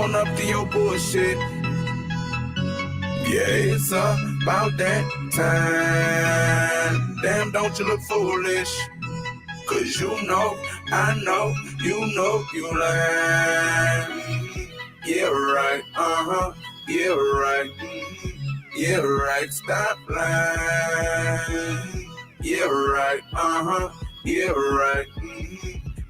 Own up to your bullshit. Yeah, it's about that time. Damn, don't you look foolish? Cause you know, I know, you lying. Yeah, right, yeah, right, yeah, right, stop lying. Yeah, right, yeah, right,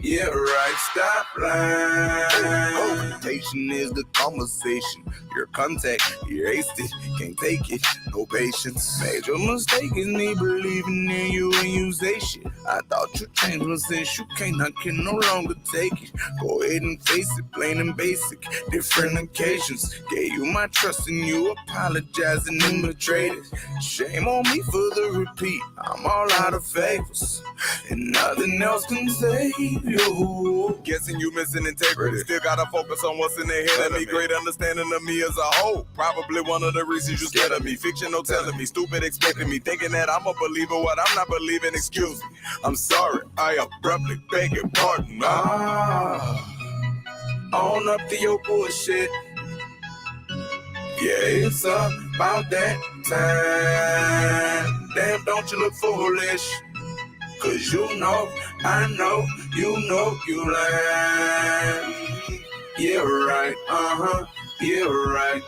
yeah, right, stop lying. Confrontation is the conversation. Your contact, you're hasted, can't take it, no patience. Major mistake is me believing in you and you say shit. I thought you changed, but since you can't, I can no longer take it. Go ahead and face it, plain and basic, different occasions. Gave you my trust and you apologizing and betrayed it. Shame on me for the repeat, I'm all out of favors, and nothing else can save you. Guessing you missing integrity. Still gotta focus on what's in the head of me. Great understanding of me as a whole. Probably one of the reasons you scared of me. Fiction no telling me. Stupid expecting me. Thinking that I'm a believer. What I'm not believing. Excuse me. I'm sorry. I abruptly beg your pardon. Own up to your bullshit. Yeah, it's about that time. Damn, don't you look foolish? Cause you know, I know, you lying. Yeah, right, yeah, right,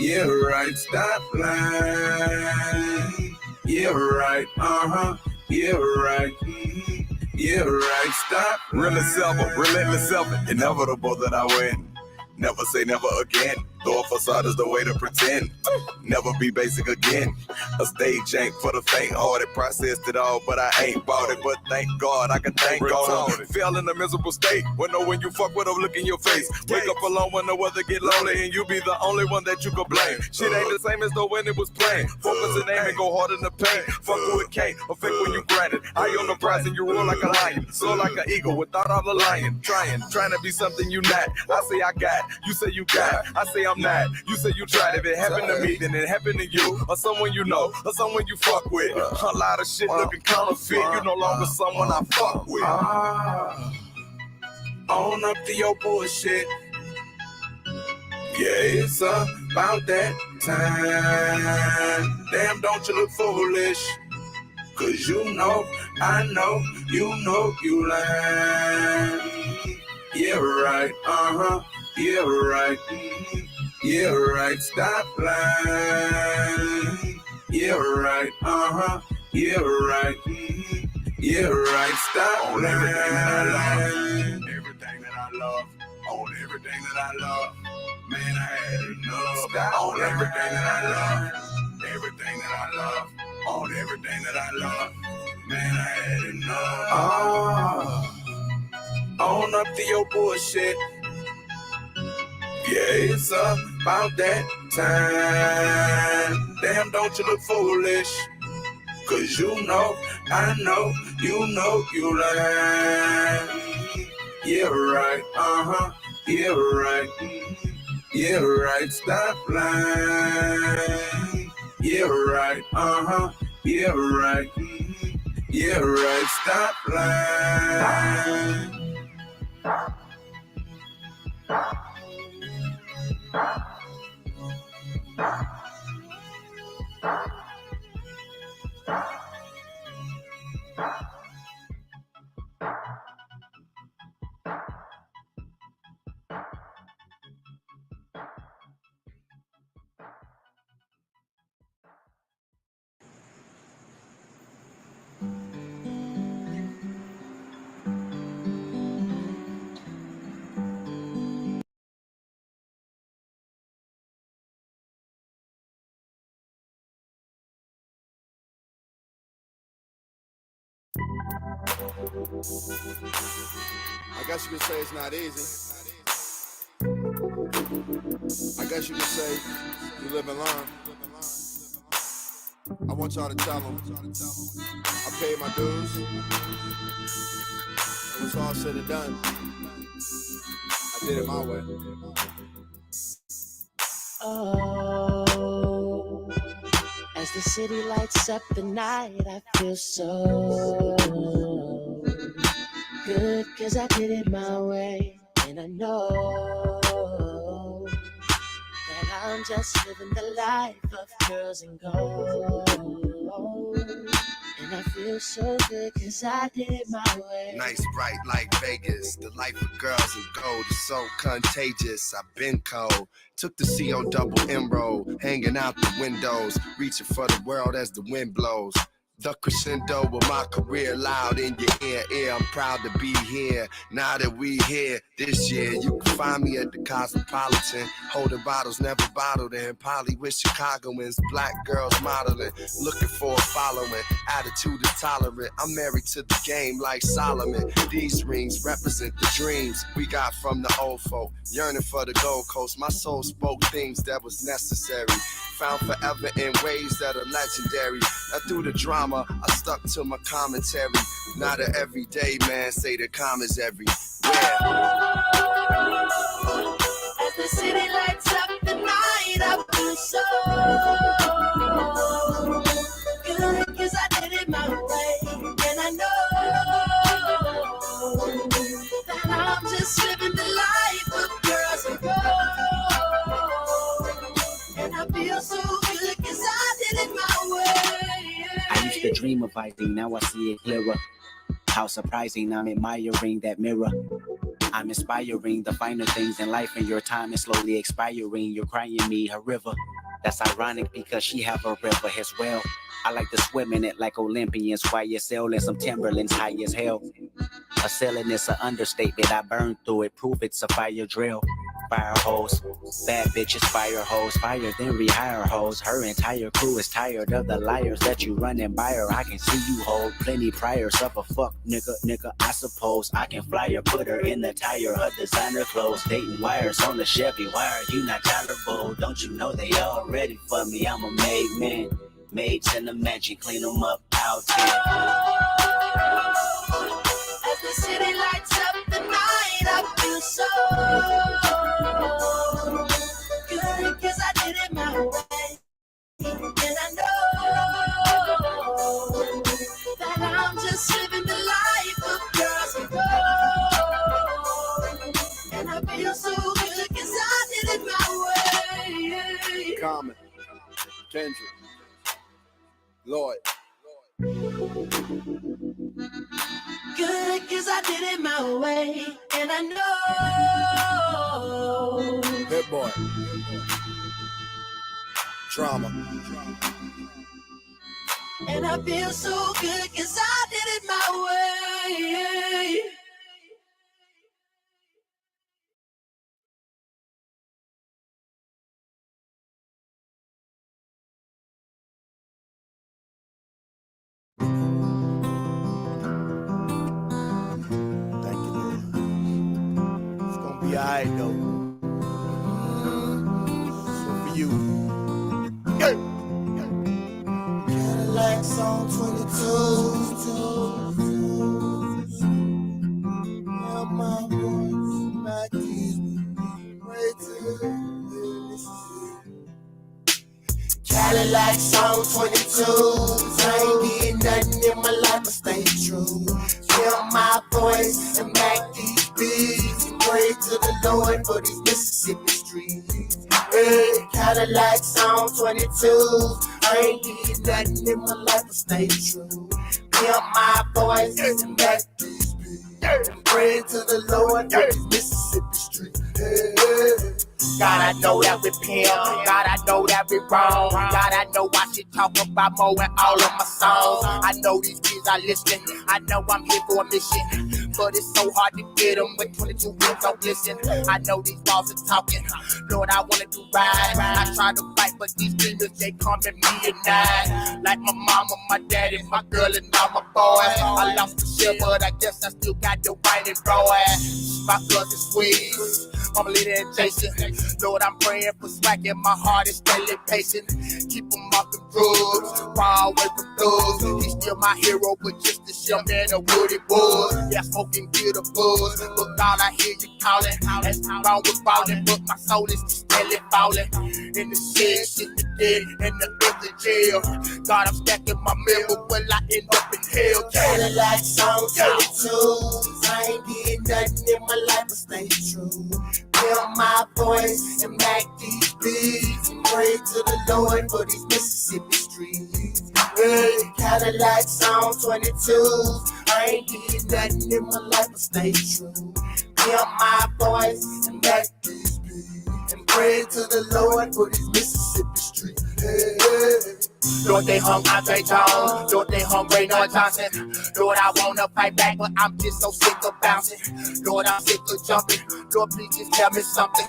yeah, right, stop lying. Yeah, right, yeah, right, yeah, right, stop lying. Relentless self, inevitable that I win. Never say never again. Though a facade is the way to pretend. Never be basic again. A stage ain't for the faint-hearted. Processed it all, but I ain't bought it. But thank God, I can thank God. Fell in a miserable state. When know when you fuck with a look in your face. Wake up alone when the weather get lonely, and you be the only one that you can blame. Shit ain't the same as though when it was plain. Focus and aim and go hard in the pain. Fuck who it can't affect when you grind it. I own the prize and you roar like a lion. Soar like an eagle without all the lion. Trying to be something you not. I say I got, you say you got. I say I'm not, you say you tried. If it happened to me, then it happened to you, or someone you know, or someone you fuck with. A lot of shit looking counterfeit. You no longer someone I fuck with. Own up to your bullshit. Yeah, it's about that time. Damn, don't you look foolish? Cause you know, I know, you lying. Yeah, right, yeah, right, yeah, right, stop lying. Yeah, right, yeah, right, yeah, right, stop on lying. Everything that I love, on everything that I love, man, I had enough. Stop on everything that I love, everything that I love, on everything that I love, man, I had enough. Own up to your bullshit. Yeah, it's about that time. Damn, don't you look foolish? Cause you know, I know, you lying. Yeah, right, yeah, right, yeah, right, stop lying. Yeah, right, yeah, right, yeah, right, stop lying. I guess you could say it's not easy. I guess you could say you live and learn. I want y'all to tell them I paid my dues. When it's all said and done, I did it my way. Oh, as the city lights up the night, I feel so good, 'cause I did it my way. And I know I'm just living the life of girls and gold. And I feel so good cause I did it my way. Nice, bright like Vegas. The life of girls and gold is so contagious. I've been cold. Took the CO double M roll, hanging out the windows, reaching for the world as the wind blows. The crescendo of my career loud in your ear. I'm proud to be here. Now that we here this year, you can find me at the Cosmopolitan, holding bottles never bottled in. Poly with Chicagoans, black girls modeling, looking for a following. Attitude is tolerant. I'm married to the game like Solomon. These rings represent the dreams we got from the old folk. Yearning for the Gold Coast. My soul spoke things that was necessary. Found forever in ways that are legendary. Now through the drama, I stuck to my commentary. Not an everyday man, say the comments everywhere. As the city lights up the night, I feel so good cause I did it my way. And I know that I'm just living the life of girls and gold. And I feel so good cause I did it my way. I used to dream of fighting, now I see it clearer. How surprising, I'm admiring that mirror. I'm inspiring the finer things in life, and your time is slowly expiring. You're crying me a river. That's ironic because she have a river as well. I like to swim in it like Olympians, YSL and some Timberlands high as hell. A ceiling is an understatement. I burned through it, proof it's a fire drill. Fire hose, bad bitches, fire hose, fire then rehire hoes. Her entire crew is tired of the liars that you running by her. I can see you hold plenty priors of a fuck nigga. I suppose I can fly her, put her in the tire, her designer clothes, dating wires on the Chevy wire. You not tolerable, don't you know they all ready for me? I'm a made man, maids in the mansion, clean them up out here. As the city lights up the night, I feel so good cause I did it my way. And I know that I'm just living the life of girls and gold. And I feel so good cause I did it my way. Common, Kendrick, Lloyd. Good cause I did it my way. And I know Hit Boy. Drama. and I feel so good cause I did it my way. Thank you, Lord. It's gonna be alright though. So for you. Cadillacs on 22s. Yeah, my boys back these way to Cadillacs on 22s. I ain't getting nothing in my life but stay true. Kill my voice and back these beats and pray to the Lord for these Mississippi streets. Hey, Cadillacs on 22s. I ain't getting nothing in my life but stay true. Kill my voice and back these beats and pray to the Lord for these Mississippi streets. Hey. God, I know that we pimp. God, I know that we wrong. God, I know I should talk about more in all of my songs. I know these kids are listening. I know I'm here for a mission. But it's so hard to get them with 22 wheels don't listen. I know these balls are talking. Lord, I wanna do right. I try to fight, but these demons, they come at me at night. Like my mama, my daddy, my girl, and all my boys. I lost the shit, but I guess I still got the right and bro ass. My cousin Squeeze, Mama Lita and Jason. Lord, I'm praying for swag and my heart is steadily patient. Keep them off the drugs, far away from thugs. He's still my hero, but just a shell man of woody wood. Yeah, smoking good of buzz, but God, I hear you calling. That's wrong with falling, but my soul is steadily falling. In the shed, shit the dead, and the empty jail. God, I'm stacking my memory, will I end up in hell? Cadillacs on 22s. I ain't getting nothing in my life but stay true. Kill my voice and back these beats. pray to the Lord for these Mississippi streets. Red Cadillacs on 22s. I ain't did nothing in my life but stay true. Hear my voice and back these beats. And pray to the Lord for these Mississippi streets. Hey, hey. Lord, they hung Andre Jones. Lord, they hung Raynard Johnson. Lord, I wanna fight back, but I'm just so sick of bouncing. Lord, I'm sick of jumping. Lord, please just tell me something.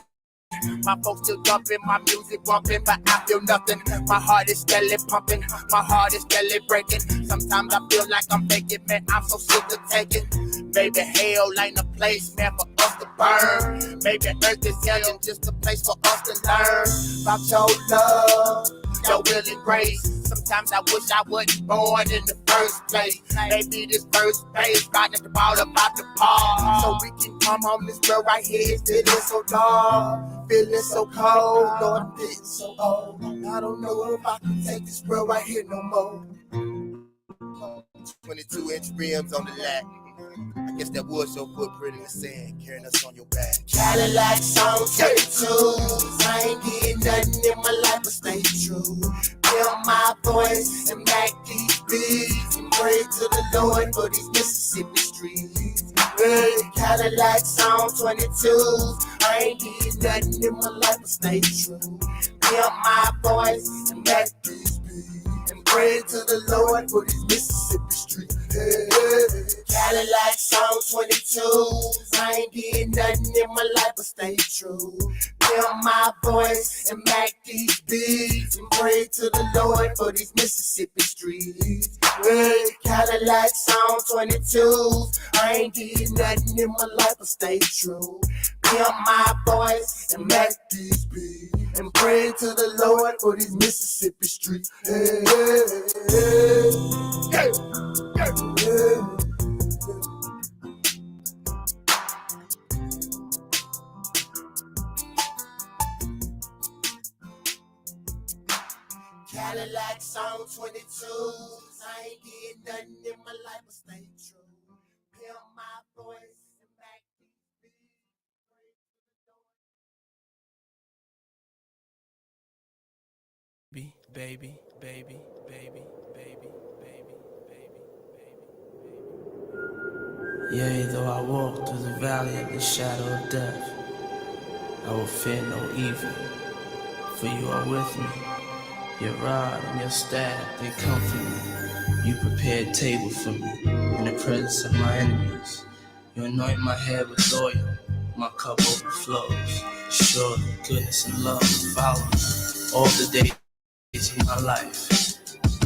My folks still jumping, my music bumping, but I feel nothing. My heart is steadily pumping, my heart is steadily breaking. Sometimes I feel like I'm faking, man, I'm so sick of taking. Maybe hell ain't a place, man, for us to burn. Maybe earth is hell and just a place for us to learn about your love, your will and grace. Sometimes I wish I wasn't born in the first place. Maybe this first page right at the bottom about the part, so we can come home. This girl right here is feeling so dark, feeling so cold. Lord, I'm getting so old. I don't know if I can take this girl right here no more. 22-inch rims on the lap. I guess that was your footprint in the sand, carrying us on your back. Cadillacs on 22s. I ain't did nothing in my life but stay true. Hear my voice and back these beats. And pray to the Lord for these Mississippi streets. Red Cadillacs on 22s. I ain't did nothing in my life but stay true. Hear my voice and back these beats. And pray to the Lord for these Mississippi streets. Hey, hey. Cadillacs on 22s. I ain't did nothing in my life but stay true. Hear my voice and back these beats. And pray to the Lord for these Mississippi streets. Red Cadillacs on 22s. I ain't did nothing in my life but stay true. Hear my voice and back these beats. And pray to the Lord for these Mississippi streets. Hey, hey, hey, hey, hey. Cadillacs on 22s. I ain't did nothing in my life but stay true. Hear my voice and back these beats. Baby, baby, baby, baby, baby, baby, baby. Yea, though I walk through the valley of the shadow of death, I will fear no evil, for you are with me. Your rod and your staff, they comfort me. You prepare a table for me in the presence of my enemies. You anoint my head with oil, my cup overflows. Surely goodness and love will follow me all the days of my life,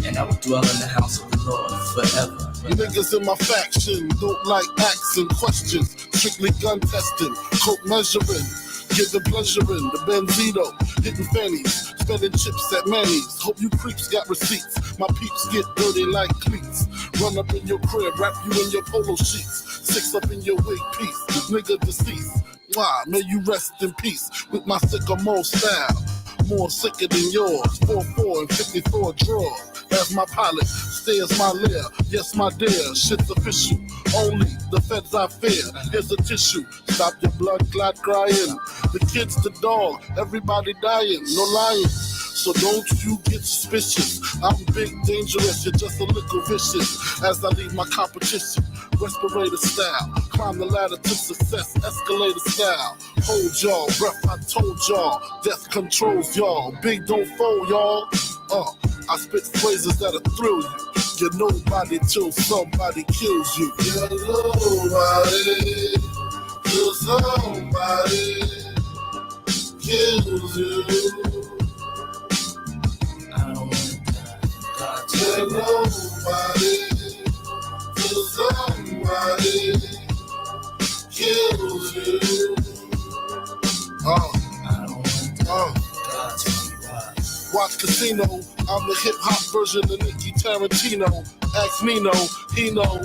and I will dwell in the house of the Lord forever. Niggas in my faction don't like asking questions. Strictly gun testing, coke measuring, giving pleasure in the Benzito, hitting fannies, spending chips at Manny's. Hope you creeps got receipts. My peeps get dirty like cleats. Run up in your crib, wrap you in your polo sheets. 6 up in your wig piece, nigga deceased. Why? May you rest in peace with my sycamore style. More sicker than yours. 4-4 and 54 drawers. As my pilot, stay as my lair. Yes, my dear, shit's official. Only the feds I fear. Here's a tissue. Stop your blood clot crying. The kid's the dog. Everybody dying. No lying. So don't you get suspicious. I'm big, dangerous. You're just a little vicious. As I leave my competition. Respirator style. Climb the ladder to success. Escalator style. Hold y'all. Breath, I told y'all. Death controls y'all. Big don't fold y'all. I spit phrases that'll thrill you. You're nobody till somebody kills you. You're nobody till somebody kills you. I don't want to die. God, You're nobody till somebody kills you. I don't want to die. God, tell me why. Watch Casino, I'm the hip-hop version of Nicky Tarantino. Ask Nino, he know.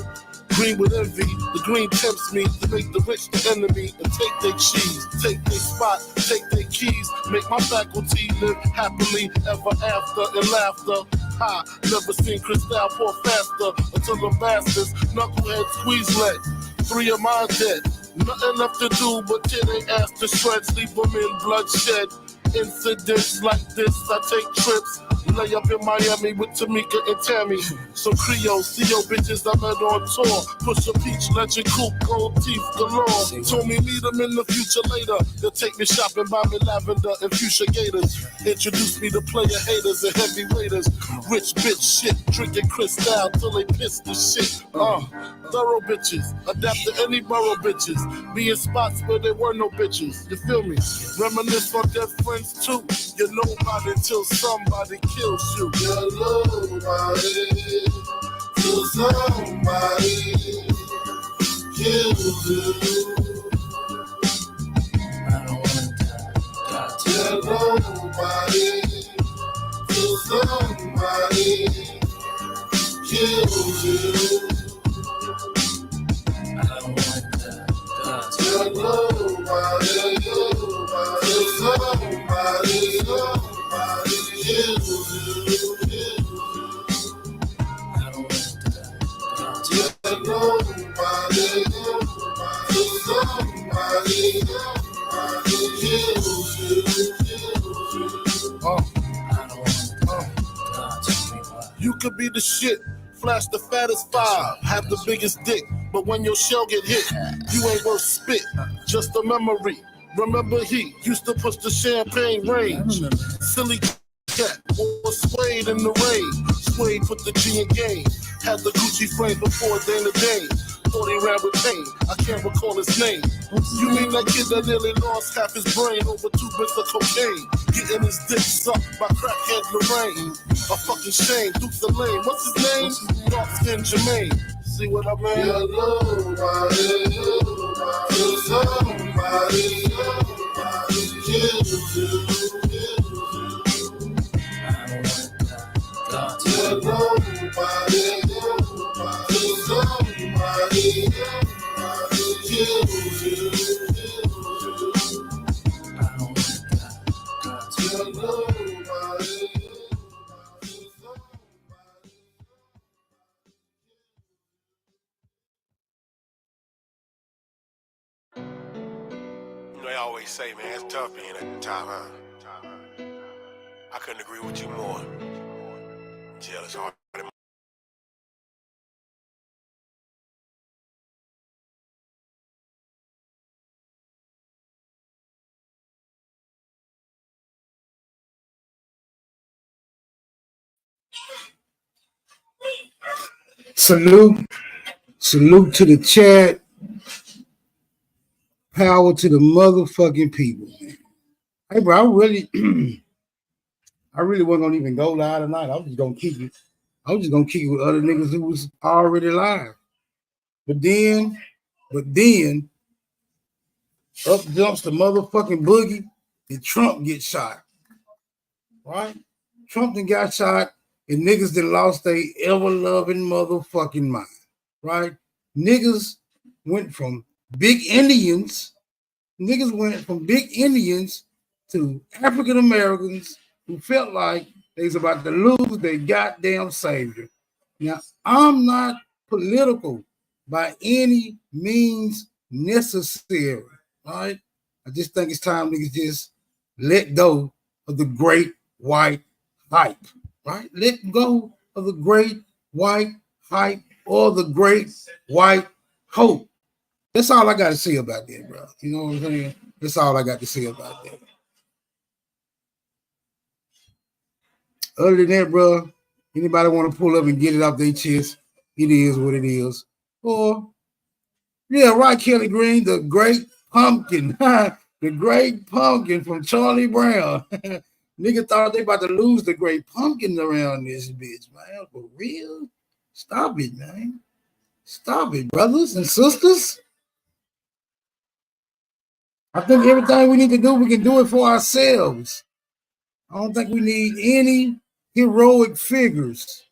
Green with envy, the green tempts me to make the rich the enemy and take their cheese, take their spot, take their keys, make my faculty live happily ever after in laughter. Ha, never seen Cristal pour faster until the bastards, knucklehead squeeze lead. 3 of mine dead, nothing left to do but tear their ass to shreds, leave them in bloodshed. Incidents like this, I take trips. Lay up in Miami with Tamika and Tammy. Some Creole, CO bitches I met on tour. Push a peach, legend coupe, gold teeth galore. Told me meet them in the future later. They'll take me shopping, buy me lavender and fuchsia gators. Introduce me to player haters and heavyweights. Rich bitch shit, drinking Cristal till they piss the shit. Thorough bitches, adapt to any borough bitches. Be in spots where there were no bitches. You feel me? Reminisce on dead friends too. You're nobody till somebody kills you. You're nobody till somebody kills you. I don't wanna die. You're nobody till somebody kills you. I don't wanna die. You're nobody till somebody kills you. I don't wanna die. You're nobody till somebody kills you. You could be the shit, flash the fattest five, have the biggest dick, but when your shell get hit, you ain't worth spit, just a memory. Remember he used to push the champagne range. Silly cat, wore suede in the rain. Suede put the G in game. Had the Gucci frame before Dana Dane. Thought he ran with pain, I can't recall his name. You mean that kid that nearly lost half his brain over 2 bricks of cocaine? Getting his dick sucked by crackhead Lorraine. A fucking shame, Dukes of Lane. What's his name? Dark skin Jermaine. See what I mean? You're nobody till somebody kills you. You're nobody till somebody kills you. You're nobody. They always say, man, it's tough being at the top, huh? I couldn't agree with you more. Jail is hard. Salute to the chat. Power to the motherfucking people, man. Hey, bro, I really wasn't gonna even go live tonight. I was just gonna kick it. I was just gonna kick it with other niggas who was already live. But then, up jumps the motherfucking boogie and Trump gets shot. Right? Trump done got shot and niggas done lost their ever-loving motherfucking mind. Right? Niggas went from big Indians to African Americans who felt like they was about to lose their goddamn savior. Now, I'm not political by any means necessary, right? I just think it's time niggas just let go of the great white hype, right? Let go of the great white hype or the great white hope. That's all I got to say about that, bro. You know what I'm saying? That's all I got to say about that. Other than that, bro, anybody want to pull up and get it off their chest, it is what it is. Or, yeah, right, Kelly Green, the great pumpkin. The great pumpkin from Charlie Brown. Nigga thought they about to lose the great pumpkin around this bitch, man. For real? Stop it, man. Stop it, brothers and sisters. I think everything we need to do, we can do it for ourselves. I don't think we need any heroic figures.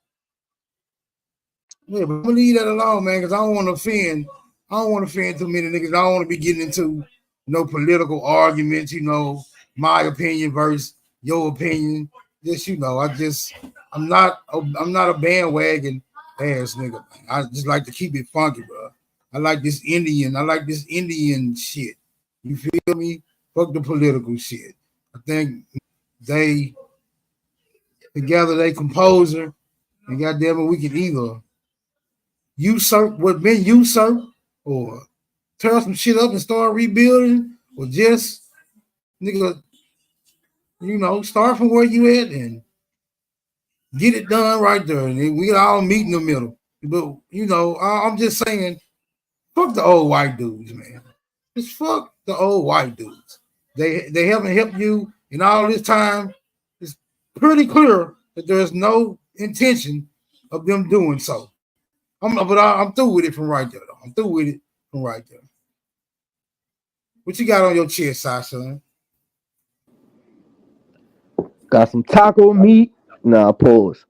Yeah, but I'm gonna leave that alone, man, because I don't want to offend. I don't want to offend too many niggas. I don't want to be getting into no political arguments, you know, my opinion versus your opinion. Just, you know, I'm not a bandwagon ass nigga. Man. I just like to keep it funky, bro. I like this Indian shit. You feel me? Fuck the political shit. I think they together they composer, and goddamn it, we can either usurp what been usurped, or tear some shit up and start rebuilding, or just nigga, start from where you at and get it done right there, and we all meet in the middle. But I'm just saying, fuck the old white dudes, man. Just fuck the old white dudes. They haven't helped you in all this time. It's pretty clear that there is no intention of them doing so. I'm through with it from right there, though. I'm through with it from right there. What you got on your chest, son? Got some taco meat. Nah, pause.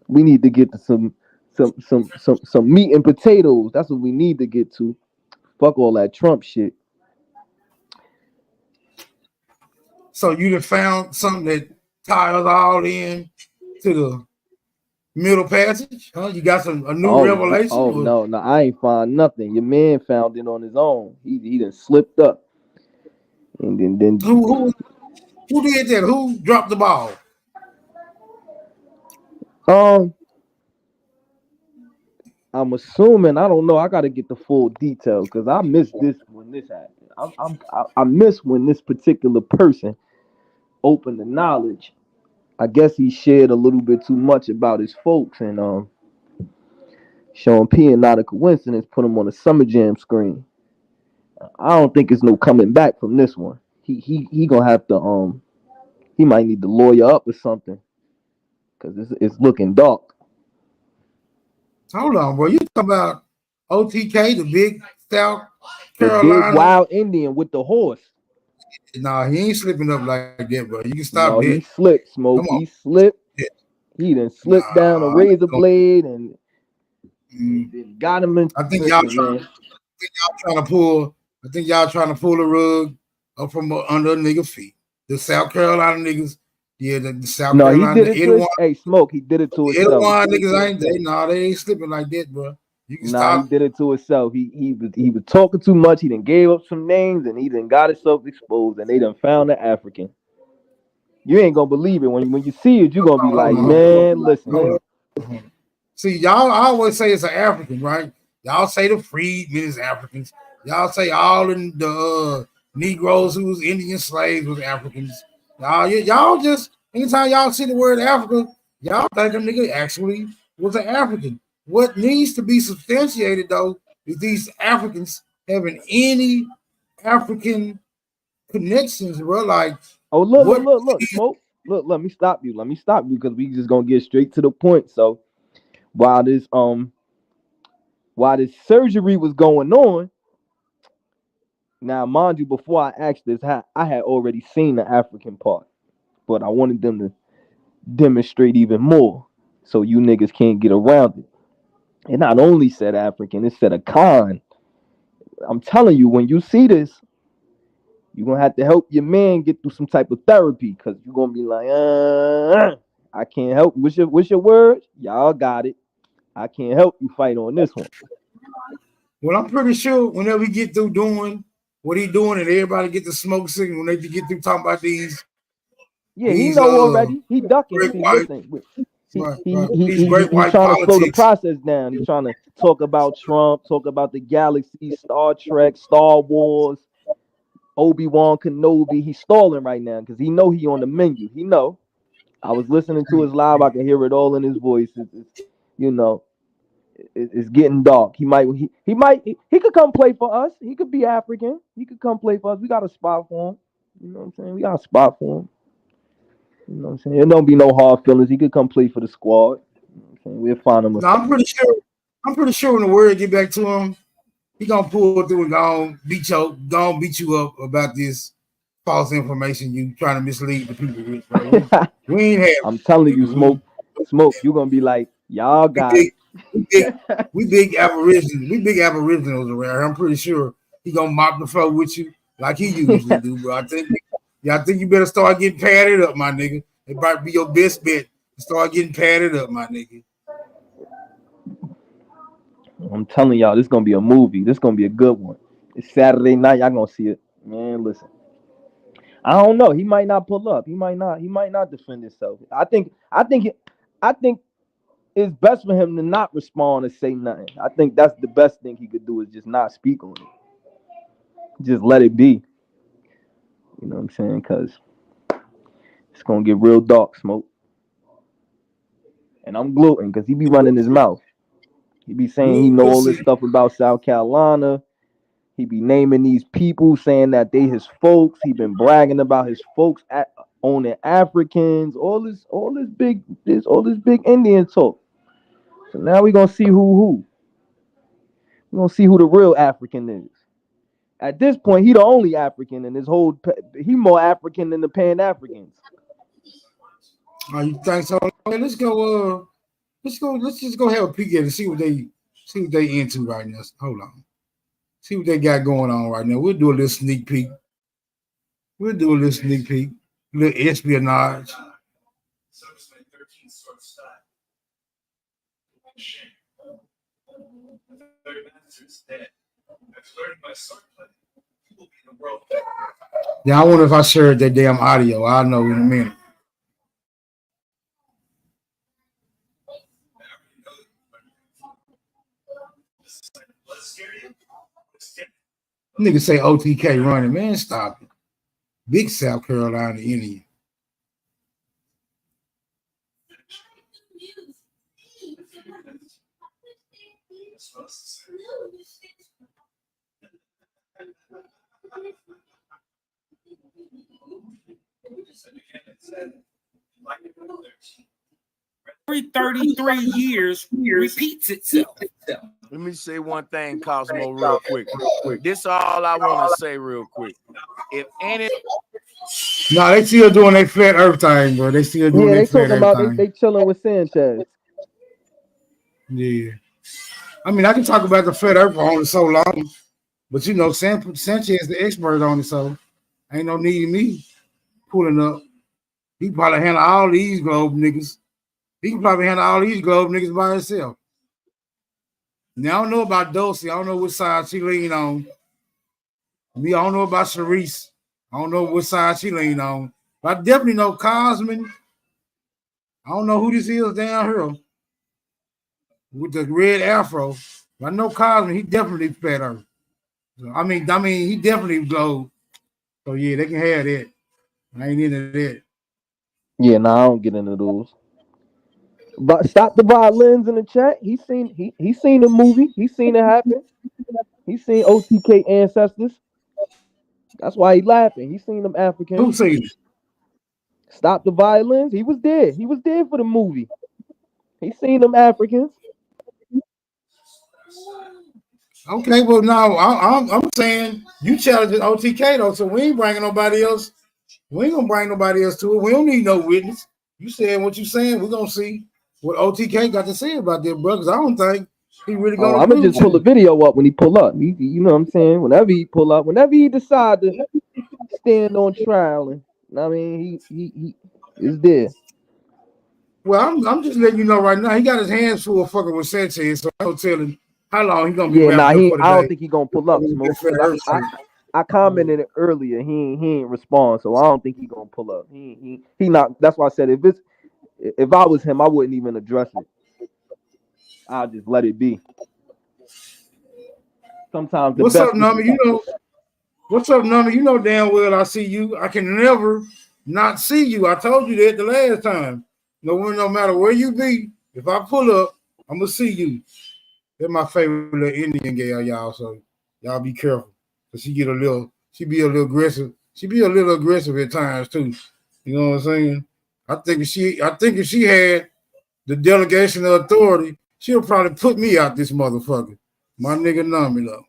We need to get to some meat and potatoes. That's what we need to get to. Fuck all that Trump shit. So you done found something that ties us all in to the middle passage? Huh? You got a new revelation? No, I ain't find nothing. Your man found it on his own. He done slipped up. And then who did that? Who dropped the ball? I'm assuming, I don't know. I got to get the full detail because I missed this when this happened. I miss when this particular person opened the knowledge. I guess he shared a little bit too much about his folks, and Sean P, and not a coincidence, put him on the Summer Jam screen. I don't think it's no coming back from this one. He gonna have to he might need to lawyer up or something because it's looking dark. Hold on, bro. You talking about OTK, the big South Carolina, the big wild Indian with the horse? Nah, he ain't slipping up like that, bro. You can stop that. He slipped, Smoke. He slipped. Yeah. He done slipped down a razor blade and got him in. I think y'all trying to pull the rug up from under a nigga feet. The South Carolina niggas. Yeah, the South Carolina. He did it to hey, Smoke. He did it to himself. Niggas they ain't slipping like that, bro. You can stop. He did it to himself. He was talking too much. He done gave up some names and he done got himself exposed. And they done found the African. You ain't gonna believe it when you see it. You gonna be like, man, listen. See, y'all always say it's an African, right? Y'all say the freedmen is Africans. Y'all say all the Negroes who was Indian slaves was Africans. Y'all just, anytime y'all see the word Africa, y'all think a nigga actually was an African. What needs to be substantiated, though, is these Africans having any African connections, bro. Like, look, Smoke. Look, let me stop you because we just gonna get straight to the point. So while this surgery was going on, now mind you, before I asked this, I had already seen the African part, but I wanted them to demonstrate even more, so you niggas can't get around it. It not only said African, it said a Khan. I'm telling you, when you see this, you're gonna have to help your man get through some type of therapy, because you're gonna be like, I can't help. What's your word? Y'all got it. I can't help you fight on this one. Well, I'm pretty sure whenever we get through doing what he doing and everybody get the smoke signal, when they get through talking about these. Yeah, he know already. He ducking. He's trying to slow the process down. He's trying to talk about Trump, talk about the galaxy, Star Trek, Star Wars, Obi-Wan Kenobi. He's stalling right now because he know he on the menu. He know. I was listening to his live. I can hear it all in his voice. It's getting dark. He could come play for us. He could be African. He could come play for us. We got a spot for him. You know what I'm saying? We got a spot for him. You know what I'm saying? There don't be no hard feelings. He could come play for the squad. You know what I'm saying? We'll find him. No, I'm pretty sure when the word get back to him, he gonna pull through and gonna beat you up about this false information you trying to mislead the people with. Bro. We ain't have. I'm telling you, Smoke. You gonna be like, y'all got it. We big Aborigines. We big Aboriginals around here. I'm pretty sure he gonna mop the floor with you like he usually do, bro. I think you better start getting padded up, my nigga. It might be your best bet to start getting padded up, my nigga. I'm telling y'all, this is gonna be a movie. This is gonna be a good one. It's Saturday night. Y'all gonna see it, man. Listen. I don't know. He might not pull up. He might not defend himself. I think it's best for him to not respond and say nothing. I think that's the best thing he could do is just not speak on it. Just let it be. You know what I'm saying? Because it's gonna get real dark, Smoke. And I'm gloating because he be running his mouth. He be saying he know all this stuff about South Carolina. He be naming these people, saying that they his folks. He been bragging about his folks owning Africans. All this big Indian talk. So now we gonna see who. We gonna see who the real African is. At this point, he the only African in this whole. He more African than the Pan Africans. Oh, you think so? Okay, let's go. Let's just go have a peek at it and see what they into right now. Hold on. See what they got going on right now. We'll do a little sneak peek. A little espionage. Yeah, I wonder if I shared that damn audio. I'll know in a minute. Niggas say OTK running, man. Stop it. Big South Carolina Indian. Every 33 years repeats itself. Let me say one thing, Cosmo, real quick. This all I want to say real quick. If any... No, they still doing their flat earth thing, bro. They still doing their flat earth thing. They chilling with Sanchez. Yeah. I mean, I can talk about the flat earth for only so long, but you know, Sanchez is the expert on it, so ain't no need of me pulling up. He probably handle all these globe niggas. He can probably handle all these globe niggas by himself. Now, I don't know about Dulcie. I don't know which side she lean on. Me, I don't know about Sharice. I don't know which side she lean on. But I definitely know Cosman. I don't know who this is down here with the red afro. But I know Cosman. He definitely fed her. So, I mean, he definitely glowed. So yeah, they can have that. I ain't into that. Yeah, no, I don't get into those. But stop the violins in the chat. He seen the movie. He seen it happen. He seen OTK ancestors. That's why he laughing. He seen them Africans. Who seen it? Stop the violins. He was there. He was there for the movie. He seen them Africans. Okay, well now I'm saying you challenging OTK though, so we ain't bringing nobody else. We ain't gonna bring nobody else to it. We don't need no witness. You saying what you saying? We're gonna see what OTK got to say about that, bro. Because I don't think he really gonna. I'm gonna just pull the video up when he pull up. You know what I'm saying? Whenever he pull up, whenever he decide to stand on trial, and I mean he is there. Well, I'm just letting you know right now. He got his hands full of fucking with Sanchez, so I'm telling how long he gonna be. Yeah, I don't think he gonna pull up. I commented it earlier. He ain't respond, so I don't think he gonna pull up. He not. That's why I said if I was him, I wouldn't even address it. I'll just let it be. Sometimes what's up, Nummy? You know what's up, Nummy? You know damn well I see you. I can never not see you. I told you that the last time. No matter where you be, if I pull up, I'm gonna see you. They're my favorite little Indian girl, y'all. So y'all be careful. She be a little aggressive. She be a little aggressive at times too. You know what I'm saying? I think if she had the delegation of authority, she'll probably put me out this motherfucker. My nigga Nummy though.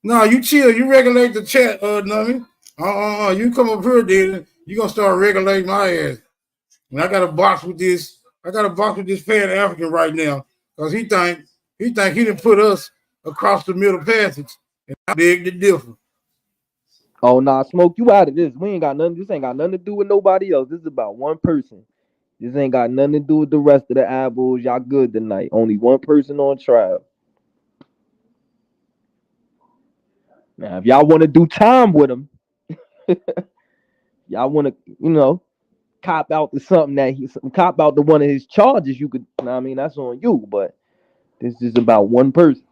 No, you chill. You regulate the chat, Nummy. You come up here, then you gonna start regulating my ass. And I got a box with this. I got a box with this Pan African right now because he think he didn't put us across the middle passage, and I beg to differ. Oh nah, Smoke, you out of this. We ain't got nothing. This ain't got nothing to do with nobody else. This is about one person. This ain't got nothing to do with the rest of the eyeballs. Y'all good tonight. Only one person on trial. Now, if y'all want to do time with him, y'all want to, cop out to something that cop out to one of his charges, you could, I mean, that's on you, but this is about one person.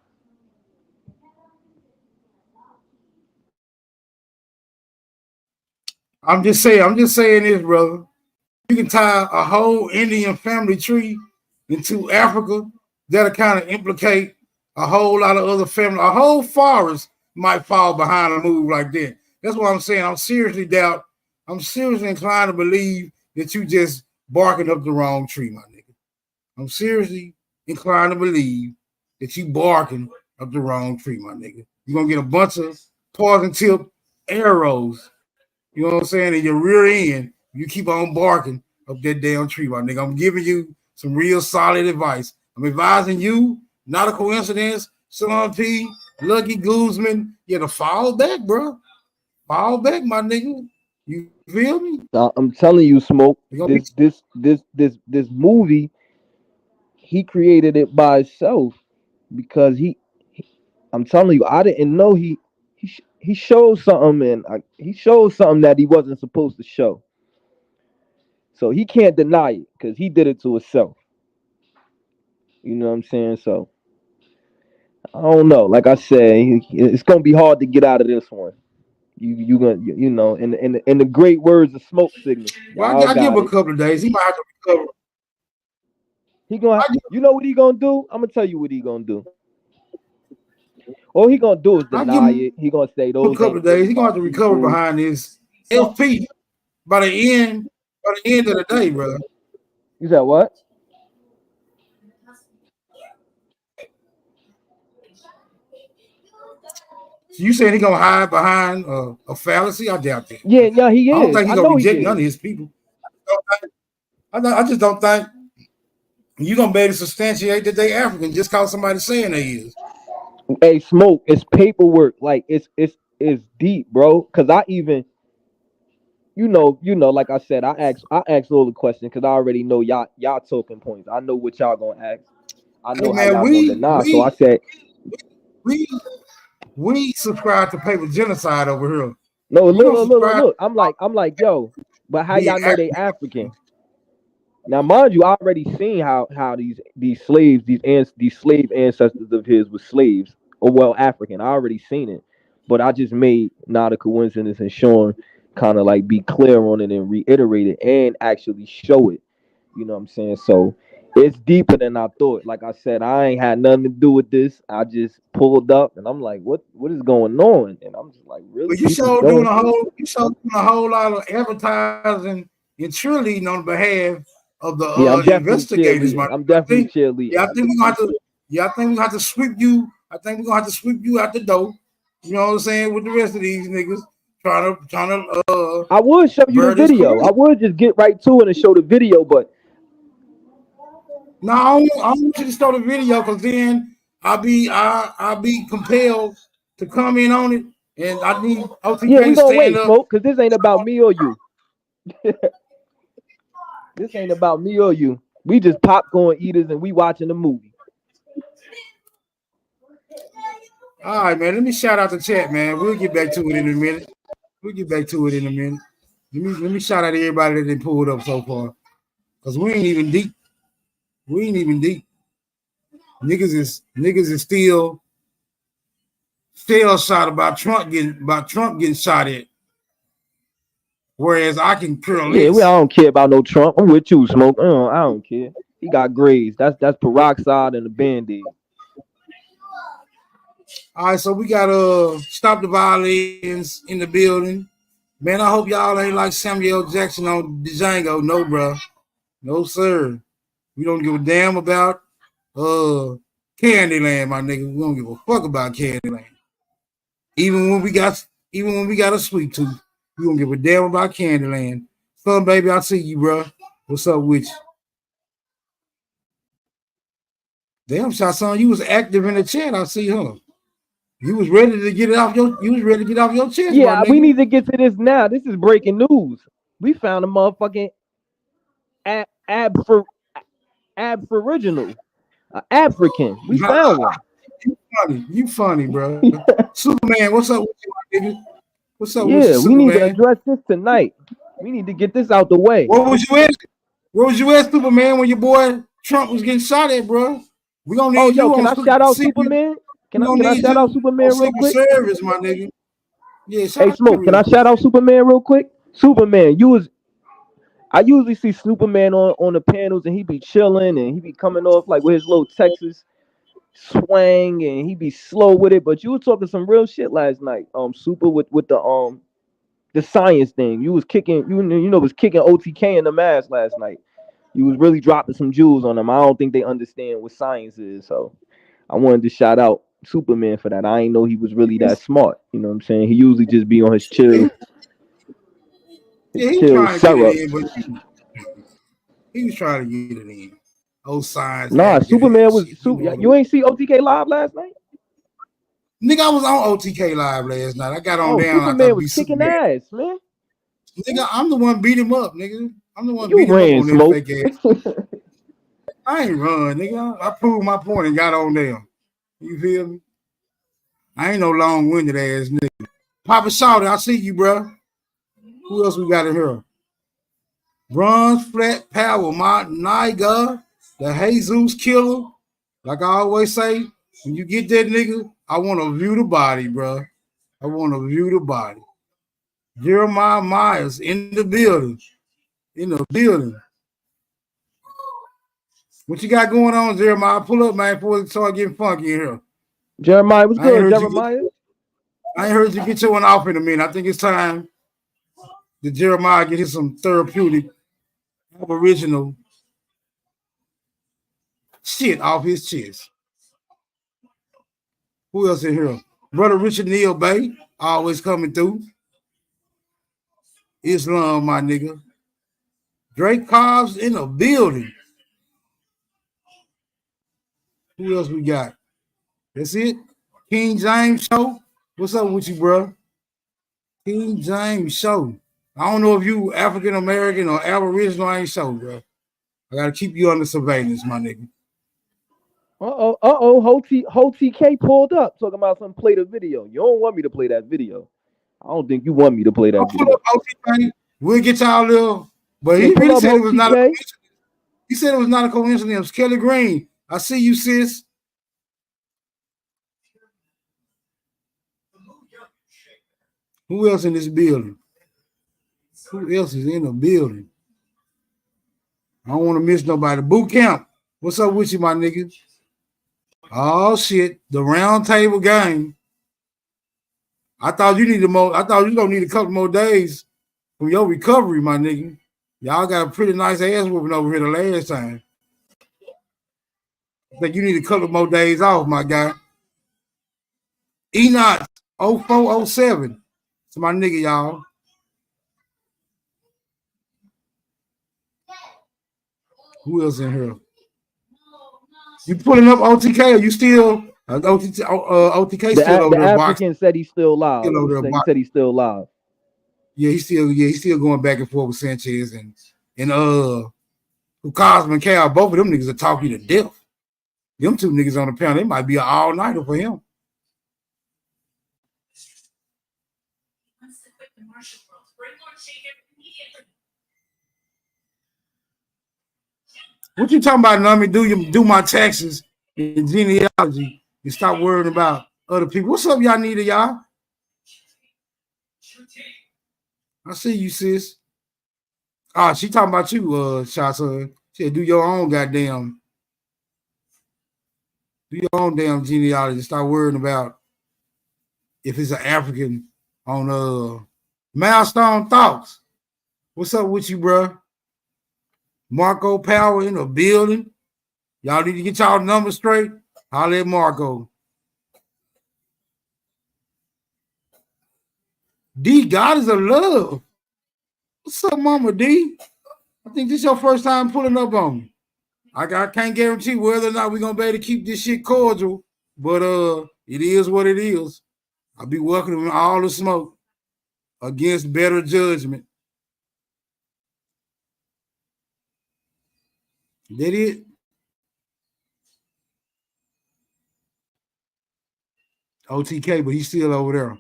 I'm just saying this, brother. You can tie a whole Indian family tree into Africa that'll kind of implicate a whole lot of other family. A whole forest might fall behind a move like that. That's what I'm saying. I'm seriously inclined to believe that you just barking up the wrong tree, my nigga. I'm seriously inclined to believe that you barking up the wrong tree, my nigga. You're gonna get a bunch of poison tip arrows, you know what I'm saying, in your rear end. You keep on barking up that damn tree, my nigga. I'm giving you some real solid advice. I'm advising you, not a coincidence, Salon P, Lucky Guzman, you to fall back, bro. Fall back, my nigga. You feel me? I'm telling you, Smoke. This movie, he created it by himself because I'm telling you, I didn't know he showed something, and he showed something that he wasn't supposed to show. So he can't deny it because he did it to himself. You know what I'm saying? So I don't know. Like I said, it's gonna be hard to get out of this one. You gonna in the great words of Smoke Signal. Well, I give him a couple of days. He might have to recover. You know what he gonna do? I'm gonna tell you what he gonna do. All he gonna do is deny it. He gonna say those. A couple of days. He gonna have to recover behind this LP by the end of the day, brother. You said what? You saying he gonna hide behind a fallacy? I doubt that. Yeah, he is. I don't think he's gonna reject none of his people. I just don't think you're gonna be able to substantiate that they African just cause somebody's saying they is. Hey, Smoke, it's paperwork. Like it's deep, bro. Cause I even, like I said, I asked all the questions because I already know y'all talking points. I know what y'all gonna ask. I know how y'all gonna deny. So I said we subscribe to paper genocide over here. No, look. I'm like, yo, but how y'all know they African? Now, mind you, I already seen how these slaves, these slave ancestors of his were slaves, or African. I already seen it, but I just made not a coincidence and Sean kind of like be clear on it and reiterate it and actually show it. You know what I'm saying? So it's deeper than I thought. Like I said, I ain't had nothing to do with this. I just pulled up and I'm like, what is going on? And I'm just like, really? But you showed doing a whole lot of advertising and cheerleading on behalf of the investigators. I'm definitely cheerleading. Yeah, I think we're gonna have to sweep you. I think we're gonna have to sweep you out the door. You know what I'm saying? With the rest of these niggas trying to. I would show you the video. I would just get right to it and show the video, but. No, I don't want you to show the video because then I'll be compelled to comment on it, and I need OTK we gonna wait, Smoke, because this ain't about me or you. This ain't about me or you. We just popcorn eaters and we watching the movie. All right, man. Let me shout out the chat, man. We'll get back to it in a minute. Let me shout out to everybody that done pulled up so far, because we ain't even deep. Niggas is still shot about Trump getting shot at. Whereas I can care less. Yeah, I don't care about no Trump. I'm with you, Smoke. I don't care. He got grades. That's peroxide and a Band-Aid. All right, so we got Stop the Violence in the building. Man, I hope y'all ain't like Samuel Jackson on Django. No, bro. No, sir. We don't give a damn about Candyland, my nigga. We don't give a fuck about Candyland. Even when we got a sweet tooth, we don't give a damn about Candyland. Son, baby, I see you, bro. What's up with you? Damn, shot, son, you was active in the chat. I see, huh? You was ready to get it off your chest. Yeah, we need to get to this now. This is breaking news. We found a motherfucking Aboriginal, African. We found one. You funny, bro. Superman, what's up with you, my nigga? What's up with you, Yeah, we need to Superman? address this tonight. We need to get this out the way. Where was you at? Where was you at, Superman, when your boy Trump was getting shot at, bro? We gonna need you can on I shout out Secret- Superman? Can we I gonna need shout you out Superman on real Secret quick? Service, my nigga. Yeah, shout Hey, out Smoke, to can real I quick. shout out Superman real quick? Superman, I usually see Superman on the panels and he be chilling and he be coming off like with his little Texas swang and he be slow with it. But you were talking some real shit last night. Super with the science thing. You was kicking was kicking OTK in the mask last night. You was really dropping some jewels on them. I don't think they understand what science is. So I wanted to shout out Superman for that. I ain't know he was really that smart. You know what I'm saying? He usually just be on his chill. Yeah, he was chill trying to get syrup. it in, but he was trying to get it in. Old science. Nah, advocate Superman ass was shit, super. You ain't see OTK live last night? Nigga, I was on OTK live last night. I got on Oh, down. I thought Superman it'd was be kicking Superman. ass, man. Nigga, I'm the one beat him up, nigga. I'm the one You beat him up ran, on that Smoke. fake ass. I ain't run, nigga. I proved my point and got on there. You feel me? I ain't no long-winded ass nigga. Papa Shawty, I see you, bro. Who else we got in here? Bronze Flat Power, my nigga, the Jesus Killer. Like I always say, when you get that nigga, I want to view the body, bro. I want to view the body. Jeremiah Myers in the building. In the building. What you got going on, Jeremiah? Pull up, man, before it start getting funky in here. Jeremiah, what's good, Jeremiah? I ain't heard you get your one off in a minute. I think it's time that Jeremiah get his some therapeutic, aboriginal shit off his chest. Who else in here? Brother Richard Neal Bay, always coming through. Islam, my nigga. Drake Cobbs in the building. Who else we got? That's it. King James Show. What's up with you, bro? King James Show. I don't know if you African American or Aboriginal. I ain't sure, bro. I gotta keep you under surveillance, my nigga. Whole TK pulled up talking about some play the video. You don't want me to play that video. I don't think you want me to play that I'll video. pull up OTK. We'll get y'all little. But he Yeah, pull really up said it was not a OTK. coincidence. He said it was not a coincidence. Kelly Green, I see you, sis. Who else in this building? Who else is in the building? I don't want to miss nobody. Boot camp. What's up with you, my nigga? Oh shit. The round table game. I thought you needed more. I thought you gonna need a couple more days from your recovery, my nigga. Y'all got a pretty nice ass whooping over here the last time. I think you need a couple more days off, my guy. Enoch 0407. It's my nigga, y'all. Who else in here? You pulling up OTK or you still OTK The still over there African boxing? said he's still live. Still over there He boxing. said he's still live. Yeah, he's still going back and forth with Sanchez and Cosman Cal. Both of them niggas will talk you to death. Them two niggas on the panel, they might be an all-nighter for him. What you talking about, Nami? Do my taxes and genealogy and stop worrying about other people. What's up, y'all need y'all? I see you, sis. Ah, she talking about you, Shotson. She said, do your own damn genealogy. Stop worrying about if it's an African on Milestone Thoughts. What's up with you, bro? Marco Power in the building. Y'all need to get y'all numbers straight. Holler at Marco. D, God is a love. What's up, Mama D? I think this is your first time pulling up on me. I can't guarantee whether or not we're gonna be able to keep this shit cordial, but it is what it is. I'll be welcoming all the smoke against better judgment. That it? OTK, but he's still over there.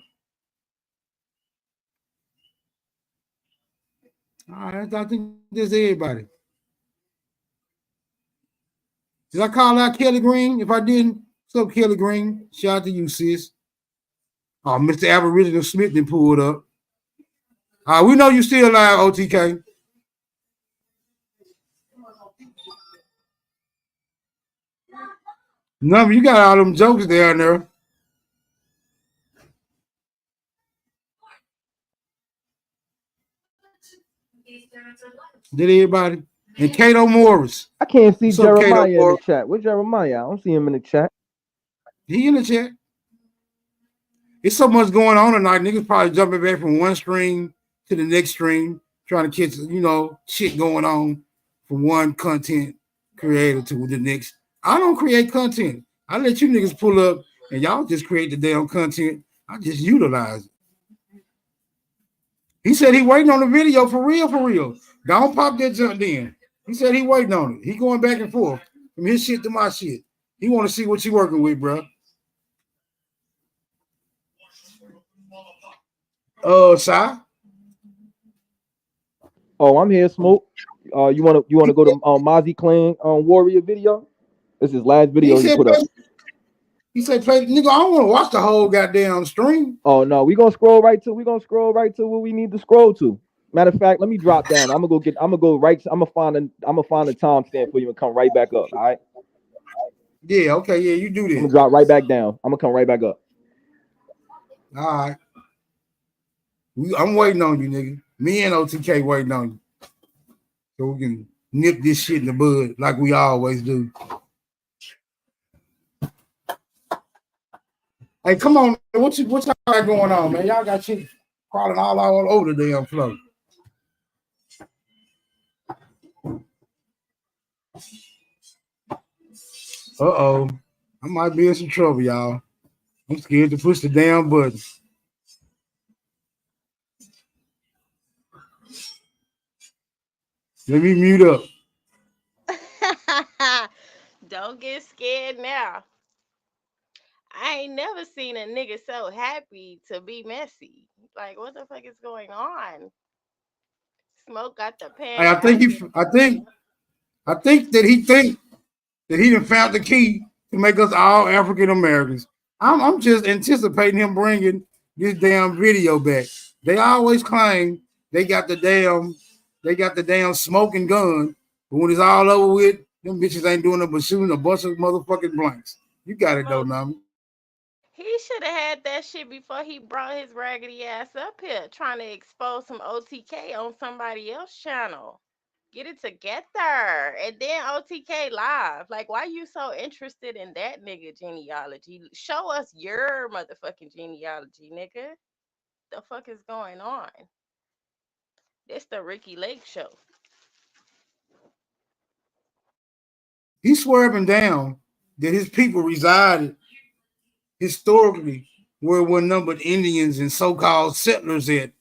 All right, I think this is everybody. Did I call out Kelly Green? If I didn't, what's up, Kelly Green? Shout out to you, sis. Oh, Mr. Aboriginal Smith then pulled up. We know you still alive, OTK. No, you got all them jokes down there. Did everybody? And Kato Morris. I can't see What's up, Jeremiah Kato in the Morris? chat. Where's Jeremiah? I don't see him in the chat. He in the chat. It's so much going on tonight. Niggas probably jumping back from one stream to the next stream, trying to catch, shit going on from one content creator to the next. I don't create content. I let you niggas pull up and y'all just create the damn content. I just utilize it. He said he waiting on the video for real, for real. Don't pop that junk in. He said he waiting on it. He going back and forth from his shit to my shit. He want to see what you working with, bro. Shy? Oh, I'm here, Smoke. You wanna go to Mozzie Clan Warrior video? This is his last video he put up. He said, "Play, nigga. I don't want to watch the whole goddamn stream." Oh no, we gonna scroll right to what we need to scroll to. Matter of fact, let me drop down. I'm gonna find a timestamp for you and come right back up. All right. Yeah. Okay. Yeah. You do this. I'm gonna drop right back down. I'm gonna come right back up. All right. I'm waiting on you, nigga. Me and OTK waiting on you, so we can nip this shit in the bud like we always do. Hey, come on. What y'all got going on, man? Y'all got shit crawling all over the damn floor. Uh-oh. I might be in some trouble, y'all. I'm scared to push the damn button. Let me mute up. Don't get scared now. I ain't never seen a nigga so happy to be messy. Like, what the fuck is going on? Smoke got the pan. Hey, I think that he think that he done found the key to make us all African Americans. I'm just anticipating him bringing this damn video back. They always claim they got the damn smoking gun, but when it's all over with, them bitches ain't doing it but shooting a bunch of motherfucking blanks. You got it though, Nami. He should have had that shit before he brought his raggedy ass up here trying to expose some OTK on somebody else's channel. Get it together. And then OTK live. Like, why you so interested in that nigga genealogy? Show us your motherfucking genealogy, nigga. The fuck is going on? It's the Ricky Lake show. He's swerving down that his people resided historically where were numbered Indians and so-called settlers at,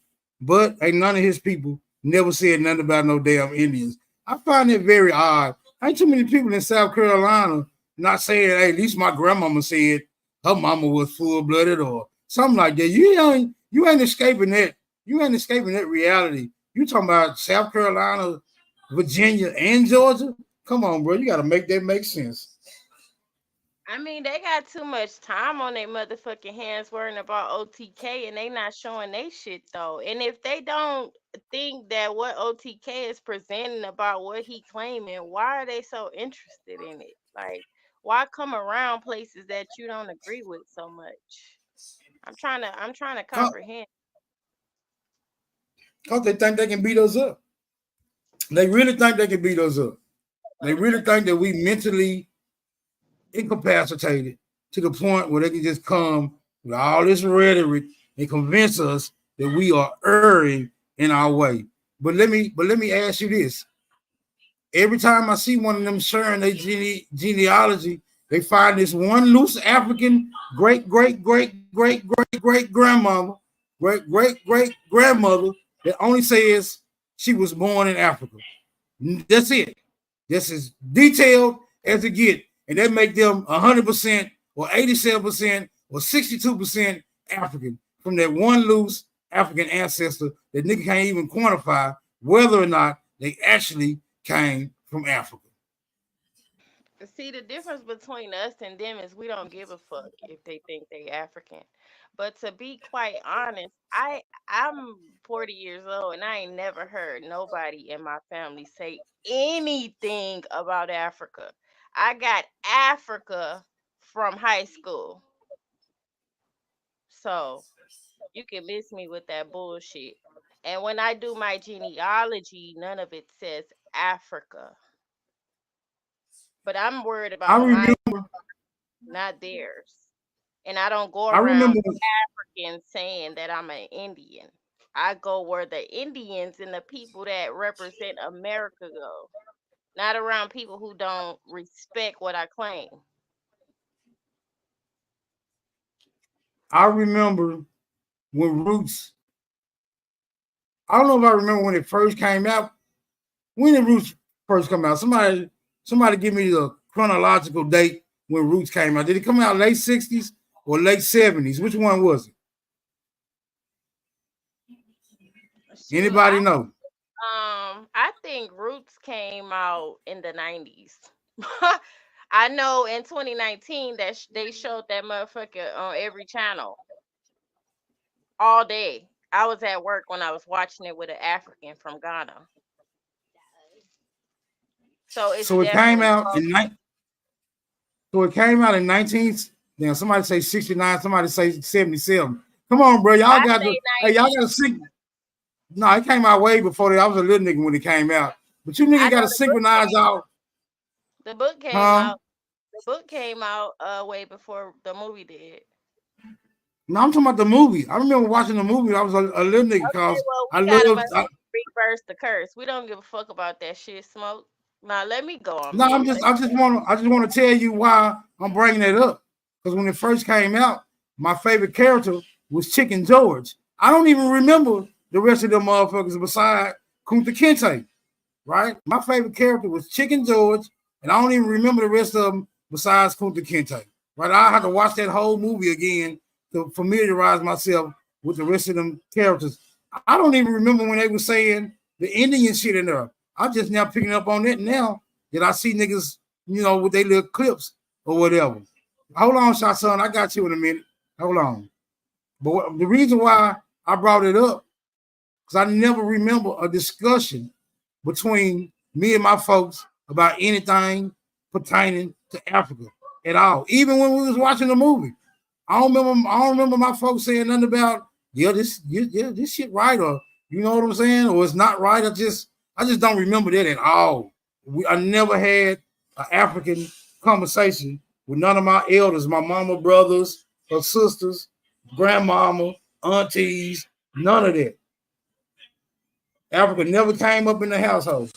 but ain't none of his people never said nothing about no damn Indians. I find it very odd. Ain't too many people in South Carolina not saying, hey, at least my grandmama said her mama was full-blooded or something like that. You ain't escaping that. You ain't escaping that reality. You talking about South Carolina, Virginia, and Georgia? Come on, bro. You got to make that make sense. I mean, they got too much time on their motherfucking hands worrying about OTK and they not showing they shit though. And if they don't think that what OTK is presenting about what he claiming, why are they so interested in it? Like, why come around places that you don't agree with so much? I'm trying to comprehend. Because they think they can beat us up. They really think they can beat us up. They really think that we mentally incapacitated to the point where they can just come with all this rhetoric and convince us that we are erring in our way. But let me ask you this. Every time I see one of them sharing their genealogy, they find this one loose African great grandmother that only says she was born in Africa. That's it. That's as detailed as it gets. And that make them 100% or 87% or 62% African from that one loose African ancestor that nigga can't even quantify whether or not they actually came from Africa. See, the difference between us and them is we don't give a fuck if they think they African. But to be quite honest, I'm 40 years old and I ain't never heard nobody in my family say anything about Africa. I got Africa from high school. So you can miss me with that bullshit. And when I do my genealogy, none of it says Africa. But I'm worried I about mine, remember. not theirs. And I don't go I around remember. Africans saying that I'm an Indian. I go where the Indians and the people that represent America go, not around people who don't respect what I claim. I remember when Roots. I don't know if I remember when it first came out. When did Roots first come out? Somebody give me the chronological date when Roots came out. Did it come out late 60s or late 70s? Which one was it? Anybody know? I think Roots came out in the 90s. I know in 2019 that they showed that motherfucker on every channel all day. I was at work when I was watching it with an African from Ghana. So it's So it came definitely out in So it came out in 19. Now somebody say 69, somebody say 77. Come on, bro. Y'all I got say to hey, y'all 90. gotta sync. No, it came out way before that. I was a little nigga when it came out. But you niggas I know gotta the book synchronize came y'all. the book came Huh? out. The book came out way before the movie did. No, I'm talking about the movie. I remember watching the movie. I was a little nigga Okay, because well, I we gotta love. must reverse the curse. We don't give a fuck about that shit, Smoke. Now let me go on No, mute. I just want to tell you why I'm bringing it up. Because when it first came out, my favorite character was Chicken George. I don't even remember the rest of them motherfuckers besides Kunta Kinte, right? My favorite character was Chicken George, and I don't even remember the rest of them besides Kunta Kinte, right? I had to watch that whole movie again to familiarize myself with the rest of them characters. I don't even remember when they were saying the Indian shit in there. I'm just now picking up on that now that I see niggas, with their little clips or whatever. Hold on, Shot Son, I got you in a minute. Hold on. But the reason why I brought it up, because I never remember a discussion between me and my folks about anything pertaining to Africa at all. Even when we was watching the movie. I don't remember my folks saying nothing about this shit right, or you know what I'm saying, or it's not right. I just don't remember that at all. I never had an African conversation with none of my elders, my mama, brothers, her sisters, grandmama, aunties, none of that. Africa never came up in the household.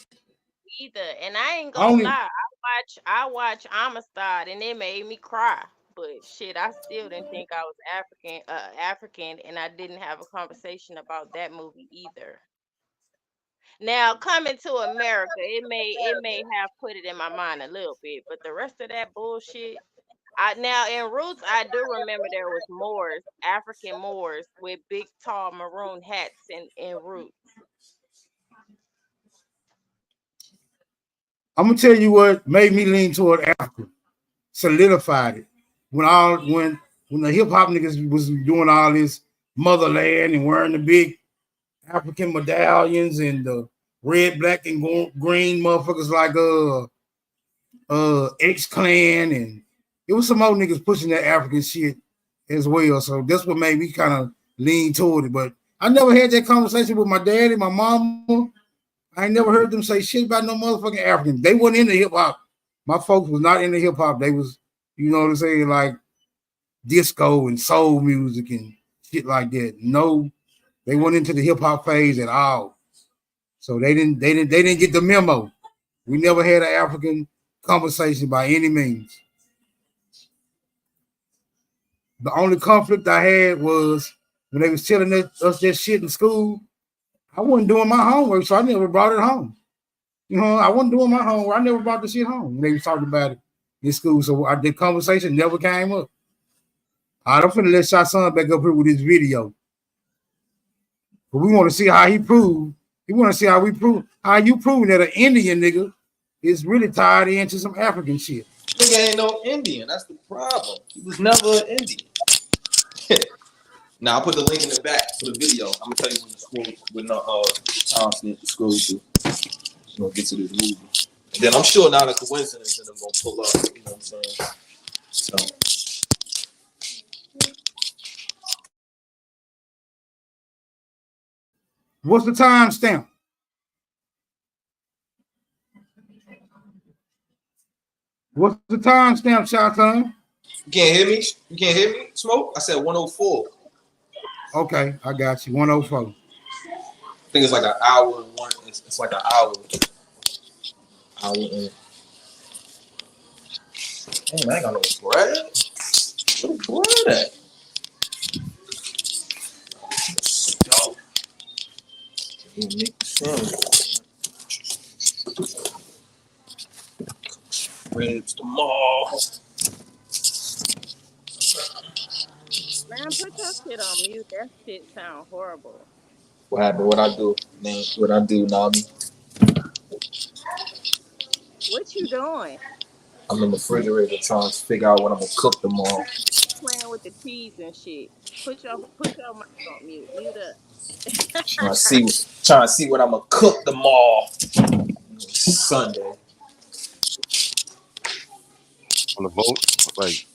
Either. And I ain't gonna lie. I watch Amistad and it made me cry. But shit, I still didn't think I was African, and I didn't have a conversation about that movie either. Now coming to America, it may have put it in my mind a little bit, but the rest of that bullshit. Now in Roots, I do remember there was Moors, African Moors with big tall maroon hats in Roots. I'm gonna tell you what made me lean toward Africa, solidified it. When the hip hop niggas was doing all this motherland and wearing the big African medallions and the red, black, and green motherfuckers like X-Clan, and it was some old niggas pushing that African shit as well. So that's what made me kind of lean toward it. But I never had that conversation with my dad and my mama. I ain't never heard them say shit about no motherfucking African. They wasn't into hip hop. My folks was not into hip hop. They was, you know what I'm saying, like disco and soul music and shit like that. No, they weren't into the hip hop phase at all. So they didn't get the memo. We never had an African conversation by any means. The only conflict I had was when they was telling us that shit in school. I wasn't doing my homework, so I never brought it home. I wasn't doing my homework. I never brought the shit home when they was talking about it in school. So the conversation never came up. All right, I'm finna let Shot Son back up here with this video. But we want to see how he proved. We want to see how you prove that an Indian nigga is really tied into some African shit. Nigga ain't no Indian. That's the problem. He was never an Indian. Now I'll put the link in the back for the video. I'm gonna tell you when to scroll when time snip to scroll to. You know, get to this movie. And then I'm sure not a coincidence that I'm gonna pull up. You know what I'm saying? So. What's the time stamp? What's the time stamp, Shot-Son? You can't hear me? You can't hear me, Smoke? I said 104. Okay, I got you. 104. I think it's like an hour and one. It's like an hour. Hour and. Damn, I ain't got no bread. Where the bread at? Dope. Make sense. Ribs tomorrow. Man, put your shit on mute. That shit sound horrible. What happened? What I do? Man, what I do, Nami? What you doing? I'm in the refrigerator trying to figure out what I'm gonna cook tomorrow. Playing with the cheese and shit. Put your mic on mute. Mute up. Trying to see what I'm gonna cook tomorrow. Sunday. On the vote, like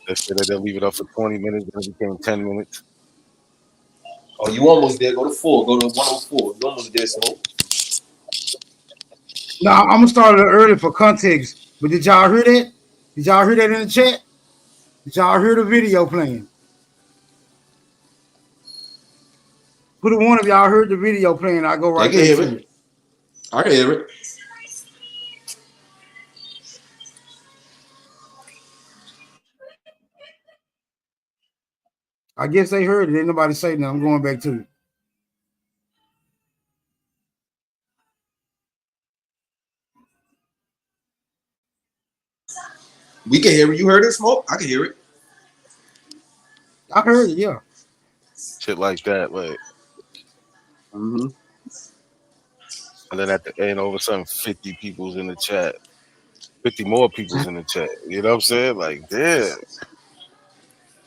let's say that they'll leave it up for 20 minutes, then it became 10 minutes. Oh, you almost there. Go to 4. Go to 104. You almost there, Smoke. Now, I'm going to start it early for context, but did y'all hear that? Did y'all hear that in the chat? Did y'all hear the video playing? Put one of y'all heard the video playing. I go right I can hear it. I can hear it. I guess they heard it. Ain't nobody say nothing. I'm going back to it. We can hear it. You heard it, Smoke? I can hear it. I heard it, yeah. Shit like that, like. Mm-hmm. And then at the end, all of a sudden, 50 people's in the chat. 50 more people's in the chat. You know what I'm saying? Like, damn.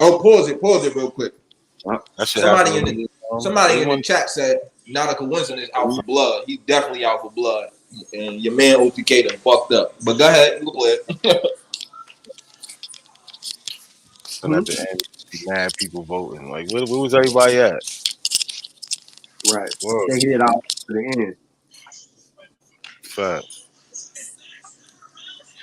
Oh, pause it real quick. That shit Somebody in happened. the chat said, not a coincidence, out for blood. He's definitely out for blood. And your man OTK done fucked up. But go ahead, you can play it. And at the end, mad people voting. Like, where was everybody at? Right. Whoa. They hit it off to the end. Fact.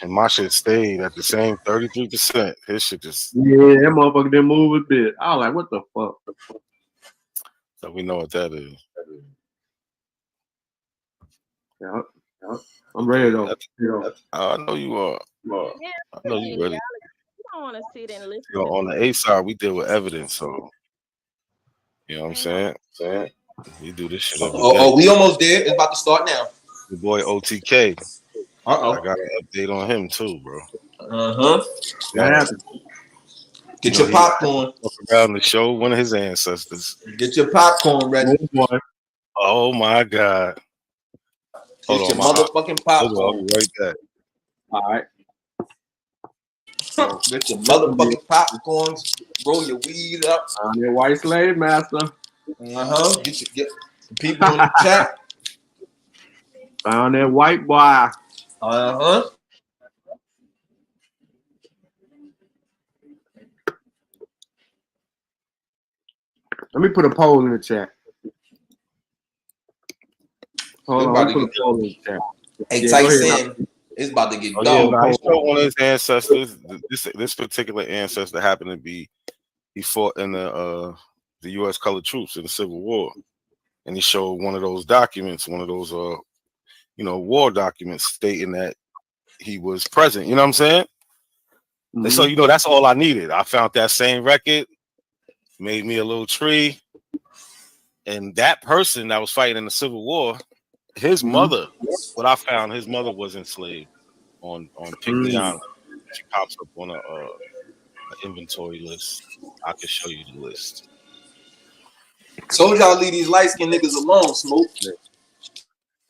And my shit stayed at the same 33%. His shit just. Yeah, that motherfucker didn't move a bit. I was like, what the fuck? So we know what that is. Yeah. I'm ready though. I know you are. Yeah, I know you ready. You don't want to sit and listen. You know, on the A side, we deal with evidence, so you know what I'm saying? We do this shit every day. Oh, we almost there. It's about to start now. The boy OTK. Uh-oh. I got an update on him too, bro. Uh-huh. That happened. Get your popcorn. Around the show, one of his ancestors. Get your popcorn ready. Oh my God. Get your motherfucking popcorn. I'll be right back. All right. Get your motherfucking popcorn. Roll your weed up. I'm your white slave master. Uh-huh. Get the people in the chat. Found that white boy. Uh-huh. Let me put a poll in the chat. Hold on, let me put a poll in the chat. Hey, Tyson, it's about to get dark. I showed one of his ancestors. This particular ancestor happened to be, he fought in the U.S. colored troops in the Civil War, and he showed one of those documents, one of those war documents stating that he was present. You know what I'm saying? Mm-hmm. And so that's all I needed. I found that same record, made me a little tree, and that person that was fighting in the Civil War, his mother, what I found, his mother was enslaved on Pygmy Island. She pops up on inventory list. I can show you the list. Told y'all leave these light skinned niggas alone, Smoke.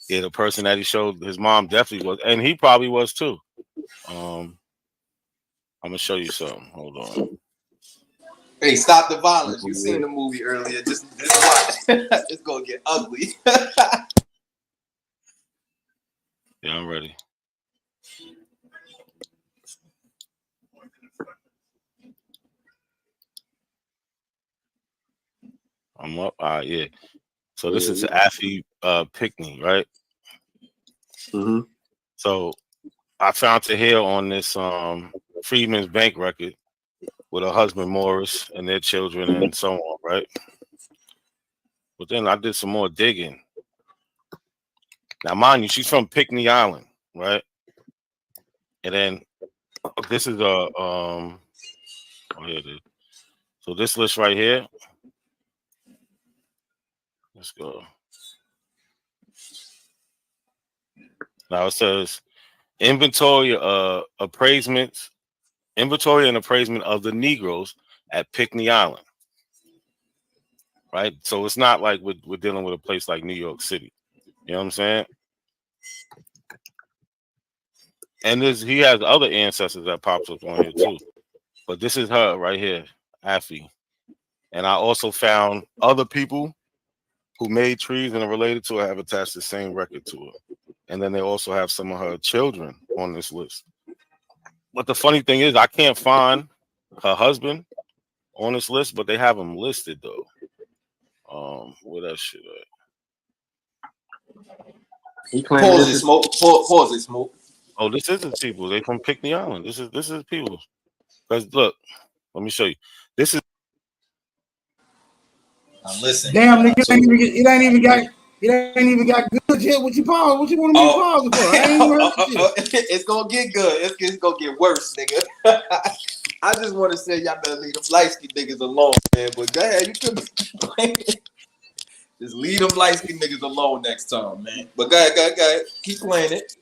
Yeah, the person that he showed, his mom definitely was, and he probably was too. I'm gonna show you something. Hold on. Hey, stop the violence. You seen the movie earlier. Just watch. It's gonna get ugly. Yeah, I'm ready. I'm up. Yeah. So this is Affy Pickney, right? Mm-hmm. So I found her here on this Freedmen's Bank record with her husband Morris and their children and so on, right? But then I did some more digging. Now, mind you, she's from Pickney Island, right? And then this is oh, here it is. So this list right here. Let's go. Now it says inventory and appraisement of the Negroes at Pickney Island. Right? So it's not like we're dealing with a place like New York City. You know what I'm saying? And he has other ancestors that pops up on here too. But this is her right here, Affy. And I also found other people who made trees and are related to her have attached the same record to her. And then they also have some of her children on this list. But the funny thing is, I can't find her husband on this list, but they have him listed though. Where that shit at? Pause it, Smoke. Pause it, Smoke. Oh, this isn't people. They from Pickney Island. This is people. Because look, let me show you. This is. Listen. Damn, nigga, it ain't even got good yet. What you pause? What you want to be pausing for? I ain't even heard shit. It's gonna get good. It's gonna get worse, nigga. I just want to say y'all better leave them light skinned niggas alone, man. But go ahead, you could just leave them light skinned niggas alone next time, man. But go ahead. Keep playing it.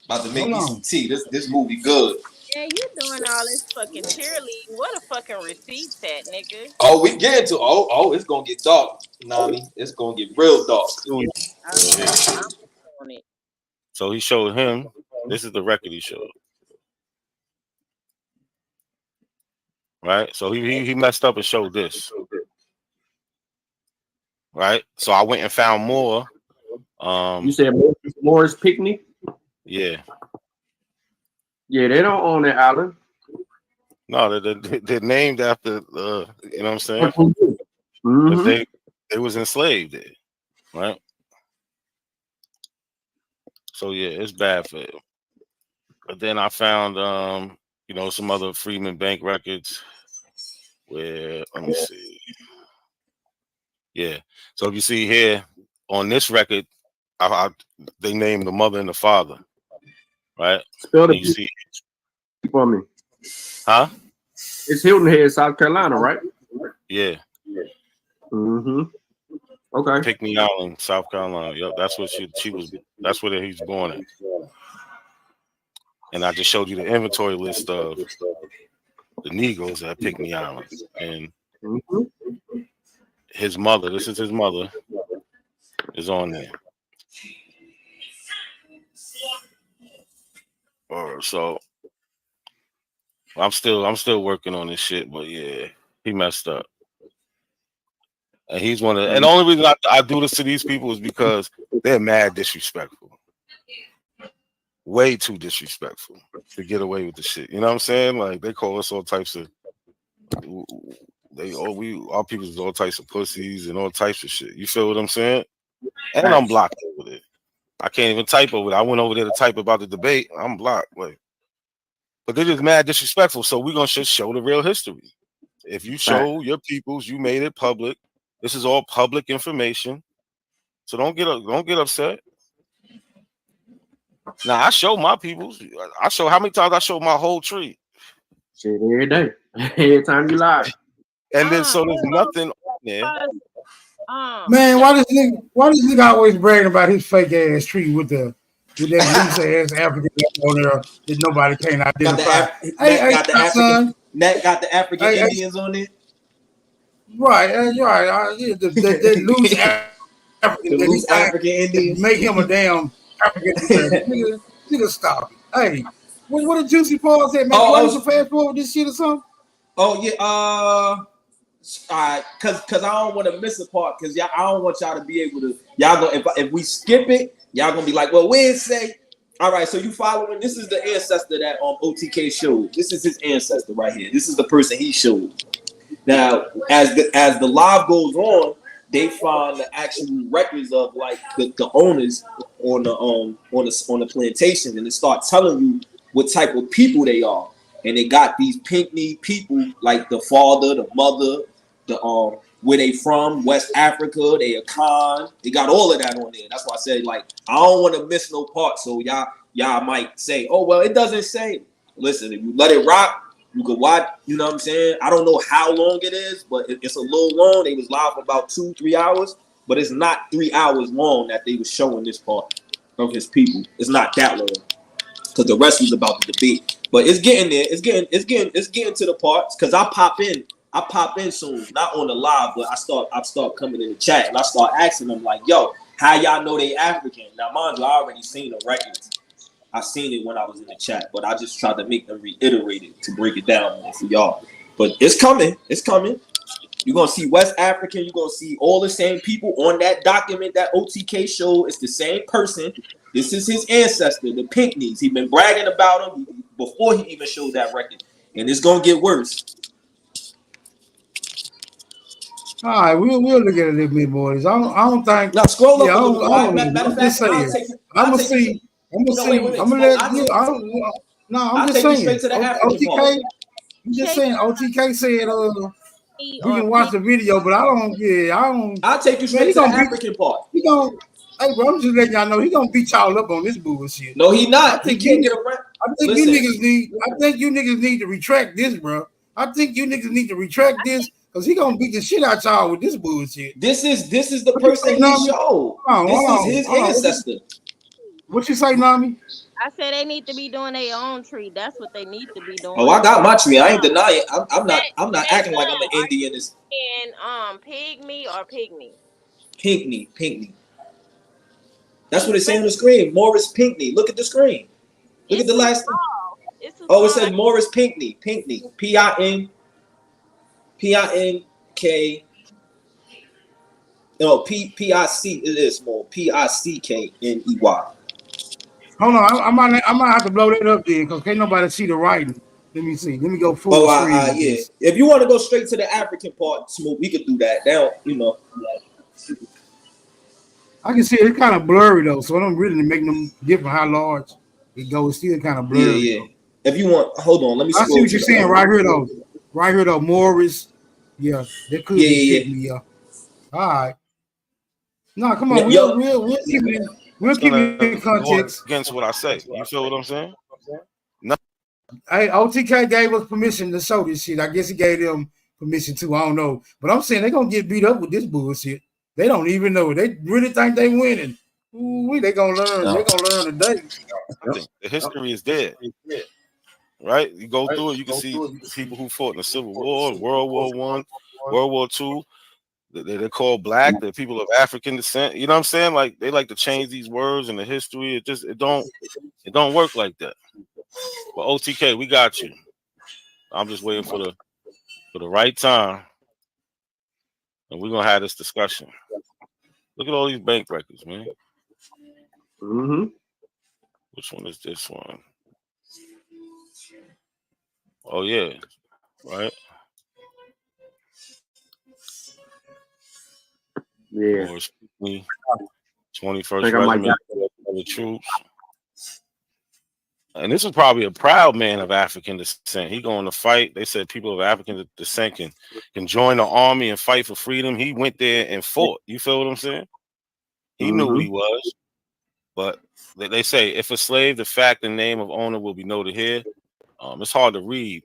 About to make me some tea. This movie good. Yeah, you doing all this fucking cheerleading. What a fucking receipts at, nigga. Oh, we get into it's gonna get dark, Nami. It's gonna get real dark. So he showed him. This is the record he showed. Right? So he messed up and showed this. Right? So I went and found more. You said Morris Pickney? Yeah. Yeah, they don't own that island. No, they're named after you know what I'm saying? Mm-hmm. They was enslaved there, right? So yeah, it's bad for it. But then I found some other Freedmen Bank records where let me see. Yeah. So if you see here on this record, they named the mother and the father. Right? Spell the you see for me. Huh? It's Hilton Head, South Carolina, right? Yeah. Mm-hmm. Okay. Pickney Island, South Carolina. Yep, that's what she was. That's where he's born at. And I just showed you the inventory list of the Negroes at Pickney Island, and his mother. This is his mother. Is on there. So I'm still working on this shit, but yeah, he messed up. And he's one of and the only reason I do this to these people is because they're mad disrespectful. Way too disrespectful to get away with the shit. You know what I'm saying? Like they call us all types of our people is all types of pussies and all types of shit. You feel what I'm saying? And I'm blocked over it. I can't even type over it. I went over there to type about the debate. I'm blocked. But they're just mad disrespectful. So we're gonna just show the real history. If you show your peoples, you made it public. This is all public information. So don't get upset. Now I show my peoples. I show how many times I show my whole tree. Shit, every day. Every time you lie. And then so there's nothing on there. Man, why this nigga always bragging about his fake ass tree with the with that loose ass African on there that nobody can identify. Got the African. Nat got the African Indians on it. Right, right. Yeah, that loose African, the loose African Indians make him a damn African American. nigga, stop it. Hey, what did Juicy Paul say? Man, why you fast forward this shit or something? Oh yeah, cause I don't want to miss a part, cause I don't want y'all to be able to. Y'all go if we skip it, y'all gonna be like, well, where it say? All right, so you following? This is the ancestor that OTK showed. This is his ancestor right here. This is the person he showed. Now, as the live goes on, they find the actual records of like the owners on the plantation, and they start telling you what type of people they are. And they got these Pinckney people, like the father, the mother, the where they from, West Africa, they a Khan. They got all of that on there. That's why I said, like, I don't want to miss no part. So y'all might say, oh, well, it doesn't say. Listen, if you let it rock, you can watch, you know what I'm saying? I don't know how long it is, but it's a little long. They was live for about 2-3 hours, but it's not 3 hours long that they was showing this part of his people. It's not that long, because the rest was about the debate. But it's getting there. It's getting to the parts, because I pop in soon, not on the live, but I start coming in the chat, and I start asking them like, yo, how y'all know they African? Now, mind you, I already seen the records. I seen it when I was in the chat, but I just tried to make them reiterate it to break it down more for y'all. But it's coming. It's coming. You're going to see West African. You're going to see all the same people on that document that OTK showed. It's the same person. This is his ancestor, the Pinckneys. He's been bragging about him before he even showed that record. And it's going to get worse. All right, we'll look at it a little bit, boys. I don't think. Now, scroll up a little bit. Matter of fact, I'm gonna see. I'm gonna let you. I'm just saying. OTK. I'm just saying. OTK said we can watch the video, but I don't. Yeah, I don't. I'll take you straight to the African part. He gonna. Hey, bro, I'm just letting y'all know he gonna beat y'all up on this bullshit. No, he not. He can't get around. I think you niggas need to retract this, bro. I think you niggas need to retract this. Cause he gonna beat the shit out y'all with this bullshit. This is the person he showed. This is his ancestor. What you say, Nami? I said they need to be doing their own tree. That's what they need to be doing. Oh, I got my tree. I ain't denying. I'm not acting like I'm an Indian. And Pygmy or Pinckney? Pinckney. That's what it's saying on the screen. Morris Pinckney. Look at the screen. Look at the last. Oh, it says Morris Pinckney. Pinckney. P-I-N-K. No, P-I-C. It is small. P-I-C-K-N-E-Y. Hold on, I might have to blow that up then, because can't nobody see the writing. Let me see. Let me go full screen. Yeah. If you want to go straight to the African part, Smooth, we could do that. Now, you know. I can see it's kind of blurry though, so I don't really make them different how large it goes. It's still kind of blurry. Yeah. If you want, hold on. Let me. I see what you're saying right here though. Right here though, Morris. Yeah, that could be me. Yeah. All right. No, come on. We'll keep it. We'll keep it in context. Against what I say. You feel what I'm saying? No. Hey, OTK gave us permission to show this shit. I guess he gave them permission too. I don't know. But I'm saying they're going to get beat up with this bullshit. They don't even know. They really think they winning. Ooh, they going to learn. They're going to learn today. I think the history is dead. Right? You go through it, you can see people who fought in the Civil War, World War I, World War II. They're called black. They're people of African descent. You know what I'm saying? Like they like to change these words in the history. It don't work like that. But OTK, we got you. I'm just waiting for the right time, and we're gonna have this discussion. Look at all these bank records, man. Mm-hmm. Which one is this one? Oh yeah, right. Yeah. 21st Regiment of the troops. And this is probably a proud man of African descent. He going to fight. They said people of African descent can join the army and fight for freedom. He went there and fought. You feel what I'm saying? He knew who he was. But they say if a slave, the fact and name of owner will be noted here. It's hard to read,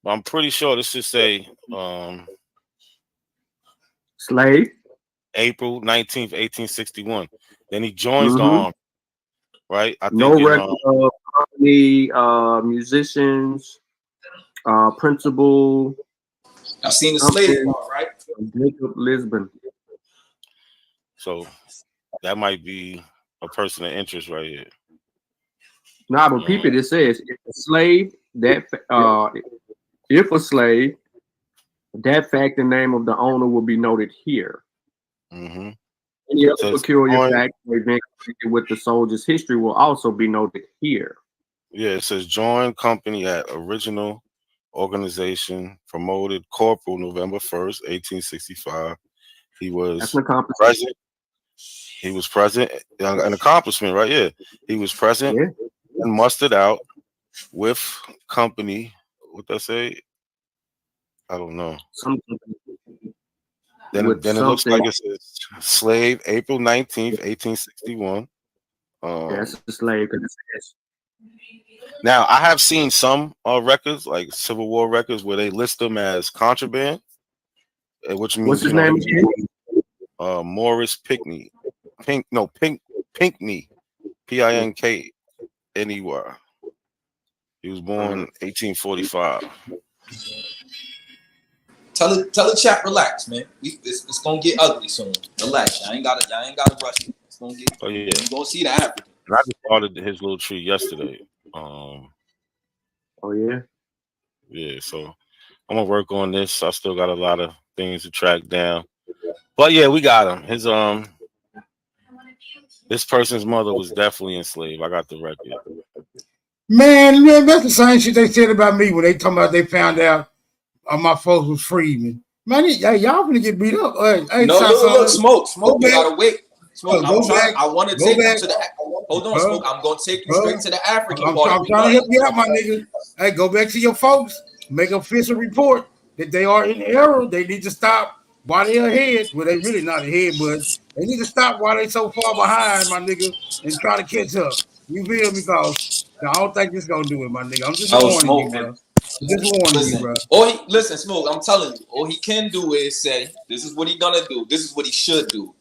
but I'm pretty sure this should say slave. April 19th, 1861. Then he joins the army. right? I think No in, record of company, musicians, principal. I've seen the slave part, right? Jacob Lisbon. so that might be a person of interest right here. Nah, but people, it says if a slave that fact and name of the owner will be noted here. Mm-hmm. Any other peculiar fact or event connected with the soldier's history will also be noted here. Yeah, it says join company at original organization, promoted corporal November 1st, 1865. He was present. He was present, an accomplishment, right? Yeah. He was present and mustered out with company. What that say? I don't know. Then it looks like it says slave April 19th, 1861. That's a slave. Now, I have seen some records, like Civil War records, where they list them as contraband, which means what's his name again? Morris Pinckney. Pinckney. Pinkney. He was born 1845. Tell the chat, relax, man. It's gonna get ugly soon. Relax. Y'all ain't gotta rush it. It's gonna get. Oh yeah. You gonna see the African. And I just started his little tree yesterday. Oh yeah. Yeah. So I'm gonna work on this. I still got a lot of things to track down. But yeah, we got him. His this person's mother was definitely enslaved. I got the record. Man, that's the same shit they said about me when they talking about they found out my folks was freedmen. Man, y'all gonna get beat up. Hey, no, look, smoke. You gotta wait. Smoke. I want to take you to the. Hold on, Smoke. I'm gonna take you straight to the African part. I'm trying to help you out, my nigga. Hey, go back to your folks. Make an official report that they are in error. They need to stop while they're ahead. Well, they really not ahead, but they need to stop while they so far behind, my nigga, and try to catch up. You feel me? Because I don't think this gonna do it, my nigga. I'm just warning you, bro. Just warning you, bro. Listen, Smoke. I'm telling you, all he can do is say, "This is what he gonna do. This is what he should do."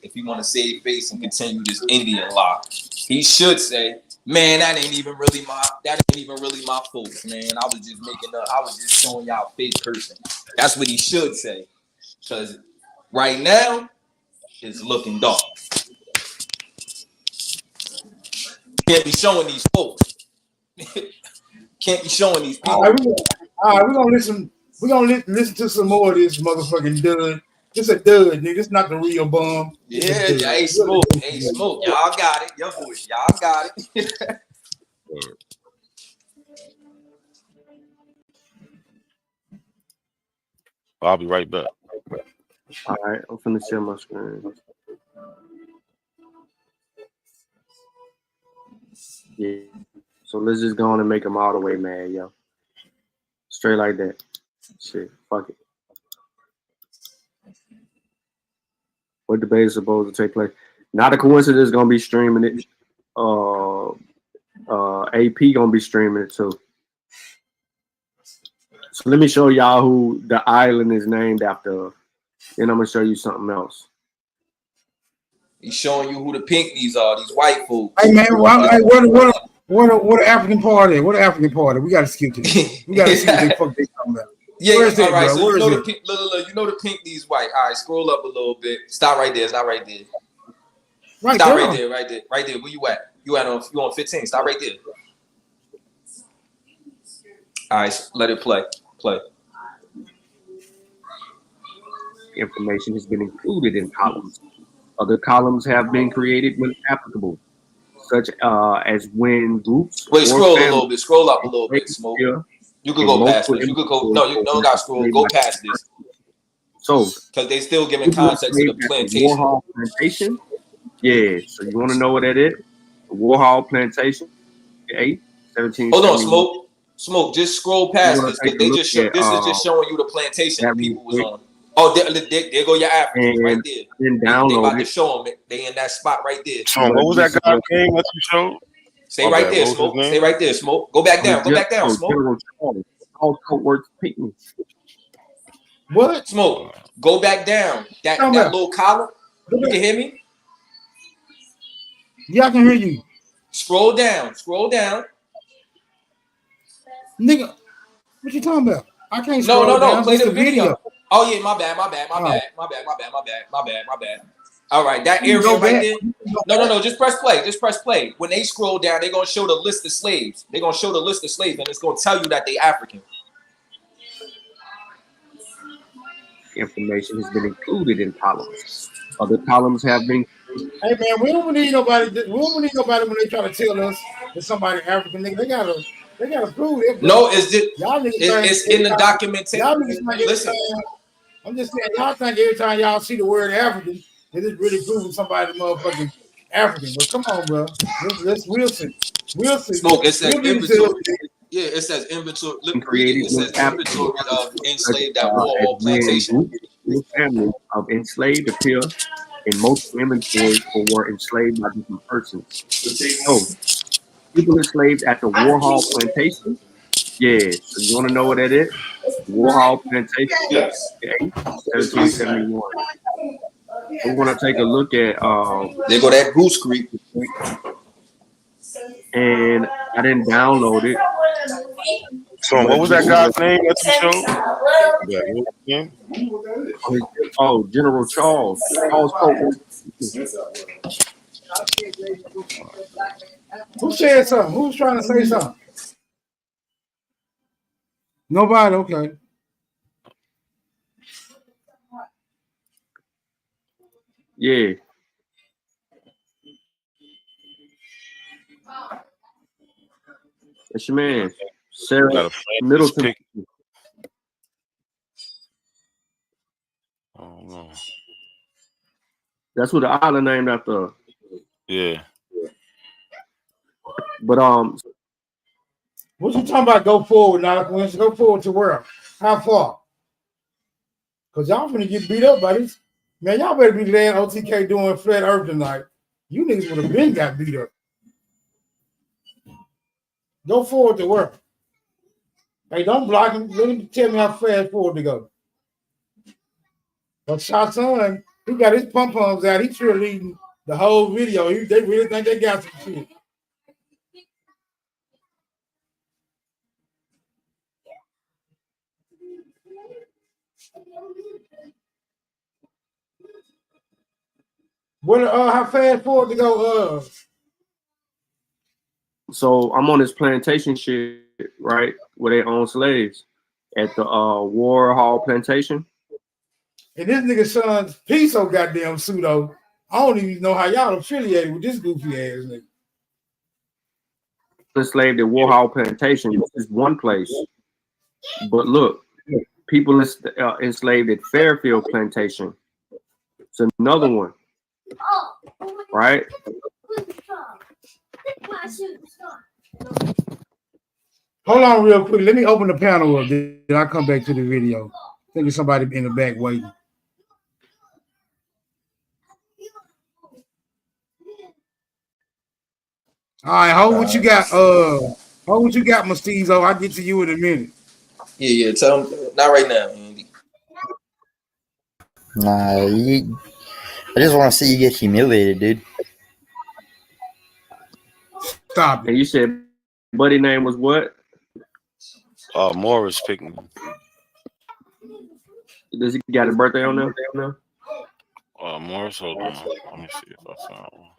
If he want to save face and continue this Indian lie, he should say, "Man, that ain't even really my folks, man. I was just showing y'all fake person." That's what he should say, because right now it's looking dark. Can't be showing these folks. Can't be showing these people. All right, we're gonna listen. We're gonna listen to some more of this motherfucking dud. It's a dud, nigga. It's not the real bomb. Yeah, hey, Smoke. Y'all got it. Your voice, y'all got it. I'll be right back. All right, I'm finna share my screen. Yeah. So let's just go on and make them all the way mad, yo. Straight like that. Shit, fuck it. What debate is supposed to take place? Not a coincidence. Gonna be streaming it. AP gonna be streaming it too. So let me show y'all who the island is named after. Then I'm gonna show you something else. He's showing you who the Pinckneys are. These white folks. Hey man, what an African party? What an African party? We gotta skip this. We gotta see what the fuck they talking about. Yeah, Where's all it, right. bro? So Where you know is it? you know the Pinckneys white. All right, scroll up a little bit. Stop right there. It's not right there. Right Stop there. right there. Where you at? You on 15. Stop right there. All right, let it play. Information has been included in columns. Other columns have been created when applicable, such as when groups. Wait, scroll up a little bit, Smoke. You could go past this. You don't got to scroll. Go past this. So, because they still giving context to the plantation. Warhol Plantation. Yeah. So you want to know what that is? The Warhol Plantation. 17. Hold on, Smoke. Just scroll past this. They just this is just showing you the plantation that people was on. Oh, there go your Africans right there. Then they about to show them. They in that spot right there. What was that guy's name that you showed? Stay right there, Smoke. Stay right there, Smoke. Go back down. Smoke. All coworkers Pinckney. What? Smoke. Go back down. That little column. You can hear me? Yeah, I can hear you. Scroll down. Scroll down. Nigga, what you talking about? I can't scroll No. down. Play Just the the video. Oh yeah, my bad. All right, that You area go right back. there. No. Just press play. Just press play. When they scroll down, they're gonna show the list of slaves. They're gonna show the list of slaves, and it's gonna tell you that they African. Information has been included in columns. Other columns have been. Hey man, we don't need nobody. We don't need nobody when they try to tell us that somebody African nigga. They gotta prove it. Bro. No, it's just Y'all niggas it's in the documentation. Y'all niggas think every Listen. time, I'm just saying, y'all think every time y'all see the word African, it is really proving somebody motherfucking African. But come on, bro. We'll see. Smoke. It says We'll be inventory. the- Yeah, it says inventory. Look, Created it says with African, inventory of enslaved at Warhol Plantation. Families of enslaved appear in most inventories were enslaved by different persons. So, people enslaved at the Warhol Plantation. Yeah, so you want to know what that is? Warhol Plantation. Yes. 1771. We want to take a look at. They go that Goose Creek. And I didn't download it. So what was that guy's name that you showed? Oh, General Charles. Charles Coke. Who said something? Who's trying to say something? Nobody. Okay. Yeah. It's your man, Sarah Middleton. Oh no. That's what the island named after. Yeah. But What you talking about? Go forward, now. Go forward to where? How far? Cause y'all finna get beat up by this. Man, y'all better be laying OTK doing flat earth tonight. You niggas would have been got beat up. Go forward to where? Hey, don't block him. Let him tell me how fast forward to go. But Shotson, he got his pom-poms out. He's sure leading the whole video. They really think they got some shit. What? How fast forward to go? So I'm on this plantation shit, right, where they own slaves at the Warhol Plantation. And this nigga son's piece so goddamn pseudo. I don't even know how y'all affiliated with this goofy ass nigga. Enslaved at Warhol Plantation is one place, but look, people enslaved at Fairfield Plantation. It's another one, right? Hold on real quick. Let me open the panel up. Then I'll come back to the video. I think there's somebody in the back waiting. All right, hold what you got. Hold what you got, Mestizo. I'll get to you in a minute. Yeah. Tell them not right now, Andy. Nah, I just want to see you get humiliated, dude. Stop it. And you said buddy name was what? Morris Pickman. Does he got a birthday on there? Morris, hold on. Let me see if I found one.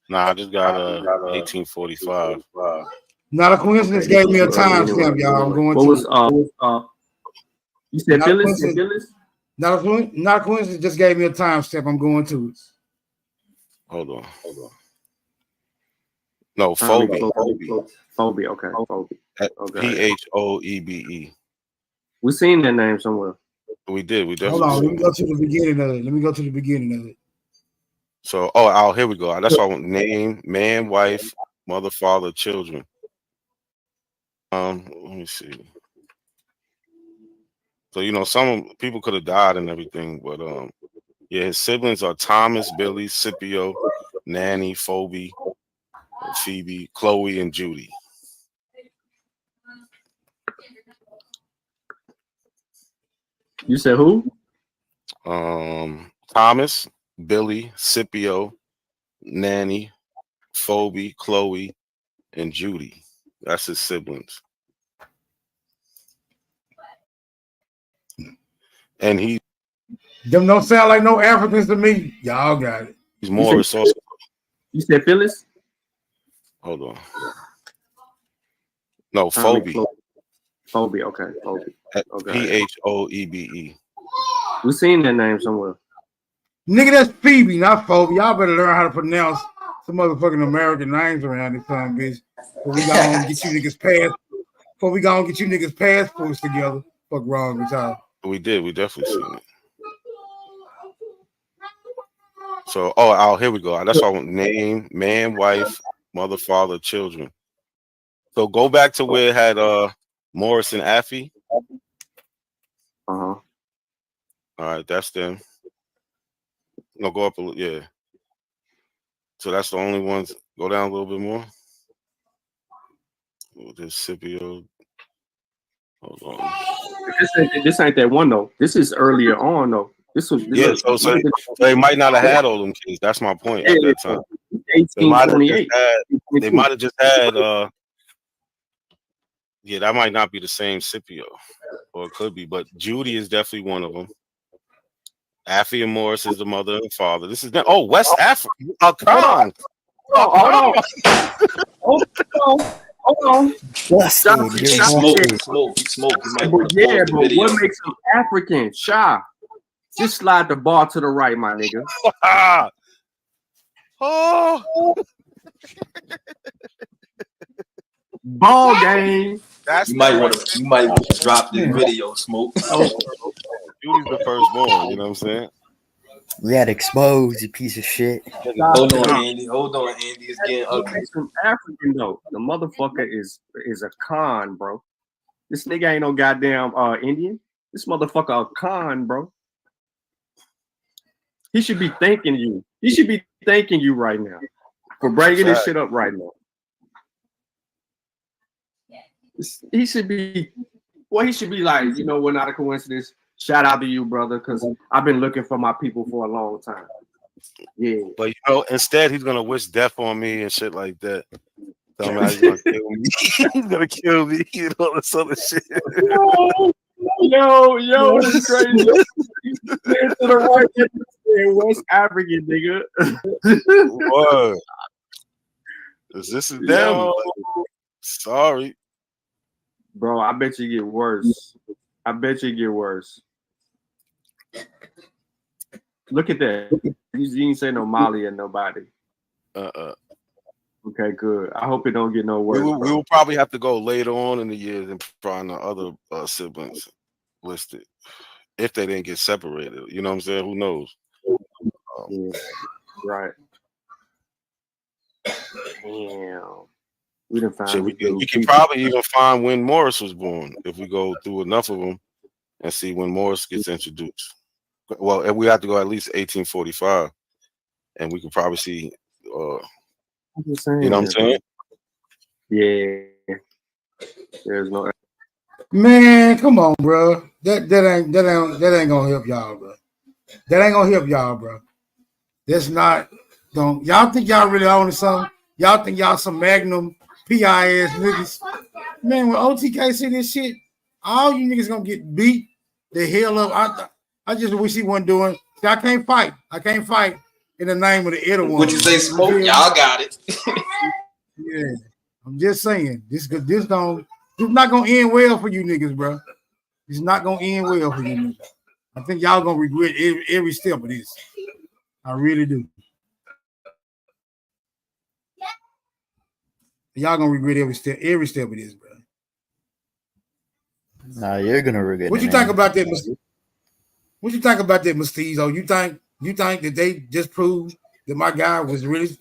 Nah, I just got 1845. Not a coincidence. Gave me a timestamp, y'all. I'm going what to. Was you said Phyllis? Not a coincidence. Just gave me a timestamp. I'm going to it. Hold on. No, Phoebe. Phoebe. Okay. Phoebe. Phoebe. We seen that name somewhere. We did. We Hold definitely. on. Let me go to the beginning of it. So, here we go. That's all. Name, man, wife, mother, father, children. Let me see. So, some people could have died and everything, but his siblings are Thomas, Billy, Scipio, Nanny, Phoebe, Phoebe, Chloe, and Judy. You said who? Thomas, Billy, Scipio, Nanny, Phoebe, Chloe, and Judy. That's his siblings. And them don't sound like no Africans to me. Y'all got it. He's Morris also. You said Phyllis? Hold on. No, Phoebe. Phoebe, okay. Phoebe. Okay. Phoebe. We seen that name somewhere. Nigga, that's Phoebe, not Phoebe. Y'all better learn how to pronounce some motherfucking American names around this time, bitch. Before we gonna get you niggas passports together. Fuck wrong with y'all. We did. We definitely seen it. So, here we go. That's all. Name, man, wife, mother, father, children. So go back to where it had Morris and Affy. All right, that's them. No, go up a little. Yeah. So that's the only ones. Go down a little bit more. There's Scipio. Hold on. This ain't that one though. This is earlier on though. So they might not have had all them kids. That's my point at that time. 1828. They might have just had that might not be the same Scipio, or it could be, but Judy is definitely one of them. Affy and Morris is the mother and father. This is West Africa. Hold on. Smoke. Yeah, but what makes them African? Shy. Just slide the ball to the right, my nigga. Ball game. You might want to drop the video, Smoke. Judy's the firstborn. You know what I'm saying? We had exposed, you piece of shit. Hold on, Andy. It's getting ugly. Some African though. The motherfucker is a con, bro. This nigga ain't no goddamn Indian. This motherfucker a con, bro. He should be thanking you. He should be thanking you right now for bringing this shit up right now. He should be like, we're not a coincidence. Shout out to you, brother, because I've been looking for my people for a long time. Yeah. But instead he's gonna wish death on me and shit like that. He's gonna kill me. He's gonna kill me and all this other shit. Yo, it's crazy. To the right, West African, nigga. What? This is them. Sorry. Bro, I bet you get worse. Look at that. You didn't say no Molly or nobody. Okay, good. I hope it don't get no worse. We will probably have to go later on in the years and find the other siblings listed if they didn't get separated. You know what I'm saying? Who knows? Right. Damn. We didn't find. We can probably even find when Morris was born if we go through enough of them and see when Morris gets introduced. Well, and we have to go at least 1845, and we can probably see. You know what I'm saying? Yeah. There's no. Man, come on, bro. That ain't gonna help y'all, bro. That ain't gonna help y'all, bro. That's not. Y'all think y'all really on to something? Y'all think y'all some Magnum PIS niggas? Man, when OTK see this shit, all you niggas gonna get beat the hell up. I just wish he wasn't doing. See, I can't fight in the name of the other one. What you say, Smoke? Y'all got it. Yeah, I'm just saying this not gonna end well for you niggas, bro. It's not gonna end well for you niggas. I think y'all gonna regret every step of this. I really do. Y'all gonna regret every step of this, bro. Nah, you're gonna regret. What you think about that, What you think about that, Mestizo? You think that they just proved that my guy was really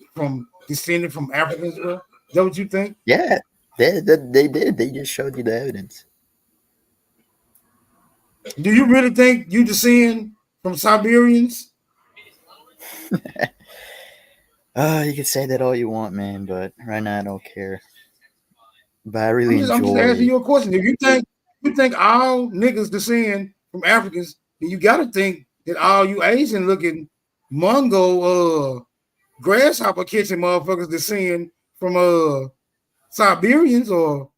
descended from Africans, bro? Is that what you think? Yeah, they did. They just showed you the evidence. Do you really think you descend from Siberians? You can say that all you want, man, but right now I don't care. But I really I'm just asking you a question. If you think all niggas descend from Africans, then you gotta think that all you Asian looking Mongol grasshopper catching motherfuckers descend from Siberians or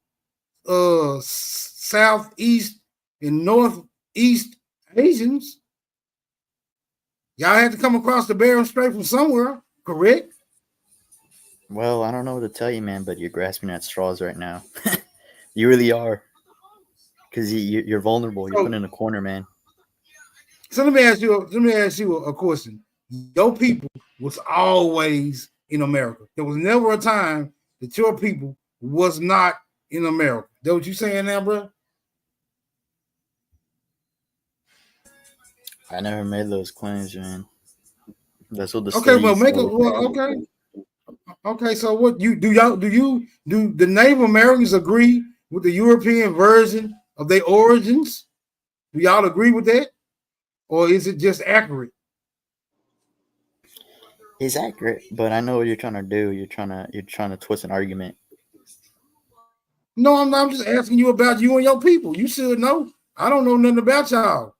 Southeast and Northeast Asians. Y'all had to come across the Bering Strait from somewhere, correct? Well, I don't know what to tell you, man, but you're grasping at straws right now. You really are. Because you're vulnerable. You're put in a corner, man. So let me ask you a question. Your people was always in America. There was never a time that your people was not in America. That what you saying now, bro? I never made those claims, man. That's what the Okay, well, studies make say. it. Well, okay. Okay, so what do the Native Americans agree with the European version of their origins? Do y'all agree with that, or is it just accurate? It's accurate, but I know what you're trying to do. You're trying to twist an argument. No, I'm not. I'm just asking you about you and your people. You should know. I don't know nothing about y'all.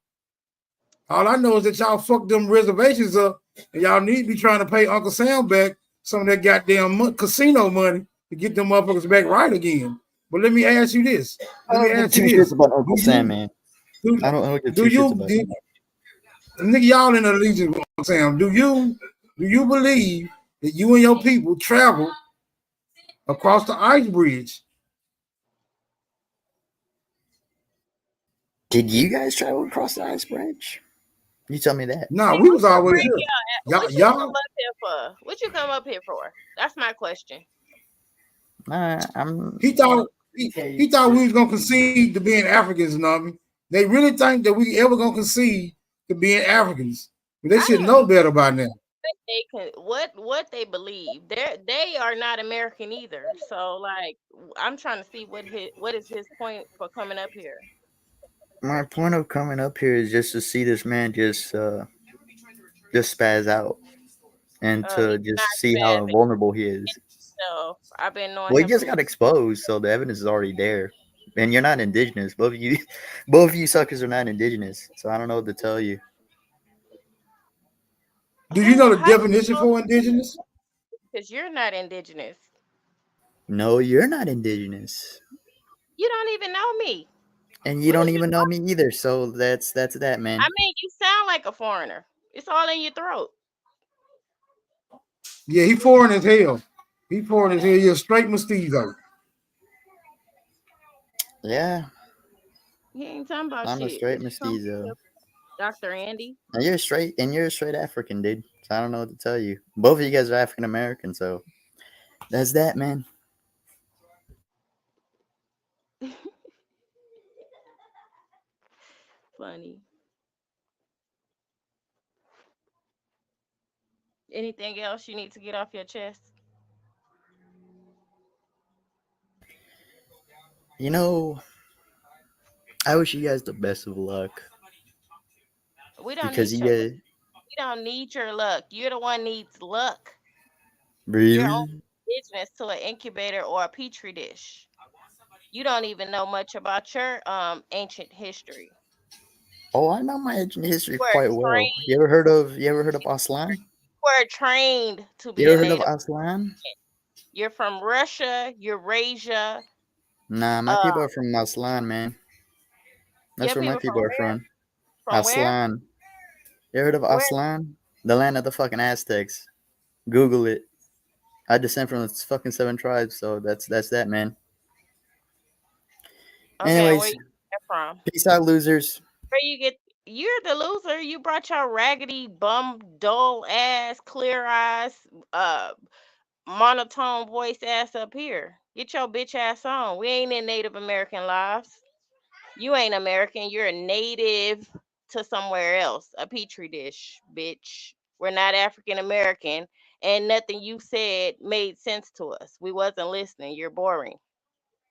All I know is that y'all fucked them reservations up, and y'all need to be trying to pay Uncle Sam back some of that goddamn casino money to get them motherfuckers back right again. But let me ask you this. Let me ask you this. About Uncle Sam, man. I don't give two shits about that. Nigga, y'all in allegiance with Uncle Sam. Do you believe that you and your people travel across the ice bridge? Did you guys travel across the ice bridge? You tell me that. No, we was always here. What you come up here for? What you come up here for? That's my question. He thought we was gonna concede to being Africans, you know what I mean? They really think that we ever gonna concede to being Africans. But they should know better by now. They can what they believe. They are not American either. So like I'm trying to see what is his point for coming up here. My point of coming up here is just to see this man just spaz out and to just see how vulnerable he is. So I've been knowing. Well, he just got exposed, so the evidence is already there. And you're not indigenous. Both of you suckers are not indigenous. So I don't know what to tell you. Do you know the definition for indigenous? Because you're not indigenous. No, you're not indigenous. You don't even know me. And you don't even know me either. So that's that, man. I mean, you sound like a foreigner. It's all in your throat. Yeah, he foreign as hell. He foreign as hell. You're a straight mestizo. Yeah. He ain't talking about I'm shit. a straight mestizo. Dr. Andy. And you're a straight African, dude. So I don't know what to tell you. Both of you guys are African American, so that's that, man. Funny. Anything else you need to get off your chest? You know, I wish you guys the best of luck. We don't because need you your, guys we don't need your luck. You're the one needs luck. really. You're only indigenous to an incubator or a petri dish. You don't even know much about your ancient history. Oh, I know my ancient history We're quite well. trained. You ever heard of Aslan? We're trained to be You a ever heard of native. Aslan? You're from Russia, Eurasia. Nah, my people are from Aslan, man. That's Your where my people people from are where? from. From where? Aslan. You heard of Where? Aslan? The land of the fucking Aztecs. Google it. I descend from the fucking 7 tribes, so that's that, man. Okay, Anyways, where you get from? peace out, losers. Where you get? You're the loser. You brought your raggedy bum, dull ass, clear eyes, monotone voice ass up here. Get your bitch ass on. We ain't in Native American lives. You ain't American. You're a native to somewhere else. A petri dish, bitch. We're not African American, and nothing you said made sense to us. We wasn't listening. You're boring.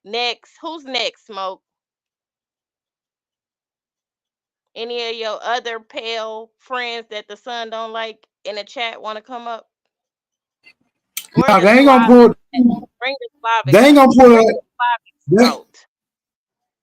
Next, who's next, Smoke? Any of your other pale friends that the sun don't like in the chat want to come up? Or Nah, the they ain't gonna Slavic. pull. Bring the Slavic They ain't up. gonna pull Bring up. the Slavic out.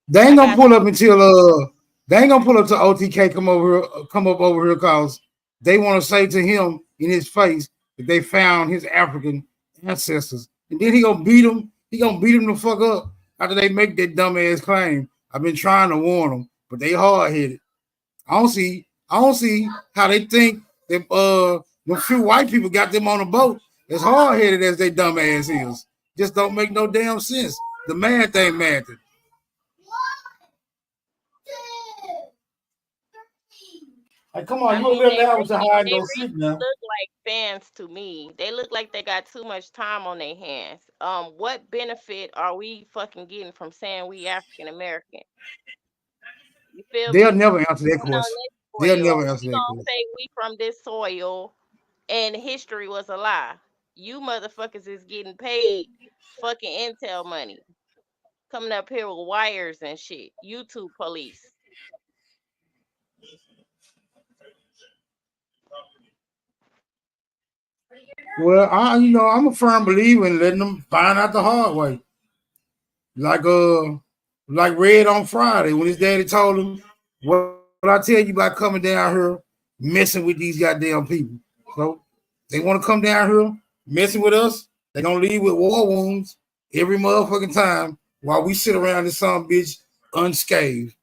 They ain't I gonna got pull up until they ain't gonna pull up to OTK come up over here cause they want to say to him in his face that they found his African ancestors. And then he gonna beat them. He gonna beat them the fuck up after they make that dumbass claim. I've been trying to warn them, but they hard-headed. I don't see how they think that the few white people got them on a boat as hard-headed as they dumbass is. Just don't make no damn sense. The math ain't mathing. Hey, come on, you a little loud with your hide and go sleep now. Look like fans to me. They look like they got too much time on their hands. What benefit are we fucking getting from saying we African American? You feel They'll me? never answer that question. They'll never answer You that gonna question. say we from this soil and history was a lie. You motherfuckers is getting paid fucking intel money. Coming up here with wires and shit. YouTube police. Well, I'm a firm believer in letting them find out the hard way. Like Red on Friday when his daddy told him, what I tell you about coming down here messing with these goddamn people. So they want to come down here messing with us, they're gonna leave with war wounds every motherfucking time while we sit around this some bitch unscathed.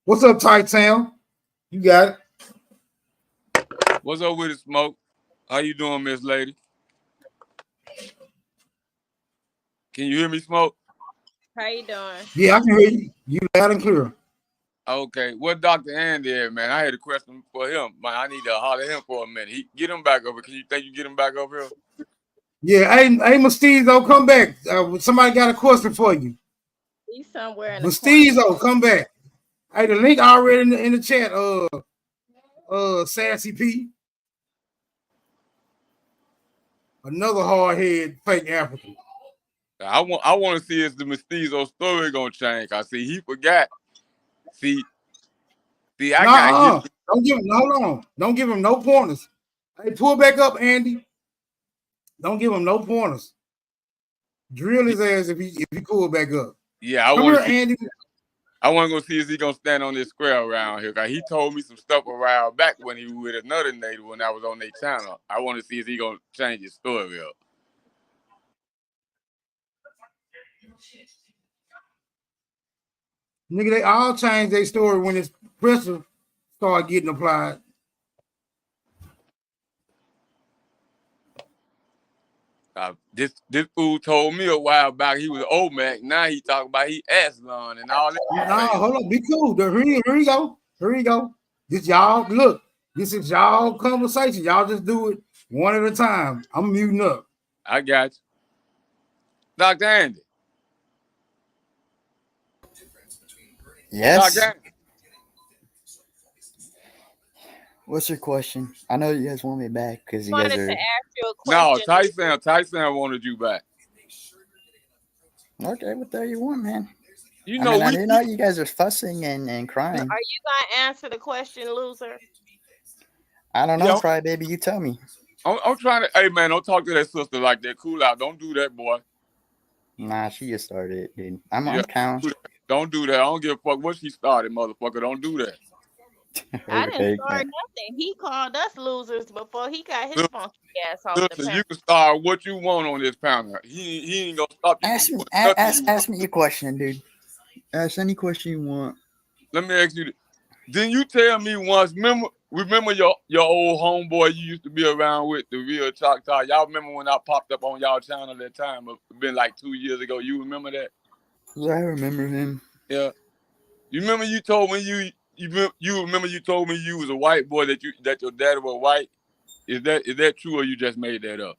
What's up, Tight Town? You got it. What's up with it, Smoke? How you doing, Miss Lady? Can you hear me, Smoke? How you doing? Yeah, I can hear you. You loud and clear. Okay. What Dr. Andy at, man? I had a question for him. Man, I need to holler at him for a minute. Get him back over. Can you think you get him back over here? Yeah, hey, Mestizo, come back. Somebody got a question for you. He's somewhere in the Mestizo, come back. Hey, the link already in the chat. Sassy P. Another hard-head fake African. I want to see if the Mestizo story gonna change. I see he forgot. See, I got don't give him. Hold on. Don't give him no pointers. Hey, pull back up, Andy. Don't give him no pointers. Drill his ass if he pull back up. Yeah, I Come want here, Andy. I want to go see if he gonna stand on this square around here. Cause he told me some stuff a while back when he was with another native when I was on their channel. I want to see if he gonna change his story up. Nigga, they all change their story when this pressure start getting applied. This fool told me a while back he was OMAC. Now he talking about he Aslan and all that. No, hold on, be cool. Here you go. Here you go. This y'all look. This is y'all conversation. Y'all just do it one at a time. I'm muting up. I got you, Dr. Andy. Yes. Dr. Andy. What's your question? I know you guys want me back because you guys Wanted are. to ask you a question. No, Tyson wanted you back. Okay, what the you want, man? You I know, mean, I didn't know you guys are fussing and crying. Are you gonna answer the question, loser? I don't know, Yo. Cry Baby. You tell me. I'm trying to. Hey man, don't talk to that sister like that. Cool out. Don't do that, boy. Nah, she just started it, dude. I'm on count. Don't do that. I don't give a fuck what she started, motherfucker. Don't do that. I didn't Okay, start nothing. He called us losers before he got his Look, funky ass off the Listen, panel. you can start what you want on this panel. He ain't gonna stop you. Ask me, from nothing. ask me your question, dude. Ask any question you want. Let me ask you. Didn't you tell me once? Remember your old homeboy you used to be around with, the real Choctaw? Y'all remember when I popped up on y'all channel that time? It's been like 2 years ago. You remember that? I remember him. Yeah. You remember you told me you remember you told me you was a white boy that your daddy was white? Is that true or you just made that up?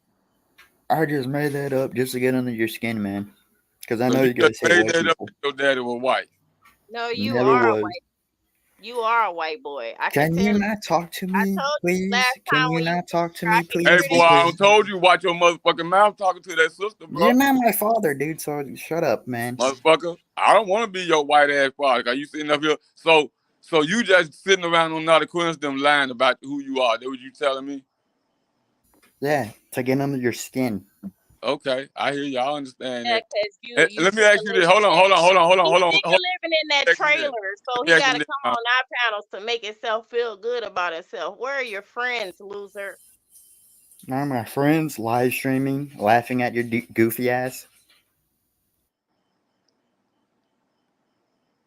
I just made that up just to get under your skin, man. Because I So know you guys just hate made white that up people. that your daddy was white. No, you Never are a was. white. You are a white boy. I Can can you tell. not talk to I me, told you please? last Can time you when you not talk to tried me, to please? Hey boy, I Because don't told you watch your motherfucking mouth talking to that sister, bro. you're not my father, dude. So shut up, man. Motherfucker, I don't want to be your white ass father. Cause you sitting up here, so you just sitting around on not a coincidence lying about who you are. That what you telling me? Yeah, to get under your skin. Okay, I hear you. I understand Yeah, that. because you And you let me sick ask of you this. living Hold on, hold on, hold on, hold on, he's hold on. sick of living in that Let me ask you this. trailer, so Let me he ask you gotta this. come on our panels to make himself feel good about himself. Where are your friends, loser? Now my friends live streaming, laughing at your goofy ass.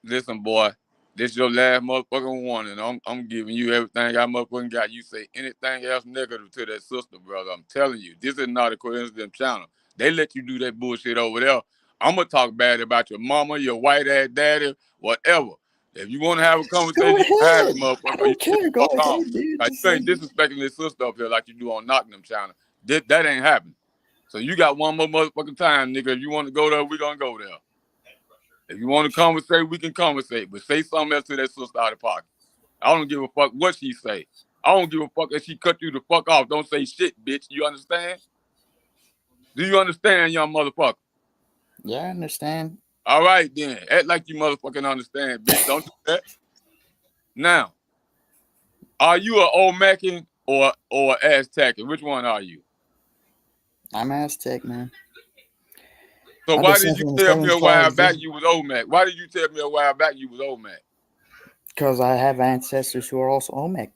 Listen, boy, this your last motherfucking warning. I'm giving you everything I motherfucking got. You say anything else negative to that sister, brother, I'm telling you, this is not a coincidence channel. They let you do that bullshit over there. I'm gonna talk bad about your mama, your white ass daddy, whatever. If you want to have a conversation, Go you can have ahead. it, motherfucker. I Or you don't can get care. the Go fuck off. ahead, dude. Like, Just you say ain't disrespecting this sister up here like you do on Knocking Them channel. That ain't happening. So you got one more motherfucking time, nigga. If you want to go there, we gonna go there. If you want to conversate, we can conversate. But say something else to that sister out of pocket. I don't give a fuck what she say. I don't give a fuck if she cut you the fuck off. Don't say shit, bitch. You understand? Do you understand, young motherfucker? Yeah, I understand. All right, then. Act like you motherfucking understand, bitch. Don't do that. Now, are you an Olmecan or Aztecan? Which one are you? I'm Aztec, man. So I why did descend you from the tell me seven a while tribes, back you was Olmec? Why did you tell me a while back you was Olmec? because I have ancestors who are also Olmec.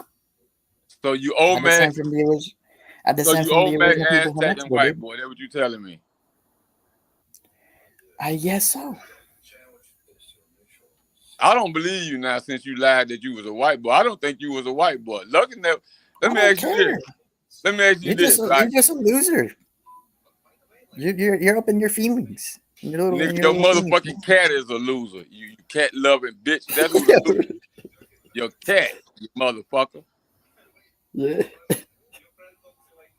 So you I Olmec. descend from the original. I So descend you from the Olmec, original people of Aztec, and Mexico, white dude. boy. That's what you telling me. I guess so. I don't believe you now since you lied that you was a white boy. I don't think you was a white boy. Looking at, let I me don't ask you care. this. Let me ask you You're just this, right? a loser. You're up in your feelings. Nigga, Your your little feelings. motherfucking cat is a loser. You cat loving bitch. That's who the loser. Your cat, you motherfucker. Yeah.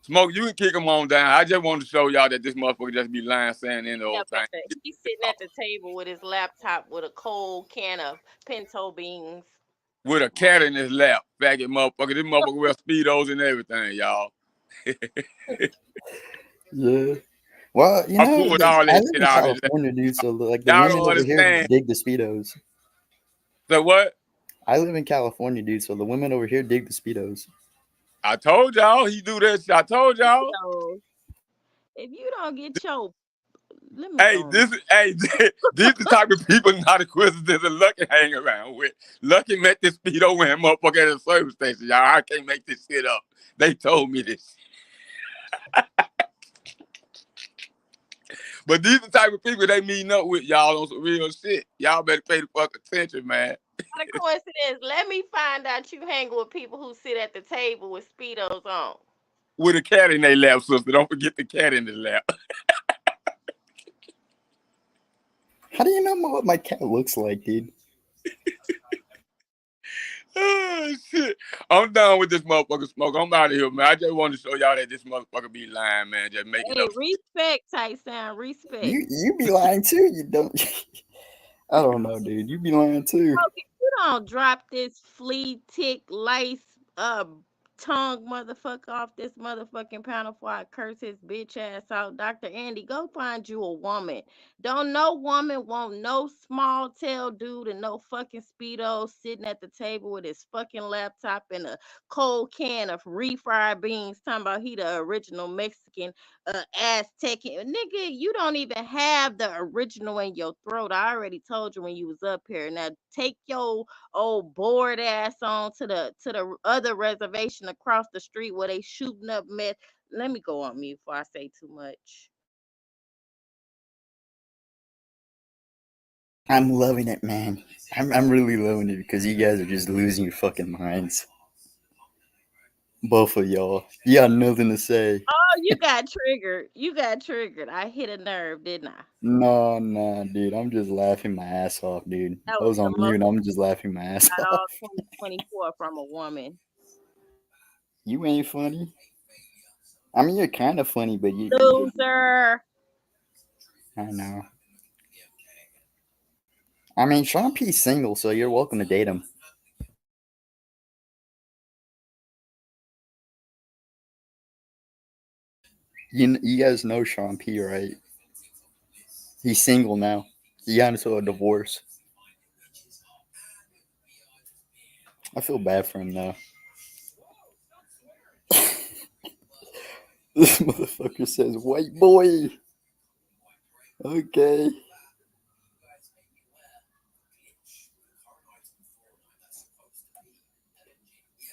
Smoke, you can kick him on down. I just wanted to show y'all that this motherfucker just be lying, saying any old thing. He's sitting at the table with his laptop with a cold can of pinto beans. With a cat in his lap. Faggot motherfucker. This motherfucker wear Speedos and everything, y'all. Yeah. Well, you I know, pulled all I that live shit in out of his lap. California, dude. So like the Y'all women don't over here understand. dig the Speedos. So what? I live in California, dude. So the women over here dig the Speedos. I told y'all he do that shit. I told y'all. So if you don't get your, let me Hey, go. this is the type of people not a coincidence and Lucky hang around with. Lucky met this Speedo wearing motherfucker at a service station. Y'all, I can't make this shit up. They told me this. But these the type of people they meeting up with, y'all, on some real shit. Y'all better pay the fuck attention, man. Not a coincidence. Let me find out you hang with people who sit at the table with Speedos on. With a cat in their lap, sister. Don't forget the cat in the lap. How do you know what my cat looks like, dude? Oh, shit. I'm done with this motherfucker smoke. I'm out of here, man. I just wanted to show y'all that this motherfucker be lying, man. Just making Hey, up. respect, Tyson. Respect. You be lying too. You don't. I don't know, dude. You be lying too. If you don't drop this flea tick lace tongue motherfucker off this motherfucking panel before I curse his bitch ass out, Dr. Andy, go find you a woman. Don't no woman want no small tail dude and no fucking Speedo sitting at the table with his fucking laptop and a cold can of refried beans talking about he the original Mexican Aztec. Nigga, you don't even have the original in your throat. I already told you when you was up here. Now take your old bored ass on to the other reservation across the street where they shooting up meth. Let me go on mute before I say too much. I'm loving it, man. I'm really loving it because you guys are just losing your fucking minds. Both of y'all. You got nothing to say. Oh, you got triggered. You got triggered. I hit a nerve, didn't I? No, dude. I'm just laughing my ass off, dude. That I was was on the mute. most I'm just laughing my ass got off. all 2024 from a woman. You ain't funny. I mean, you're kind of funny, but you. Loser. I know. I mean, Sean P's single, so you're welcome to date him. You guys know Sean P, right? He's single now. He got into a divorce. I feel bad for him though. This motherfucker says white boy. Okay.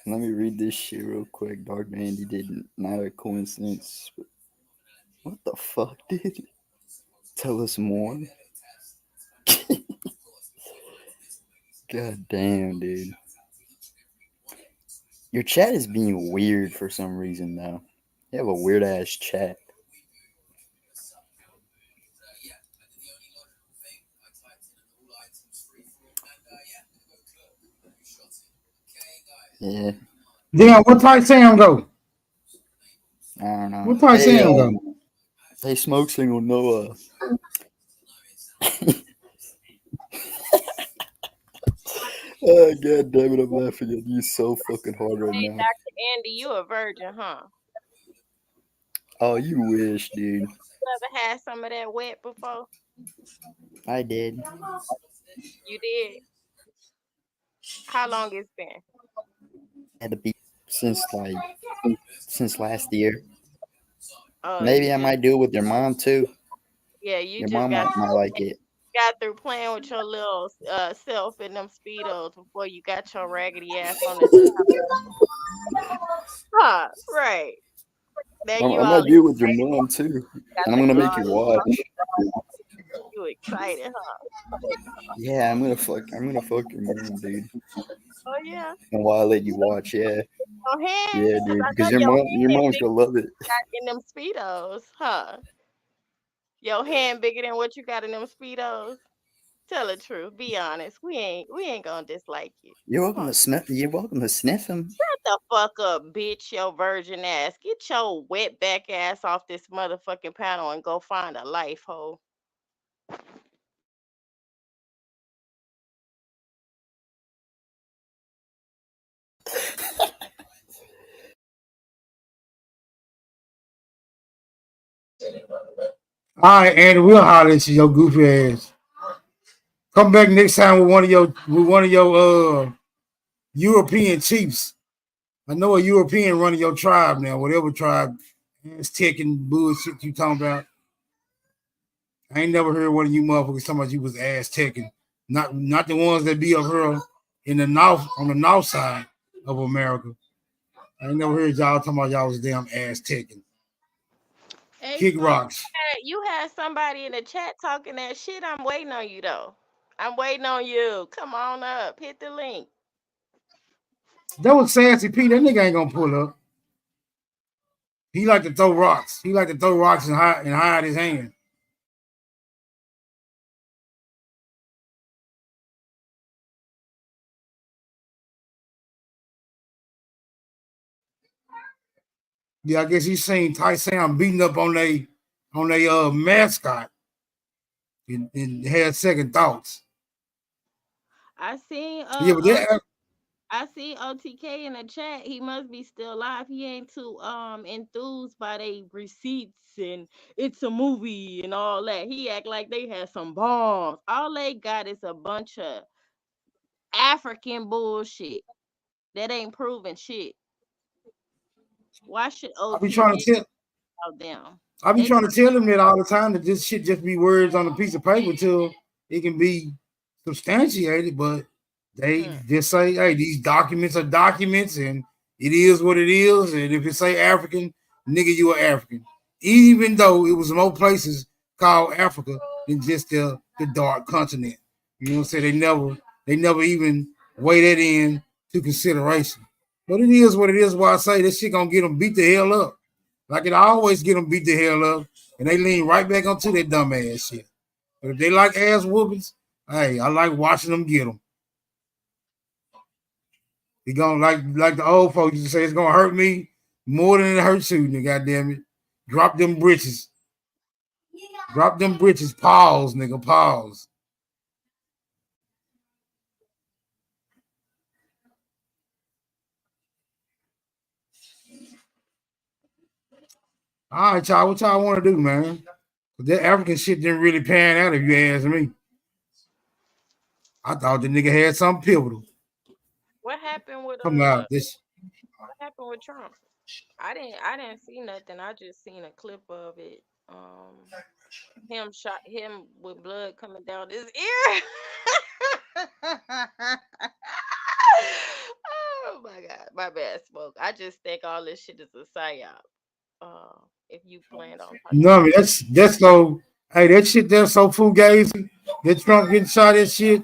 Let me read this shit real quick. Dark Andy didn't. Not a coincidence. What the fuck, dude? Tell us more. God damn, dude. Your chat is being weird for some reason, though. You have a weird ass chat. Yeah. Damn, what type Sam go? I don't know. What type Sam go? Hey, Smoke Signal Noah. Oh, God damn it, I'm laughing at you so fucking hard right Hey, now. Dr. Andy, you a virgin, huh? Oh, you wish, dude. You ever had some of that wet before? I did. You did? How long it's been? Had to be since last year. Oh, Maybe you I just might do it with your mom too. yeah, you Your just mom might like it. got through playing with your little self in them speedos before you got your raggedy ass on the huh? Right. There I you might all do it with your mom too, got and I'm the gonna make you guard. watch. You excited, huh? Yeah, I'm gonna fuck your mom, dude. Oh yeah. And while I let you watch, yeah, Your hand? yeah, Cause dude, I because know your your hand mom's big gonna love it. in them speedos, huh? Your hand bigger than what you got in them speedos. Tell the truth. Be honest. We ain't gonna dislike you. You're welcome to sniff. You're welcome to sniff him. Shut the fuck up, bitch. Your virgin ass. Get your wet back ass off this motherfucking panel and go find a life, hoe. All right, Andy, we'll holler at you, your goofy ass. Come back next time with one of your European chiefs. I know a European running your tribe now, whatever tribe, Aztec and bullshit you talking about. I ain't never heard one of you motherfuckers talking about you was Aztecing. Not the ones that be up here in the north, on the north side of America. I ain't never heard y'all talking about y'all was damn Aztecing. Hey, Kick Smoke, rocks. you had somebody in the chat talking that shit. I'm waiting on you though. I'm waiting on you. Come on up. Hit the link. That was Sassy P. That nigga ain't gonna pull up. He like to throw rocks. He like to throw rocks and hide his hand. Yeah, I guess he's seen Ty Sam beating up on they mascot and had second thoughts. I seen Yeah, but that, I see OTK in the chat. He must be still alive. He ain't too enthused by they receipts and it's a movie and all that. He act like they had some bombs. All they got is a bunch of African bullshit that ain't proven shit. Why should I be OTK trying to tell out them? I be trying to tell them that all the time, that this shit just be words on a piece of paper till it can be substantiated, but they just say, hey, these documents are documents and it is what it is. And if it say African, nigga, you are African. Even though it was more places called Africa than just the dark continent. You know what I'm saying? They never even weigh that in to consideration. But it is what it is. Why I say this shit gonna get them beat the hell up. Like it always get them beat the hell up, and they lean right back onto that dumb ass shit. But if they like ass whoopings, hey, I like watching them get them. They gonna like the old folks used to say, it's gonna hurt me more than it hurts you, nigga. Goddamn it, drop them britches. Drop them britches. Pause, nigga. Pause. All right, y'all. What y'all want to do, man? That African shit didn't really pan out, if you ask me. I thought the nigga had something pivotal. What happened with Come out this. what happened with Trump? I didn't see nothing. I just seen a clip of it. Him with blood coming down his ear. Oh my god, my bad, Smoke. I just think all this shit is a psyop. If you plan on No, I mean, that's so. Hey, that shit that's so fugazi. That Trump getting shot, that shit,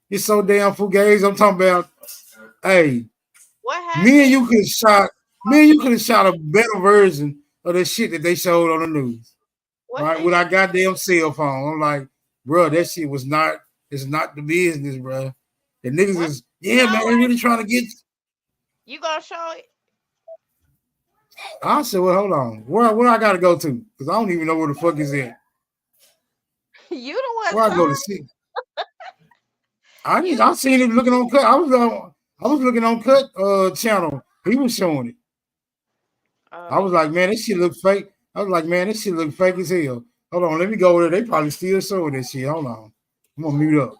it's so damn fugazi. I'm talking about. Hey, what me and you could have shot. Me and you could have shot a better version of the shit that they showed on the news. Right, with our goddamn cell phone. I'm like, bro, that shit was not. It's not the business, bro. The niggas is man, they really trying to get. You gonna show it? I said, well, hold on. Where I gotta go to? Because I don't even know where the fuck is it. You the one. Where I go to see? I seen him looking on Cut. I was looking on Cut channel. He was showing it. I was like, man, this shit look fake. I was like, man, this shit look fake as hell. Hold on, let me go over there. They probably still showing this shit. Hold on. I'm gonna mute up.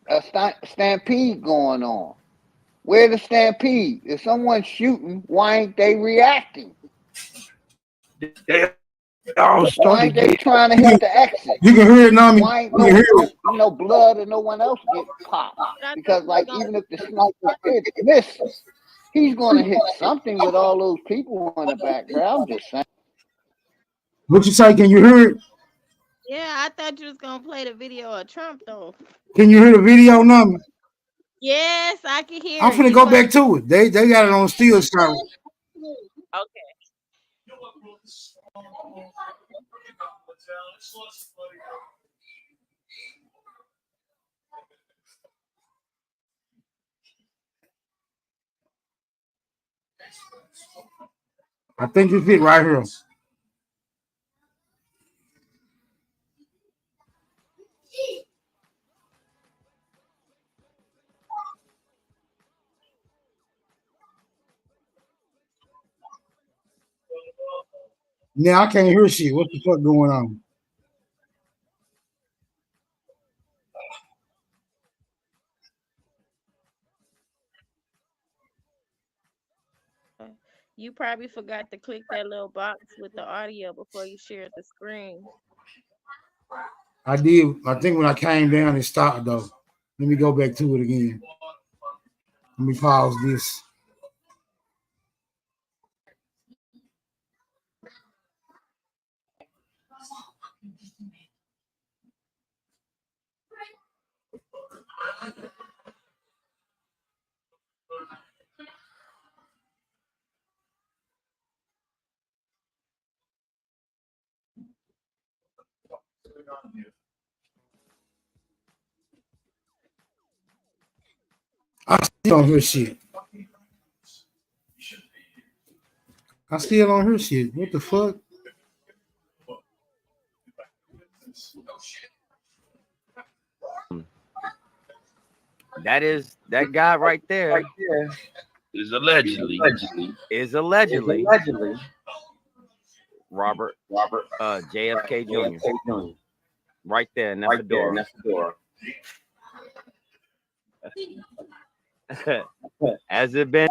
A stampede going on. Where the stampede? If someone's shooting, why ain't they reacting? Why ain't they trying to hit the exit? You can hear it, Nami. Why ain't You can hear it. no blood or no one else get popped? Because like even if the sniper misses, he's gonna hit something with all those people in the background. I'm just saying. What you say? Can you hear it? Yeah, I thought you was gonna play the video of Trump though. Can you hear the video, Nami? Yes, I can hear. I'm finna go back to it. They got it on still shot. Okay. I think it's it right here. Now I can't hear shit. What the fuck going on? You probably forgot to click that little box with the audio before you shared the screen. I did. I think when I came down, it stopped though. Let me go back to it again. Let me pause this. I still don't hear shit. I still don't hear shit. What the fuck? That is that guy right there. Is allegedly. Robert JFK Jr. Right there in that fedora. Has it been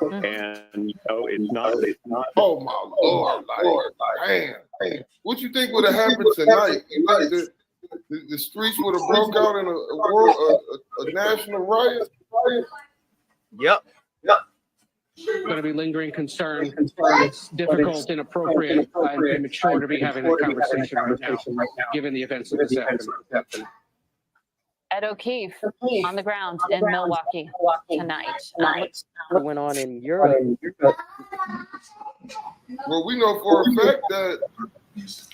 and it's not. Oh my Lord! Like, damn. What you think would have happened tonight? You think the streets would have broke out in a national riot? Yep. Going to be lingering concern. It's difficult, inappropriate, and immature to be having that conversation right now, given the events of this afternoon. Ed O'Keefe on the ground in Milwaukee tonight. What went on in Europe? Well, we know for a fact that.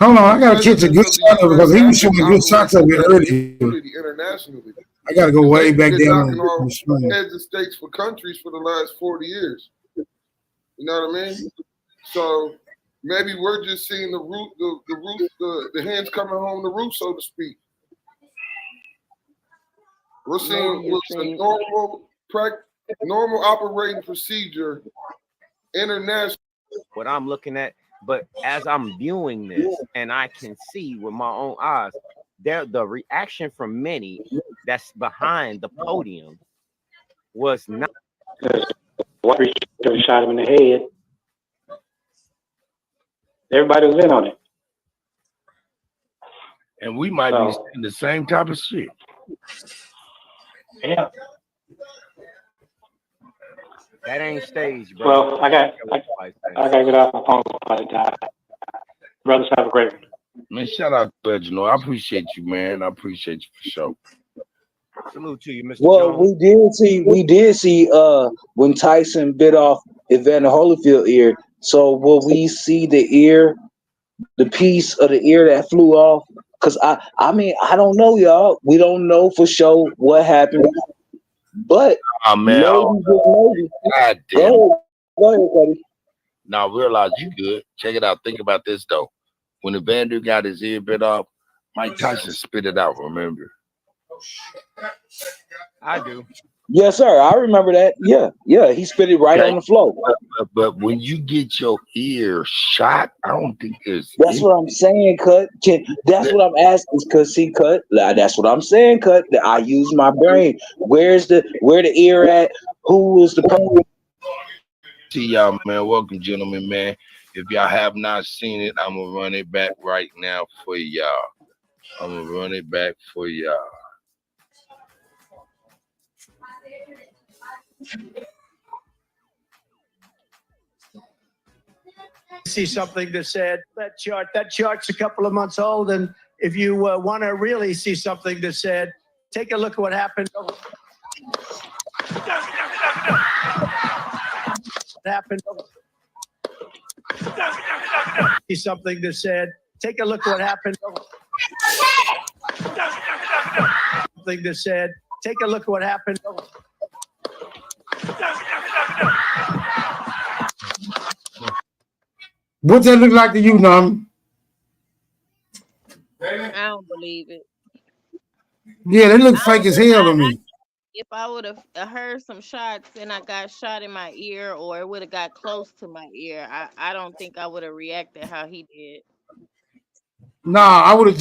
Hold on, I gotta catch a good shot of it because he was showing good shots of it earlier. Internationally, I gotta go way back down. Heads of states for countries for the last 40 years. You know what I mean? So maybe we're just seeing the hens coming home the roof, so to speak. We're seeing what's a normal operating procedure international. What I'm looking at, but as I'm viewing this, and I can see with my own eyes, the reaction from many that's behind the podium was not. One shot him in the head. Everybody was in on it. And we might be saying the same type of shit. Yeah. That ain't staged, bro. Well, I gotta get off my phone before I die. Brothers, have a great one. Man, shout out to Reginald. I appreciate you, man. I appreciate you for sure. Salute to you, Mr. Well, Jones. we did see when Tyson bit off Evander Holyfield's ear. So will we see the piece of the ear that flew off? Because I mean, I don't know, y'all. We don't know for sure what happened. But man, maybe. God damn. Go ahead, buddy. Now realize you good. Check it out. Think about this though. When Evander got his ear bit off, Mike Tyson spit it out, remember? I do. Yes, sir. I remember that. Yeah. He spit it right on the floor. But when you get your ear shot, I don't think there's. That's what I'm saying, Cut. That's what I'm asking, because see, Cut. That's what I'm saying, Cut. I use my brain. Where the ear at? Who was the person? See y'all, man. Welcome, gentlemen, man. If y'all have not seen it, I'm gonna run it back right now for y'all. See something that said that chart's a couple of months old, and if you want to really see something that said, take a look at what happened. See something that said, take a look at what happened. Something that said, take a look at what happened. What's that look like to you, Nam? I don't believe it. Yeah, that looks fake as hell to me. If I would have heard some shots and I got shot in my ear, or it would have got close to my ear, I don't think I would have reacted how he did. Nah, I would have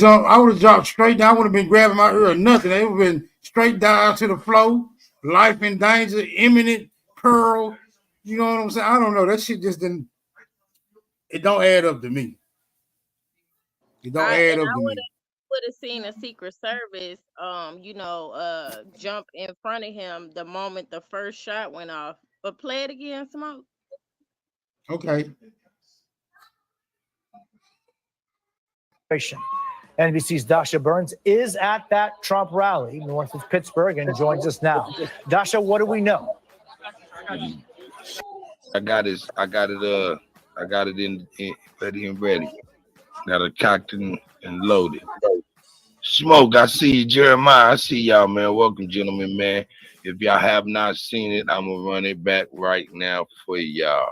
dropped straight down. I would have been grabbing my ear or nothing. It would have been straight down to the floor. Life in danger, imminent peril. You know what I'm saying? I don't know. That shit just didn't. It don't add up to me. It don't add up to me. Would have seen a Secret Service, jump in front of him the moment the first shot went off. But play it again, Smoke. Okay. NBC's Dasha Burns is at that Trump rally north of Pittsburgh and joins us now. Dasha, what do we know? I got it in ready and ready. Got it cocked and loaded. Smoke, I see you, Jeremiah. I see y'all, man. Welcome, gentlemen, man. If y'all have not seen it, I'm gonna run it back right now for y'all.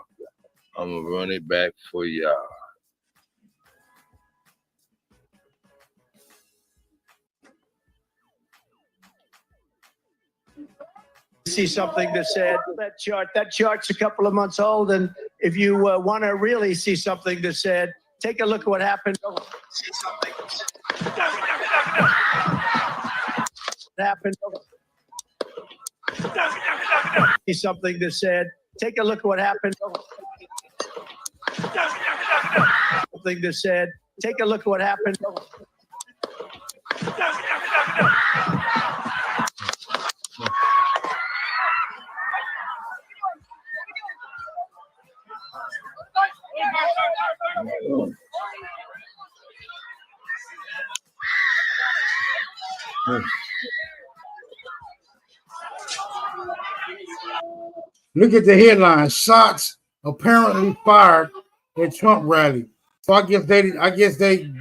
See something that said that chart's a couple of months old, and if you want to really see something that said, take a look at what happened. See something. See something that said, Take a look at what happened. Something that said, take a look at what happened. Look at the headline: shots apparently fired at Trump rally. So I guess they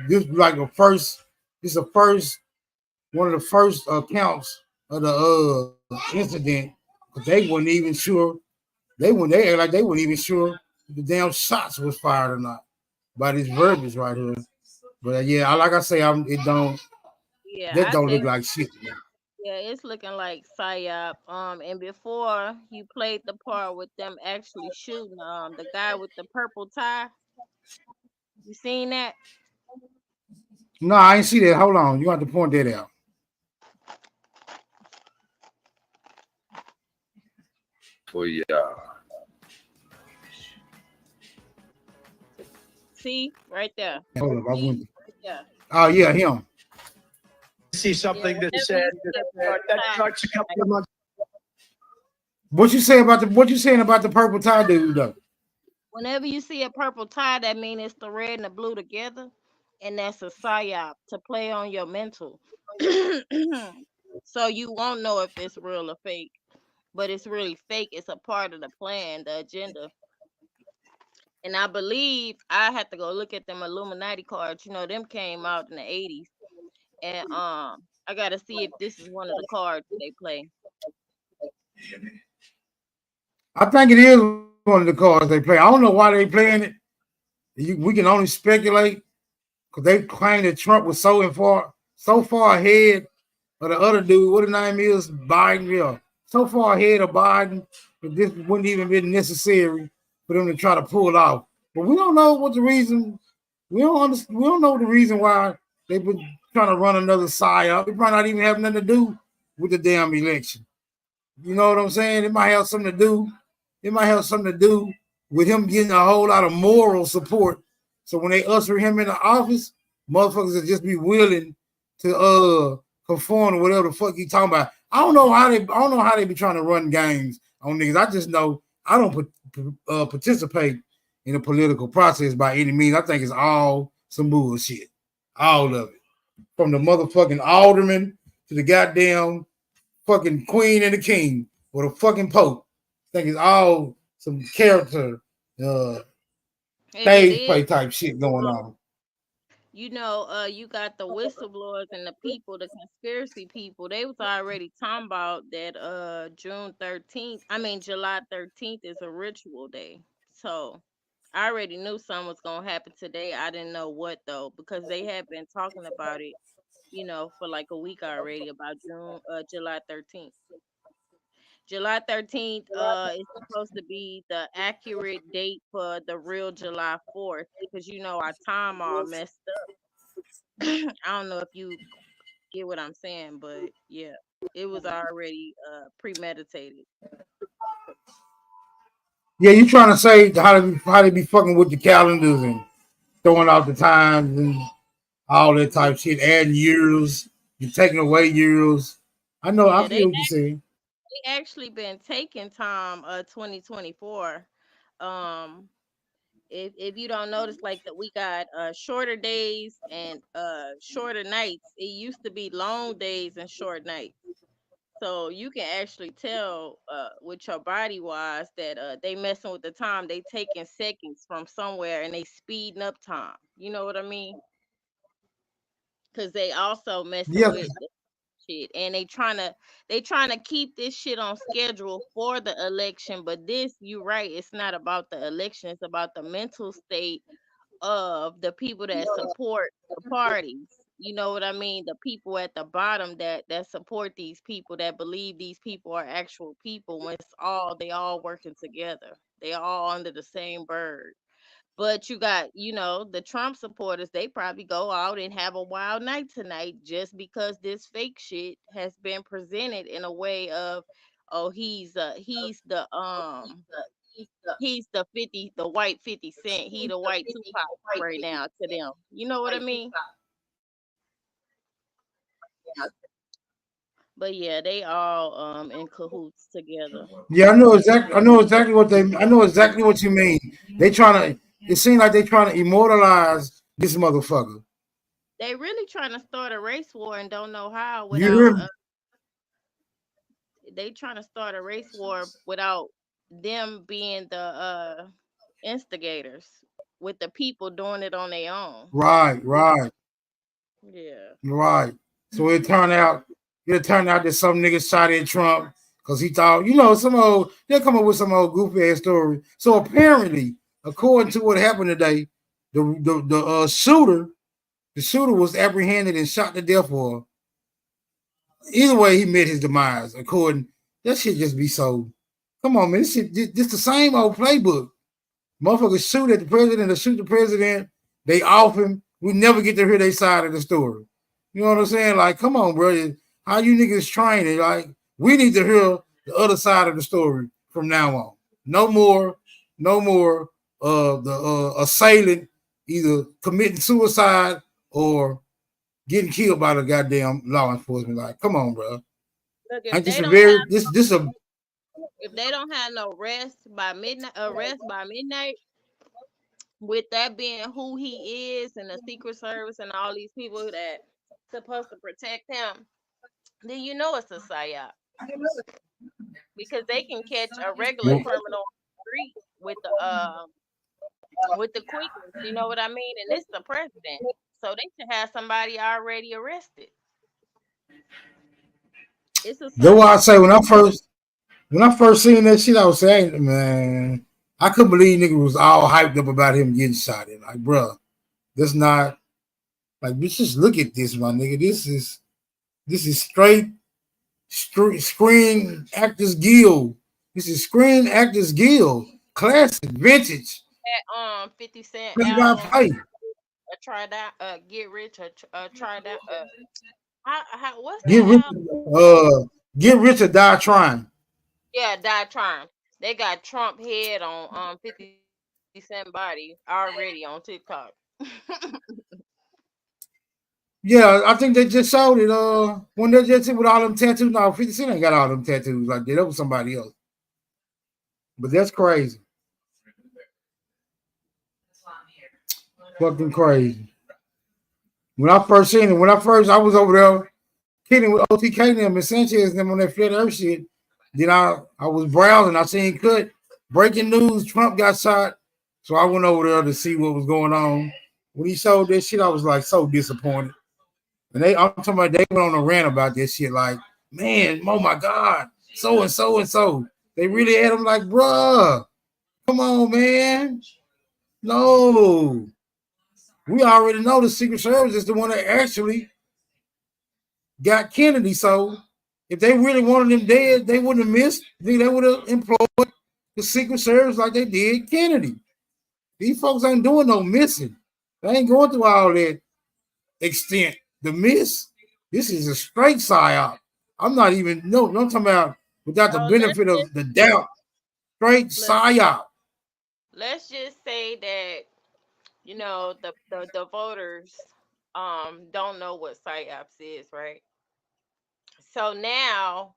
this is like this is the first one of the first accounts of the incident. But they weren't even sure. They act like they weren't even sure if the damn shots was fired or not by this verbiage right here. But yeah, like I say, it don't. Yeah, That I don't look think like shit. yeah, it's looking like psyop. And before you played the part with them actually shooting the guy with the purple tie. You seen that? No, I ain't see that. Hold on, you have to point that out. For y'all. See, right there. Hold up, I went. Yeah. Oh yeah, him. See something that said that chart's a couple of months. What you saying about the purple tie dude though? Whenever you see a purple tie, that means it's the red and the blue together, and that's a psyop to play on your mental. So you won't know if it's real or fake, but it's really fake. It's a part of the plan, the agenda. And I believe I had to go look at them Illuminati cards. You know, them came out in the 80s. And I gotta see if this is one of the cards they play. I think it is one of the cards they play. I don't know why they playing it. We can only speculate because they claim that Trump was so far ahead of the other dude. What his name is, Biden. Yeah, so far ahead of Biden that this wouldn't even be necessary for them to try to pull it off. But we don't know what the reason. We don't know the reason why they've been trying to run another psyop. It might not even have nothing to do with the damn election. You know what I'm saying? It might have something to do. It might have something to do with him getting a whole lot of moral support. So when they usher him into office, motherfuckers will just be willing to conform to whatever the fuck he talking about. I don't know how they be trying to run games on niggas. I just know I don't participate in the political process by any means. I think it's all some bullshit. All of it. From the motherfucking alderman to the goddamn fucking queen and the king or the fucking pope. I think it's all some character stage play type shit going on. You know, you got the whistleblowers and the people, the conspiracy people. They was already talking about that July 13th is a ritual day. So I already knew something was gonna happen today. I didn't know what though, because they had been talking about it, you know, for like a week already about July 13th. July 13th is supposed to be the accurate date for the real July 4th because you know our time all messed up. I don't know if you get what I'm saying, but yeah, it was already premeditated. Yeah, you trying to say how they be fucking with the calendars and throwing out the times and all that type of shit, adding years, you're taking away years. I know, I feel what you're saying. They actually been taking time 2024. If you don't notice, like that we got shorter days and shorter nights. It used to be long days and short nights. So you can actually tell with your body wise that they messing with the time. They taking seconds from somewhere and they speeding up time. You know what I mean? Because they also messing with the shit, and they trying to keep this shit on schedule for the election. But this, you right, it's not about the election. It's about the mental state of the people that support the parties. You know what I mean? The people at the bottom that support these people, that believe these people are actual people, when they all working together. They all under the same bird. But you got, you know, the Trump supporters, they probably go out and have a wild night tonight just because this fake shit has been presented in a way of, oh, he's the he's the white 50 Cent. He the white Tupac right now to them. You know what I mean? But yeah, they all in cahoots together. Yeah, I know exactly what you mean. They trying to. It seems like they trying to immortalize this motherfucker. They really trying to start a race war and don't know how You hear me? without. They trying to start a race war without them being the instigators, with the people doing it on their own. Right. Yeah. Right. So it turned out that some nigga shot at Trump because he thought, they'll come up with some old goofy ass story. So apparently, according to what happened today, the shooter was apprehended and shot to death for. Either way, he met his demise. That shit just be so. Come on, man. This the same old playbook. Motherfuckers shoot at the president or shoot the president. They off him. We never get to hear their side of the story. You know what I'm saying? Like, come on, bro. How you niggas training? Like, we need to hear the other side of the story from now on. No more the assailant either committing suicide or getting killed by the goddamn law enforcement. Like, come on, bro. Look, If they don't have no arrest by midnight, with that being who he is and the Secret Service and all these people that supposed to protect him, then you know it's a psyop. Because they can catch a regular criminal on the street with the quickness, you know what I mean? And it's the president. So they should have somebody already arrested. That's why I say when I first seen that shit, I was saying, man, I couldn't believe nigga was all hyped up about him getting shot at. Like, bro, that's not like, just look at this, my nigga. This is straight Screen Actors Guild. This is Screen Actors Guild. Classic, vintage. That 50 Cent What you gotta play? Try that, Get Rich or try that. What's Get that? rich, get rich or die trying. Yeah, Die Trying. They got Trump head on 50 Cent body already on TikTok. Yeah, I think they just showed it. When they just with all them tattoos. No, 50 Cent ain't got all them tattoos like that. That was somebody else. But that's crazy. Fucking crazy. When I first seen it, I was over there kidding with OTK and them and Sanchez and them on that Flat Earth shit. Then I was browsing. I seen cut breaking news: Trump got shot. So I went over there to see what was going on. When he showed that shit, I was like so disappointed. And I'm talking about they went on a rant about this shit. Like, man, oh my God, so and so and so. They really had him like, bruh, come on, man. No. We already know the Secret Service is the one that actually got Kennedy. So if they really wanted him dead, they wouldn't have missed. They would have employed the Secret Service like they did Kennedy. These folks ain't doing no missing. They ain't going through all that extent. The miss, this is a straight psyop. I'm talking about without the benefit of the doubt. Straight psyop. Let's just say that, the voters don't know what psyops is, right? So now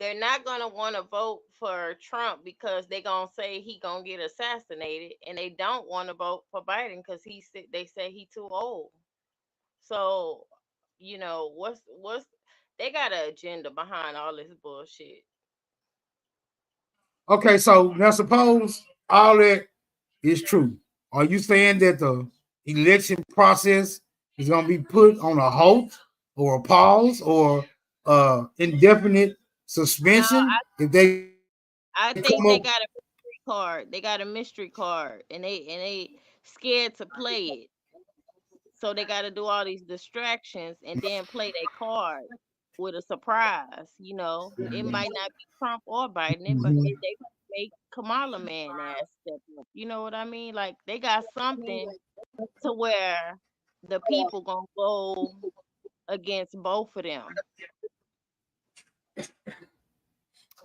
they're not gonna want to vote for Trump because they're gonna say he gonna get assassinated, and they don't want to vote for Biden because they say he too old. So, what's they got an agenda behind all this bullshit. Okay, so now suppose all that is true. Are you saying that the election process is going to be put on a halt or a pause or indefinite suspension? I think they got a mystery card. They got a mystery card, and they scared to play it. So they got to do all these distractions and then play their card with a surprise. It might not be Trump or Biden, but they make Kamala man ass step up. You know what I mean? Like, they got something to where the people gonna go against both of them.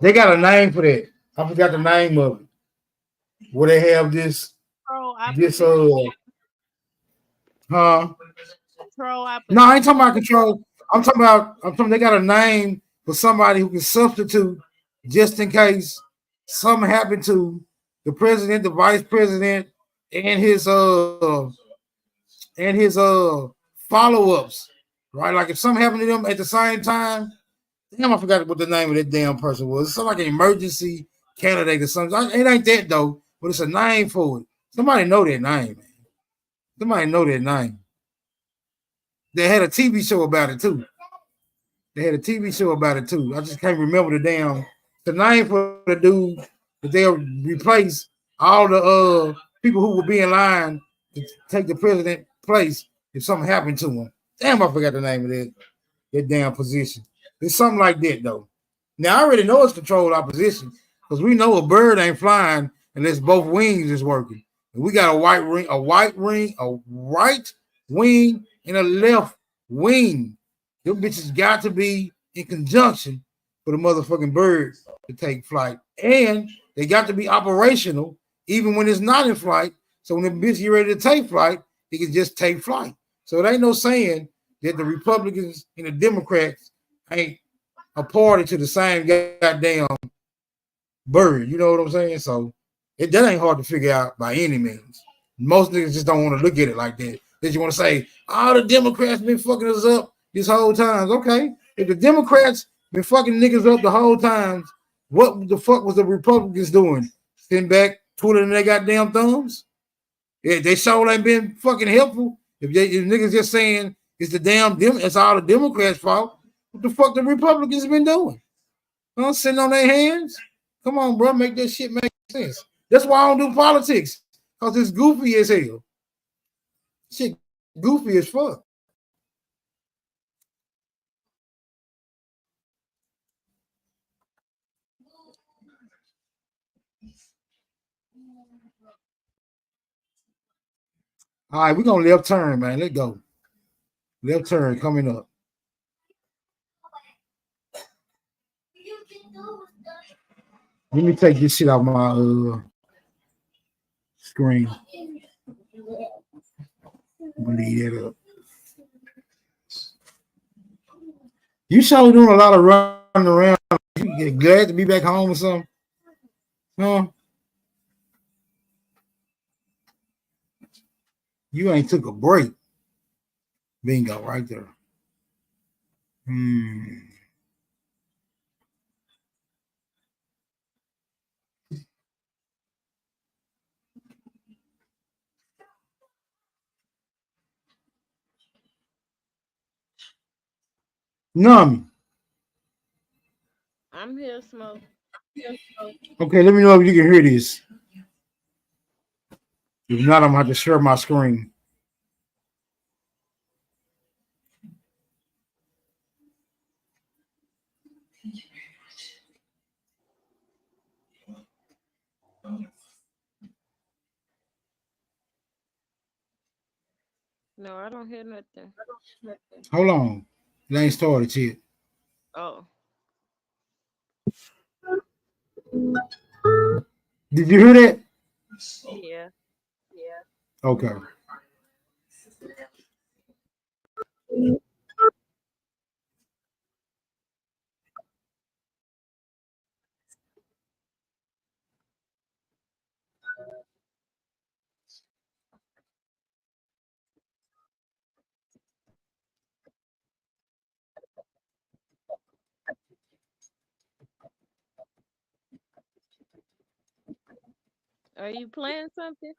They got a name for that. I forgot the name of it. where they have this Troll this opposition. huh? Troll No, I ain't talking about control. I'm talking they got a name for somebody who can substitute just in case something happened to the president, the vice president, and his follow-ups. Right? Like if something happened to them at the same time, damn, I forgot what the name of that damn person was. It's like an emergency candidate or something. It ain't that though, but it's a name for it. Somebody know that name, man. Somebody know that name. They had a TV show about it too. I just can't remember the name for the dude that they'll replace all the people who will be in line to take the president place if something happened to him. Damn, I forgot the name of that damn position. It's something like that though. Now I already know it's controlled opposition because we know a bird ain't flying unless both wings is working. And we got a right wing, and a left wing. Them bitches got to be in conjunction for the motherfucking bird to take flight. And they got to be operational even when it's not in flight. So when the bitch get ready to take flight, it can just take flight. So it ain't no saying that the Republicans and the Democrats ain't a party to the same goddamn bird. You know what I'm saying? So that ain't hard to figure out by any means. Most niggas just don't want to look at it like that. They just want to say, oh, the Democrats been fucking us up this whole time. Okay, if the Democrats been fucking niggas up the whole time, what the fuck was the Republicans doing? Sitting back, twiddling their goddamn thumbs? Yeah, they sure ain't been fucking helpful. If niggas just saying it's it's all the Democrats' fault, what the fuck the Republicans been doing? Huh? Sitting on their hands? Come on, bro, make that shit make sense. That's why I don't do politics, because it's goofy as hell. Shit goofy as fuck. All right, we're gonna left turn, man. Let's go. Left turn coming up. Let me take this shit off my screen. Leave that up. You sure doing a lot of running around. You get glad to be back home or something? Huh? You ain't took a break. Bingo, right there. Nami. I'm here, Smoke. Okay, let me know if you can hear this. If not, I'm gonna have to share my screen. No, I don't hear nothing. Hold on. It ain't started yet. Oh. Did you hear that? Yeah. Okay. Are you playing something?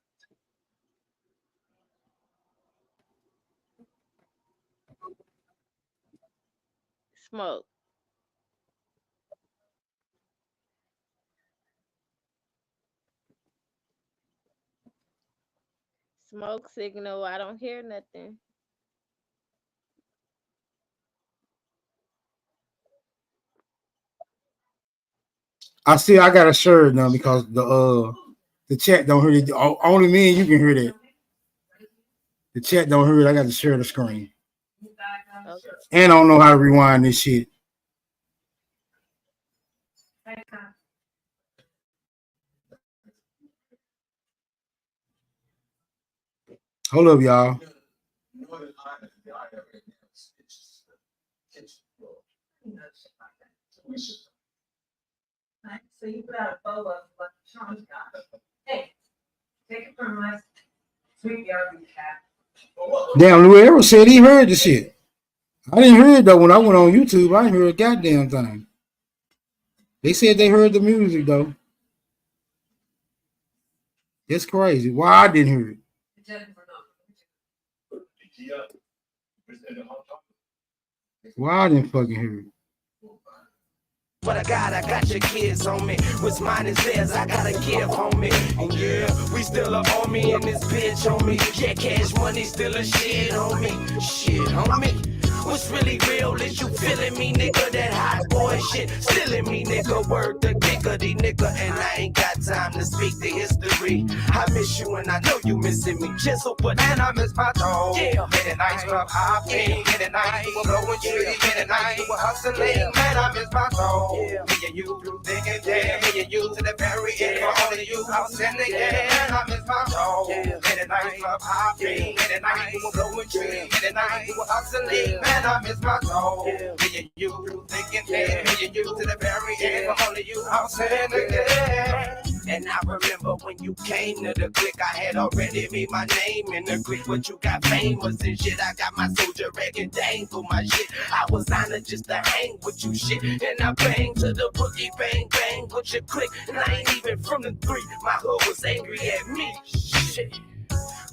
Smoke. Smoke signal. I don't hear nothing. I got a shirt now because the chat don't hear it. Only me and you can hear that. The chat don't hear it. I got to share the screen. Okay. And I don't know how to rewind this shit. Hold up, y'all. So you put out a photo of what Sean's got. Hey, take it from my sweet yard cat. Damn, Lou Arrow said he heard the shit. I didn't hear it though when I went on YouTube. I didn't hear a goddamn thing. They said they heard the music though. It's crazy. Why I didn't hear it? Why I didn't fucking hear it? What I got your kids on me. What's mine is theirs, I gotta give, homie. And yeah, we still a army in this bitch, homie. Yeah, cash money still a shit, homie. Shit, homie. What's really real is you feeling me, nigga. That hot boy shit stealing me, nigga. Word the diggity, nigga. And I ain't got time to speak the history. I miss you and I know you missing me. Jizzle, but man, I miss my dog. Yeah, in a nice club hopping, in a night we were blowing tree, in a night we were hustling. Man, I miss my dog. Yeah, me and you through thick and thin, me and you to the very end. For only you, I'll send it. Man, I miss my dog. Yeah, in a nice club hopping, in a night we were blowing tree, in a night we were hustling. Man, I miss my dog. Me and you through thick and thin, me and you to the very end. For only you, I'll send it. And I remember when you came to the clique, I had already made my name in the clique. But you got famous and shit. I got my soldier rag and dang for my shit. I was honored just to hang with you shit. And I bang to the boogie, bang, bang with your clique. And I ain't even from the three. My hood was angry at me. Shit.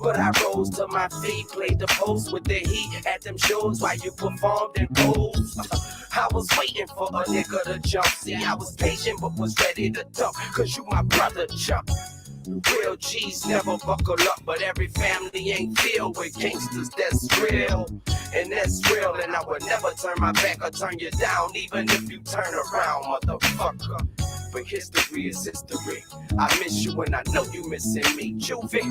But I rose to my feet, played the post with the heat at them shows while you performed and posed. I was waiting for a nigga to jump. See, I was patient but was ready to dump. Cause you my brother, chump. Real G's never buckle up, but every family ain't filled with gangsters, that's real. And that's real, and I would never turn my back or turn you down, even if you turn around, motherfucker. But history is history. I miss you and I know you missing me, Juvie.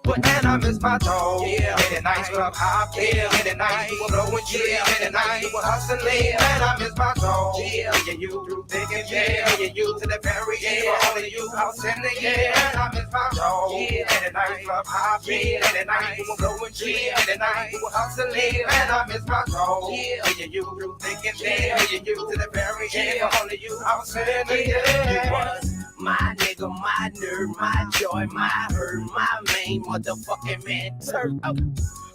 But man, I miss my dog. Yeah, in a nice club hop. Yeah, in a night we were blowing tree. In a night we were hustling. Man, I miss my dog. Yeah, me and you through thick and thin. Me and you to the very end. For only you, I'll send it. Yeah, man, I miss my dog. Yeah, in a nice club hop. Yeah, in a night we were blowing tree. In a night we were hustling. Man, I miss my dog. Yeah, me and you through thick and thin. Me and you to the very end. For only you, I'll send it. Yeah. You was my nigga, my nerd, my joy, my hurt, my main motherfucking man. Turn up.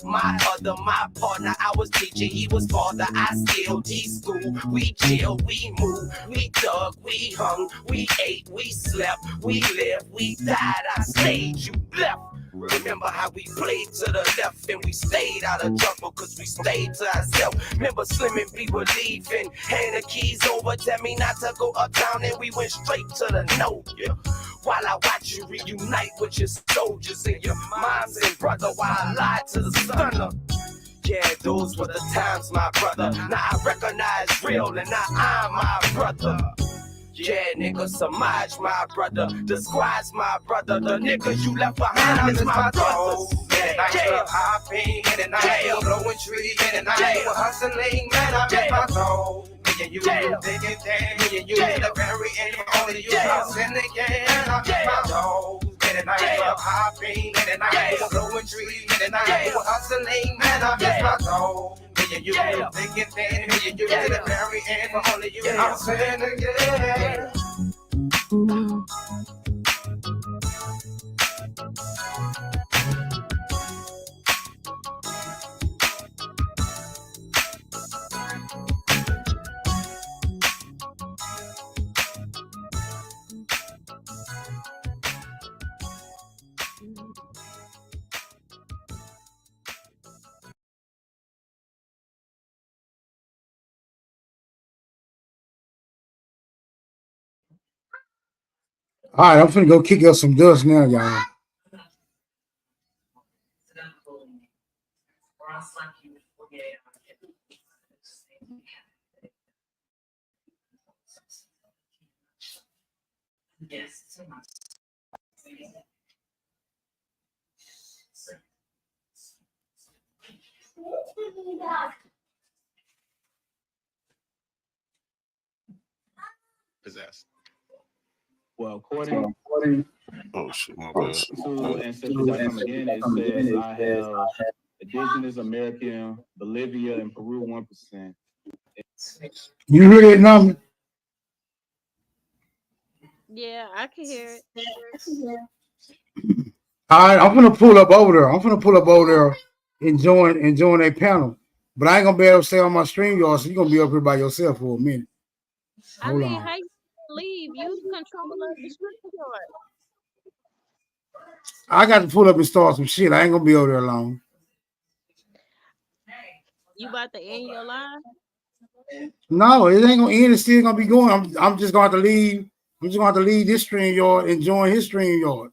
My partner, I was teaching, he was father. I still teach school. We chill, we move, we dug, we hung, we ate, we slept, we lived, we died. I stayed, you left. Remember how we played to the left and we stayed out of trouble cause we stayed to ourselves. Remember Slim and B were leaving, hand the keys over, tell me not to go uptown and we went straight to the no. Yeah. While I watch you reunite with your soldiers and your moms and brother while I lied to the stunner. Yeah, those were the times, my brother. Now I recognize real and now I'm my brother. Yeah, nigga, Samaj, my brother. The squad's my brother. The niggas you left behind is my brothers. In a night club hopping, in a night we blowing trees, in a night we were hustling. Man, I miss my soul. Me and you, thick and thin. Me and you, to the very end. Only you, I'll send again. I miss my soul. In a night club hopping, in a night we were blowing trees, in a night we were hustling. Man, I miss my soul. Me and you, thick and thin. Me and you, to the very end. For only you, I'll send again. All right, I'm finna go kick up some dust now, y'all. Yes. Possessed. Well, according Oh shit, my to bad. Ancestry.com again, it says I have Indigenous American, Bolivia, and Peru 1%. You hear that number? Yeah, I can hear it. All right, I'm gonna pull up over there. And join a panel. But I ain't gonna be able to stay on my stream, y'all. So you're gonna be up here by yourself for a minute. I mean, how you leave? You control the stream yard. I got to pull up and start some shit. I ain't gonna be over there long. You about to end your live? No, it ain't gonna end. It's still gonna be going. I'm just gonna have to leave. I'm just gonna have to leave this stream yard and join his stream yard.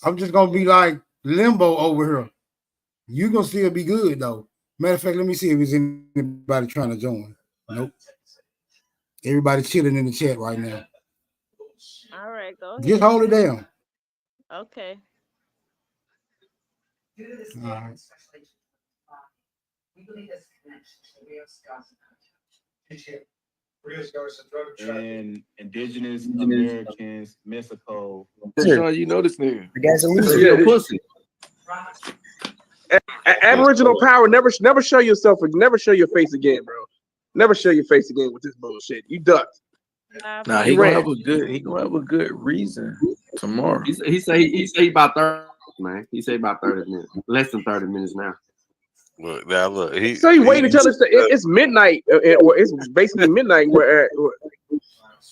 I'm just gonna be like limbo over here. You gonna still be good though. Matter of fact, let me see if there's anybody trying to join. Nope. Everybody chilling in the chat right now. All right, go ahead. Just hold it down. Okay. All right. And Indigenous Americans, Mexico. Sean, you know this nigga. The guy's a loser. Yeah, pussy. Aboriginal power. Never show yourself. Never show your face again, bro. Never show your face again with this bullshit. You ducked. Nah, he gonna have a good reason tomorrow. He say about 30, man. He say about 30 minutes. Less than 30 minutes now. Look, now look. So you waiting until it's midnight, or it's basically midnight. Where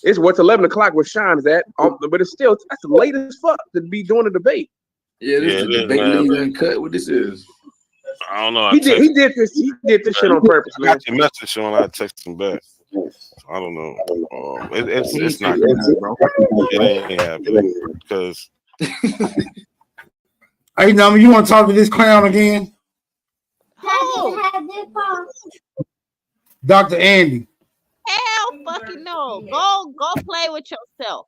it's what's 11 o'clock where Sean is at, but it's still that's late as fuck to be doing a debate. Yeah, this is the debate league uncut. What this is? I don't know. He did this shit on purpose, I man. got your message, Sean. I text him back. I don't know. It's not good, bro. It ain't happening because. Hey, Number, you want to talk to this clown again? Dr. Andy. Hell fucking no. Go play with yourself.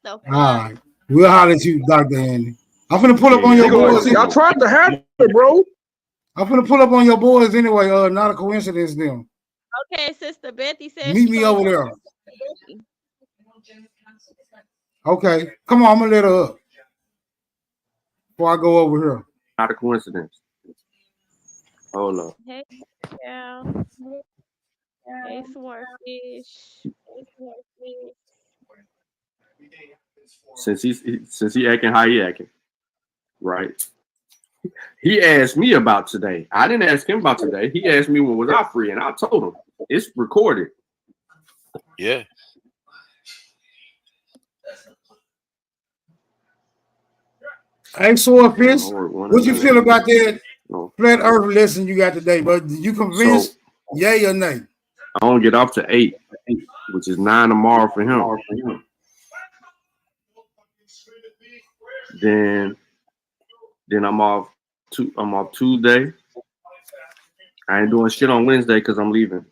All right. We'll holler at you, Dr. Andy. I'm finna pull up on your boys. Y'all tried to have it, bro. I'm finna pull up on your boys anyway. Not a coincidence, them. Okay, Sister Betty said Meet me over there. Okay. Come on, I'm gonna let her up. Before I go over here. Not a coincidence. Hold on. Hey, yeah. Hey, Swordfish. Since he acting how he acting, right? He asked me about today. I didn't ask him about today. He asked me when was I free, and I told him it's recorded. Yeah. Hey, Swordfish, what you feel about that flat earth lesson you got today, bro? You convinced? Yay or nay? I don't get off to 8, which is 9 tomorrow for him. Then I'm off. I'm off Tuesday. I ain't doing shit on Wednesday because I'm leaving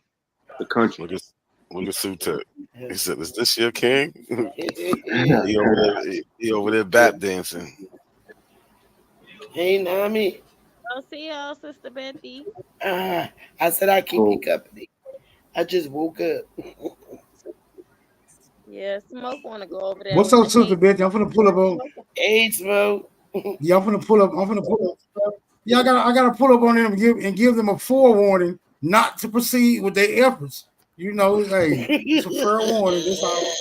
the country. Look at Sutek. He said, "Is this your king?" he over there bat dancing. Hey, Nami. Go see y'all, Sister Betty. I said I keep you company. I just woke up. Yeah, Smoke want to go over there. What's up, Sister Betty? I'm gonna pull up on. Hey, Smoke. Yeah, I'm gonna pull up. Yeah, I gotta pull up on them and give them a forewarning not to proceed with their efforts. You know, hey, it's a fair warning. That's all.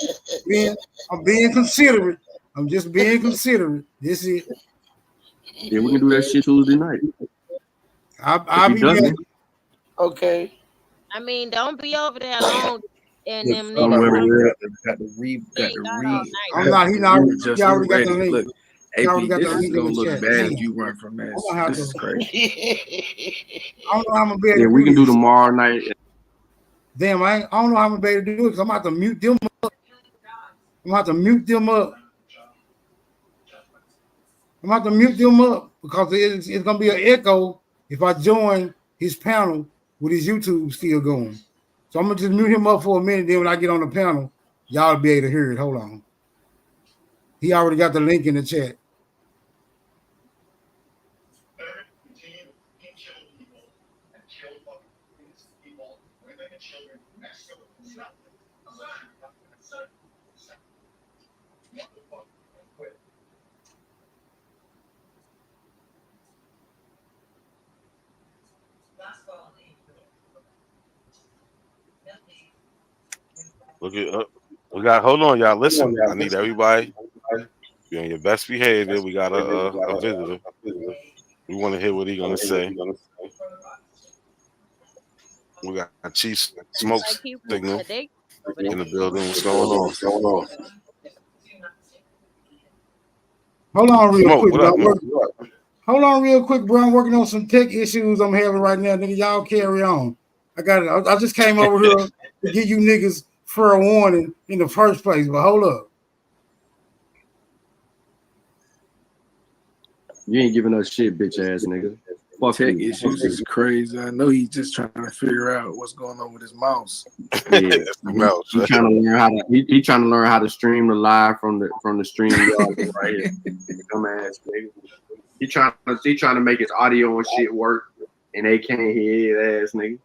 I'm being considerate. I'm just being considerate. This is. Yeah, we can do that shit Tuesday night. I'll be there. Okay. I mean, don't be over there alone. And them I'm niggas. not. He already got the link. Look, AP, this is gonna look bad if you run from this. This is crazy. I don't know how I'm gonna be able to Yeah, we can do tomorrow night. Damn, I don't know how I'm gonna be able to do it because I'm about to mute them up. Because it's gonna be an echo if I join his panel with his YouTube still going. So I'm gonna just mute him up for a minute. Then when I get on the panel, y'all be able to hear it. Hold on. He already got the link in the chat. Look it up. We got. Hold on, y'all. Listen. I need everybody be on your best behavior. We got a visitor. We want to hear what he's gonna say. We got a Chief Smoke Signal in the building. What's going on? What's going on? Hold on real Smoke, quick, what up, bro. man? Hold on real quick, bro. I'm working on some tech issues I'm having right now, nigga. Y'all carry on. I got it. I just came over here to give you niggas fair warning in the first place, but hold up. You ain't giving us shit, bitch ass nigga. Fuck Tech you. issues is crazy. I know he's just trying to figure out what's going on with his mouse. Yeah, he trying to learn how to. He trying to learn how to stream the live from the stream yard right here. Dumbass nigga. He trying to make his audio and shit work, and they can't hear his ass nigga.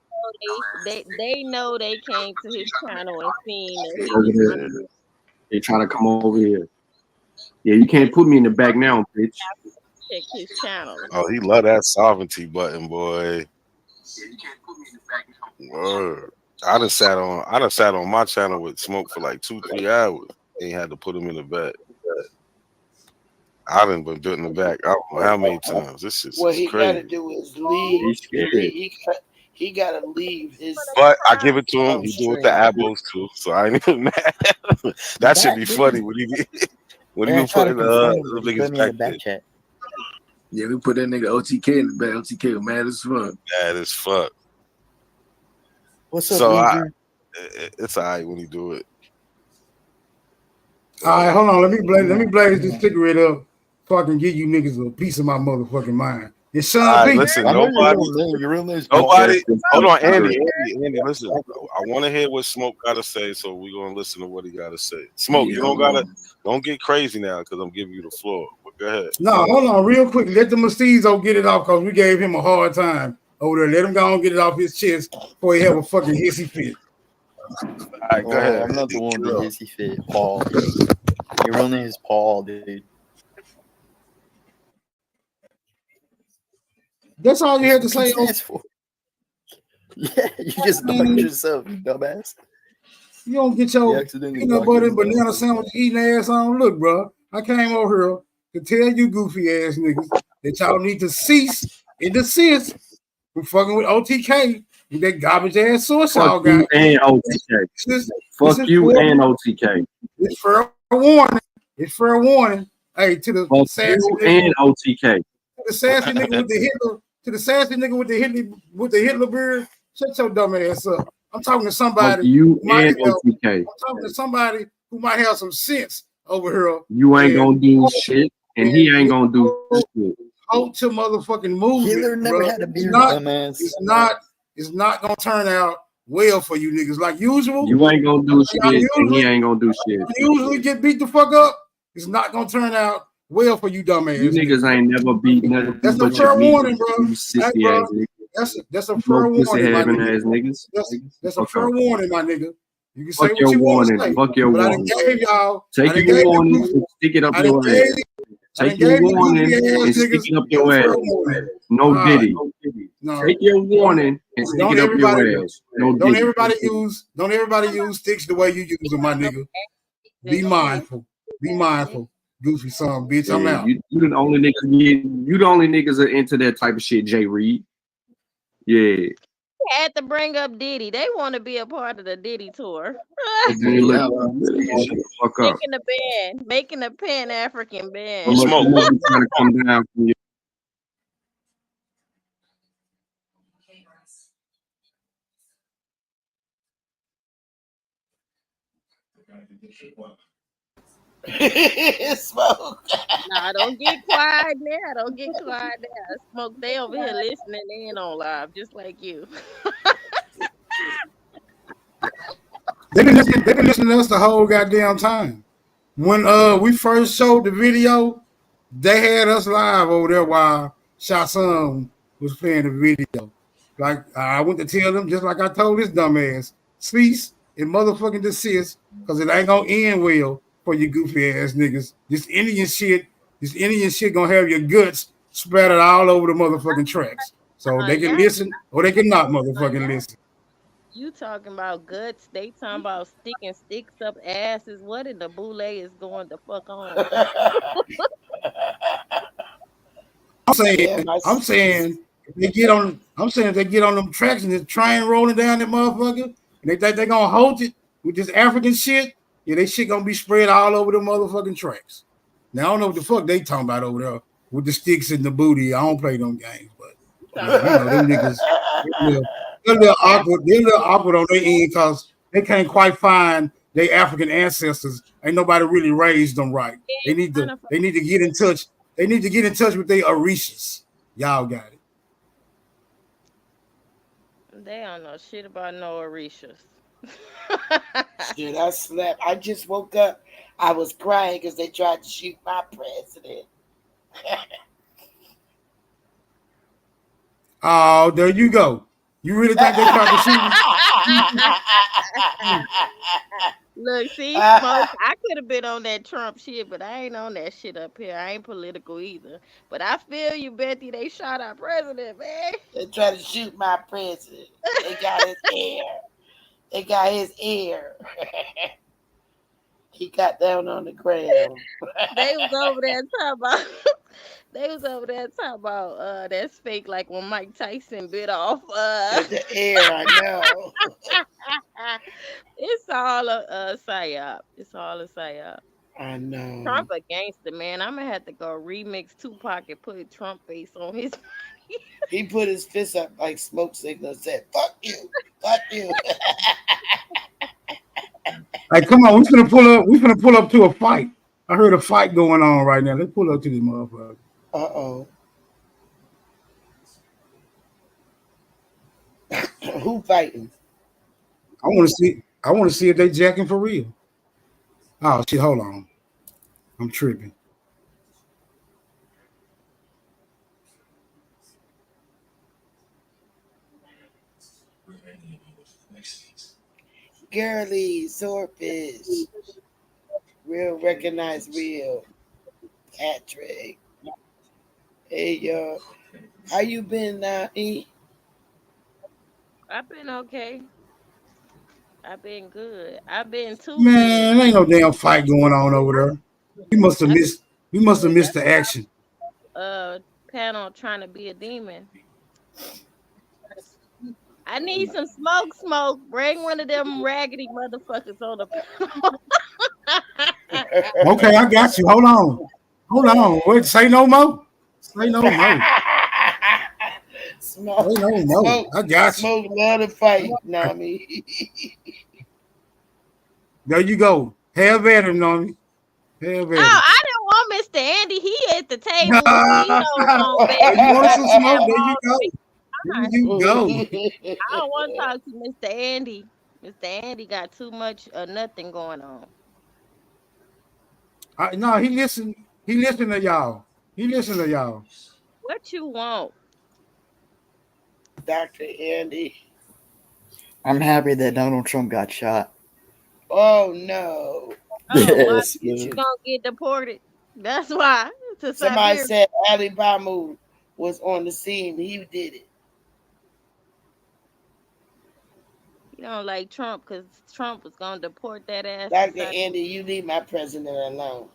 They know they came to his channel and seen Over that there. They trying to come over here. Yeah, you can't put me in the back now, bitch. check his channel. Oh, he love that sovereignty button, boy. Word. I done sat on my channel with Smoke for like 2-3 hours. Ain't had to put him in the back. I done been put in the back. I don't know how many times. This is What he crazy. got to do is leave. He got to leave his. But I give it to him. He do it to Abos too, so I ain't even mad. That should be funny when he when he put in the biggest back chat. Yeah, we put that nigga OTK in the back. OTK was mad as fuck. Mad as fuck. What's up, so it's all right when you do it. All right, hold on. Let me blaze this cigarette up so I can give you niggas a piece of my motherfucking mind. It's Sean All right, B. listen, nobody. Hold on, Andy, listen. I want to hear what Smoke got to say, so we're gonna listen to what he got to say. Smoke, you don't get crazy now because I'm giving you the floor. But go ahead. No, hold on, real quick. Let the Mestizo get it off because we gave him a hard time over there. Let him go and get it off his chest before he have a fucking hissy fit. All right, go ahead. I'm not the one with the hissy fit, Paul. Your real name is Paul, dude. That's all you had to say. Yeah, you just knocked yourself, you dumbass. You don't get your peanut butter and banana sandwich eating ass on. Look, bro, I came over here to tell you goofy ass niggas that y'all need to cease and desist from fucking with OTK with that garbage ass source y'all Fuck you got. and OTK. Fuck you and OTK. It's fair warning. It's fair warning. Hey, to the Fuck sassy you nigga, and OTK. to the sassy nigga with the Hitler, to the sassy nigga with the Hitler beard. Shut your dumb ass up. I'm talking to somebody. Fuck you who might and have- OTK. I'm talking to somebody who might have some sense over here. You ain't gonna do shit, and he ain't gonna do shit. Hold your motherfucking movement. Hitler never bro. had a beard, It's dumbass. It's not gonna turn out well for you niggas. Like usual. You ain't gonna do y'all shit, and he usually- ain't gonna do shit. you usually get beat the fuck up. It's not gonna turn out well for you, dumbass. You niggas ain't never beat nothing That's a but fair your meat. warning, bro. You Hey, sissy bro, ass niggas. That's a No fair pussy warning, my having nigga. ass niggas. That's a Fuck fair up. warning, my nigga. You can say Fuck what your you want to warning. say. Fuck your but warning. I done gave y'all. Take I done your gave warning you- and stick it up I done your gave ass. you- I Take done your gave you warning goofy ass and stick niggas it up a your fair ass. warning. No All right. diddy. No. Take your warning and stick Don't it up your everybody- ass. No Don't diddy. everybody use sticks the way you use them, my nigga. Be mindful. Be mindful. Goofy son, bitch. I'm Yeah, out. you the only niggas are into that type of shit, Jay Reed. Yeah. Had to bring up Diddy. They want to be a part of the Diddy tour. Shut the fuck up. Making a Pan African band. I'm trying to come down from you. Smoke. Nah, don't get quiet now. Don't get quiet now. Smoke, they over here listening in on live, just like you. They've been listening to us the whole goddamn time. When we first showed the video, they had us live over there while Shasum was playing the video. Like I went to tell them, just like I told this dumbass, cease and motherfucking desist, because it ain't gonna end well for you goofy ass niggas. This Indian shit gonna have your guts splattered all over the motherfucking tracks. So they can listen or they can not motherfucking listen. You talking about guts? They talking about sticking sticks up asses. What in the boule is going the fuck on? I'm saying if they get on. I'm saying if they get on them tracks and the train rolling down that motherfucker, and they think they gonna hold it with this African shit, yeah, they shit gonna be spread all over the motherfucking tracks. Now I don't know what the fuck they talking about over there with the sticks and the booty. I don't play them games, but you know them niggas. They're a little awkward. They're a little awkward on their end because they can't quite find their African ancestors. Ain't nobody really raised them right. They need to get in touch. They need to get in touch with their Orishas. Y'all got it. They don't know shit about no Orishas. Shit, I slept. I just woke up. I was crying because they tried to shoot my president. Oh, there you go. You really think they tried to shoot me? Look, see, Smoke, I could have been on that Trump shit, but I ain't on that shit up here. I ain't political either. But I feel you, Betty. They shot our president, man. They tried to shoot my president. They got his ear. They got his ear. He got down on the ground. They was over there talking about. They was over there talking about that's fake, like when Mike Tyson bit off the ear. I know. It's all a psyop. It's all a psyop. I know. Trump a gangster, man. I'm gonna have to go remix Tupac and put Trump face on his. He put his fist up like smoke signal and said, "Fuck you, fuck you." Hey, come on, we're gonna pull up to a fight. I heard a fight going on right now. Let's pull up to this motherfucker. Uh-oh. Who fighting? I want to see if they jacking for real. Oh shit, hold on. I'm tripping. Girly, swordfish. Real recognize real. Patrick. Hey yo. How you been now, E? I've been okay. I've been good. I've been too. Man, ain't no damn fight going on over there. We must have missed the action. Panel trying to be a demon. I need some smoke. Bring one of them raggedy motherfuckers on the panel. Okay, I got you. Hold on. Wait, say no more. Say no more. Smoke. Say no more. Smoke. I got you. Smoke love to fight, Nami. There you go. Have at him, Nami. Have at him. I didn't want Mr. Andy. He at the table. You want some smoke? There you go. There you go. I don't want to talk to Mr. Andy. Mr. Andy got too much nothing going on. No, he listen to y'all. What you want? Dr. Andy. I'm happy that Donald Trump got shot. Oh no. Yes, You gonna get deported. That's why. Somebody said Ali Bamu was on the scene. He did it. You don't like Trump because Trump was gonna deport that ass. Dr. Andy, you leave my president alone.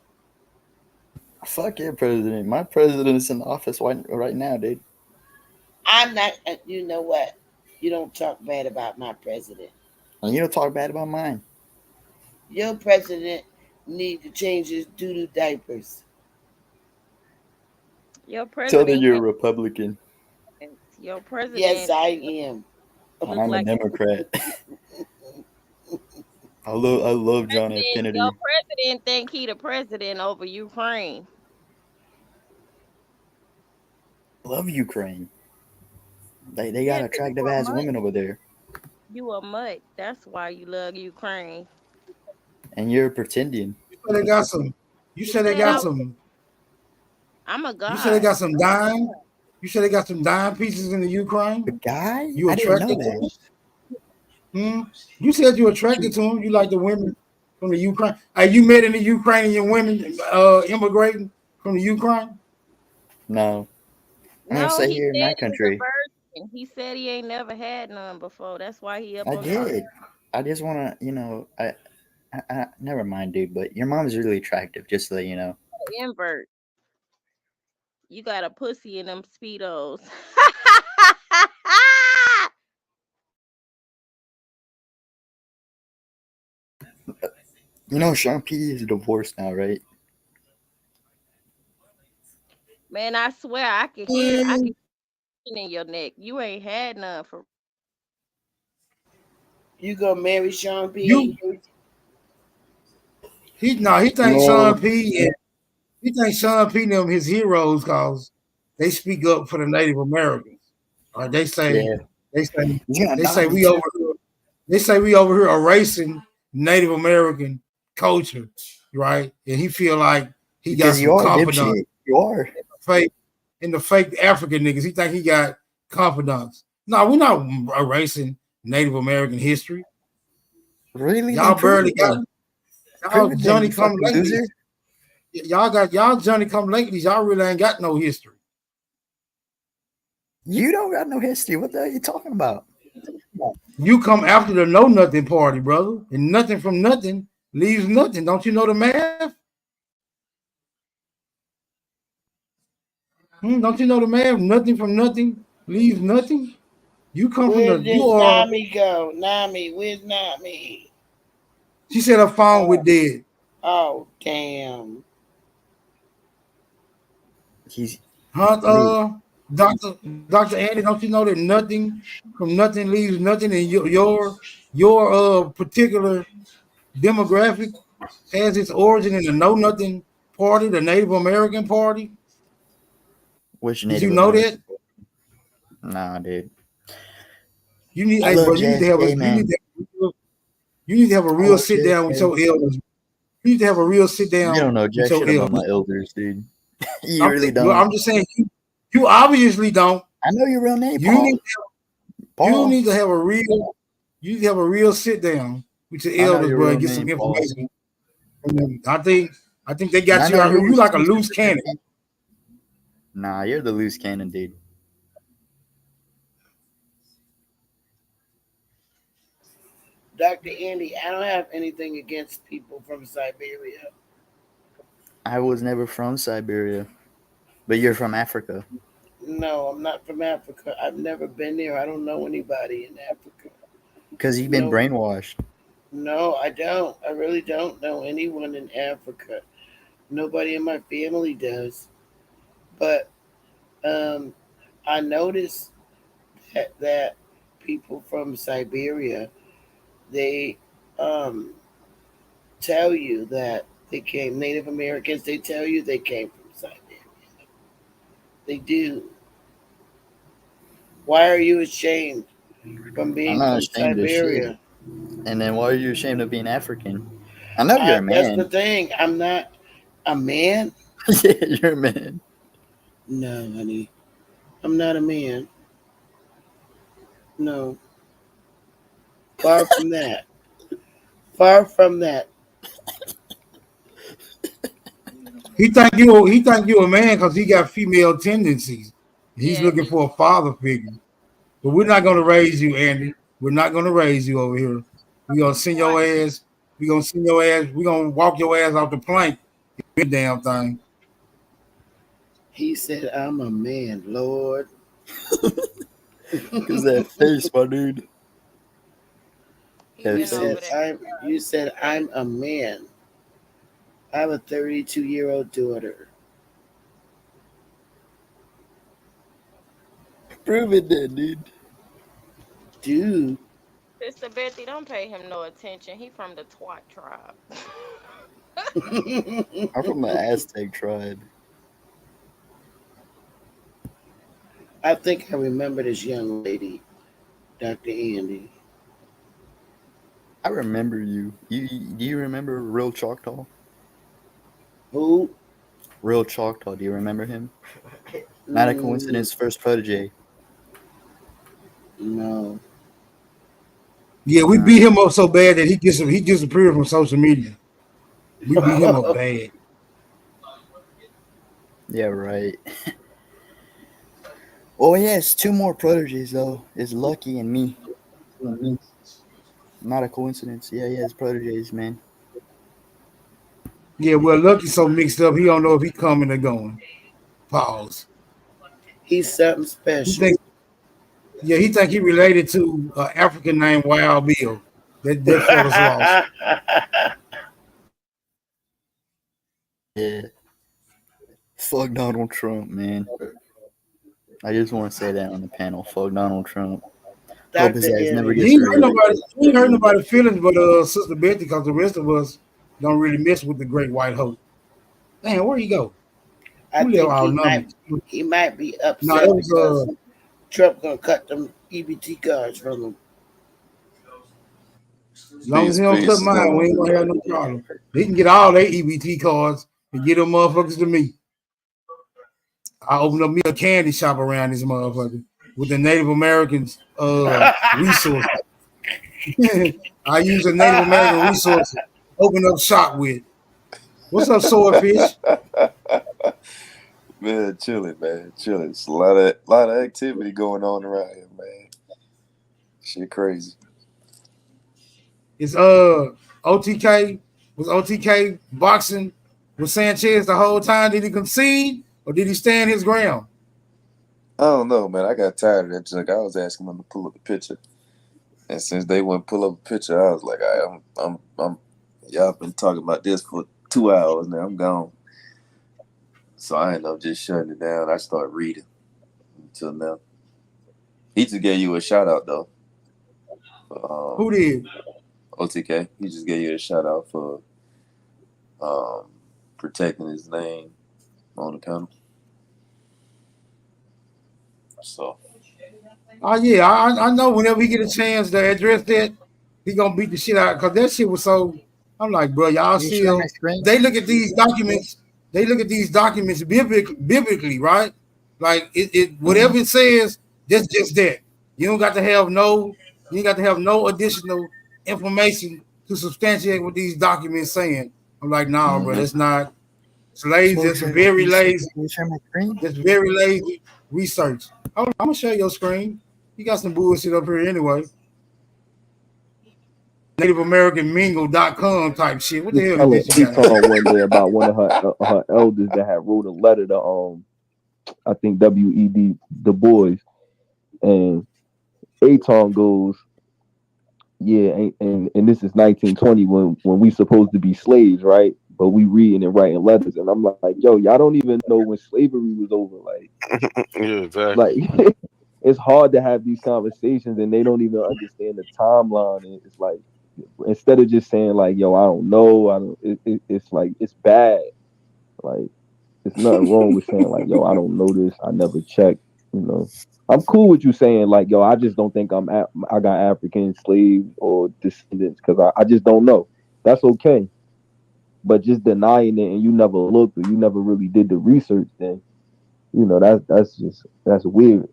Fuck your president. My president's in office right now, dude. I'm not. You know what? You don't talk bad about my president. And you don't talk bad about mine. Your president need to change his doo-doo diapers. Your Tell president. them you're a Republican. Your president. Yes, I am. I'm a Democrat. I love John F. Kennedy. Your president think he the president over Ukraine. Love Ukraine. They got attractive ass women over there. You a mutt. That's why you love Ukraine. And you're pretending. You said they got some. I'm a god. You said they got some dime. You said they got some dime pieces in the Ukraine. The guy? You I didn't attracted know to them? You said you attracted to them. You like the women from the Ukraine. Are you met any Ukrainian women immigrating from the Ukraine? No. I'm gonna say here in my country. And he said he ain't never had none before. That's why he up I on top. did. I just want to, I never mind, dude. But your mom's really attractive. Just to let you know. Invert. You got a pussy in them Speedos. You know, Sean P is divorced now, right? Man, I swear I can hear it in your neck. You ain't had none for You gonna marry Sean P? He thinks Sean P and he thinks Sean P and them his heroes because they speak up for the Native Americans. Or they say we over here erasing Native American culture, right? And he feel like he got some confidence. You are in the fake African niggas. He think he got confidence. No, we're not erasing Native American history. Really? Y'all barely got y'all Johnny come lately. Y'all Johnny come lately. Y'all really ain't got no history. You don't got no history. What the hell are you talking about? You come after the know nothing party, brother, and nothing from nothing leaves nothing. Don't you know the math? Don't you know the math? Nothing from nothing leaves nothing. You come Where from the. did You are. Nami go? Nami, where's Nami? She said her phone was dead. Oh damn. Dr. Andy, don't you know that nothing from nothing leaves nothing, and your particular demographic has its origin in the Know Nothing Party, the Native American Party? Which Did you know that? Nah, dude. You need, I hey, love bro, you need to have a real sit down with your elders. You need to have a real sit down. You don't know jack with shit your about my elders, dude. You really Well, don't. I'm just saying, you obviously don't. I know your real name, You Paul. need to have a real sit down with your elders, bro, and get some information. I think they got you out here. You like a loose cannon. Nah, you're the loose cannon, dude. Dr. Andy, I don't have anything against people from Siberia. I was never from Siberia, but you're from Africa. No, I'm not from Africa. I've never been there. I don't know anybody in Africa. Because you've been brainwashed. No, I don't. I really don't know anyone in Africa. Nobody in my family does. But I noticed that people from Siberia, they tell you that they came, Native Americans, they tell you they came from Siberia. They do. Why are you ashamed from being from Siberia? And then why are you ashamed of being African? I know you're a man. That's the thing. I'm not a man. Yeah, you're a man. No, honey. I'm not a man. No. Far from that. Far from that. He think you a man because he got female tendencies. He's looking for a father figure. But we're not gonna raise you, Andy. We're not gonna raise you over here. We're gonna send your ass. We're gonna walk your ass off the plank. Damn thing. He said, I'm a man, Lord. Because that face, my dude. You said, I'm a man. I have a 32-year-old daughter. Prove it then, dude. Dude. Sister Bethy, don't pay him no attention. He from the Twat tribe. I'm from the Aztec tribe. I think I remember this young lady, Dr. Andy. I remember you. Do you remember Real Choctaw? Who? Real Choctaw. Do you remember him? Not a coincidence. First protege. No. Yeah, we beat him up so bad that he disappeared from social media. We beat him up bad. Yeah, right. Oh yes, 2 more proteges though. It's Lucky and me. Not a coincidence. Yeah, he has proteges, man. Yeah, well, Lucky's so mixed up, he don't know if he coming or going. Pause. He's something He special. think, he think he related to an African named Wild Bill. That fella's lost. Yeah. Fuck Donald Trump, man. I just want to say that on the panel. Fuck Donald Trump. Hope his ass never gets He ain't reelected. hurt nobody's feelings but Sister Betty, because the rest of us don't really mess with the great white hope. Damn, where he go? I Who think our numbers? he might be upset No, that was because Trump gonna cut them EBT cards from him. as long as he don't cut mine, we ain't gonna have no problem. They can get all their EBT cards and get them motherfuckers to me. I open up me a candy shop around this motherfucker with the Native Americans resource. I use a Native American resource to open up shop with. What's up, Swordfish? Man, chilling, man. Chilling. It's a lot of activity going on around here, man. Shit crazy. It's OTK. Was OTK boxing with Sanchez the whole time? Did he concede or did he stand his ground? I don't know, man. I got tired of that junk. I was asking them to pull up the picture. And since they wouldn't pull up a picture, I was like, I'm y'all been talking about this for 2 hours now. I'm gone. So I ended up just shutting it down. I started reading until now. He just gave you a shout out though. Who did? OTK. He just gave you a shout out for protecting his name on the panel. So. Oh yeah, I know. Whenever he get a chance to address that, he gonna beat the shit out because that shit was so. I'm like, bro, y'all still. They look at these documents. They look at these documents biblically, right? Like it whatever it says, that's just that. You don't got to have no. You ain't got to have no additional information to substantiate what these documents saying. I'm like, nah, bro, that's not. It's lazy. It's very lazy. It's very lazy research. I'm gonna show you your screen. You got some bullshit up here anyway. NativeAmericanMingle.com type shit. What the hell is this? She told one day about one of her elders that had wrote a letter to I think W.E.B. Du Bois, and Aton goes, yeah, and this is 1920 when we supposed to be slaves, right? But we reading and writing letters, and I'm like, yo, y'all don't even know when slavery was over, like, yeah, exactly. Like it's hard to have these conversations, and they don't even understand the timeline. And it's like, instead of just saying like, yo, I don't know, it's like it's bad. Like, there's nothing wrong with saying like, yo, I don't know this, I never checked. You know, I'm cool with you saying like, yo, I just don't think I got African slaves or descendants because I just don't know. That's okay. But just denying it and you never looked or you never really did the research, then you know that's weird.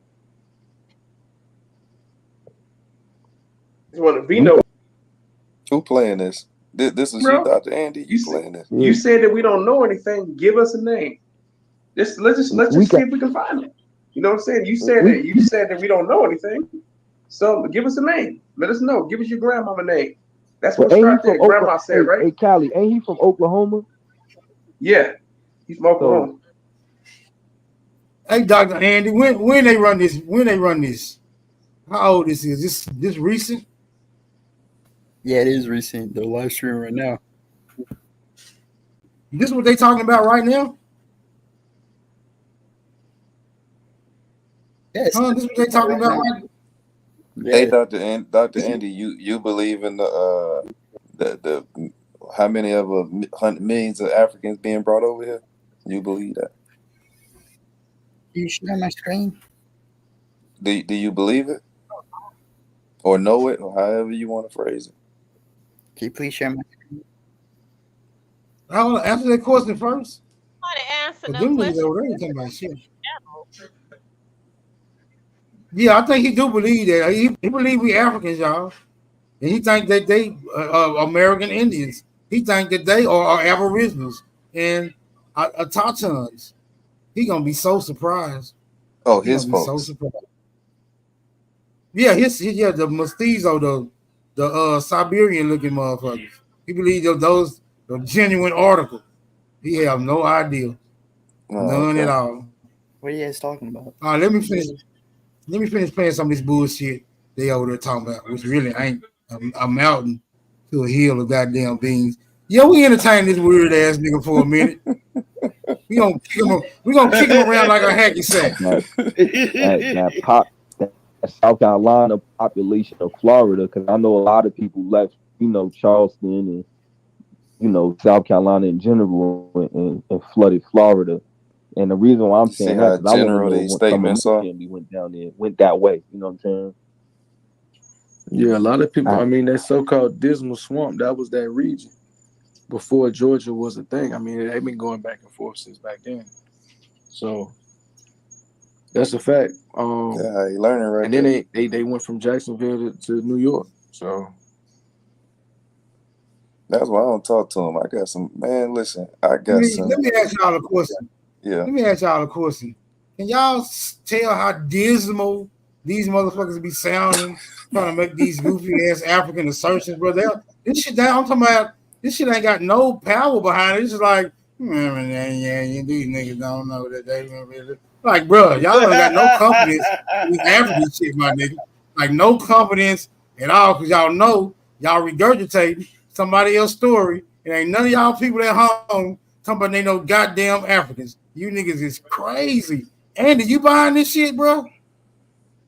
Who playing this? This is Bro, you, Dr. Andy. You playing this? You said that we don't know anything. Give us a name. Let's just see if we can find it. You know what I'm saying? You said that we don't know anything. So give us a name. Let us know. Give us your grandmama name. That's what started there. Grandma said, right? Hey, Callie, ain't he from Oklahoma? Yeah, he's from Oklahoma. Hey, Dr. Andy, when they run this? When they run this? How old this is? This recent? Yeah, it is recent. They're live streaming right now. This is what they talking about right now? Yes. This is what they talking about right now? Hey, Dr. Andy, you believe in the how many of millions of Africans being brought over here? You believe that? Can you share my screen? Do you believe it or know it, or however you want to phrase it? Can you please share my screen? I want to answer that question first. I want to answer Them niggas over there talking about shit. Yeah, I think he do believe that. He believe we Africans, y'all. And he think that they American Indians. He think that they are Aboriginals and Tautons. He gonna be so surprised. Oh, He his gonna be so folks. surprised. Yeah, the mestizo, the Siberian looking motherfuckers. He believe those the genuine article. He have no idea, none at all. What are you guys talking about? All right, let me finish playing some of this bullshit they over there talking about, which really ain't a mountain to a hill of goddamn beans. Yeah, we entertain this weird ass nigga for a minute. We gonna kick him around like a hacky sack. That South Carolina population of Florida, because I know a lot of people left, Charleston and South Carolina in general and flooded Florida. And the reason why I'm saying that is I want to know when some of my family went down there, went that way. You know what I'm saying? Yeah, a lot of people. I mean, that so-called Dismal Swamp, that was that region before Georgia was a thing. I mean, they've been going back and forth since back then. So that's a fact. Yeah, you learning right. And then they went from Jacksonville to New York. So that's why I don't talk to him. I got some man. Listen, I got some. Let me ask y'all a question. Yeah. Let me ask y'all a question. Can y'all tell how dismal these motherfuckers be sounding, trying to make these goofy ass African assertions, bro? This shit I'm talking about. This shit ain't got no power behind it. It's just like, these niggas don't know that they really. Like, bro, y'all ain't got no confidence in this African shit, my nigga. Like, no confidence at all, because y'all know y'all regurgitating somebody else's story. It ain't none of y'all people at home talking about they know goddamn Africans. You niggas is crazy. Andy, you buying this shit, bro?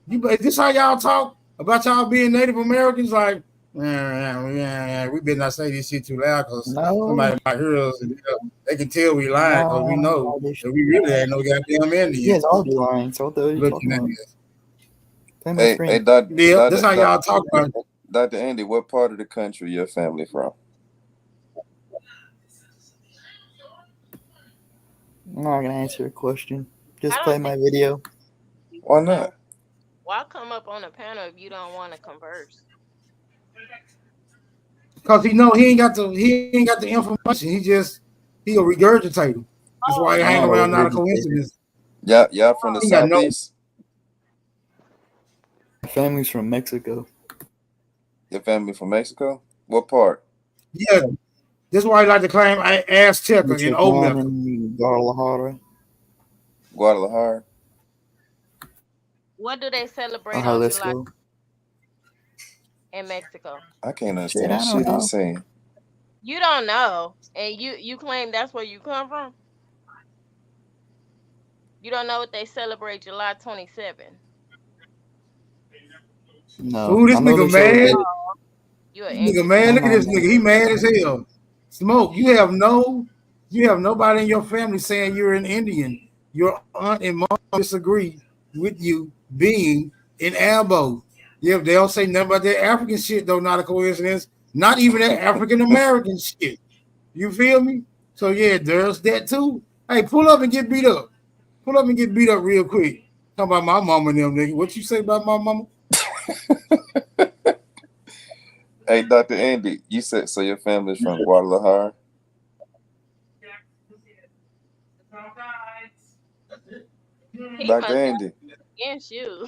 Is this how y'all talk about y'all being Native Americans? Like, we better not say this shit too loud because somebody might hear us and they can tell we lying because we know that we really ain't no goddamn Indians. You guys all be lying, so what the hell are you talking about? Hey, Dr. That's how y'all talk about it. Dr. Andy, what part of the country your family from? I'm not gonna answer your question. Just play my video. Why not? Why come up on the panel if you don't want to converse? Because he ain't got the information. He'll regurgitate them. That's why he hang around, not a coincidence. Y'all from the Southeast? My family's from Mexico. Your family from Mexico? What part? Yeah. That's why he like to claim Azteca in Omega. Guadalajara. Guadalajara. What do they celebrate on July Jalisco. in Mexico? I can't understand shit he's saying. You don't know, and you claim that's where you come from? You don't know what they celebrate July 27? No. Ooh, this nigga mad. You an Nigga mad. Look at this nigga. He mad as hell. Smoke. You have nobody in your family saying you're an Indian. Your aunt and mom disagree with you being in Albo. Yeah, they don't say nothing about that African shit, though, not a coincidence. Not even that African American shit. You feel me? So yeah, there's that too. Hey, pull up and get beat up. Pull up and get beat up real quick. Talk about my mama and them, nigga. What you say about my mama? Hey, Dr. Andy, you said so your family's from Guadalajara? Dr. Andy. Against you.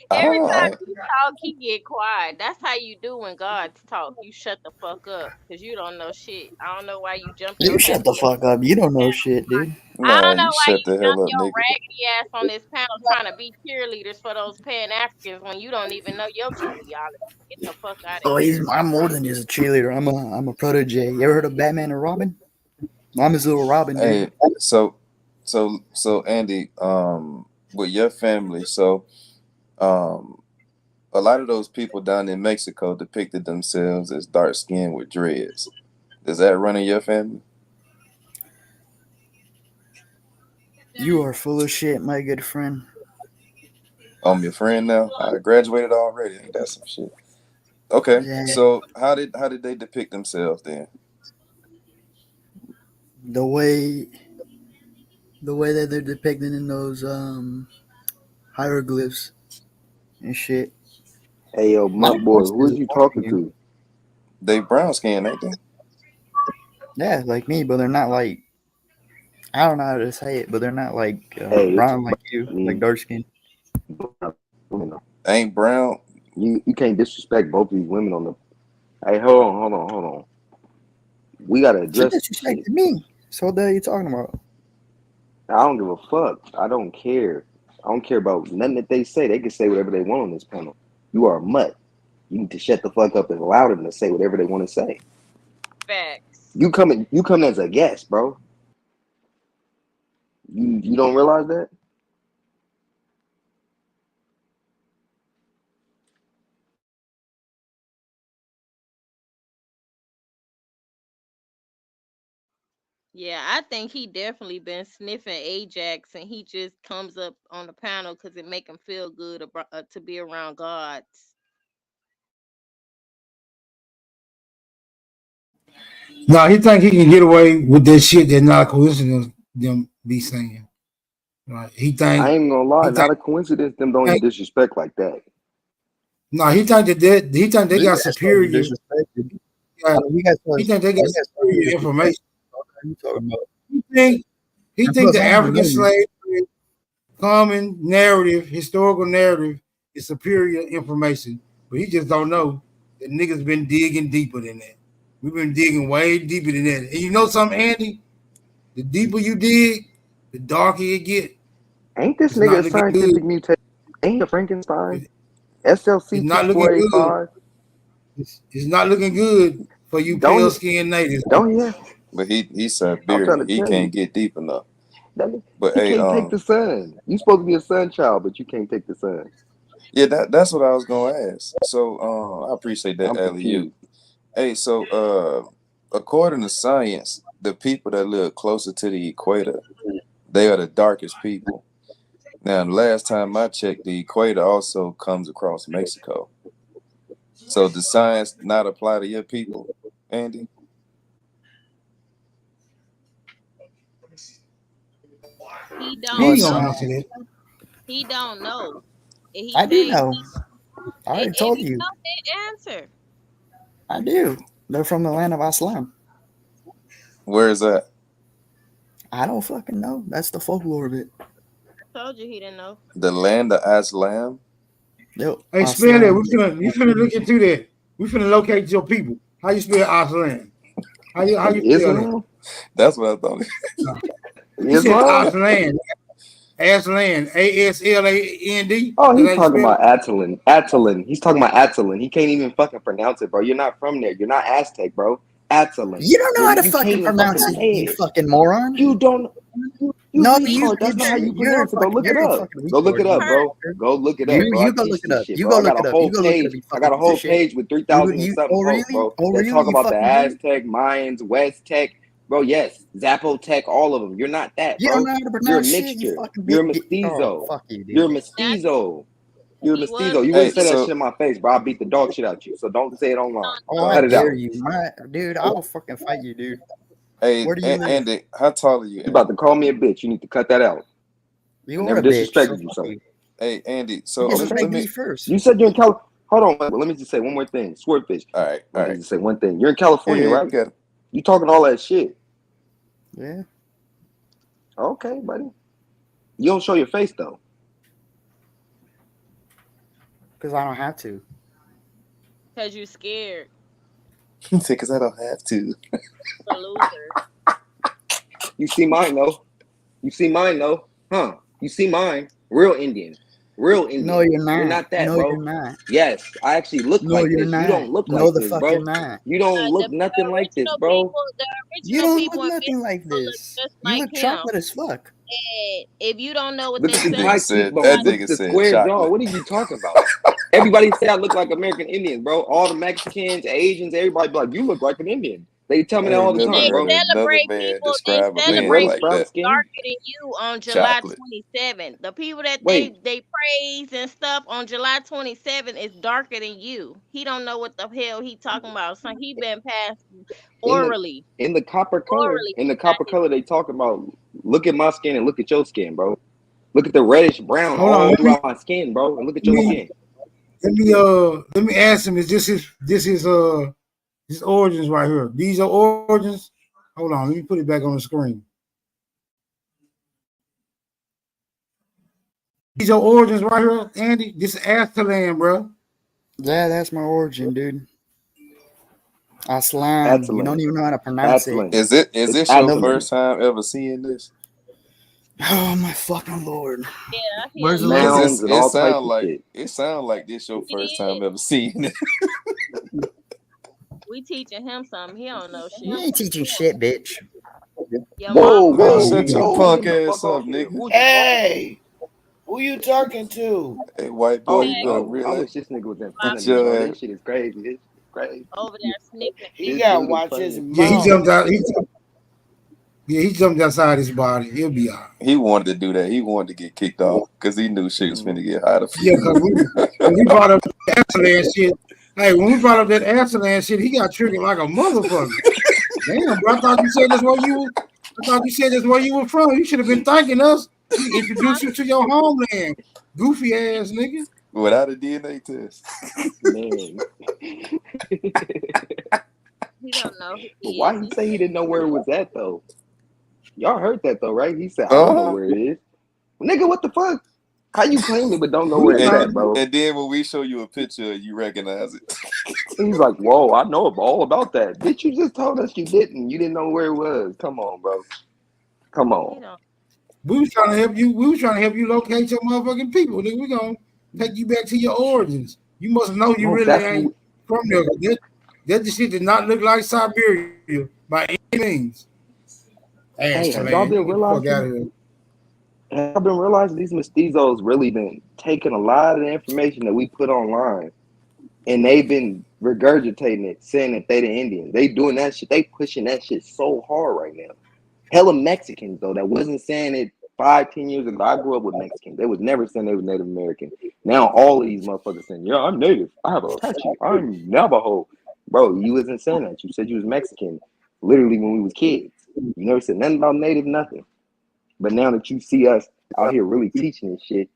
Every time you talk, he get quiet. That's how you do when God talk. You shut the fuck up because you don't know shit. I don't know why you jumped. You shut the fuck up. You don't know shit, dude. I don't know you why shut you the hell jump up, your nigga. raggedy ass on this panel trying to be cheerleaders for those Pan Africans when you don't even know your genealogy. Get the fuck out of here. I'm more than just a cheerleader. I'm a protege. You ever heard of Batman and Robin? I'm his little Robin, dude. Hey, so Andy, with your family, a lot of those people down in Mexico depicted themselves as dark skinned with dreads. Does that run in your family? You are full of shit, my good friend. I'm your friend now. I graduated already. Ain't that some shit? Okay, Yeah. so how did they depict themselves then? The way that they're depicted in those hieroglyphs and shit. Hey, yo, my boy, who are you talking to? They brown skin, ain't they? Yeah, like me, but they're not like I don't know how to say it, but they're not like Hey, brown like you, like dark skin. Ain't brown. You can't disrespect both of these women on the. Hey, hold on. We gotta She address this shit. disrespected me. So what the hell you talking about? I don't give a fuck. I don't care. I don't care about nothing that they say. They can say whatever they want on this panel. You are a mutt. You need to shut the fuck up and allow them to say whatever they want to say. Facts. You come as a guest, bro. You don't realize that? Yeah, I think he definitely been sniffing Ajax, and he just comes up on the panel because it make him feel good to be around gods. No, he think he can get away with this shit that's not a coincidence. Them be saying, right? He think I ain't gonna lie, he not think a coincidence. Them don't even disrespect like that. no, he think that he think they got That's superior. disrespected. Yeah, We got he think they got superior information. What are you talking about? He And think plus, the I don't even know African you. slave common narrative, historical narrative is superior information, but he just don't know that niggas been digging deeper than that. We've been digging way deeper than that. And you know something, Andy? The deeper you dig, the darker it get. Ain't this It's not nigga a looking good. scientific mutation? Ain't a Frankenstein? It's SLC not looking good. 2485? It's not looking good for you pale skinned natives. Don't you? But he's I'm trying Siberian. to He tell you. can't get deep enough. That, But he hey, can't take the sun. You supposed to be a sun child, but you can't take the sun. yeah, that's what I was gonna ask. So I appreciate that, I'm Alley. confused. Hey, so according to science, the people that live closer to the equator, they are the darkest people. Now, the last time I checked, the equator also comes across Mexico. So does science not apply to your people, Andy? He He don't ain't gonna know. answer that. He don't know. And he I do say know. I already if told you you. know, then answer. I do. They're from the land of Islam. Where is that? I don't fucking know. That's the folklore of it. Told you he didn't know. The land of Islam? Yep. Hey, spell that. We finna look into that. We finna locate your people. How you spell Aslan? How you spell that? Islam? That's what I thought. You said Islam? Aslan. Aslan. ASLAND. Oh, That's he's how you talking spell about it? Atlan. Atlan. He's talking about Atlan. He can't even fucking pronounce it, bro. You're not from there. You're not Aztec, bro. Atlan. You don't know how to You can't fucking even pronounce fucking it, say you it. fucking moron. You don't. You No, retard. That's not how you you're pronounce it. Go look it you're a up. fucking Go look it retard. up, bro. Go look it up, bro. I You go teach look it this up. shit, You bro. go I got look a it up. whole You go look it up. page. You I got fucking a whole piece of shit. page with 3,000 and something Oh posts, really? bro. Oh That really? talk You about the fucking really? Aztec, Mayans, West Tech, bro. Yes, Zapotec, all of them. You're not that, You don't bro. know how to You're a pronounce shit. You mixture. fucking You're a big. Oh mestizo. fuck you, You're a dude. mestizo. You're a He was mestizo. You a wouldn't Hey, say that so shit in my face, bro. I'll beat the dog shit out you. So don't say it online. Oh, I Cut it dare out. you, dude. I'll fucking fight you, dude. hey, Where do you live? Andy, how tall are you, You about Andy? to call me a bitch. You need to cut that out. You I are never a bitch. So disrespected you, fuck so. you. Hey, Andy. You So disrespect let me me. first. You said you're in California. Hold on, but let me just say one more thing. Swordfish. All right, all Let me right. just say one thing. You're in Yeah, California, yeah, you right? got it. You talking all that shit. Yeah, Okay, buddy. You don't show your face though. because I don't have to. Cause you scared. Because I don't have to. A loser. You see mine though. You see mine though. Huh? You see mine. Real Indian. Real Indian. No, you're You're not. not that, No, bro. you're not. Yes, I actually look No, like you're this. You not. don't look No, like the this, fuck bro. you're not. You don't look The nothing like this, original bro. people, the You original don't people look in nothing like Mexico look this. just You like look him. chocolate as fuck. And if you don't know what Look that at the That says, nigga white said. cheekbones. That Look nigga at the said square jaw. chocolate. What are you talking about? Everybody say I look like American Indians, bro. All the Mexicans, Asians, everybody be like, you look like an Indian. They tell me I that all ain't the never time, they heard bro. another celebrate man people. They describe a You man celebrate reddish like brown that. people skin. darker than you on July Chocolate. 27th. The people that Wait, they praise and stuff on July 27th is darker than you. He don't know what the hell he talking about. So he been passed in orally. the copper color, Orally, he got his they talk about look at my skin and look at your skin, bro. Look at the reddish brown Hold on. all throughout my skin, bro, and look at your skin. Let me ask him. Is this his origins right here? These are origins. Hold on. Let me put it back on the screen. These your origins right here, Andy. This is Aztlan, bro. Yeah, that's my origin, dude. Aslan. You don't even know how to pronounce it. Is this your first time ever seeing this? Oh my fucking lord! Yeah, I hear Where's the you. mounds and all types of shit? It sound like this your first time ever seeing it. We teaching him something. He don't know shit. You ain't teaching shit, bitch. Your Whoa, mama- whoa, shut your punk ass up, nigga. Hey, who you talking to? Hey, white boy, you better I realize. wish this nigga was in front of Shut me, bro. your This shit is crazy. This is crazy. over there sniffing. He This gotta dude is watch funny his as Yeah, he mouth. jumped out. He jumped outside his body. He'll be all right. He wanted to do that. He wanted to get kicked off because he knew shit was finna get hotter. Yeah, because when we brought up that Aztlan shit, hey, when we brought up that Aztlan shit, he got triggered like a motherfucker. Damn, bro, I thought you said that's where you were from. You should have been thanking us. We introduced you to your homeland, goofy ass nigga. Without a DNA test. Man. He don't know. But why he say he didn't know where it was at though? Y'all heard that though, right? He said, I don't know where it is. Nigga, what the fuck? How you claim it but don't know where it's at, bro? And then when we show you a picture, you recognize it. He's like, whoa, I know all about that. Bitch, you just told us you didn't. You didn't know where it was. Come on, bro. Come on. We was trying to help you. We was trying to help you locate your motherfucking people. Nigga, we gonna take you back to your origins. You must know you No, really that's ain't from there. That shit did not look like Siberia by any means. Hey, have y'all been realizing? Have been realizing these mestizos really been taking a lot of the information that we put online, and they've been regurgitating it, saying that they the Indians. They doing that shit. They pushing that shit so hard right now. Hella Mexicans though that wasn't saying it 5-10 years ago. I grew up with Mexicans. They was never saying they were Native American. Now all of these motherfuckers saying, yeah, I'm Native. I have a Apache. I'm Navajo. Bro, you wasn't saying that. You said you was Mexican literally when we was kids. You never said nothing about Native, nothing. But now that you see us out here really teaching this shit,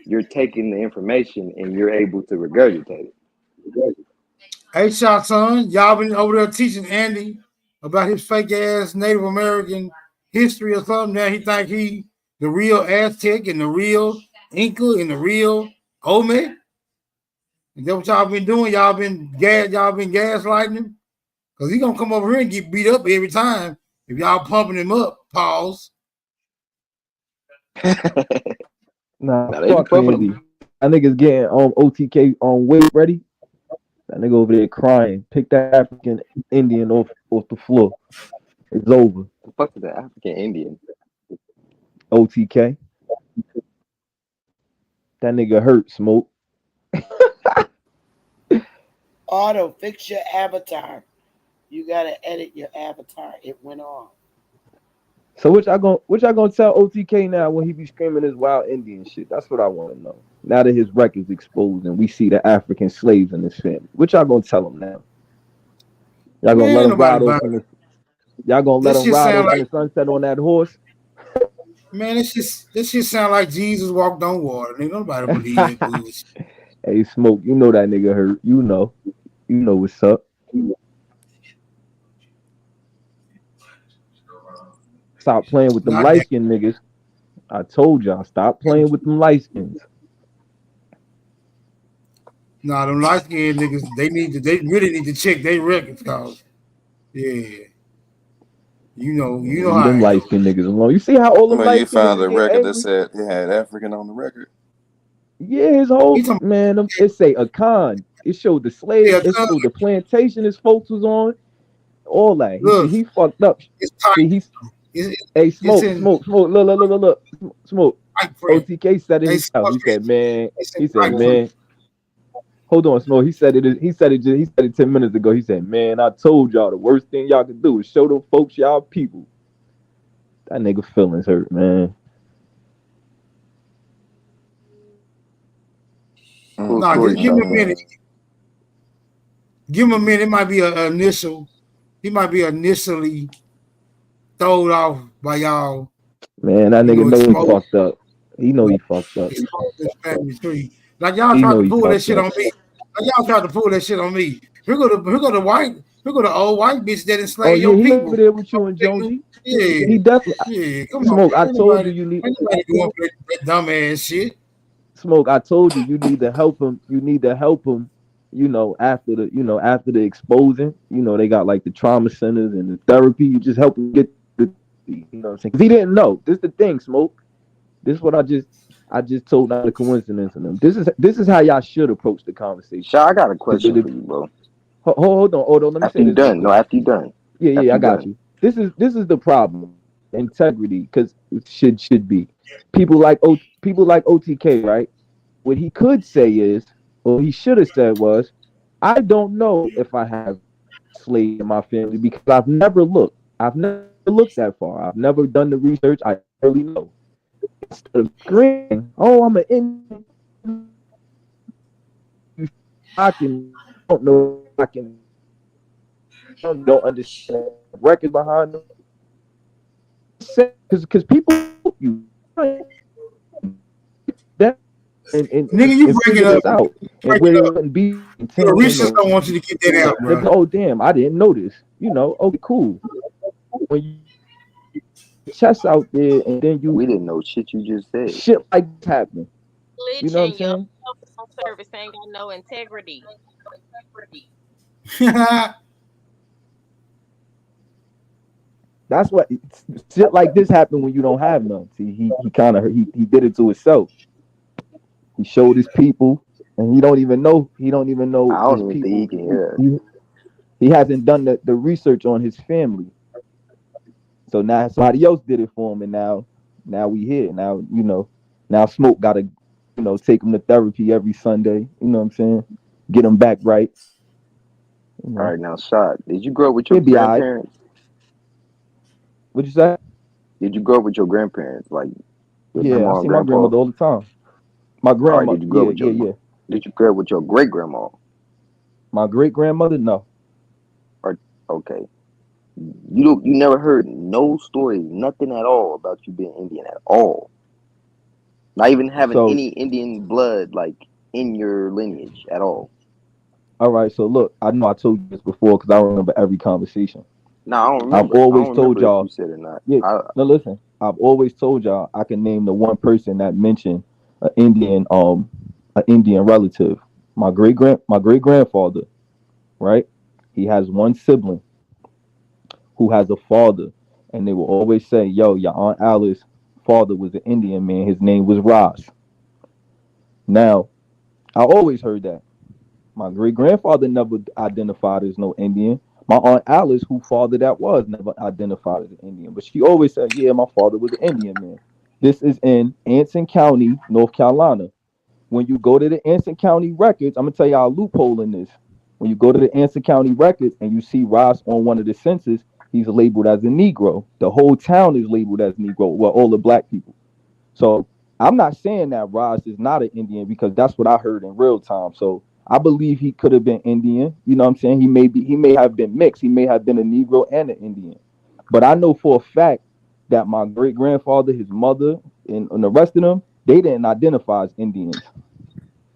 you're taking the information and you're able to regurgitate it. Hey, shot son, y'all been over there teaching Andy about his fake ass Native American history or something. Now he think he the real Aztec and the real Inca and the real Olmec. Is that what y'all been doing? Y'all been gaslighting him? Because he gonna come over here and get beat up every time if y'all pumping him up. Pause. Nah, Nah, they fuck be pumping Andy. That nigga's getting OTK on weight ready. That nigga over there crying. Pick that African Indian off the floor. It's over. The fuck is that African Indian? OTK. That nigga hurt, Smoke. Auto, fix your avatar. You gotta edit your avatar. It went off. So what y'all gonna tell OTK now when he be screaming his wild Indian shit? That's what I want to know. Now that his record's exposed and we see the African slaves in his family, what y'all gonna tell him now? Y'all gonna let him ride off in the y'all gonna let him ride off in the sunset on that horse? Man, this shit sound like Jesus walked on water. Ain't nobody believe that bullshit. Hey, Smoke, you know that nigga hurt. You know what's up. Stop playing with them light skinned niggas. I told y'all, stop playing with them light skins. Nah, them light skinned niggas, they really need to check their records, cause yeah. You know how them light skinned niggas alone. You see how all them Well, light you skinned found a niggas record get that said it had African on the record. Yeah, his whole man, it say Akan. It showed the slaves, it showed the plantation his folks was on, all that. He fucked up. Hey, Smoke, look, Smoke. OTK said it himself. He said, man, hold on, Smoke. He said it 10 minutes ago. He said, man, I told y'all the worst thing y'all could do is show them folks y'all people. That nigga feelings hurt, man. Nah, give him a minute. Give him a minute. It might be an initial. He might be initially thrown off by y'all. Man, that nigga know he fucked up. He know he fucked up. Like y'all tried to pull that shit on me. Like y'all tried to pull that shit on me. Here go the old white bitch that enslaved your he people. over there with you and Jonesy. Yeah, He definitely. Yeah, come Smoke, on. I told you need. Anybody go up that dumb ass shit. Smoke, I told you need to help him. You need to help him. After the exposing, they got like the trauma centers and the therapy. You just help him get the, what I'm saying? Because he didn't know. This is the thing, Smoke. This is what I just told, not a coincidence in them. This is how y'all should approach the conversation. Sha, I got a question for you, bro. Hold on. Let me After say you this. done. No, after you done. Yeah, I got you. This is the problem. Integrity, because it should be. People like OTK, right? What he could say is, or he should have said was, I don't know if I have slaves in my family because I've never looked. I've never looked that far. I've never done the research. I don't really know. Instead of screaming, oh, I'm an Indian. Don't know. Don't understand the record behind them. Because people you that and Nigga, you break it up. Out. Break And it up. The research don't want you to get that out, bro. Oh damn, I didn't know this. Okay, cool. When you chest out there and then we didn't know shit you just said. Shit like this happening. Glitching, You know what I'm saying? Your service ain't got no integrity. That's what shit like this happen when you don't have none. See, he did it to himself. He showed his people, and he don't even know. I don't even think he can hear. He hasn't done the research on his family. So now somebody else did it for him, and now we here. Now Smoke gotta take him to therapy every Sunday. You know what I'm saying? Get him back right. All right, now, Shot, did you grow up with your grandparents? What'd you say? Did you grow up with your grandparents? Like, your Yeah, grandma I and see my grandpa? grandmother all the time. My grandma, Did you grow with yeah. Did you grow up with your great grandma? My great grandmother, no. Okay. You never heard no story, nothing at all about you being Indian at all. Not even having any Indian blood like in your lineage at all. All right, so look, I know I told you this before because I remember every conversation. No, I don't remember. I've always I don't told remember y'all. if you said it or not. Yeah, no, listen. I've always told y'all I can name the one person that mentioned an Indian relative. My great grandfather, right? He has one sibling who has a father, and they will always say, "Yo, your Aunt Alice's father was an Indian man. His name was Ras." Now, I always heard that. My great grandfather never identified as no Indian. My Aunt Alice, who father that was, never identified as an Indian. But she always said, yeah, my father was an Indian man. This is in Anson County, North Carolina. When you go to the Anson County records, I'm going to tell y'all a loophole in this. When you go to the Anson County records and you see Ross on one of the census, he's labeled as a Negro. The whole town is labeled as Negro, well, all the black people. So I'm not saying that Ross is not an Indian because that's what I heard in real time. So I believe he could have been Indian. You know what I'm saying? He may have been mixed. He may have been a Negro and an Indian. But I know for a fact that my great grandfather, his mother, and the rest of them, they didn't identify as Indians.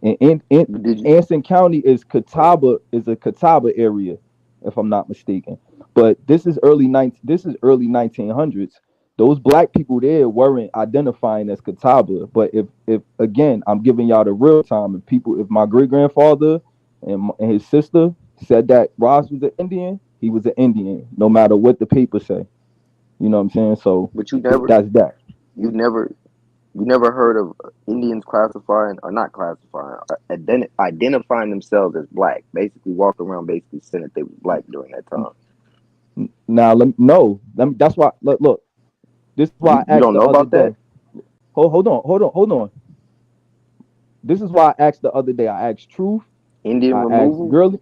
And Anson County is a Catawba area, if I'm not mistaken. But this is early 1900s. Those black people there weren't identifying as Catawba. But if again, I'm giving y'all the real time. If my great grandfather and his sister said that Ross was an Indian, he was an Indian, no matter what the papers say. You know what I'm saying? So, but you never. That's that. You never heard of Indians classifying or not classifying, identifying themselves as black. Basically, walk around basically saying that they were black during that time. Now, that's why. Look. This is why I asked the other day. Hold on. This is why I asked the other day. I asked Truth. Indian removal. Girly.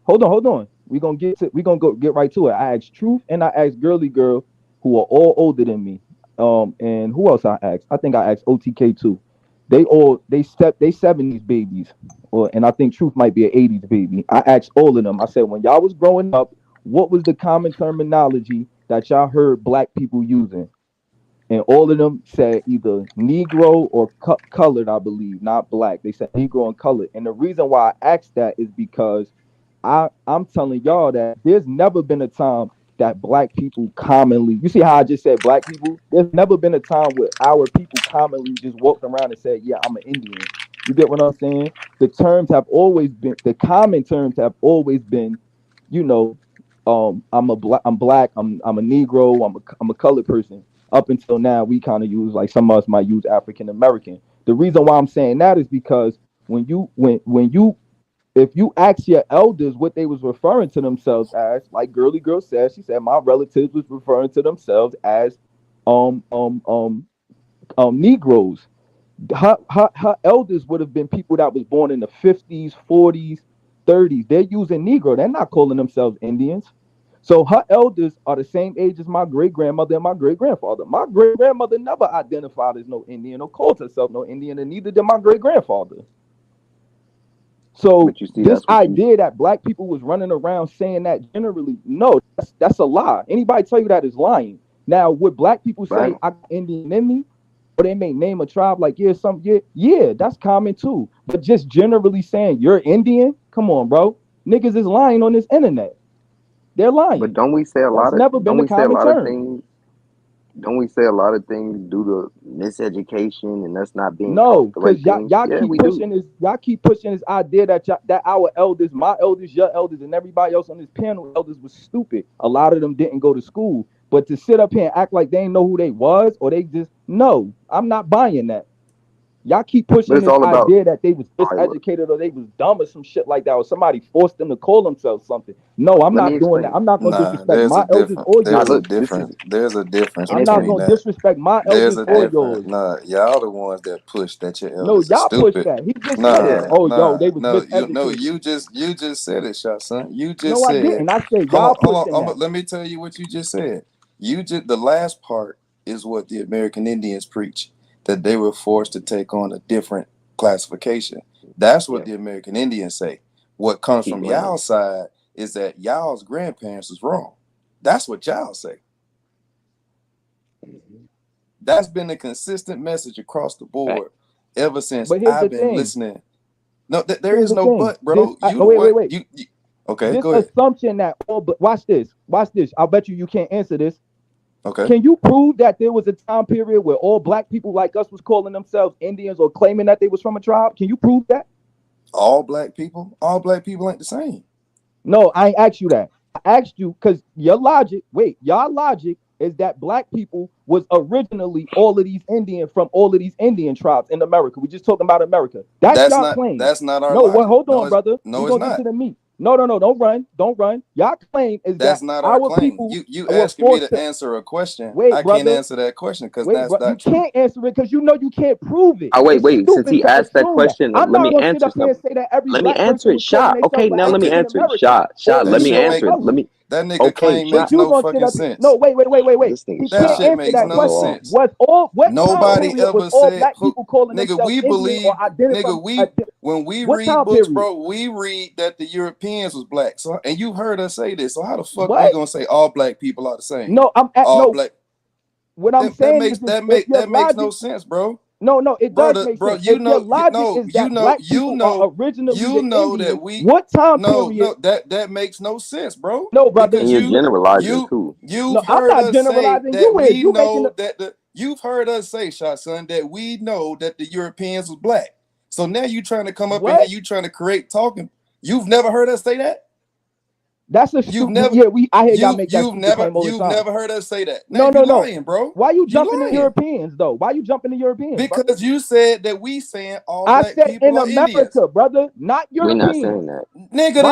Hold on. We gonna get right to it. I asked Truth and I asked Girly Girl, who are all older than me. And who else I asked? I think I asked OTK too. They 70s babies, and I think Truth might be an 80s baby. I asked all of them. I said, when y'all was growing up, what was the common terminology that y'all heard black people using? And all of them said either Negro or colored, I believe, not black. They said Negro and colored. And the reason why I asked that is because I'm telling y'all that there's never been a time that black people commonly, you see how I just said black people? There's never been a time where our people commonly just walked around and said, yeah, I'm an Indian. You get what I'm saying? The terms have always been, the common terms have always been, you know, I'm black, I'm a Negro, I'm a colored person. Up until now, we kind of use, like some of us might use African American. The reason why I'm saying that is because if you ask your elders what they was referring to themselves as, like Girly Girl said, she said my relatives was referring to themselves as Negroes. Her elders would have been people that was born in the 50s, 40s, 30s. They're using Negro. They're not calling themselves Indians. So her elders are the same age as my great-grandmother and my great-grandfather. My great-grandmother never identified as no Indian or called herself no Indian, and neither did my great-grandfather. So this idea that black people was running around saying that generally, no, that's a lie. Anybody tell you that is lying. Now, would black people say I got Indian in me? Or they may name a tribe like, yeah, that's common too. But just generally saying you're Indian, come on, bro. Niggas is lying on this internet. They're lying. But don't we say a lot of things? Don't we say a lot of things due to miseducation and us not being because y'all keep pushing this idea that our elders, my elders, your elders, and everybody else on this panel elders was stupid. A lot of them didn't go to school. But to sit up here and act like they didn't know who they was, or they just I'm not buying that. Y'all keep pushing this idea that they was miseducated or they was dumb or some shit like that, or somebody forced them to call themselves something. No, I'm not doing that. I'm not going to disrespect my elders or yours. There's a difference. I'm not going to disrespect my elders or yours. Nah, y'all the ones that push that your elders. No, y'all push that. He just said it. Yo, they was miseducated. You just said it, Shot Son. You just said. No, I didn't. I said y'all pushing that. Let me tell you what you just said. The last part is what the American Indians preach, that they were forced to take on a different classification. That's what the American Indians say. What comes from y'all's side is that y'all's grandparents was wrong. That's what y'all say. That's been a consistent message across the board ever since I've been listening. No, there is no but, bro. Wait. Okay, this go ahead. Assumption that watch this. I'll bet you can't answer this. Okay. Can you prove that there was a time period where all black people like us was calling themselves Indians or claiming that they was from a tribe? Can you prove that? All black people ain't the same. No, I ain't asked you that. I asked you because y'all logic is that black people was originally all of these Indian from all of these Indian tribes in America. We just talking about America. That's y'all claim. That's not our logic. Hold on, brother. No, it's not. Get to the meat. No, don't run. Y'all claim is that's that not our claim. People you asking me to answer a question. I can't answer that question because that's not true. You can't answer it because you know you can't prove it. Wait. Since he asked that question, let me answer something. Let me answer it, Shot. Okay, now let me answer it, Shot. Let me answer it. Let me. That nigga claim makes no fucking sense. No, wait. That shit makes no sense. Nobody ever said, nigga, we believe, when we read books, bro, we read that the Europeans was black. So, and you heard us say this. So how the fuck are we gonna say all black people are the same? No, black. What I'm saying that makes no sense, bro. No, it does make sense. You know that we. What time period? No, that makes no sense, bro. No, brother. And you're generalizing too. You've heard us say that we know that you've heard us say, Shot Son, that we know that the Europeans was black. So now you trying to come up in here, you trying to create talking. You've never heard us say that? That's a you've never. Yeah, I hear y'all make that. You've never heard us say that. No. Lying, bro. Why you jumping to Europeans though? Why you jumping to Europeans? Because brother? You said that we saying all I black said people in are America, Indians. brother, not Europeans. We're not saying that. Nigga,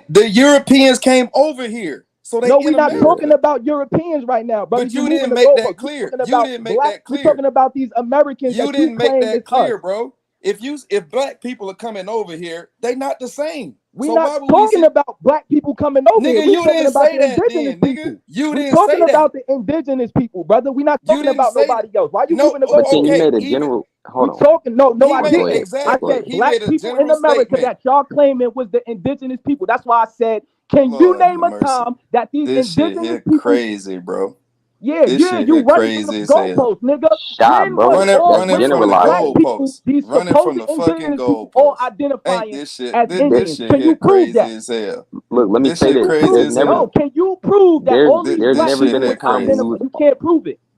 the Europeans came over here. So they we're not talking about Europeans right now, brother. But you didn't make that clear. You didn't make that clear. We're talking about these Americans. You didn't make that clear, bro. If black people are coming over here, they not the same. We're not talking about black people coming over here. You didn't say that then, nigga. You didn't say that. We're talking about the indigenous people, brother. We're not talking about nobody else. Why you moving to go? But then you made a general. Hold on. Talking. No, I didn't. Exactly. I said black people in America that y'all claiming was the indigenous people. That's why I said, can you name a time that these indigenous people? Crazy, bro. Yeah, you running from the goalposts, nigga. Stop, bro. Running from the goalposts. Running from the fucking goalposts. All identifying this shit, as Indians. This can you prove that? As hell. Look, let me say this. No, can you prove that all these black people been a time you can't prove it.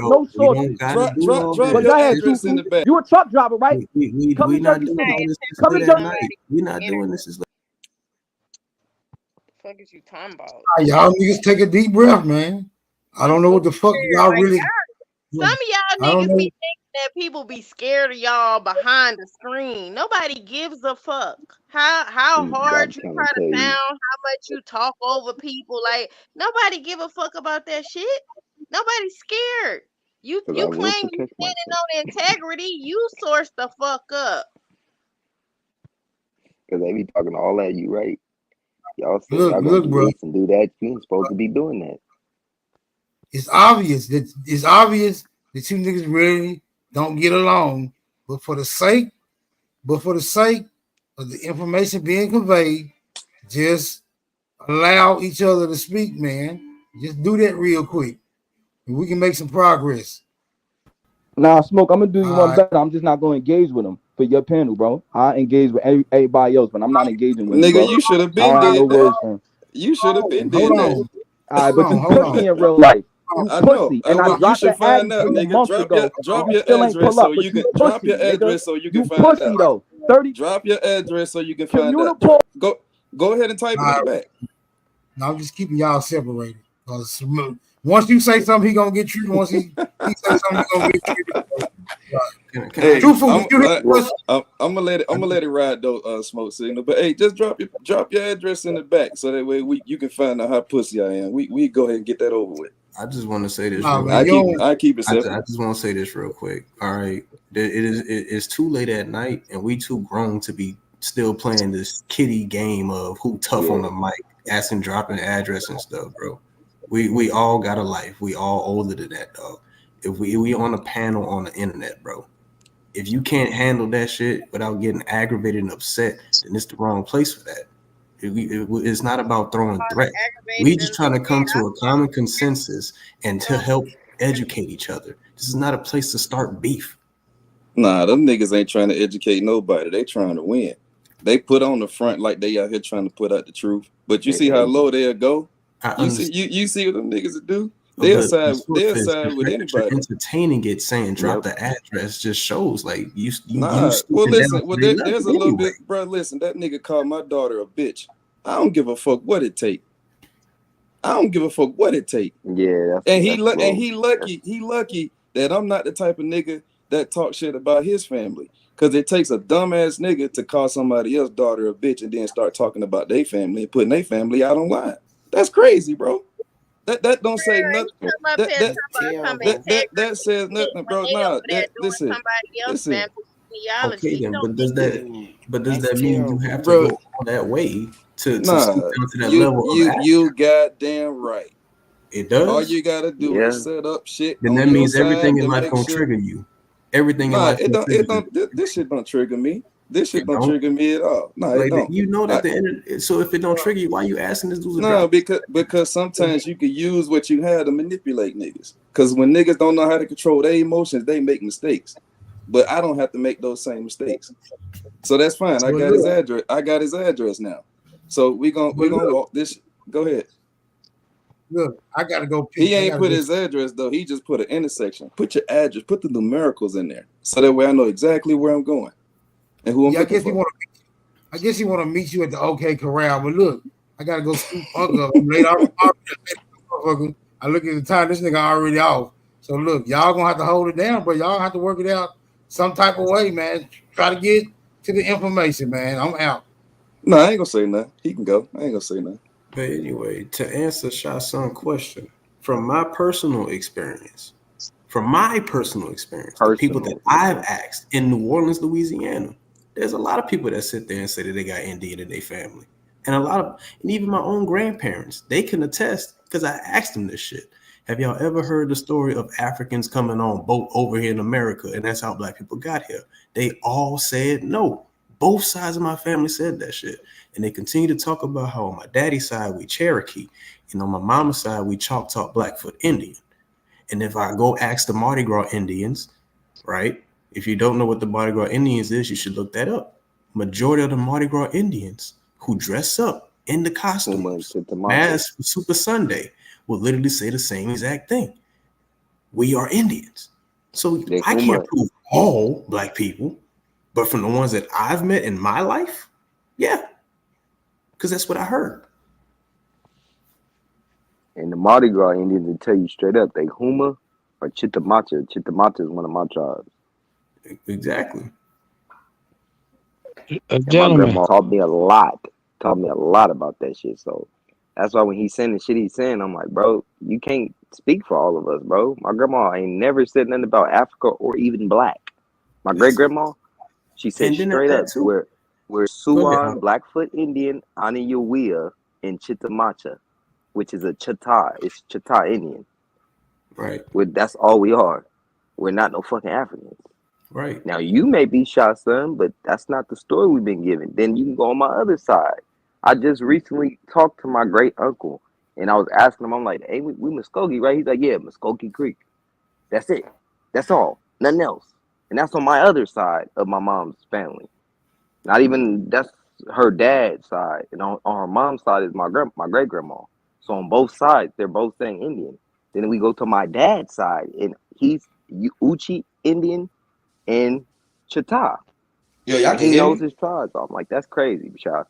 got no sources. Drop But go ahead, Tufu. You a truck driver, right? Come we to not Jersey doing City. this. Come to Late Jersey at night. City. We not doing this. Is Fuck is you talking about? Y'all niggas take a deep breath, man. I don't know what the fuck y'all really. Some of y'all I don't niggas know. be thinking that people be scared of y'all behind the screen. Nobody gives a fuck. How I'm hard you trying try to to tell you. sound, how much you talk over people. Like nobody give a fuck about that shit. Nobody's scared. You Because I will claim you protect myself. standing on integrity. You source the fuck up. Because they be talking all that. You right. Y'all say Look, y'all gonna do bro. this and do that. You ain't supposed to be doing that. It's obvious that you niggas really don't get along. But for the sake of the information being conveyed, just allow each other to speak, man. Just do that real quick, and we can make some progress. Nah, Smoke, I'm gonna do you All one right. better. I'm just not gonna engage with them for your panel, bro. I engage with everybody else, but I'm not engaging with them, bro. Nigga, you should have I been don't have no did that. words for him. You should have been Hold did that. on. All right, but you Hold pussy on. in real life. You I know. pussy. And I Well, you dropped should the addy find out, for you nigga. months ago. Drop You your still ain't address pull up, so but you you can drop pussy, your nigga. address so you can You find pussy out. though. 30 Drop your address so you can find out. communal. Go ahead and type it in the back. No, I'm just keeping y'all separated. Because once you say something, he gonna get treated. Once he say something, he gonna get treated. Right. Hey, Truthful, I'm you gonna let it ride though, Smoke Signal. But hey, just drop your address in the back so that way you can find out how pussy I am. We go ahead and get that over with. I just want to say this. Nah, real man, quick. I keep it I simple. just want to say this real quick. All right, it's too late at night, and we too grown to be still playing this kiddie game of who tough on the mic, asking, dropping address and stuff, bro. We all got a life. We all older than that, dog. If we on a panel on the internet, bro. If you can't handle that shit without getting aggravated and upset, then it's the wrong place for that. It's not about throwing threats. We just trying to come to a common consensus and to help educate each other. This is not a place to start beef. Nah, them niggas ain't trying to educate nobody. They trying to win. They put on the front like they out here trying to put out the truth. But you see how low they'll go? You see what them niggas will do? They'll side with anybody. Entertaining it, saying drop the address just shows like you. Nah, well listen, there's a little bit, bro. Listen, that nigga called my daughter a bitch. I don't give a fuck what it take. Yeah, and he lucky that I'm not the type of nigga that talk shit about his family. Cause it takes a dumbass nigga to call somebody else's daughter a bitch and then start talking about their family and putting their family out online. That's crazy, bro. That don't say nothing. That says nothing, bro. Nah, listen. Okay, then, but does that mean you have to go all that way to down to that level of action? You goddamn right. It does. All you gotta do is set up shit. Then that means everything in life gonna trigger you. Everything in life. This shit don't trigger me. This shit don't trigger me at all. No, it don't. You know that the internet. So if it don't trigger you, why you asking this dude? No, because sometimes you can use what you have to manipulate niggas. Because when niggas don't know how to control their emotions, they make mistakes. But I don't have to make those same mistakes. So that's fine. I got his address. I got his address now. So we're gonna walk this. Go ahead. Look, I gotta go. He ain't put his address though. He just put an intersection. Put your address. Put the numericals in there, so that way I know exactly where I'm going and who I'm looking for. I guess he want to meet you at the OK Corral. But look, I gotta go scoop Uncle up. I'm late. I look at the time. This nigga already off. So look, y'all gonna have to hold it down, but y'all have to work it out some type of way, man. Try to get to the information, man. I'm out. No, I ain't gonna say nothing. He can go. I ain't gonna say nothing. But anyway, to answer Sha Sun's question, from my personal experience, the people that I've asked in New Orleans, Louisiana, there's a lot of people that sit there and say that they got Indian in their family. And even my own grandparents, they can attest because I asked them this shit. Have y'all ever heard the story of Africans coming on boat over here in America? And that's how black people got here. They all said no. Both sides of my family said that shit. And they continue to talk about how on my daddy's side, we Cherokee. And on my mama's side, we Choctaw Blackfoot Indian. And if I go ask the Mardi Gras Indians, right? If you don't know what the Mardi Gras Indians is, you should look that up. Majority of the Mardi Gras Indians who dress up in the costumes, Mass for Super Sunday, will literally say the same exact thing. We are Indians. So I can't prove all black people, but from the ones that I've met in my life, yeah, because that's what I heard. And the Mardi Gras Indians will tell you straight up, they Huma or Chitamacha. Chitamacha is one of my tribes. Exactly. Gentlemen. My grandma taught me a lot about that shit. So that's why when he's saying the shit he's saying, I'm like, bro, you can't speak for all of us, bro. My grandma ain't never said nothing about Africa or even black. My great grandma, she said straight up, we're Suan, Blackfoot Indian, Aniuwea, and Chitamacha, which is a Chata. It's Chata Indian. Right. That's all we are. We're not no fucking Africans. Right. Now you may be Sha Sun, but that's not the story we've been given. Then you can go on my other side. I just recently talked to my great uncle, and I was asking him, I'm like, hey, we Muskogee, right? He's like, yeah, Muskogee Creek. That's it. That's all. Nothing else. And that's on my other side of my mom's family. Not even, that's her dad's side. And on her mom's side is my great grandma. So on both sides, they're both saying Indian. Then we go to my dad's side, and he's Uchi Indian and Chata. Yo, y'all can he hear knows me? his tribes. I'm like, that's crazy, Bashar.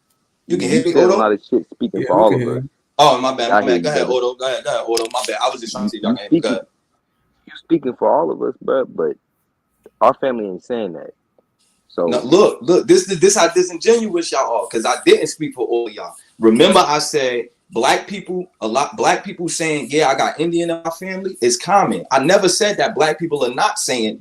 You can hear me, There's a Odo? lot of shit speaking Yeah, for we all can of hear us. you. Oh, my bad, I my hear bad. Go you, ahead, brother. Odo. Go ahead, Odo. My bad. I was just trying to see if y'all You can hear me. Go speaking, ahead. you speaking for all of us, bro. But our family ain't saying that. So No, look. This how disingenuous y'all are, because I didn't speak for all of y'all. Remember, I said black people, black people saying, yeah, I got Indian in my family is common. I never said that black people are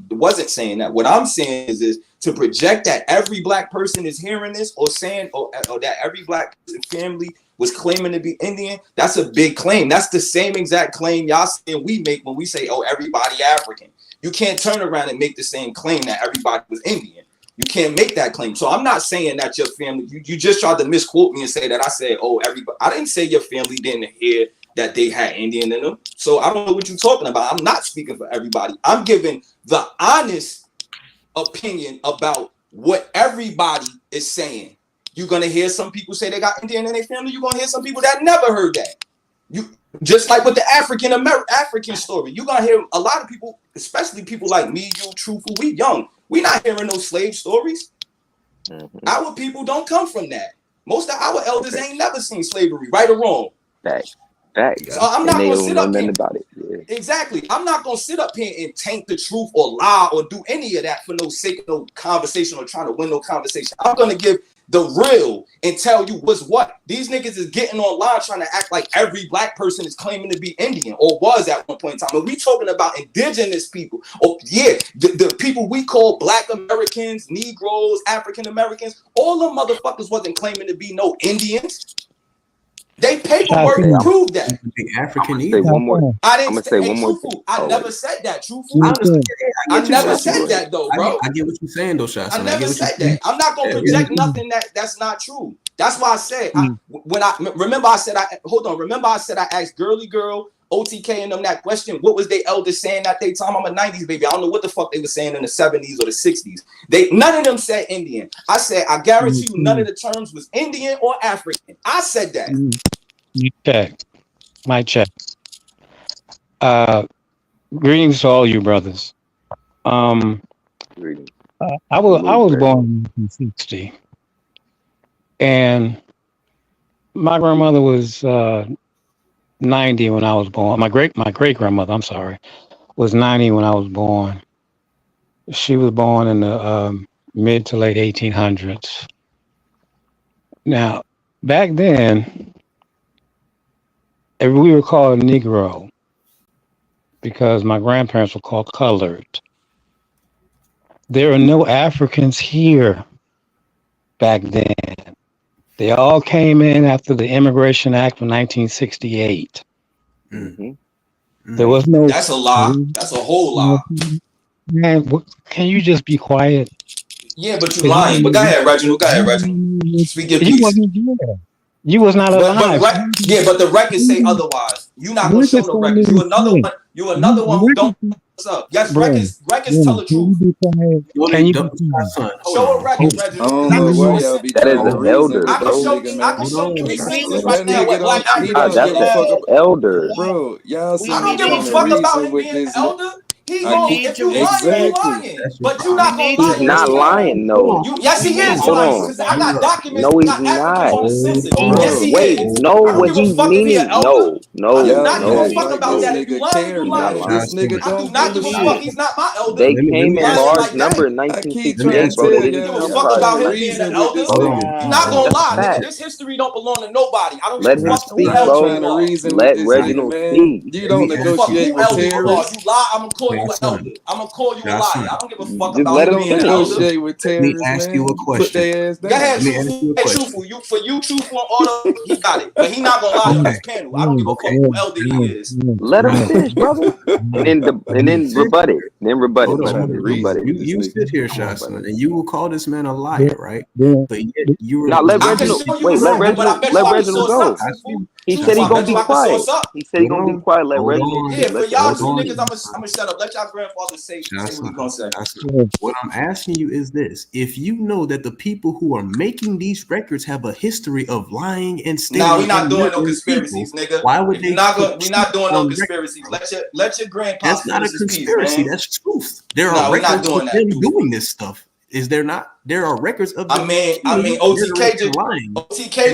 wasn't saying that. What I'm saying is to project that every black person is hearing this or saying, or that every black family was claiming to be Indian. That's a big claim. That's the same exact claim y'all saying we make when we say, oh, everybody African. You can't turn around and make the same claim that everybody was Indian. You can't make that claim. So I'm not saying that your family, you just tried to misquote me and say that I said, oh, everybody. I didn't say your family didn't hear that they had Indian in them. So I don't know what you're talking about. I'm not speaking for everybody. I'm giving the honest opinion about what everybody is saying. You're going to hear some people say they got Indian in their family. You're going to hear some people that never heard that. You just like with the African story. You're going to hear a lot of people, especially people like me, you, Truthful, we young. We not hearing no slave stories. Our people don't come from that. Most of our elders ain't never seen slavery, right or wrong. Facts. So I'm not And they gonna don't sit know up nothing here. about it. Yeah. Exactly. I'm not gonna sit up here and taint the truth or lie or do any of that for no sake of no conversation or trying to win no conversation. I'm gonna give the real and tell you what's what. These niggas is getting online trying to act like every black person is claiming to be Indian or was at one point in time. And we talking about indigenous people. Oh yeah, the people we call black Americans, Negroes, African Americans, all them motherfuckers wasn't claiming to be no Indians. They paperwork proved that. African Say one more. I I'm didn't gonna say one more Truthful. I thing. never said that, Truthful. I understand. I get you, never Shasha. said that though, bro. I get what you're saying though, Shasha. I never said that. I'm not gonna project nothing that's not true. That's why I said remember I said I asked Girly Girl, OTK and them that question. What was they elders saying at they time? I'm a 90s baby. I don't know what the fuck they were saying in the 70s or the 60s. None of them said Indian. I said I guarantee you none of the terms was Indian or African. I said that. Check. My check. Greetings to all you brothers. Greetings. I was born in 1960, and my grandmother was 90 when I was born. My great grandmother, I'm sorry, was 90 when I was born. She was born in the mid to late 1800s. Now, back then, we were called Negro because my grandparents were called colored. There are no Africans here back then. They all came in after the Immigration Act of 1968. There was no. That's a lie. That's a whole lie. Man, can you just be quiet? Yeah, but you lying. But go ahead, Reginald. Speak your You piece. wasn't there. You was not alive. But the records say otherwise. You not gonna show the records. You another one who don't. What's up? Yes, records tell the truth. Can you Show a record, Reginald? That is an elder, I bro. can show 3 sentences right now what Black That's an elder. Bro, y'all see I don't me give a giving fuck the about reason him with being an this. elder. If you lying, you lying. But you not gonna lie. He's not lying, though. Yes, he is Hold lying. on. Because I got documents. No, he's got Africans not. on the census. Bro. Yes, he Wait, is. no, I don't what give a he's fuck if he meaning. an elder. No, I do not give a fuck like about this that. If you nigga lying, care, you lying. man. This nigga I do don't not give give a a shit. fuck. He's not my elder. They came in Lying large like number in I keep 1968, trying to bro. tell They didn't y'all, Give a come fuck out about here. him being an reason elder. with this nigga. You're not gonna That's a lie, nigga. fact. This history don't belong to nobody. I don't Let give a him fuck who speak, elder bro. Trying to you are. reason Let with this nigga, Reginald man. speak. You don't Give a fuck negotiate who with elder you are. terrorists. You lie, I'm gonna call you an Godson. elder. I'm gonna call you a liar. Godson. I don't give a fuck Just about let him him You being don't an finish. elder. negotiate with Let me terrorists, ask you a man. Put question. their ass Go down. ahead, Let me ask truthful. you a Hey, question. truthful. For you, truthful and order, he got it. But he not gonna lie on this panel. I don't give a fuck who elder he is. Let him finish, brother. And then rebut it. Then rebut it, Hold on, brother. hold on. Rebut it. You sit here, Shasha, and you will call this man a liar, right? But yet you Now let were I can Reginald show you wait. it's Let wrong, but I Reginald bet you let I can Reginald source go. up, truthful. He Truthful, said he I gonna bet be you I can quiet. source up. He said he gonna be quiet. Let hold Reginald. on. Yeah, for Let y'all Reginald two Hold on. niggas, I'm gonna shut up. Let y'all grandfather say what he's gonna say. What I'm asking you is this: if you know that the people who are making these records have a history of lying and stealing, Nah, we not and doing no murdering conspiracies, people, nigga. why would If you're they not put gonna, we not doing no on record? conspiracies. Let your grandpa That's not a finish his piece, conspiracy. man. That's truth. There are No, we're not records of doing that, them truthful. doing this stuff. Is there not? There are records of. I mean, OTK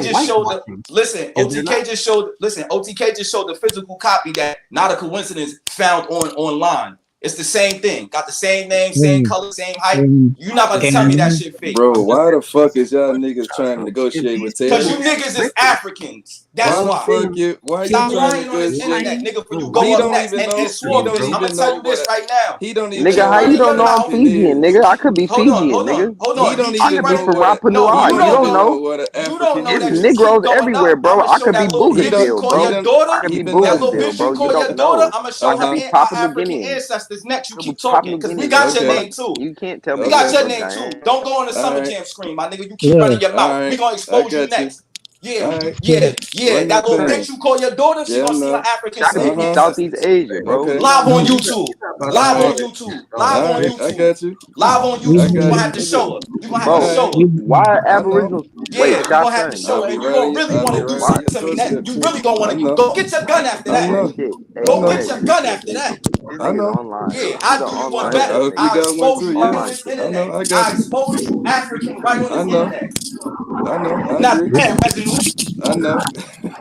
just showed the. Listen, OTK just showed. Listen, OTK just showed the physical copy that not a coincidence found online. It's the same thing. Got the same name, same color, same height. You're not about to tell me that shit fake. Bro, why the fuck is y'all niggas trying to negotiate with Taylor? Because you niggas is Africans. That's why. Why you Stop trying lying to on this negotiate? internet, nigga, when you go up next and swore this. I'm gonna tell you this right now. He don't even Nigga, how you don't know I'm Fijian, nigga? I could be Fijian, nigga. Hold on. He don't I even could be know from what Rapa Nui. You don't know. You don't know that There's you Negroes keep everywhere, going bro. up. I could be Bougainville, bro. Your daughter, I could be that little Bougainville, bitch bro. you You call your don't daughter, know. I'm gonna show I her could be our Papua African Guinean. ancestors next. You I could keep be Papua talking, because we Guinean. got your bro. name too. You can't tell me We got your that, name bro. too. Don't go on the Summer Alright. Jam screen, my nigga. You keep running your mouth. Alright. We gonna I expose you got you. next. Yeah, Alright. yeah. Run That that little thing. bitch you call your daughter, she Yeah, I gonna see her know. African I could be ancestors. Southeast Asia, bro. Okay. Live on YouTube. Live on YouTube. Live on Alright, I YouTube. got you. Live on I YouTube. You got gonna you. have to show her. You gonna have Bro, to show her. why are I know. Aboriginals? Yeah, Wait, you gonna have to Shashan. show her, and you gonna really I'll want be to do right something on to your me next. doorstep You too. really gonna want I to know. go get your gun after I that. know. Shit. Hey, Go know. get your gun after that. This I nigga's know. online. Yeah, He's I an do you one online better. I hope you I got one expose too. you Yeah. on this I know. internet. I got I you. expose you African right on I this know. internet. I know. I Now, agree. go ahead, Reginald. I know.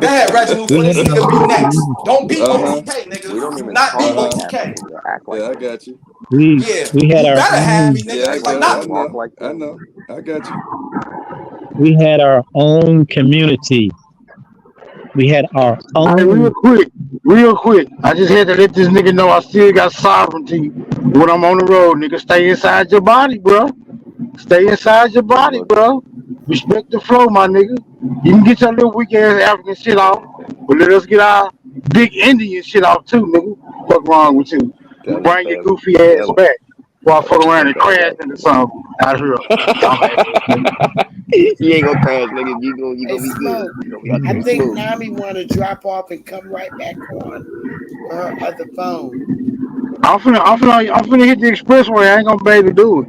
Go ahead, Reginald, for this nigga be next. Don't be Uh-huh. OTK, nigga. We don't Do even not be talk like OTK. Africans that act like Yeah, I that. got you. Yeah, we had you our better have me, own, nigga, Yeah, I because I'm got. not. I Walk know. like I them. know. I got you. community. We had our All right, own. real quick. I just had to let this nigga know I still got sovereignty when I'm on the road. Nigga, stay inside your body, bro. Stay inside your body, bro. Respect the flow, my nigga. You can get your little weak ass African shit off, but let us get our big Indian shit off too, nigga. What's wrong with you? Tell him, Bring your fam. goofy ass Tell him. back. Before I fuck around and Tell him, crash into something out here. You ain't gonna crash, nigga. You gonna Hey, be good. Smoke. You gonna be out I there think smooth. Nami want to drop off and come right back on her other phone. I'm finna hit the expressway. I ain't gonna be able to do it.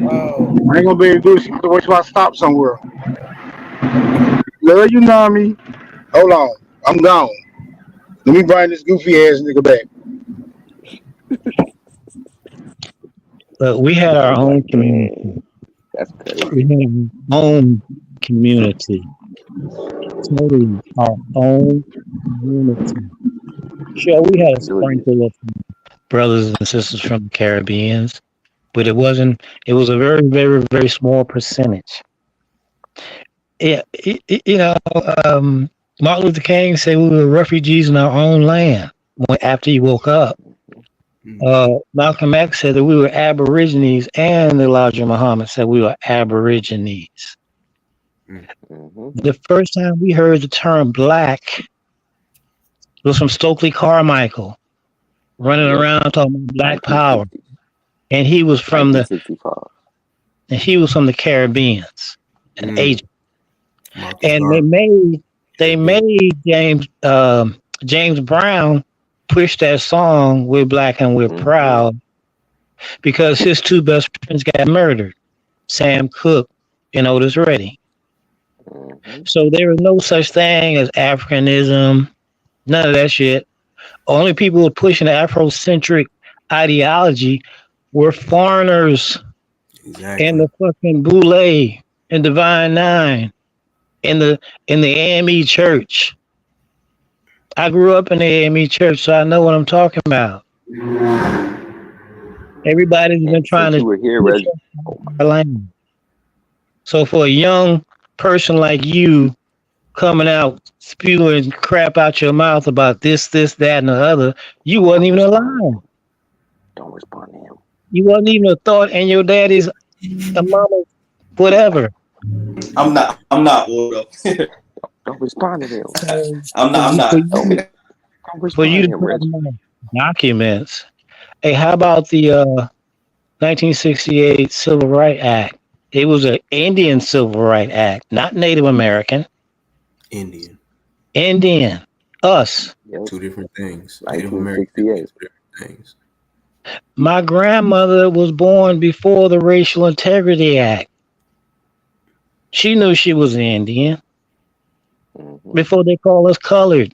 Oh, I ain't gonna be able to do it. She have to wait till I stop somewhere. Love you, Nami. Hold on. I'm gone. Let me bring this goofy ass nigga back. But we had our own community. That's crazy. We had our own community. Totally our own community. Sure, we had a sprinkle of brothers and sisters from the Caribbeans, but it was a very, very, very small percentage. Yeah, Martin Luther King said we were refugees in our own land after he woke up. Malcolm X said that we were Aborigines, and Elijah Muhammad said we were Aborigines. The first time we heard the term black was from Stokely Carmichael running around talking about black power. And he was from the Caribbeans, an agent. And they made James Brown push that song "We're Black and We're Proud" because his two best friends got murdered, Sam Cooke and Otis Redding. So there was no such thing as Africanism, none of that shit. Only people who were pushing the Afrocentric ideology were foreigners in the fucking Boule and Divine Nine in the AME church. I grew up in the AME church, so I know what I'm talking about. Everybody's been trying to push our land. So for a young person like you coming out spewing crap out your mouth about this, that, and the other, you wasn't even alive. Don't respond to him. You wasn't even a thought in your daddy's, mama, whatever. I'm not. Don't respond to him. I'm not. For you to talk about documents. Hey, how about the 1968 Civil Rights Act? It was an Indian Civil Rights Act, not Native American. Indian. Us. Two different things. Native American is two different things. My grandmother was born before the Racial Integrity Act. She knew she was an Indian before they called us colored.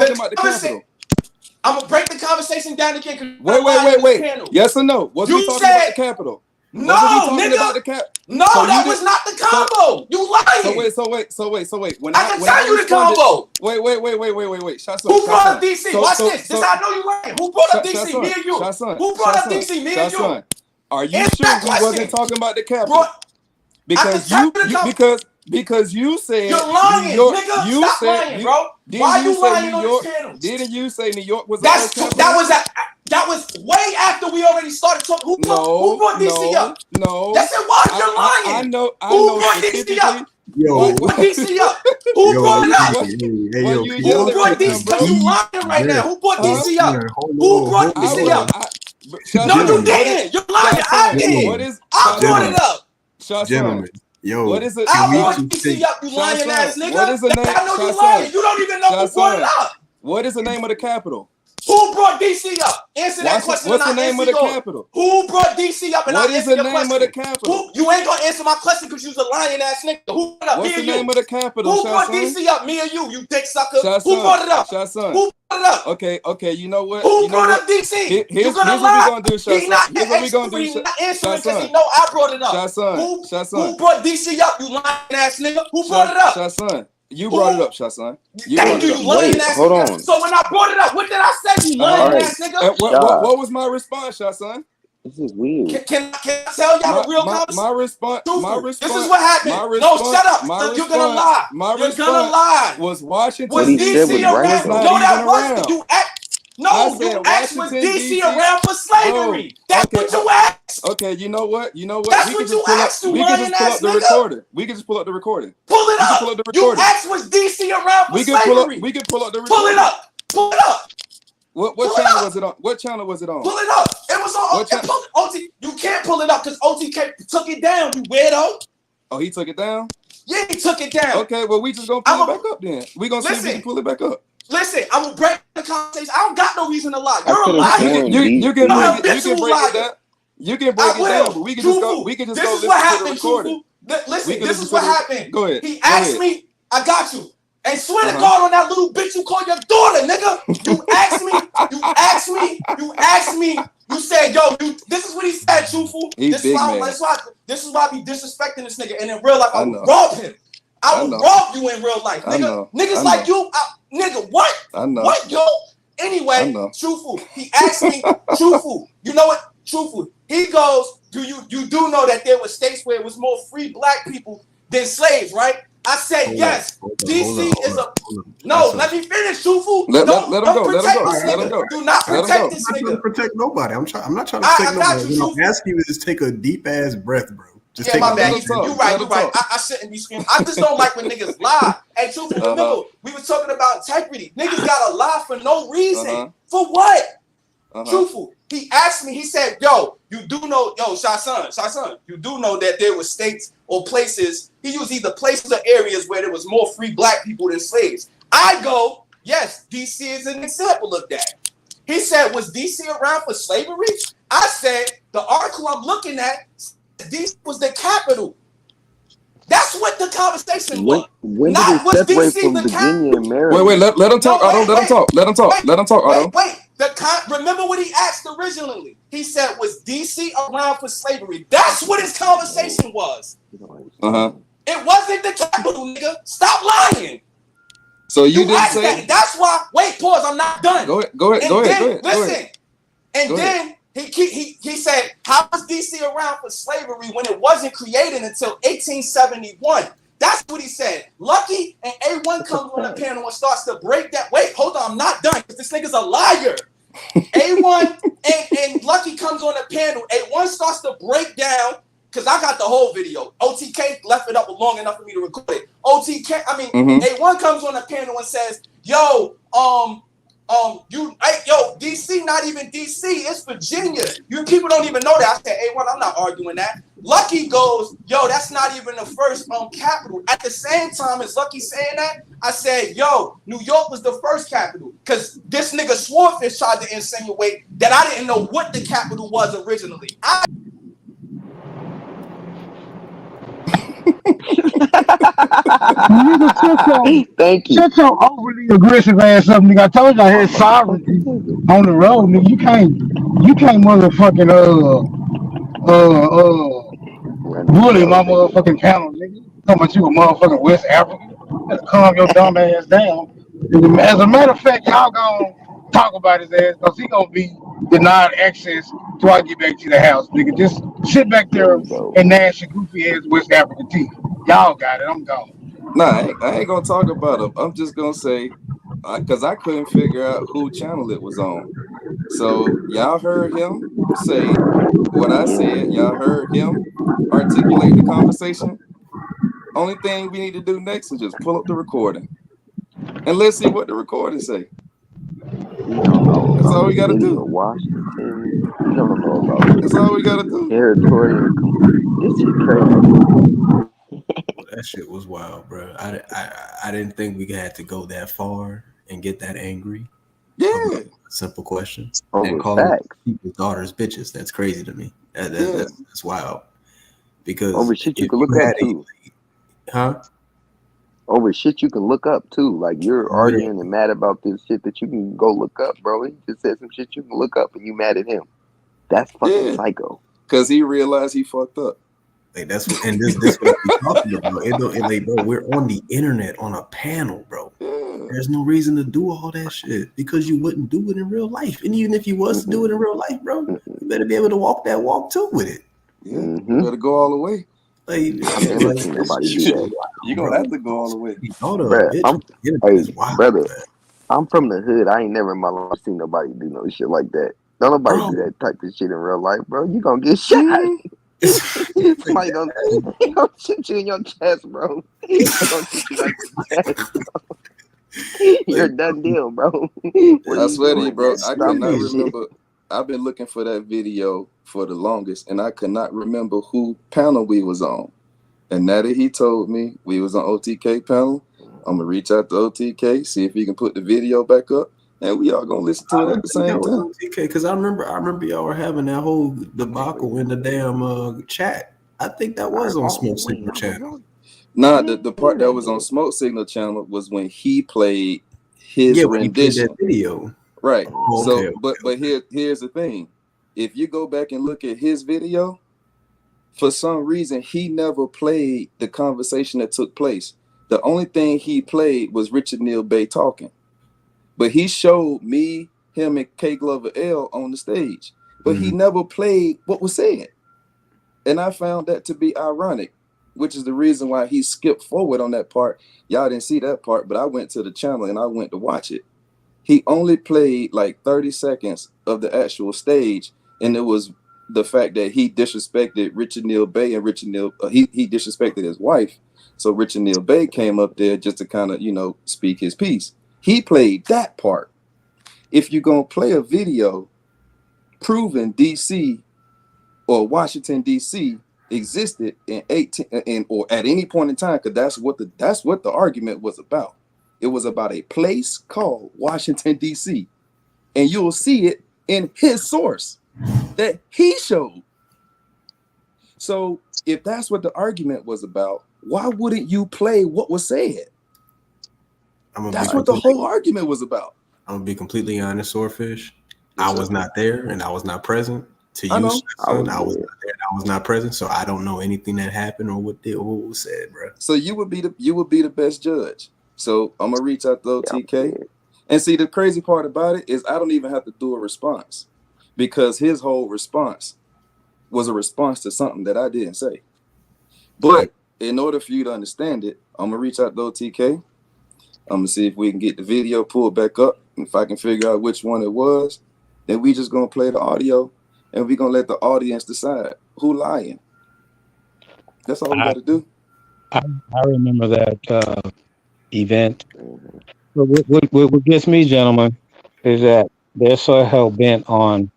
talking about the Capitol. I'm gonna break the conversation down again. Wait. Yes or no? Was we talking about the Capitol? No, nigga. No, So that you was did- not the combo. You lying. So wait. When I can when tell you the responded- combo. Wait. Shot son, Who brought Shot up son. DC? So- Watch so- this. so- This how I know you lying. Who brought up Shot DC? son, Me and you. Shot son, Who brought Shot up son, DC? Me Shot and you. son. Are you Answer sure that we question. wasn't talking about the Capitol? Bro, I Because can tell you the combo. Because you said You're lying, New York. nigga. You Stop said lying, bro. Why Didn't you you say lying New on York? this panel? Didn't you say New York was That's the that was way after we already started talking. Who brought DC up? No. Yes, it was. You're lying. I know. Who brought DC up? Yo, Who brought DC up? Who brought it up? Who brought DC? Because you lying right now. Who brought DC up? Who brought DC up? No, you didn't. You're lying. I did. I brought it up. Gentlemen, yo, what is it? I brought DC up, you lying ass nigga. What is the name? I know you lying. You don't even know who brought it up. What is the name of the capital? Who brought DC up? Answer that question. What's the name of the capital? Who brought DC up? And What I is the name of the capital? You ain't gonna answer my question because you's a lying ass nigga. Who brought it up? What's Me the or you? name of the capital? Who brought DC up? Me or you dick sucker? Who brought it up? Who brought it up? Okay. You know what? Who brought up DC? Here's what we gonna do, Shasson. Here's what we gonna do, He's not answering because he know I brought it up. Who brought DC up? You lying ass nigga. Who brought it up? Shasson. You brought it up, Shasson. Thank you, lying ass nigga. So when I brought it up, what did I say? You lying ass nigga. What was my response, Shasson? This is weird. Can I tell y'all the real conversation? My response. This is what happened. No, shut up. You're gonna lie. You're gonna lie. Was Washington Was DC around? No, that wasn't. You asked was DC around for slavery. That's what you asked. Okay, you know what? That's what you asked. We can just pull up the recording. We can just pull up the recording. Pull it up. You asked was DC around for slavery. We can pull up the recording. Pull it up. Pull it up. What channel was it on? What channel was it on? Pull it up. It was on OT. You can't pull it up because OTK took it down, you weirdo. Oh, he took it down? Yeah, he took it down. Okay, well, we just gonna pull it back up then. We gonna see if we can pull it back up. Listen, I'm gonna break the conversation. I don't got no reason to lie. You're a liar. You can break it down. You can break it down, but we can just go. This is what happened, Truthful. Listen, this is what happened. Go ahead. He asked me. I got you. And swear to God on that little bitch you call your daughter, nigga. You asked me. You said, yo, this is what he said, Truthful. This is why I be disrespecting this nigga. And in real life, I would rob him. I would rob you in real life, nigga. Niggas like you, nigga, what? I know. What, yo? Anyway, Truthful. He asked me, Truthful. You know what? Truthful. He goes, you do know that there were states where it was more free black people than slaves, right? I said yes. DC is a no. Let me finish, Truthful. Let him go. Let him go. Do not protect this nigga. I'm not trying to protect nobody. I'm not trying to protect nobody. What I'm asking you is take a deep ass breath, bro. Just yeah, take my a bad. deep You're right. I shouldn't be screaming. I just don't like when niggas lie. Hey, Truthful, remember we were talking about integrity. Niggas gotta lie for no reason. For what? Truthful. He asked me. He said, "Yo, you do know, Shasson, you do know that there were states or places." He used either places or areas where there was more free black people than slaves. I go, yes, DC is an example of that. He said, was DC around for slavery? I said, the article I'm looking at, DC was the capital. That's what the conversation was. When did it separate from Virginia and Maryland? Wait, let him talk, Otto. Let him talk, Otto. Wait. Remember what he asked originally? He said, was DC around for slavery? That's what his conversation was. It wasn't the capital, nigga. Stop lying. So you didn't say that. That's why. Wait, pause. I'm not done. Go ahead. Listen. And then he said, how was DC around for slavery when it wasn't created until 1871? That's what he said. Lucky and A1 comes on the panel and starts to break that. Wait, hold on. I'm not done because this nigga's a liar. A1 and Lucky comes on the panel. A1 starts to break down because I got the whole video. OTK left it up long enough for me to record it. A1 comes on the panel and says, yo, DC, not even DC, it's Virginia. You people don't even know that. I said, A1, I'm not arguing that. Lucky goes, yo, that's not even the first capital. At the same time as Lucky saying that, I said, yo, New York was the first capital. Because this nigga Swarfish tried to insinuate that I didn't know what the capital was originally. Thank you. Shut your overly aggressive ass up, nigga. I told you I had sovereignty on the road, nigga. You can't motherfucking bully my motherfucking panel, nigga. Talking about you a motherfucking West African. Let's calm your dumb ass down. As a matter of fact, y'all gonna talk about his ass because he gonna be denied access till I get back to the house, nigga. Just sit back there and gnash your goofy ass West African teeth. Y'all got it. I'm gone. Nah, I ain't gonna talk about him. I'm just gonna say, because I couldn't figure out who channel it was on. So y'all heard him say what I said. Y'all heard him articulate the conversation. Only thing we need to do next is just pull up the recording, and let's see what the recording say. He don't know That's about all the we gotta city do. of Washington. He don't know about That's all we gotta do. territory. This shit crazy. That shit was wild, bro. I didn't think we had to go that far and get that angry. Yeah. A simple question. Over And calling facts. people's daughters bitches. That's crazy to me. That's wild. Because Over shit you if can you look up had too. huh? Over shit you can look up too. Like you're Literally. arguing and mad about this shit that you can go look up, bro. He just said some shit you can look up and you mad at him. That's fucking psycho. Because he realized he fucked up. Like that's what, and this what we talking about. Like, bro, we're on the internet on a panel, bro. There's no reason to do all that shit because you wouldn't do it in real life. And even if you was to do it in real life, bro, you better be able to walk that walk too with it. Yeah, you better go all the way. I never seen nobody do that. You're gonna have to go all the way. Brother, I'm from the hood. I ain't never in my life seen nobody do no shit like that. Don't nobody do that type of shit in real life, bro. You gonna get shot. Somebody gonna shoot you in your chest, bro. Gonna shoot you right in your chest, bro. You're a done deal, bro. I swear to you, bro. I cannot remember. I've been looking for that video for the longest, and I could not remember who panel we was on. And now that he told me we was on OTK panel, I'm gonna reach out to OTK, see if he can put the video back up, and we all gonna listen to it at the same time. OTK, because I remember y'all were having that whole debacle in the damn chat. I think that was on Smoke Signal channel. Nah, the part that was on Smoke Signal channel was when he played his when he played rendition that video. Right. Oh, So, okay. but here's the thing: if you go back and look at his video, for some reason he never played the conversation that took place. The only thing he played was Richard Neal Bay talking, but he showed me, him, and K Glover L on the stage, but he never played what was said, and I found that to be ironic, which is the reason why he skipped forward on that part. Y'all didn't see that part, but I went to the channel and I went to watch it. He only played like 30 seconds of the actual stage, and it was the fact that he disrespected Richard Neal Bay and Richard Neal. He disrespected his wife, so Richard Neal Bay came up there just to kind of speak his piece. He played that part. If you're gonna play a video proving DC or Washington DC existed in 18 or at any point in time, because that's what the argument was about. It was about a place called Washington, D.C. And you'll see it in his source that he showed. So if that's what the argument was about, why wouldn't you play what was said? That's what the whole argument was about. I'm going to be completely honest, Swordfish. I was not there and I was not present. To you, I know. son, I was not there and I was not present. So I don't know anything that happened or what was said, bro. So you would be the best judge. So I'm gonna reach out to OTK, and see, the crazy part about it is I don't even have to do a response, because his whole response was a response to something that I didn't say. But in order for you to understand it, I'm gonna reach out to OTK. I'm gonna see if we can get the video pulled back up. If I can figure out which one it was, then we just gonna play the audio, and we gonna let the audience decide who lying. That's all we got to do. I remember that event. But what gets me, gentlemen, is that they're so hell bent on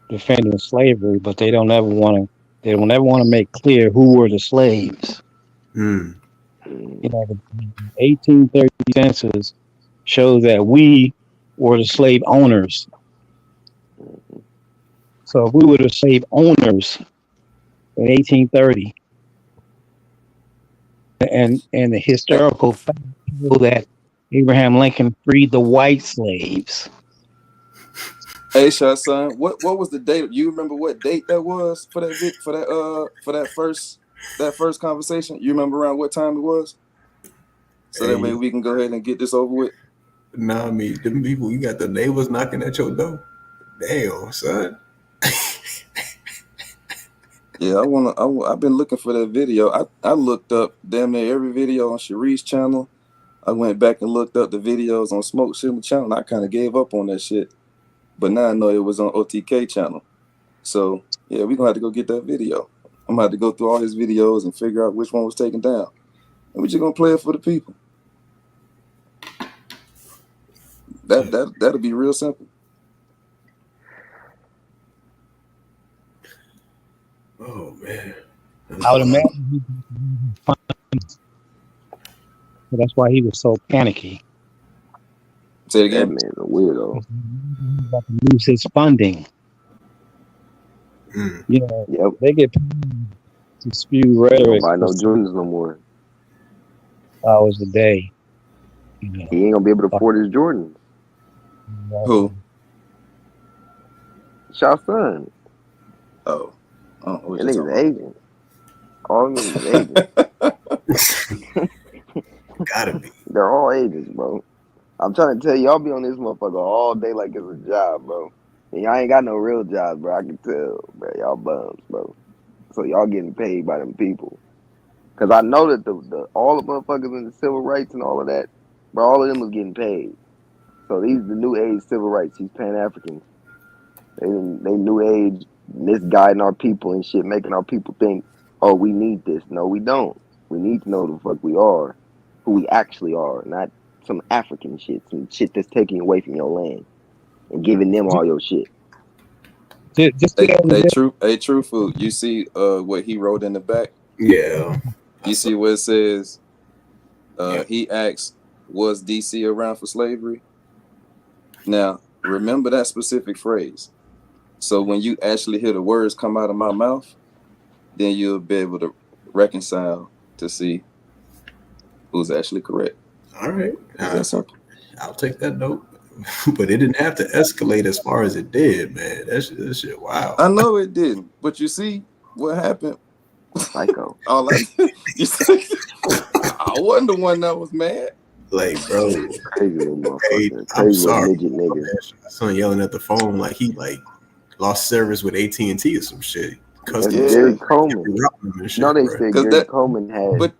defending slavery, but they don't ever want to make clear who were the slaves. You know, the 1830 census shows that we were the slave owners. So if we were the slave owners in 1830, and the historical fact that Abraham Lincoln freed the white slaves. Hey, son, what was the date? You remember what date that was for that first conversation? You remember around what time it was? So that way we can go ahead and get this over with. Nah, I mean, them people, you got the neighbors knocking at your door. Damn, son. Yeah, I've been looking for that video. I looked up damn near every video on Sharice's channel. I went back and looked up the videos on Smoke Shimmer channel. And I kind of gave up on that shit. But now I know it was on OTK channel. So yeah, we're gonna have to go get that video. I'm gonna have to go through all his videos and figure out which one was taken down. And we're just gonna play it for the people. That'll be real simple. Oh man. I would imagine so that's why he was so panicky. Say it again. That man's a weirdo. He's about to lose his funding. You know, they get paid to spew rhetoric. Don't buy no Jordans no more. Hours a day. You know. He ain't gonna be able to afford his Jordans. Who? Shaw's son. Oh. That nigga's Asian. All niggas Asian. Gotta be. They're all Asians, bro. I'm trying to tell you, y'all be on this motherfucker all day like it's a job, bro. And y'all ain't got no real jobs, bro. I can tell, bro. Y'all bums, bro. So y'all getting paid by them people. Cause I know that the all the motherfuckers in the civil rights and all of that, bro, all of them was getting paid. So these the new age civil rights, these Pan-Africans. They new age misguiding our people and shit, making our people think, oh, we need this. No, we don't. We need to know who the fuck we are, who we actually are, not some African shit, some shit that's taking away from your land and giving them all your shit. True food. You see what he wrote in the back? Yeah. You see where it says he asked, was DC around for slavery? Now, remember that specific phrase. So when you actually hear the words come out of my mouth, then you'll be able to reconcile to see who's actually correct. All right. That's simple. I'll take that note. But it didn't have to escalate as far as it did, man. That shit, wow. I know it didn't, but you see what happened? Psycho. I wasn't the one that was mad. Like, bro, crazy little motherfucker. I'm sorry. Nigga. Son yelling at the phone like he lost service with AT&T or some shit. Gary Coleman. No, they said Gary Coleman had.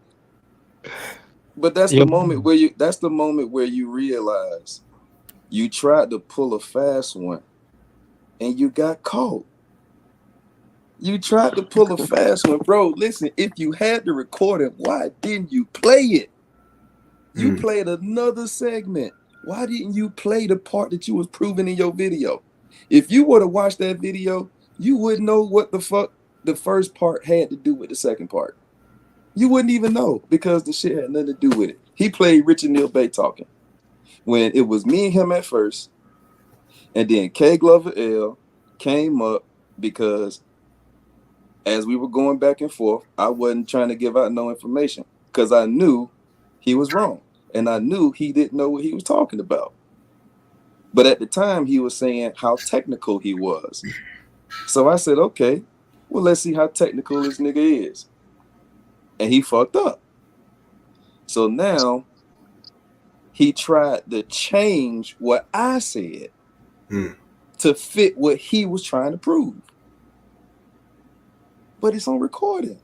But that's the moment where you realize you tried to pull a fast one and you got caught. You tried to pull a fast one, bro. Listen, if you had the recording, why didn't you play it? You played another segment. Why didn't you play the part that you was proving in your video? If you were to watch that video, you wouldn't know what the fuck the first part had to do with the second part. You wouldn't even know because the shit had nothing to do with it. He played Richard Neal Bay talking when it was me and him at first, and then K Glover L came up because as we were going back and forth, I wasn't trying to give out no information because I knew he was wrong and I knew he didn't know what he was talking about. But at the time, he was saying how technical he was. So I said, okay, well, let's see how technical this nigga is. And he fucked up. So now he tried to change what I said to fit what he was trying to prove. But it's on recording.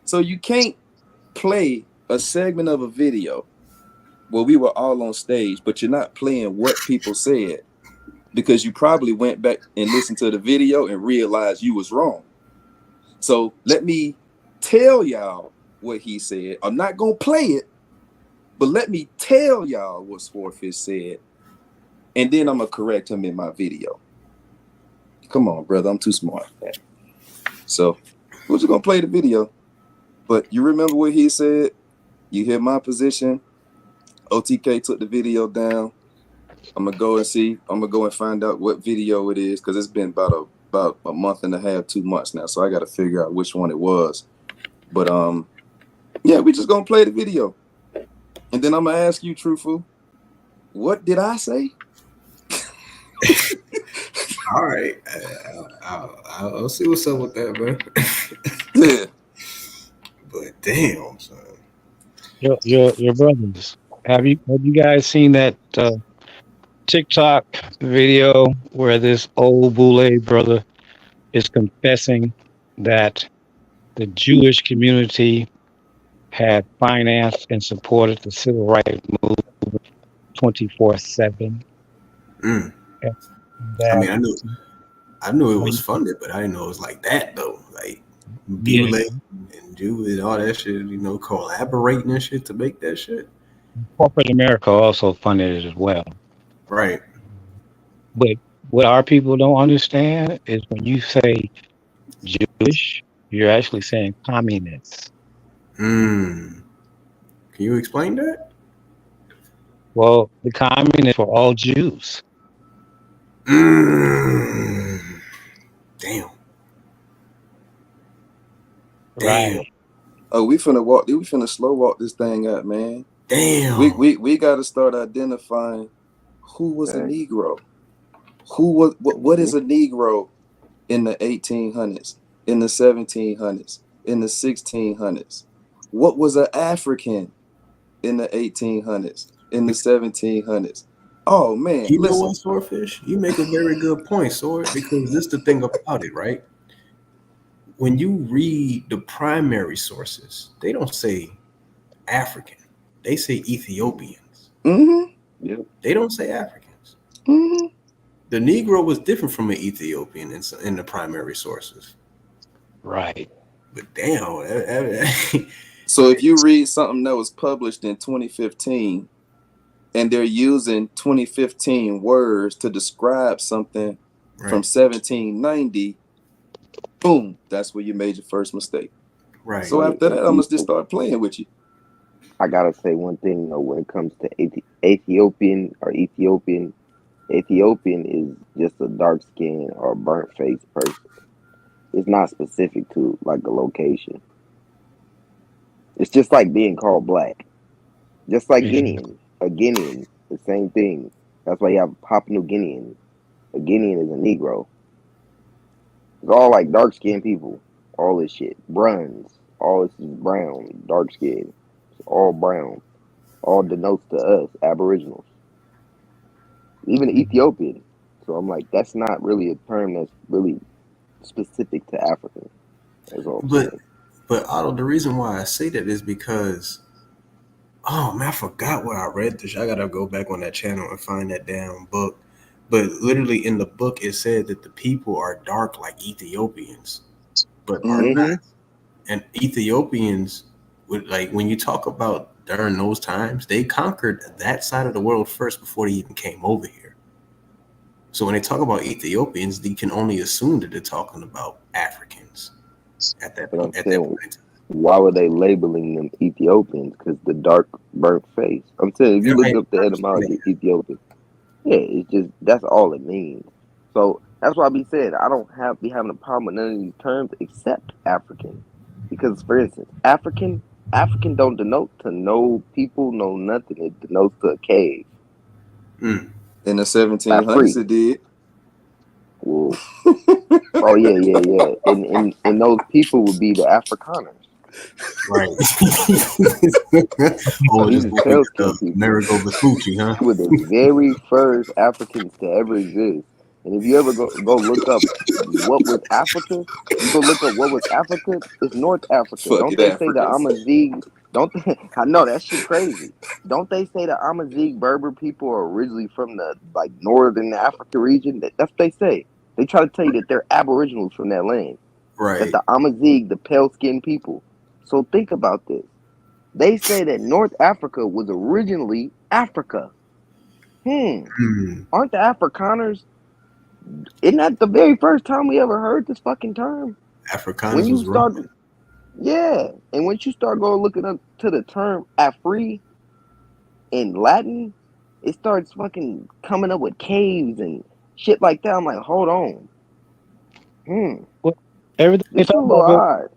So you can't play a segment of a video where we were all on stage, but you're not playing what people said because you probably went back and listened to the video and realized you was wrong. So let me tell y'all what he said. I'm not going to play it, but let me tell y'all what Swordfish said, and then I'm going to correct him in my video. Come on, brother. I'm too smart for that. So we're just going to play the video. But you remember what he said? You hear my position. OTK took the video down. I'm going to go and see. I'm going to go and find out what video it is because it's been about a month and a half, 2 months now. So I got to figure out which one it was. But yeah, we just going to play the video. And then I'm going to ask you, Truthful, what did I say? All right. I'll see what's up with that, man. Yeah. But damn, son. Your brothers. Have you guys seen that TikTok video where this old Boule brother is confessing that the Jewish community had financed and supported the civil rights movement 24/7. Mm. That, I mean, I knew it was funded, but I didn't know it was like that though. Like Gilad and Jew and all that shit, you know, collaborating and shit to make that shit. Corporate America also funded it as well. Right. But what our people don't understand is when you say Jewish, you're actually saying communists. Can you explain that? Well, the communists were all Jews. Damn. Right. Oh, we finna slow walk this thing out, man. Damn. We gotta start identifying who was a Negro. What is a Negro in the 1800s, in the 1700s, in the 1600s? What was an African in the 1800s, in the 1700s? Oh man, you know listen. what, Swordfish? You make a very good point, Sword, because this is the thing about it, right? When you read the primary sources, they don't say African. They say Ethiopians. Mm-hmm. They don't say Africans. Mm-hmm. The Negro was different from an Ethiopian in the primary sources. Right. But damn. So if you read something that was published in 2015 and they're using 2015 words to describe something from 1790, boom, that's where you made your first mistake. Right. So after that, I'm gonna just start playing with you. I gotta say one thing though, when it comes to Ethiopian, Ethiopian is just a dark skin or burnt face person. It's not specific to like a location. It's just like being called black. Just like Guinean. A Guinean, the same thing. That's why you have Papua New Guinean. A Guinean is a Negro. It's all like dark skinned people. All this shit. Bruns. All this is brown, dark skin. It's all brown. All denotes to us, Aboriginals. Even Ethiopian. So I'm like, that's not really a term that's really specific to Africa. That's all. But Otto, the reason why I say that is because, oh man, I forgot where I read this. I gotta go back on that channel and find that damn book. But literally in the book, it said that the people are dark like Ethiopians, but are not. And Ethiopians would, like, when you talk about during those times, they conquered that side of the world first before they even came over here. So when they talk about Ethiopians, they can only assume that they're talking about Africans at that point. Why were they labeling them Ethiopians? Because the dark burnt face. I'm saying, if you look up the etymology of Ethiopian, it's just, that's all it means. So that's why I be saying I don't be having a problem with none of these terms except African. Because for instance, African don't denote to no people, no nothing. It denotes to a cave. In the 1700s, it did. Well, oh yeah. And those people would be the Afrikaners. Right. Amerigo Vespucci, huh? They were the very first Africans to ever exist. And if you ever go look up what was Africa, you go look up what was Africa, it's North Africa. Don't they say the Amazigh? I know that shit crazy. Don't they say the Amazigh Berber people are originally from the like northern Africa region? That's what they say. They try to tell you that they're aboriginals from that land. Right. That the Amazigh, the pale-skinned people. So think about this. They say that North Africa was originally Africa. Aren't the Afrikaners? Isn't that the very first time we ever heard this fucking term? Afrikaners when you was start, wrong. Yeah, and once you start going looking up to the term Afri in Latin, it starts fucking coming up with caves and shit like that. I'm like, hold on. Well, everything this is a little odd.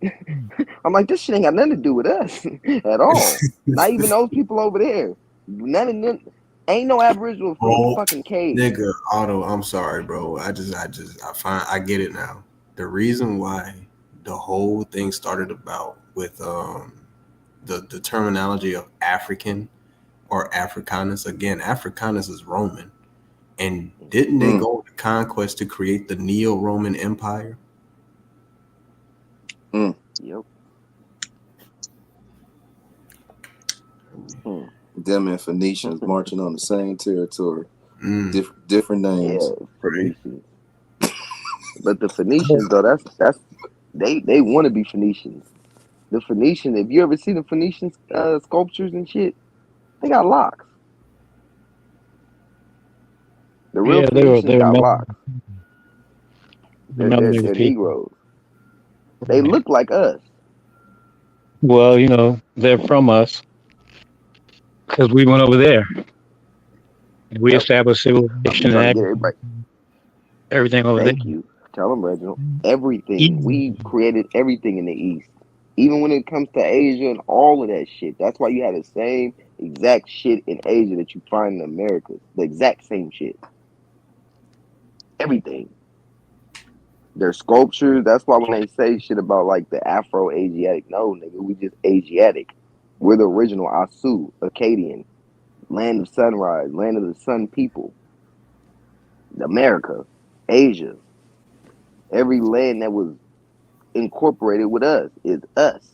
I'm like, this shit ain't got nothing to do with us at all. Not even those people over there. None of them. Ain't no Aboriginal from the fucking cave. Nigga, Otto, I'm sorry, bro. I get it now. The reason why the whole thing started about with the terminology of African or Africanus. Again, Africanus is Roman. And didn't they go to conquest to create the Neo-Roman Empire? Yep. Them and Phoenicians marching on the same territory. Different names. Yeah, Phoenicians. But the Phoenicians though, that's they want to be Phoenicians. The Phoenicians, if you ever see the Phoenician sculptures and shit, they got locks. The real Phoenicians got locks. They're Negroes. They look like us. Well, you know, they're from us because we went over there. We established civilization and everything over there. Thank you. Tell them, Reginald. Everything. We created everything in the East. Even when it comes to Asia and all of that shit. That's why you have the same exact shit in Asia that you find in America. The exact same shit. Everything. Their sculptures. That's why when they say shit about like the Afro-Asiatic, no, nigga, we just Asiatic. We're the original Asu, Akkadian, land of sunrise, land of the sun people. America, Asia. Every land that was incorporated with us is us.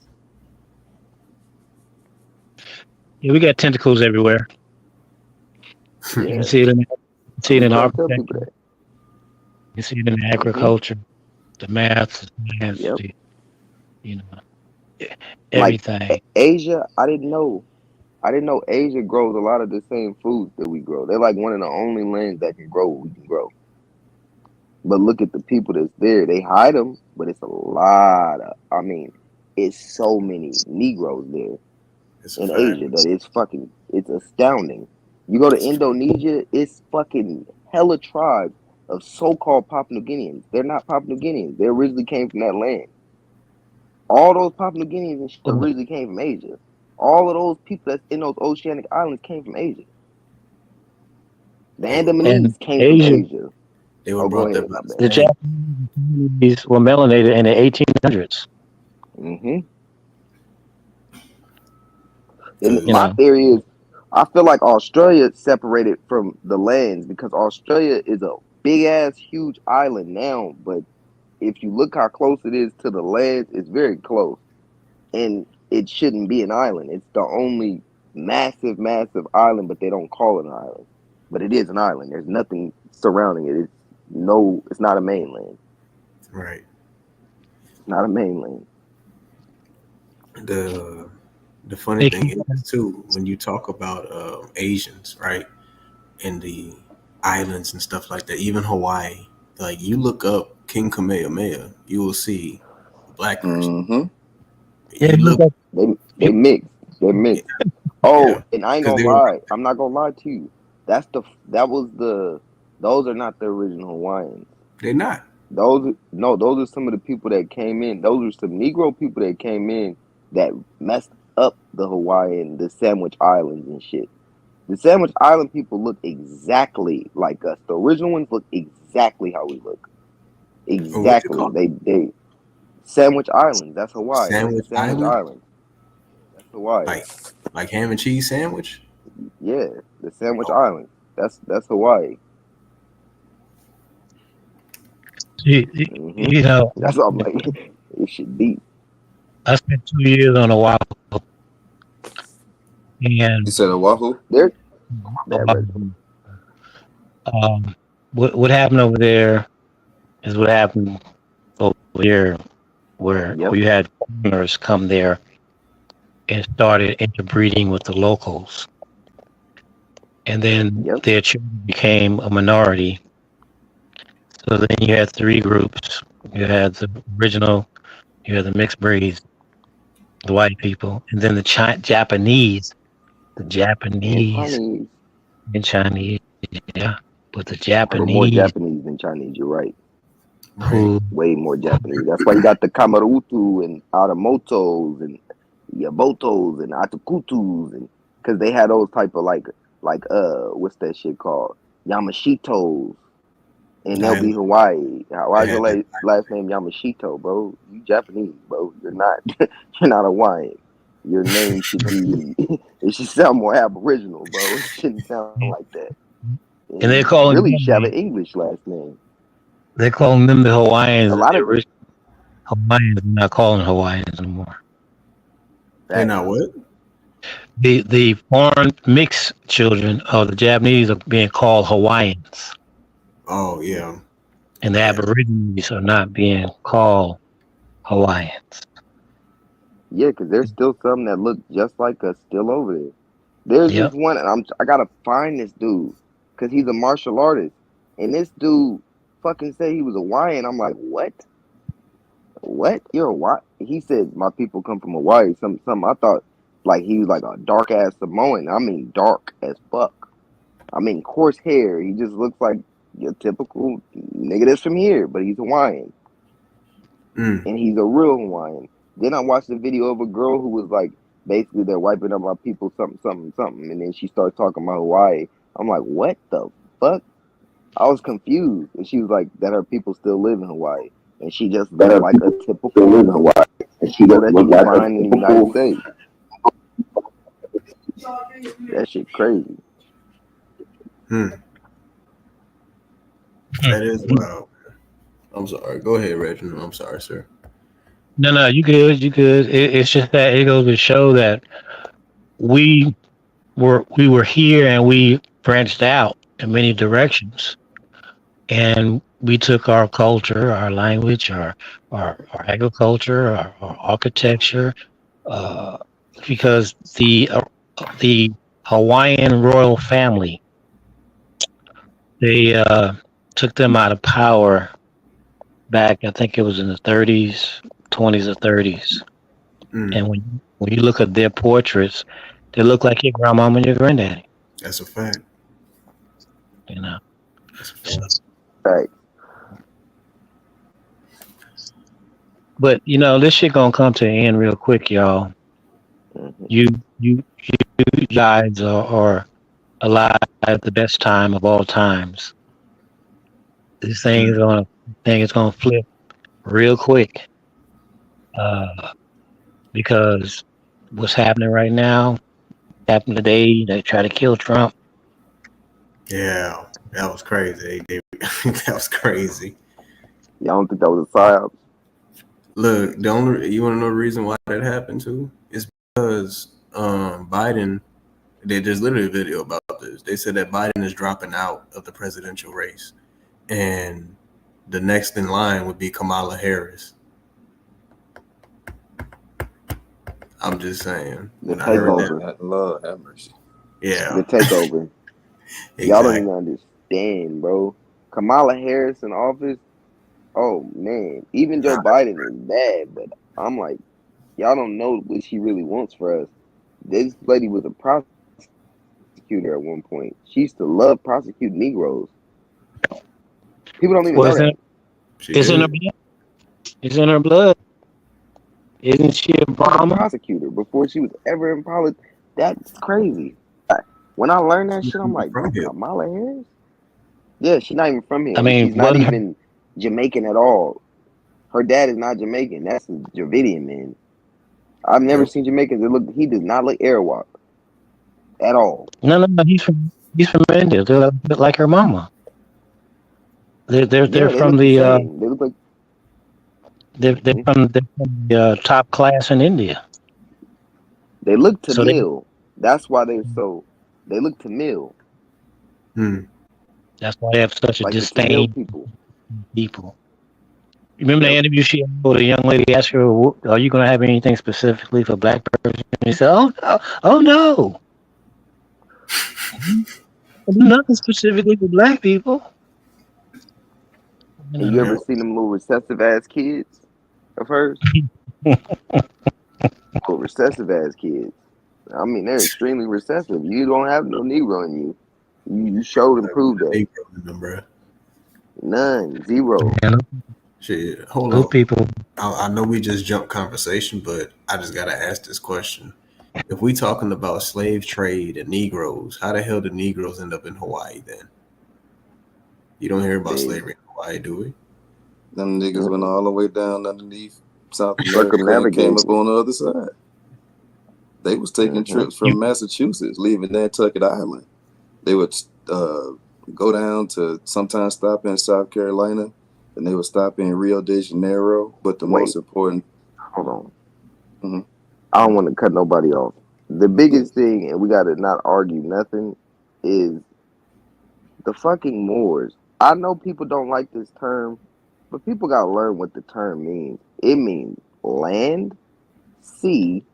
Yeah, we got tentacles everywhere. Yeah. You can see it in architecture. You see it in agriculture, the math, the science, you know, everything. Like Asia, I didn't know Asia grows a lot of the same foods that we grow. They're like one of the only lands that can grow what we can grow. But look at the people that's there. They hide them, but it's a lot of, I mean, it's so many Negroes there in Asia that it's astounding. You go to Indonesia, it's fucking hella tribes of so-called Papua New Guineans. They're not Papua New Guineans. They originally came from that land. All those Papua New Guineans and shit originally came from Asia. All of those people that's in those oceanic islands came from Asia. The Andamanese came from Asia. They were brought there by the Japanese were melanated in the 1800s. And my theory is, I feel like Australia separated from the lands because Australia is a big ass huge island now, but if you look how close it is to the lands, it's very close. And it shouldn't be an island. It's the only massive island, but they don't call it an island. But it is an island. There's nothing surrounding it. It's not a mainland. Right. It's not a mainland. The funny thing is too, when you talk about Asians, right, and the islands and stuff like that, even Hawaii, like you look up King Kamehameha, you will see a black person. Yeah, they mix. They're mixed. Oh, and I ain't gonna lie. I'm not gonna lie to you. Those are not the original Hawaiians. They're not. Those are some of the people that came in. Those are some Negro people that came in that messed up the Hawaiian, the Sandwich Islands and shit. The Sandwich Island people look exactly like us. The original ones look exactly how we look. Exactly. They Sandwich Islands. That's Hawaii. Sandwich Island. That's Hawaii. Like ham and cheese sandwich? Yeah, the Sandwich Island. That's Hawaii. You know, that's what I'm like. It should be. I spent 2 years on Oahu. And you said Oahu? There. What happened over there is what happened over here, where you had foreigners come there and started interbreeding with the locals, and then their children became a minority. So then you had three groups. You had the original, you had the mixed breeds, the white people, and then the Japanese. The Japanese and Chinese, yeah. But the Japanese, more Japanese than Chinese. You're right. Way more Japanese. That's why you got the Kamarutu and Aramotos and Yabotos and Atakutus, and because they had those type of like what's that shit called, Yamashitos, and they'll be Hawaii. Why's your last name Yamashito, bro? You Japanese, bro. You're not. You're not Hawaiian. Your name should be. It should sound more Aboriginal, bro. It shouldn't sound like that. And they're calling really should have an English last name. They're calling them the Hawaiians. Hawaiians are not calling Hawaiians anymore. They're not what? The foreign mixed children of the Japanese are being called Hawaiians. Oh yeah. And the Aborigines are not being called Hawaiians. Yeah, because there's still some that look just like us still over there. There's this one, and I gotta find this dude because he's a martial artist, and this dude fucking said he was Hawaiian. I'm like, what? What? You're Hawaii? He said my people come from Hawaii. Some. I thought like he was like a dark ass Samoan. I mean, dark as fuck. I mean, coarse hair. He just looks like your typical nigga that's from here, but he's Hawaiian, and he's a real Hawaiian. Then I watched a video of a girl who was like, basically they're wiping up my people, something, and then she starts talking about Hawaii. I'm like, what the fuck? I was confused, and she was like that her people still live in Hawaii, and she just looked like a typical Hawaii, and she that you find in the United States. That shit crazy. That is wild. I'm sorry. Go ahead, Reginald. I'm sorry, sir. No, you good. It's just that it goes to show that we were here and we branched out in many directions, and we took our culture, our language, our agriculture, our architecture, because the Hawaiian royal family, they took them out of power back, I think it was in the 20s or 30s. And when you look at their portraits, they look like your grandmama and your granddaddy. That's a fact. You know. Right. But you know, this shit gonna come to an end real quick, y'all. You guys are alive at the best time of all times. This thing is gonna flip real quick. Because what's happening right now happened today. They try to kill Trump. Yeah, that was crazy. That was crazy. Y'all don't think that was a psyop? Look, you want to know the reason why that happened too? It's because Biden. There's literally a video about this. They said that Biden is dropping out of the presidential race, and the next in line would be Kamala Harris. I'm just saying. When I heard that, Lord have mercy. Yeah, the takeover. Exactly. Y'all don't even understand, bro. Kamala Harris in office. Oh man, even Joe Biden is bad, but I'm like, y'all don't know what she really wants for us. This lady was a prosecutor at one point. She used to love prosecute Negroes. People don't even know that. It's in her blood. It's in her blood. Isn't she a bomber? Prosecutor before she was ever in politics. That's crazy. When I learned that shit, I'm like, Kamala Harris? Yeah, she's not even from here. I mean, she's not even Jamaican at all. Her dad is not Jamaican. That's a Dravidian man. I've never seen Jamaicans. He does not look Arawak at all. No, he's from India. They're a bit like her mama. They're from the they look like they're from the top class in India. They look Tamil. That's why they're so. They look Tamil. That's why they have such a Like disdain people. Remember the interview she had with a young lady asked her, "Are you going to have anything specifically for black person?" And he said, "Oh no, nothing specifically for black people." And you ever seen them little recessive ass kids of hers? Little recessive ass kids. I mean, they're extremely recessive. You don't have no Negro in you. You showed and proved that. None. Zero. Shit, hold on. People. I know we just jumped conversation, but I just gotta ask this question. If we talking about slave trade and Negroes, how the hell did Negroes end up in Hawaii then? You don't hear about slavery in Hawaii, do we? Them niggas went all the way down underneath South America and came up on the other side. They was taking trips from Massachusetts, leaving Nantucket Island. They would go down to sometimes stop in South Carolina, and they would stop in Rio de Janeiro. But the most important. Hold on. Mm-hmm. I don't want to cut nobody off. The biggest thing, and we got to not argue nothing, is the fucking Moors. I know people don't like this term, but people got to learn what the term means. It means land, sea,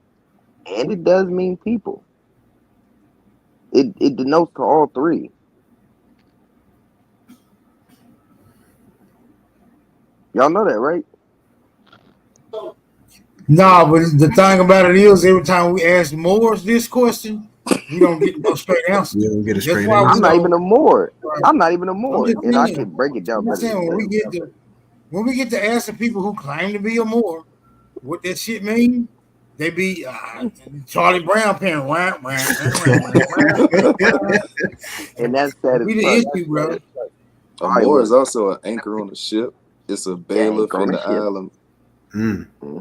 and it does mean people. It denotes to all three. Y'all know that, right? No, but the thing about it is, every time we ask Moors this question, we don't get no straight answer. You don't get a straight why answer. I'm not even a Moor. I'm not even a I'm Moor, just and I saying. can break it down I'm better. saying when we get to ask the people who claim to be a Moor what that shit mean, they be Charlie Brown parent. And that's sad as We the fuck. issue, bro. A Moor is also an anchor on the ship. It's a bailiff anchor on in the the ship. island.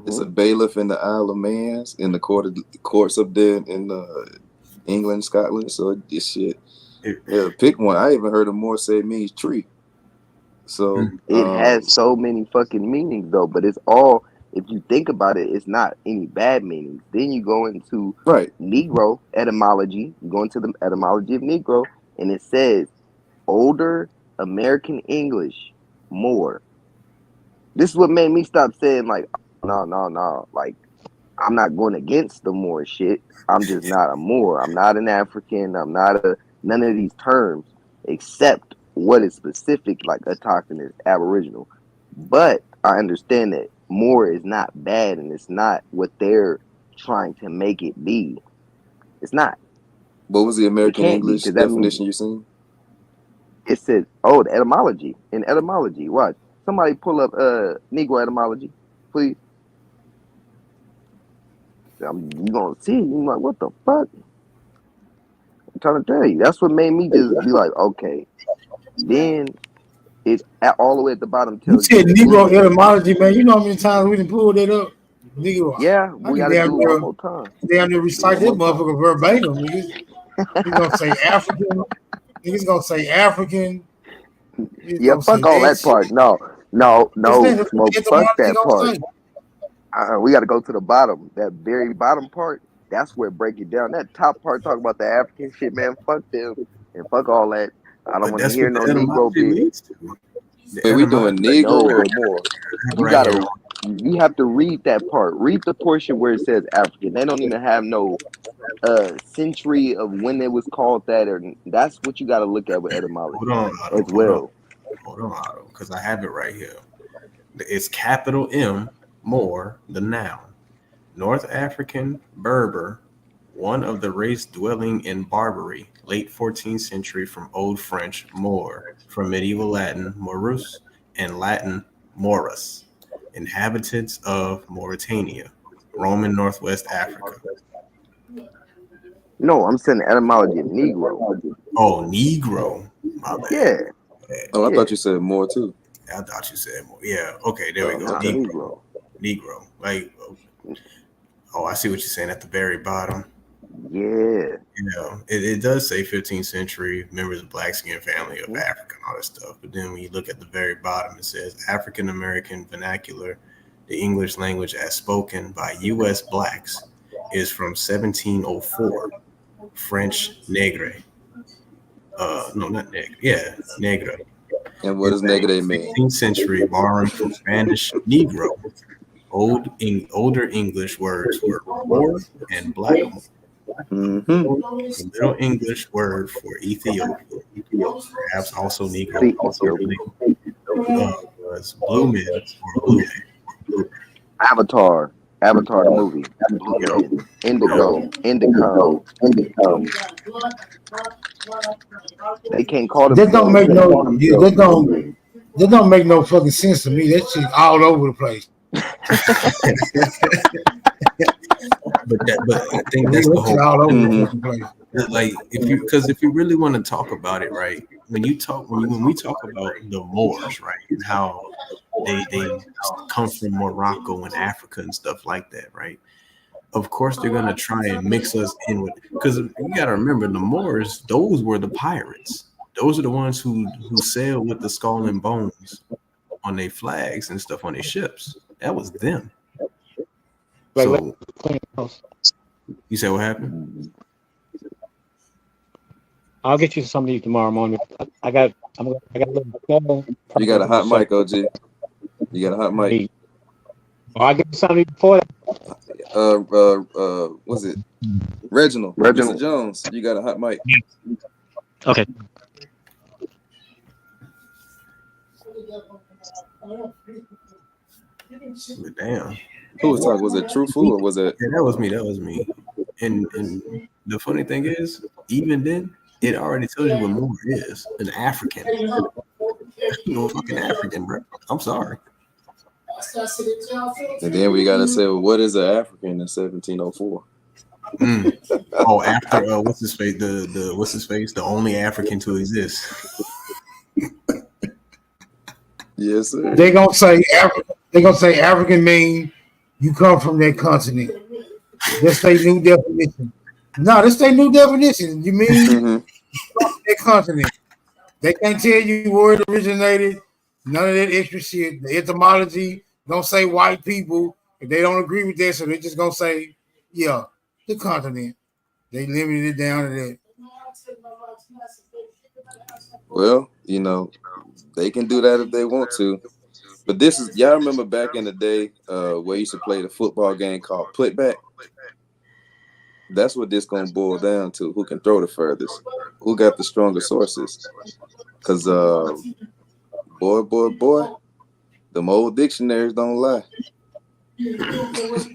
It's a bailiff in the Isle of Man, in the courts up there in England, Scotland. So this shit. Yeah, pick one. I even heard a Moor say it means tree. So It has so many fucking meanings though, but it's all, if you think about it, it's not any bad meanings. Then you go into Negro etymology. You go into the etymology of Negro, and it says older American English, Moor. This is what made me stop saying like, no. Like, I'm not going against the Moor shit. I'm just not a Moor. I'm not an African. I'm not none of these terms except what is specific, like autochthonous, aboriginal. But I understand that Moor is not bad, and it's not what they're trying to make it be. It's not. What was the American It can't be, English 'cause that means- definition you seen? It says, oh, the etymology. In etymology, watch. Somebody pull up Negro etymology, please. You gonna see it. You're like, what the fuck? I'm trying to tell you. That's what made me just be like, okay. Then it's all the way at the bottom. You said Negro etymology, man. You know how many times we done pulled that up? Negro. Yeah, we gotta do it one more time. They have to recite that motherfucker verbatim. Niggas gonna say African. Niggas gonna say African. Yeah, fuck all that part. No, Smoke. Fuck that part. We got to go to the bottom. That very bottom part. That's where break it down. That top part talk about the African shit, man. Fuck them and fuck all that. I don't want to hear no Negro bitch. Hey, we doing Negro or more? You have to read that part. Read the portion where it says African. They don't even have no century of when it was called that, or that's what you got to look at with etymology. Hold on, Otto, as well. Hold on, Otto, because I have it right here. It's capital M, Moor, the noun. North African Berber, one of the race dwelling in Barbary, late 14th century, from Old French Moor, from medieval Latin Morus and Latin Morus, inhabitants of Mauritania, Roman Northwest Africa. No, I'm saying the etymology of Negro. Oh, Negro. My bad. Yeah. Oh, I thought you said more too. I thought you said more. Yeah. Okay, there we go. Negro. Negro. Like, oh, I see what you're saying at the very bottom. Yeah. You know, it does say 15th century members of black skin family of Africa and all that stuff. But then when you look at the very bottom, it says African American vernacular, the English language as spoken by U.S. blacks, is from 1704. French negre. No, not negre. Yeah, negre. And what does negre mean? 16th century, borrowing from Spanish Negro. Older English words were Moor and black. The Middle English word for Ethiopia, perhaps also Negro, was blue men or blue men. Avatar the movie. Indigo. They can't call it. That don't make that don't make no fucking sense to me. That shit all over the place. But I think that's the whole all over the fucking place. Like, if you really want to talk about it, right? When we talk about the Moors, right, and how they come from Morocco and Africa and stuff like that, right? Of course, they're gonna try and mix us in with, because you gotta remember the Moors; those were the pirates. Those are the ones who sailed with the skull and bones on their flags and stuff on their ships. That was them. Like, So you said what happened? I'll get you some of these tomorrow morning. I got a little. You got a hot mic, OG. You got a hot mic. I'll get you some of these before that. What's it? Reginald. Mr. Jones. You got a hot mic. Okay. But damn. Who was talking? Was it Truthful or was it? Yeah, that was me. That was me. And the funny thing is, even then, it already tells you what Moor is, an African. No fucking African, bro. I'm sorry. And then we gotta say, well, what is an African in 1704? Oh, after what's his face? The what's his face? The only African to exist. Yes, sir. They gonna say African mean you come from that continent. That's their new definition. No, that's their new definition. You mean you come from that continent. They can't tell you where it originated. None of that extra shit. The etymology don't say white people. If they don't agree with that, so they're just gonna say, yeah, the continent. They limited it down to that. Well, you know, they can do that if they want to. But this is, y'all remember back in the day where you used to play the football game called putback? That's what this gonna boil down to. Who can throw the furthest? Who got the stronger sources? Because boy, them old dictionaries don't lie.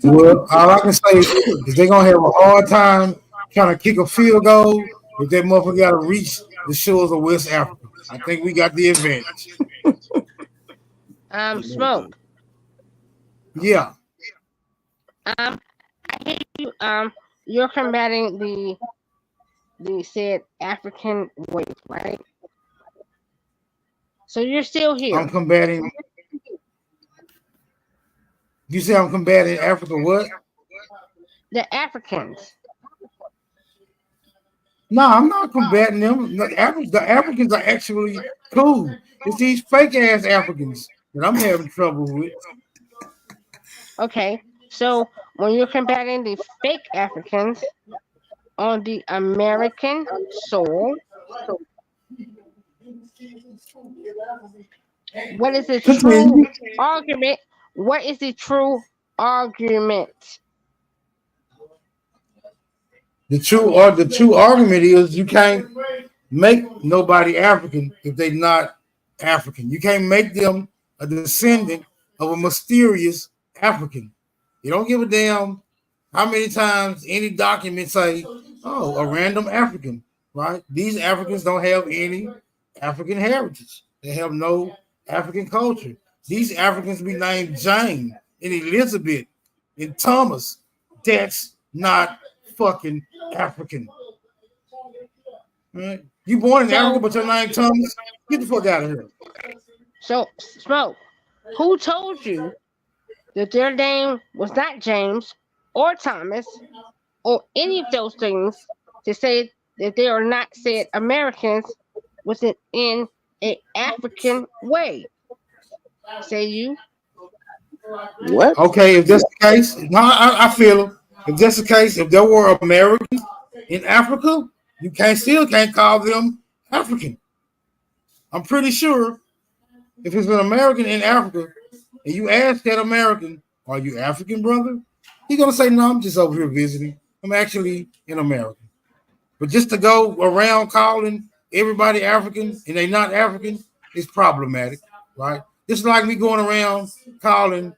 Well, all I can say is they're gonna have a hard time trying to kick a field goal if that motherfucker gotta reach the shores of West Africa. I think we got the advantage. Smoke. Yeah. I hear you. You're combating the said African way, right? So you're still here. I'm combating. You say I'm combating Africa what? The Africans. No, I'm not combating them. The Africans are actually cool. It's these fake ass Africans that I'm having trouble with. Okay, so when you're combating the fake Africans on the American soil, what is the true argument? What is the true argument? The true argument is you can't make nobody African if they're not African. You can't make them a descendant of a mysterious African. You don't give a damn how many times any document say, oh, a random African, right? These Africans don't have any African heritage. They have no African culture. These Africans be named Jane and Elizabeth and Thomas. That's not fucking African. Right? You born in Africa, but your name Thomas? Get the fuck out of here. So, Smoke, who told you that their name was not James or Thomas or any of those things to say that they are not said Americans within an African way? Say you. What? Okay, if that's the case, no, I feel it. If that's the case, if there were Americans in Africa, you still can't call them African. I'm pretty sure if it's an American in Africa and you ask that American, are you African, brother? He's gonna say, no, I'm just over here visiting. I'm actually an American. But just to go around calling everybody African and they not African is problematic, right? It's like me going around calling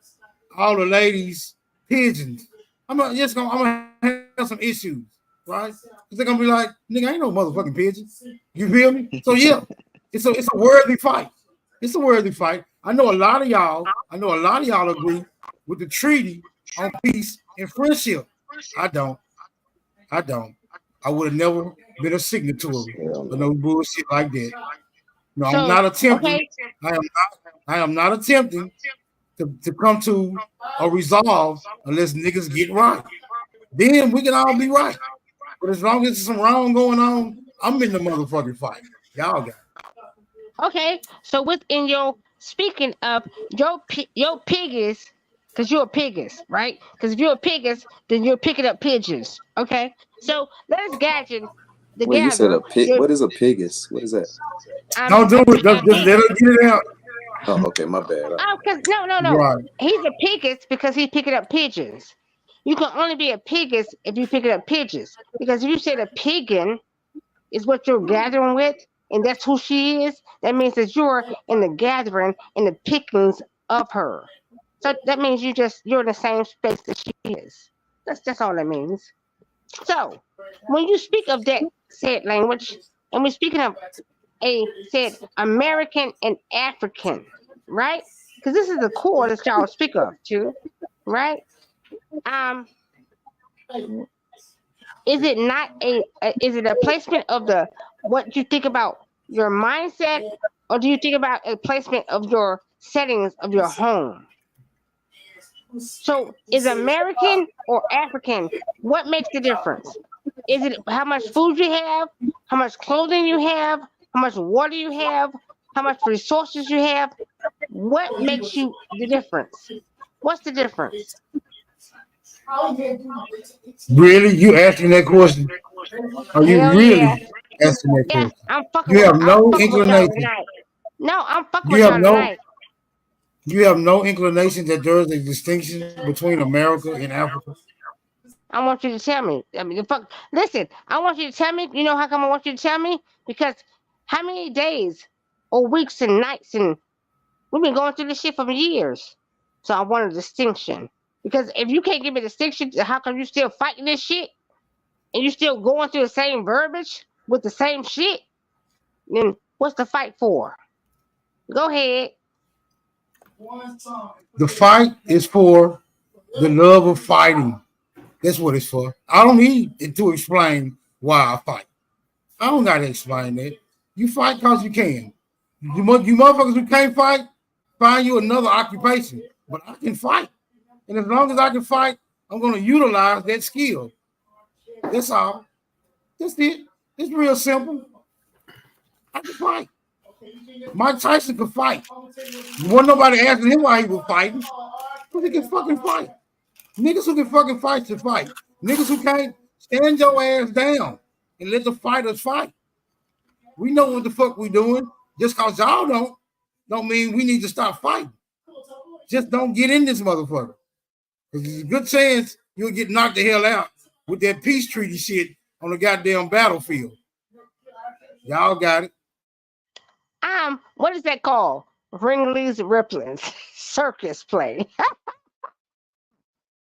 all the ladies pigeons. I'm gonna have some issues, right? Because they're gonna be like, nigga, I ain't no motherfucking pigeon. You feel me? So yeah, it's a worthy fight. It's a worthy fight. I know a lot of y'all agree with the treaty on peace and friendship. I don't. I would have never been a signatory for no bullshit like that. No, I'm not attempting. Okay. I am not attempting to come to a resolve unless niggas get right. Then we can all be right. But as long as there's some wrong going on, I'm in the motherfucking fight. Y'all got it. Okay, so within your speaking of your piggies, because you're a piggies, right? Because if you're a piggies, then you're picking up pigeons. Okay, so let's gadget the Wait, you said gather. a pig? What is a pigus? What is that? Don't do it. Just let her get it out. Oh, okay, my bad. Oh, cause no. Right. He's a piggies because he's picking up pigeons. You can only be a piggies if you picking up pigeons. Because if you said a piggin is what you're gathering with, and that's who she is, that means that you're in the gathering and the pickings of her. So that means you're in the same space that she is. That's all that means. So when you speak of that said language, and we're speaking of a said American and African, right? Because this is the core that y'all speak of too, right? Is it not is it a placement of the what you think about your mindset, or do you think about a placement of your settings of your home? So is American or African, what makes the difference? Is it how much food you have, how much clothing you have, how much water you have, how much resources you have? What makes you the difference? What's the difference? Really? You asking that question? Are you Hell really yeah. asking that Yeah, question? I'm fucking You with have I'm no fucking with y'all inclination. tonight. No, I'm fucking You with have y'all no. tonight. You have no inclination that there is a distinction between America and Africa. I want you to tell me. I mean, the fuck. Listen, I want you to tell me. You know how come I want you to tell me? Because how many days or weeks and nights and we've been going through this shit for years. So I want a distinction. Because if you can't give me a distinction, how come you still fighting this shit and you still going through the same verbiage with the same shit? Then what's the fight for? Go ahead. The fight is for the love of fighting. That's what it's for. I don't need it to explain why I fight. I don't gotta explain that. You fight because you can. You motherfuckers who can't fight, find you another occupation. But I can fight. And as long as I can fight, I'm gonna utilize that skill. That's all. That's it. It's real simple. I can fight. Mike Tyson could fight. Wasn't nobody asking him why he was fighting. But he can fucking fight. Niggas who can fucking fight to fight. Niggas who can't, stand your ass down and let the fighters fight. We know what the fuck we doing. Just cause y'all don't mean we need to stop fighting. Just don't get in this motherfucker. Because there's a good chance you'll get knocked the hell out with that peace treaty shit on the goddamn battlefield. Y'all got it. What is that called? Ringley's Ripplings. Circus play.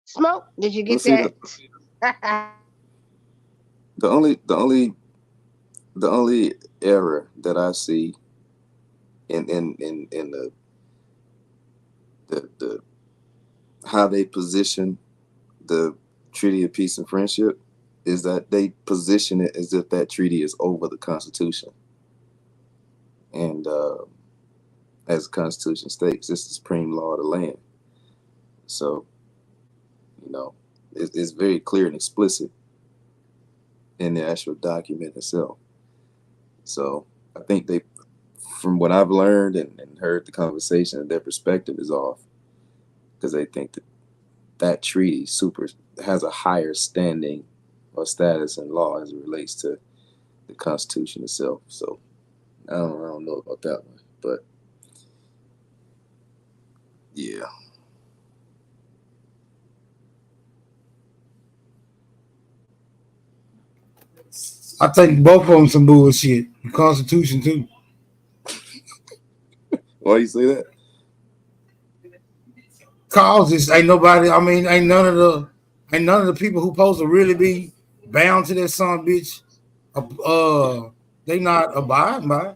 Smoke, did you get that? The only error that I see in the how they position the Treaty of Peace and Friendship is that they position it as if that treaty is over the Constitution. And as the Constitution states, it's the supreme law of the land. So, you know, it's very clear and explicit in the actual document itself. So I think they, from what I've learned and heard the conversation, their perspective is off because they think that treaty has a higher standing or status in law as it relates to the Constitution itself. So I don't know about that one, but yeah. I think both of them some bullshit. The Constitution too. Why you say that? Cause it's ain't nobody. I mean, ain't none of the people who supposed to really be bound to that son of a bitch. They not abiding by it.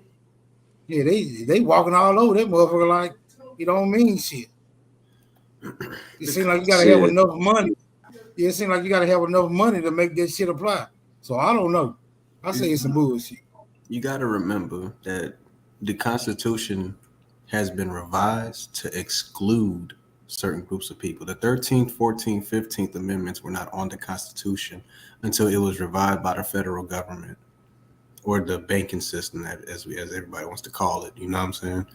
Yeah, they walking all over that motherfucker like it don't mean shit. It seems like you gotta have enough money. Yeah, it seems like you gotta have enough money to make that shit apply. So I don't know. I say it's some bullshit. You gotta remember that the Constitution has been revised to exclude certain groups of people. The 13th, 14th, 15th Amendments were not on the Constitution until it was revived by the federal government. or the banking system, as everybody wants to call it. You know what I'm saying?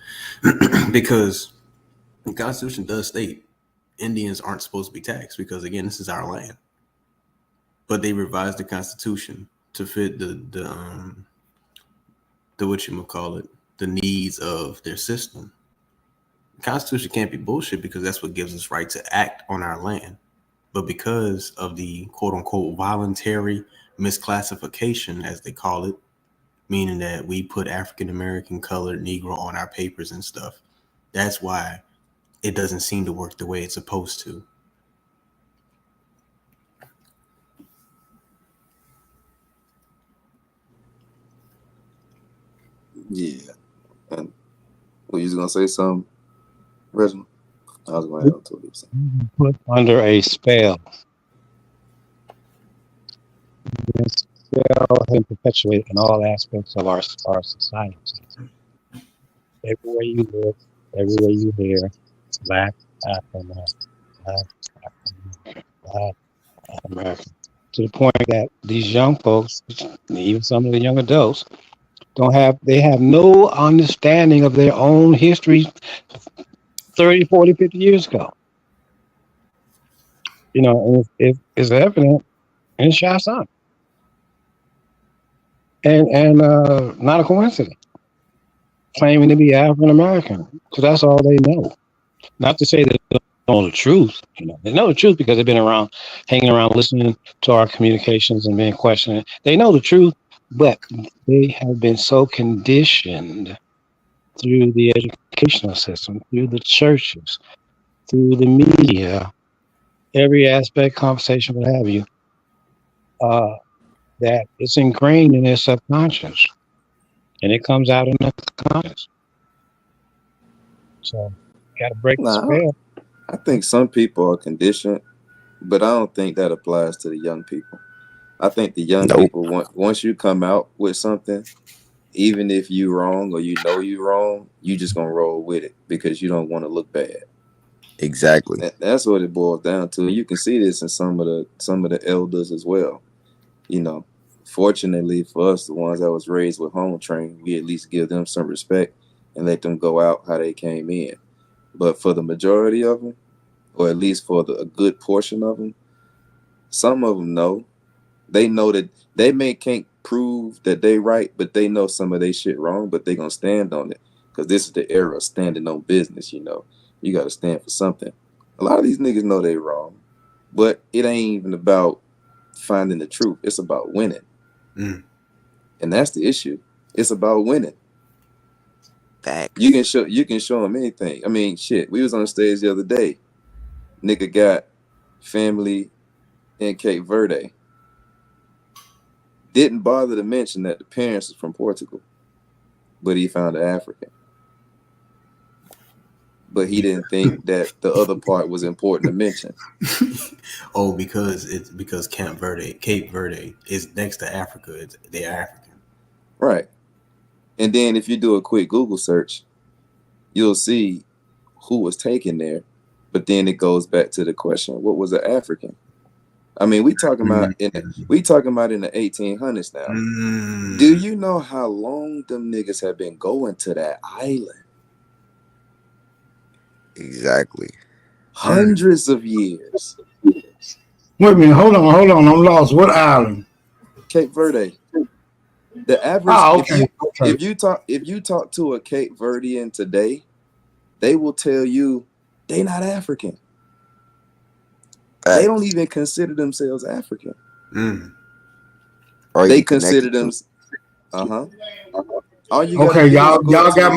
Because the Constitution does state Indians aren't supposed to be taxed because, again, this is our land. But they revised the Constitution to fit the the needs of their system. The Constitution can't be bullshit because that's what gives us right to act on our land. But because of the quote unquote voluntary misclassification, as they call it, meaning that we put African American, colored, Negro on our papers and stuff, that's why it doesn't seem to work the way it's supposed to. Yeah. And you was gonna say something, Reginald? I was going to have to something. Put under a spell. This spell has been perpetuated in all aspects of our society. Everywhere you look, everywhere you hear, Black African American. To the point that these young folks, even some of the young adults, they have no understanding of their own history 30, 40, 50 years ago. You know, and it's evident in Shy Son. And not a coincidence. Claiming to be African American, because that's all they know. Not to say that they don't know the truth. You know, they know the truth because they've been around, hanging around, listening to our communications and being questioned. They know the truth, but they have been so conditioned through the educational system, through the churches, through the media, every aspect, conversation, what have you, that it's ingrained in their subconscious, and it comes out in the conscious. So, got to break the spell. I think some people are conditioned, but I don't think that applies to the young people. I think the young people, once you come out with something, even if you wrong or you know you wrong, you just gonna roll with it because you don't want to look bad. Exactly. That's what it boils down to. You can see this in some of the elders as well. You know, fortunately for us, the ones that was raised with home training, we at least give them some respect and let them go out how they came in. But for the majority of them, or at least for a good portion of them, some of them know. They know that they can't prove that they right, but they know some of their shit wrong, but they gonna stand on it because this is the era of standing on business. You know, you got to stand for something. A lot of these niggas know they wrong, but it ain't even about finding the truth. It's about winning, and that's the issue. It's about winning. Facts. You can show them anything. I mean, shit. We was on stage the other day. Nigga got family in Cape Verde. Didn't bother to mention that the parents are from Portugal, but he found an African. But he didn't think that the other part was important to mention. Oh, because Cape Verde is next to Africa. They're African. Right. And then if you do a quick Google search, you'll see who was taken there. But then it goes back to the question, what was an African? I mean, we talking about in the 1800s now. Do you know how long them niggas have been going to that island? Exactly. Hundreds of years. Wait a minute, hold on. I'm lost. What island? Cape Verde. The average. If you talk to a Cape Verdean today, they will tell you they not African. They don't even consider themselves African. They consider them. Okay, y'all got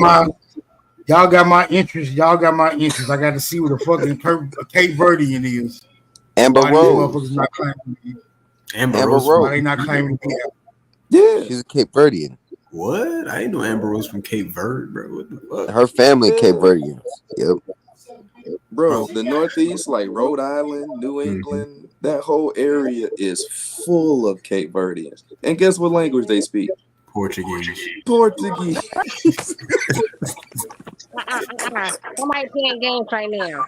my interest. Y'all got my interest. I got to see what the fucking Cape Verdean is. Amber Rose. Amber Rose. Why they not claiming to be? Yeah, she's a Cape Verdean. What? I didn't know Amber Rose from Cape Verde, bro. What the fuck? Her family Cape Verdean. Yep. Bro, the Northeast, like Rhode Island, New England, that whole area is full of Cape Verdeans. And guess what language they speak? Portuguese. Somebody playing games right now.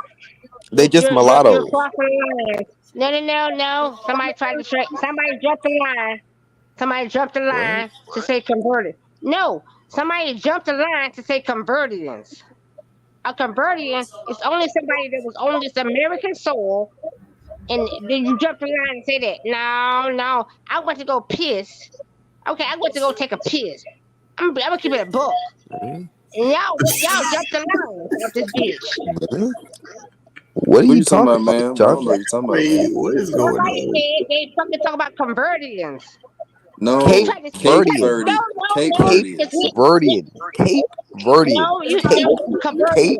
They just mulattoes. No. Somebody tried to trick. Somebody dropped the line. Somebody jumped the line to say converted. No, somebody jumped the line to say convertians. A convertian is only somebody that was on this American soil, and then you jump the line and say that. No, I went to go piss. Okay, I went to go take a piss. I'm gonna keep it a book. And y'all jumped the line with this bitch. What are Who you you talking talking about, man? about, I don't know what Johnson? you're talking about, man. What is going Somebody on? said they fucking talk about convertians. No, Cape Cape Verdean. Verde. Cape Cape Verdeans. Verdean. Cape Verdean. No, you Cape. convertian.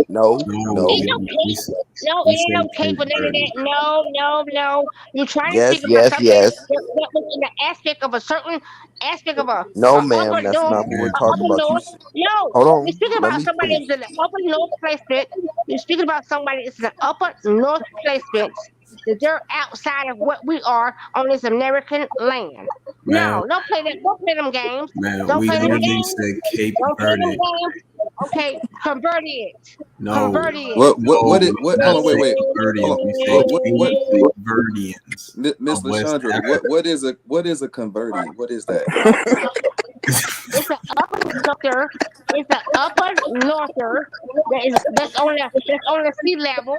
No. No, Ain't no we, cape. we, No, we it ain't no say cape Cape for none of Verde. that. No. You trying to Yes, speak about something yes. that was in the aspect of a certain aspect of a No, upper ma'am. That's north, not what we're Man, talking upper about. north. No, Hold we're on. speaking Let about me somebody finish. that's in the upper north placement. You're speaking about somebody that's in the upper north placement. That they're outside of what we are on this American land. man, No, don't play that. Don't play them games. man, Don't we play them literally games. said Cape Don't play them Verde. games. Okay, convert it. No, Convert it. What no, did we what did hold not on, say wait. Converdians. Hold We on. said Cape Verdeans Miss of West Lashandra, Africa. what is a convertian? What is that? It's the upper norther. It's the upper norther that's on the sea level.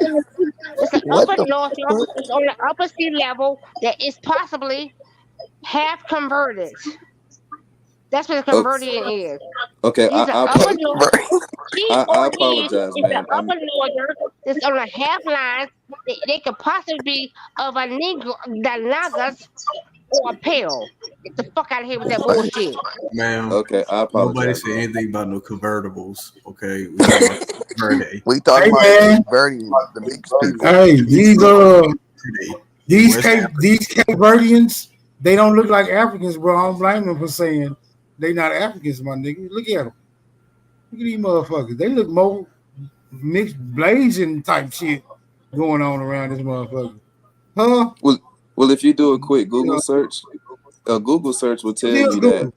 It's the What upper the norther. fuck? It's on the upper sea level that is possibly half converted. That's what a Oh, convertian is. okay, He's the I upper Cape north. Verde. He I or he apologize, is the ma'am. upper norther that's on the half lines. They could possibly be of a Negro, the Nagas, or a Pale. Get the fuck out of here with that bullshit. Man, Okay, I nobody apologize, said ma'am. anything about no convertibles. Okay, we talking about Verde. We talking Hey about man, Cape Verdean, the mixed people. hey, these West Cape Verdeans, they don't look like Africans, bro. I don't blame them for saying they not Africans, my nigga. Look at them. Look at these motherfuckers. They look more mixed blazing type shit going on around this motherfucker. Huh? Well, if you do a quick Google search, a Google search will tell you that.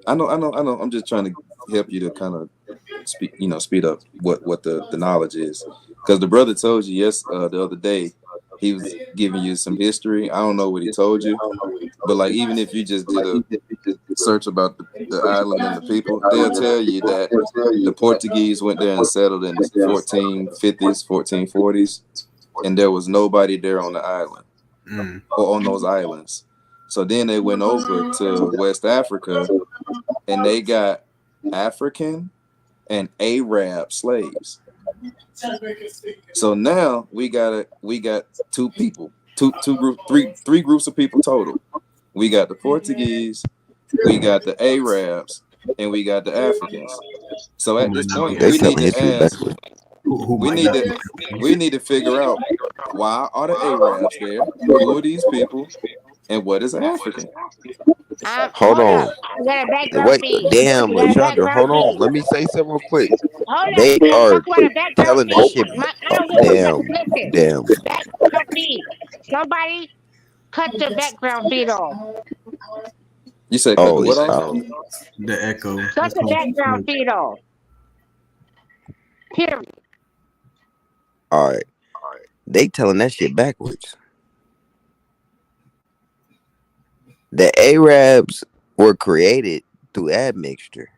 I know. I'm just trying to help you to kind of speed up what the knowledge is, because the brother told you the other day he was giving you some history. I don't know what he told you, but like even if you just did a search about the island and the people, they'll tell you that the Portuguese went there and settled in the 1450s, 1440s, and there was nobody there on the island or on those islands. So then they went over to West Africa and they got African and Arab slaves. So now we got two people, three groups of people total. We got the Portuguese, we got the Arabs, and we got the Africans. So at this point, They we need telling to history ask. backwards. We need to figure out, why are the Arabs there? Who are these people? And what is an African? Hold on. Up. I got a background Wait, feed. damn, You got a Lashandra, background hold on. feed. Let me say something real quick. Hold up. They Let's are talk about a background telling that feed. shit. I don't give a fuck. Damn. Listen. Background feed. Somebody cut the background feed off. You said cut the what off? The echo. Cut the background feed off. Period. All right. They telling that shit backwards. The Arabs were created through admixture.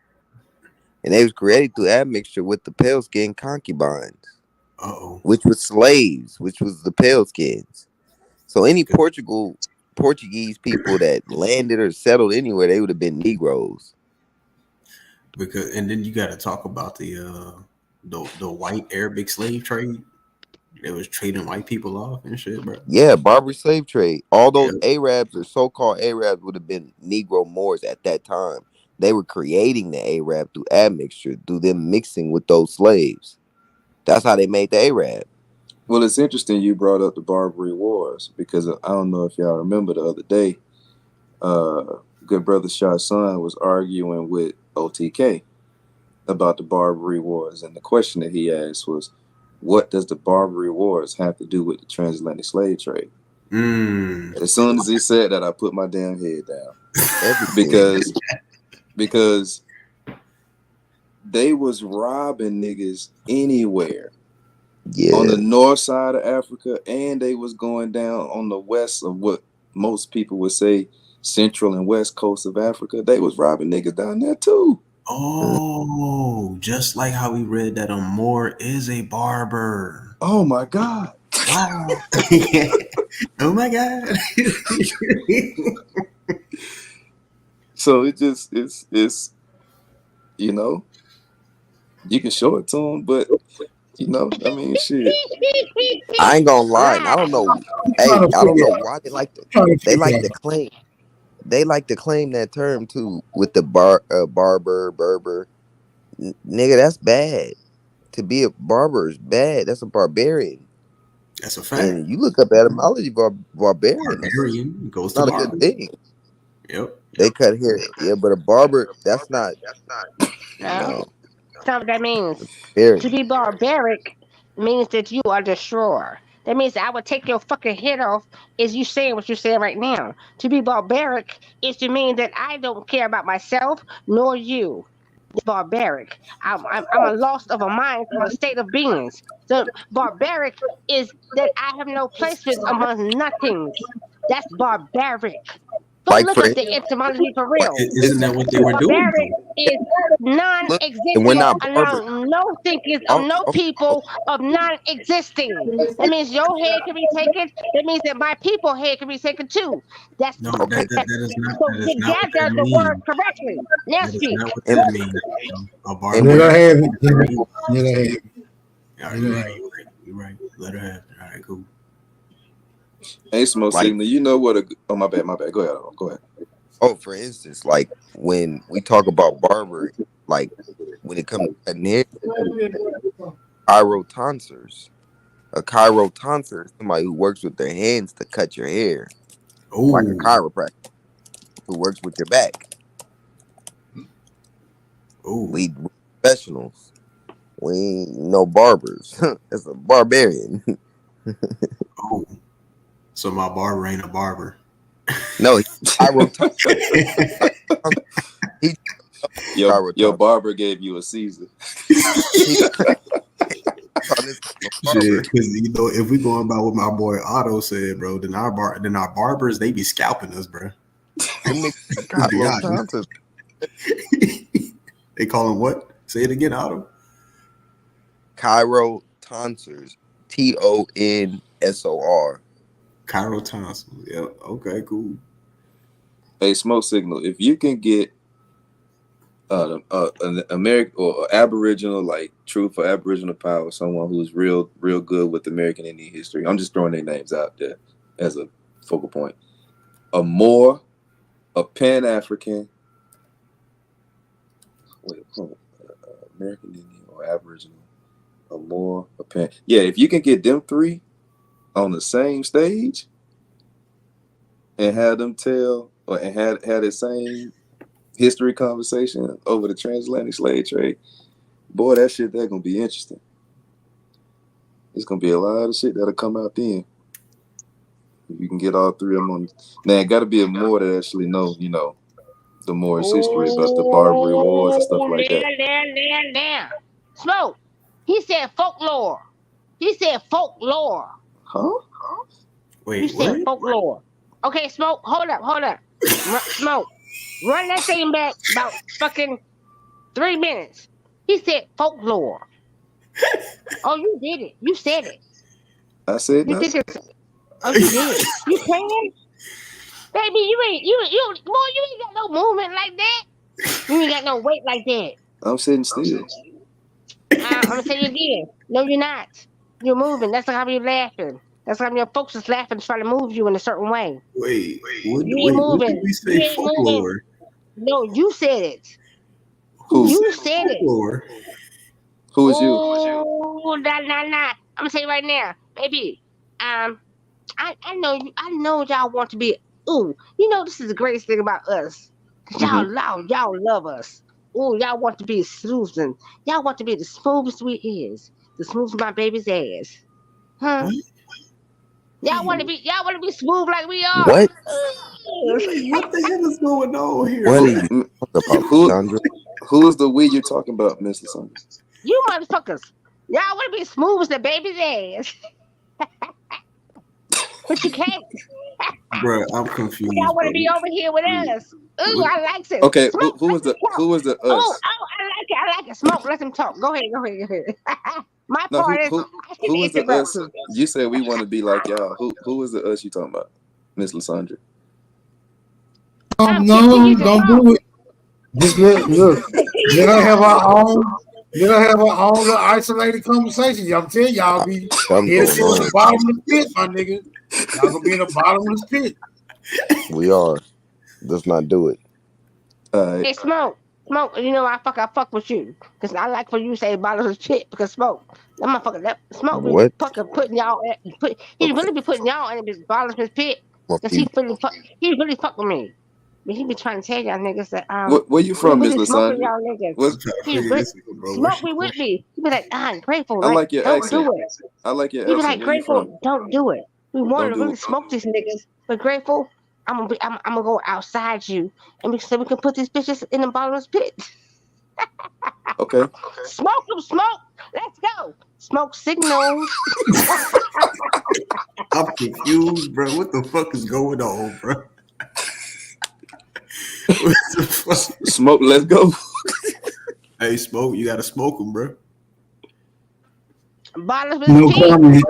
And they was created through admixture with the pale skin concubines. Which was slaves, which was the pale skins. So any Portuguese people that landed or settled anywhere, they would have been Negroes. And then you got to talk about the white Arabic slave trade. They was trading white people off and shit, bro. Yeah, Barbary slave trade. All those Arabs or so-called Arabs would have been Negro Moors at that time. They were creating the Arab through admixture, through them mixing with those slaves. That's how they made the Arab. Well, it's interesting you brought up the Barbary Wars, because I don't know if y'all remember the other day, good brother Shah Sun was arguing with OTK about the Barbary Wars, and the question that he asked was, what does the Barbary Wars have to do with the transatlantic slave trade? As soon as he said that, I put my damn head down. because they was robbing niggas anywhere. Yeah. On the north side of Africa, and they was going down on the west of what most people would say Central and West Coast of Africa, they was robbing niggas down there too. Oh, just like how we read that Moore is a barber. Oh my God. Wow. Oh my God. So it's you know, you can show it to them, but you know, I mean, shit. I ain't gonna lie. I don't know. Hey, I don't know why they like to claim. They like to claim that term too with the barber, Berber. Nigga, that's bad. To be a barber is bad. That's a barbarian. That's a fact. And you look up etymology, barbarian. Barbarian goes to not a barber. good thing. Yep. They cut hair. Yeah, but a barber, that's not. No. That's not what that means. Barbarian. To be barbaric means that you are a destroyer. That means that I would take your fucking head off is you saying what you're saying right now. To be barbaric is to mean that I don't care about myself nor you. It's barbaric. I'm a loss of a mind from a state of beings. So barbaric is that I have no placement among nothings. That's barbaric. Go Like look for at the etymology for real. Isn't that what they were doing? Barbaric is non-existent we're not among no thinkers of no people of non-existing. That means your head can be taken. That means that my people's head can be taken too. That's No, okay. that is not. So That is not what together that the means. word correctly. Now That is speak. not what that means. A barber. Let her have it. Let her have it. All right, you're right. Let her have it. All right, cool. Hey, Smoke Signal, you know what? Oh, my bad. Go ahead. Go ahead. Oh, for instance, like when we talk about barber, like when it comes to near chirotonsers, a chirotonsor is somebody who works with their hands to cut your hair, like a chiropractor who works with your back. We professionals. We ain't no barbers. It's a barbarian. Oh, so my barber ain't a barber. No, your barber gave you a Caesar. Shit, because you know, if we going by what my boy Otto said, bro, then our barbers they be scalping us, bro. They call them what? Say it again, Otto. Chirotonsors. TONSOR. Chirotonsors. Yeah. Okay. Cool. Hey, Smoke Signal. If you can get an American or Aboriginal, like true for Aboriginal power, someone who's real good with American Indian history. I'm just throwing their names out there as a focal point. A Moor, a Pan-African, American Indian or Aboriginal, a Moor, a Pan. Yeah, if you can get them three on the same stage and have them tell or and have the same history conversation over the transatlantic slave trade, boy, that shit there gonna be interesting. There's gonna be a lot of shit that'll come out then. If you can get all three of them on. Now, it gotta be a Moor that actually know, you know, the Moorish history about the Barbary Wars and stuff like that. There. Smoke. He said folklore. Huh? Wait, you said folklore. Okay, Smoke, hold up. Smoke. Run that thing back about fucking 3 minutes. He said folklore. Oh, you did it. You said it. I said that. Oh, you did it. You playing? Baby, you ain't got no movement like that. You ain't got no weight like that. I'm sitting still. I'm gonna say it again. No, you're not. You're moving. That's how you're laughing. That's how your folks is laughing, trying to move you in a certain way. Wait. You ain't moving. What did we say? You ain't Folklore. moving. No, you said it. Who? You said it. Folklore. Who is you? Oh, nah. I'm gonna say right now, baby. I know y'all want to be. Ooh, you know this is the greatest thing about us. Y'all love us. Ooh, y'all want to be smooth and y'all want to be the smoothest we is. The smooth my baby's ass. Huh? Y'all want to be smooth like we are. What? What the hell is going on here? What are you talking about, Sandra? Who is the we you're talking about, Mr. Sandra? You motherfuckers. Y'all want to be smooth as the baby's ass. but you can't. Bro, I'm confused. Y'all want to Bro. be over here with us. Ooh, I like it. Okay, Smoke, who was the us? Oh, I like it. I like it. Smoke, let them talk. Go ahead. My No, part is I should who was answer the us? breakfast. You said we want to be like y'all. Who was the us you talking about, Miss Lysandra? No, don't do it. Just look. Let her have her own. Let her have her own little isolated conversation. I'm telling y'all, be headed towards the bottom of the pit, my nigga. Y'all gonna be in the bottom of the pit. We are. Let's not do it. Hey, Smoke. You know I fuck with you because I like for you to say bottom of the pit because Smoke. That motherfucker, that Smoke be What? fucking putting y'all he really be putting y'all in the bottom of his pit because he really fuck with me. But he be trying to tell y'all niggas that Where you from, he Miss really smoking Lysandra? y'all niggas. Smoke be with me. He be like, Grateful, I right? like your Don't accent. do it. I like your He be accent. like, Where you from? Grateful, don't do it. We want Don't to do really it. smoke these niggas, but Grateful, I'm gonna go outside you and so we can put these bitches in the bottomless pit. Okay. Smoke them, smoke. Let's go. Smoke signals. I'm confused, bro. What the fuck is going on, bro? What the fuck? Smoke, let's go. Hey, Smoke, you gotta smoke them, bro. Bottomless No pit. comment.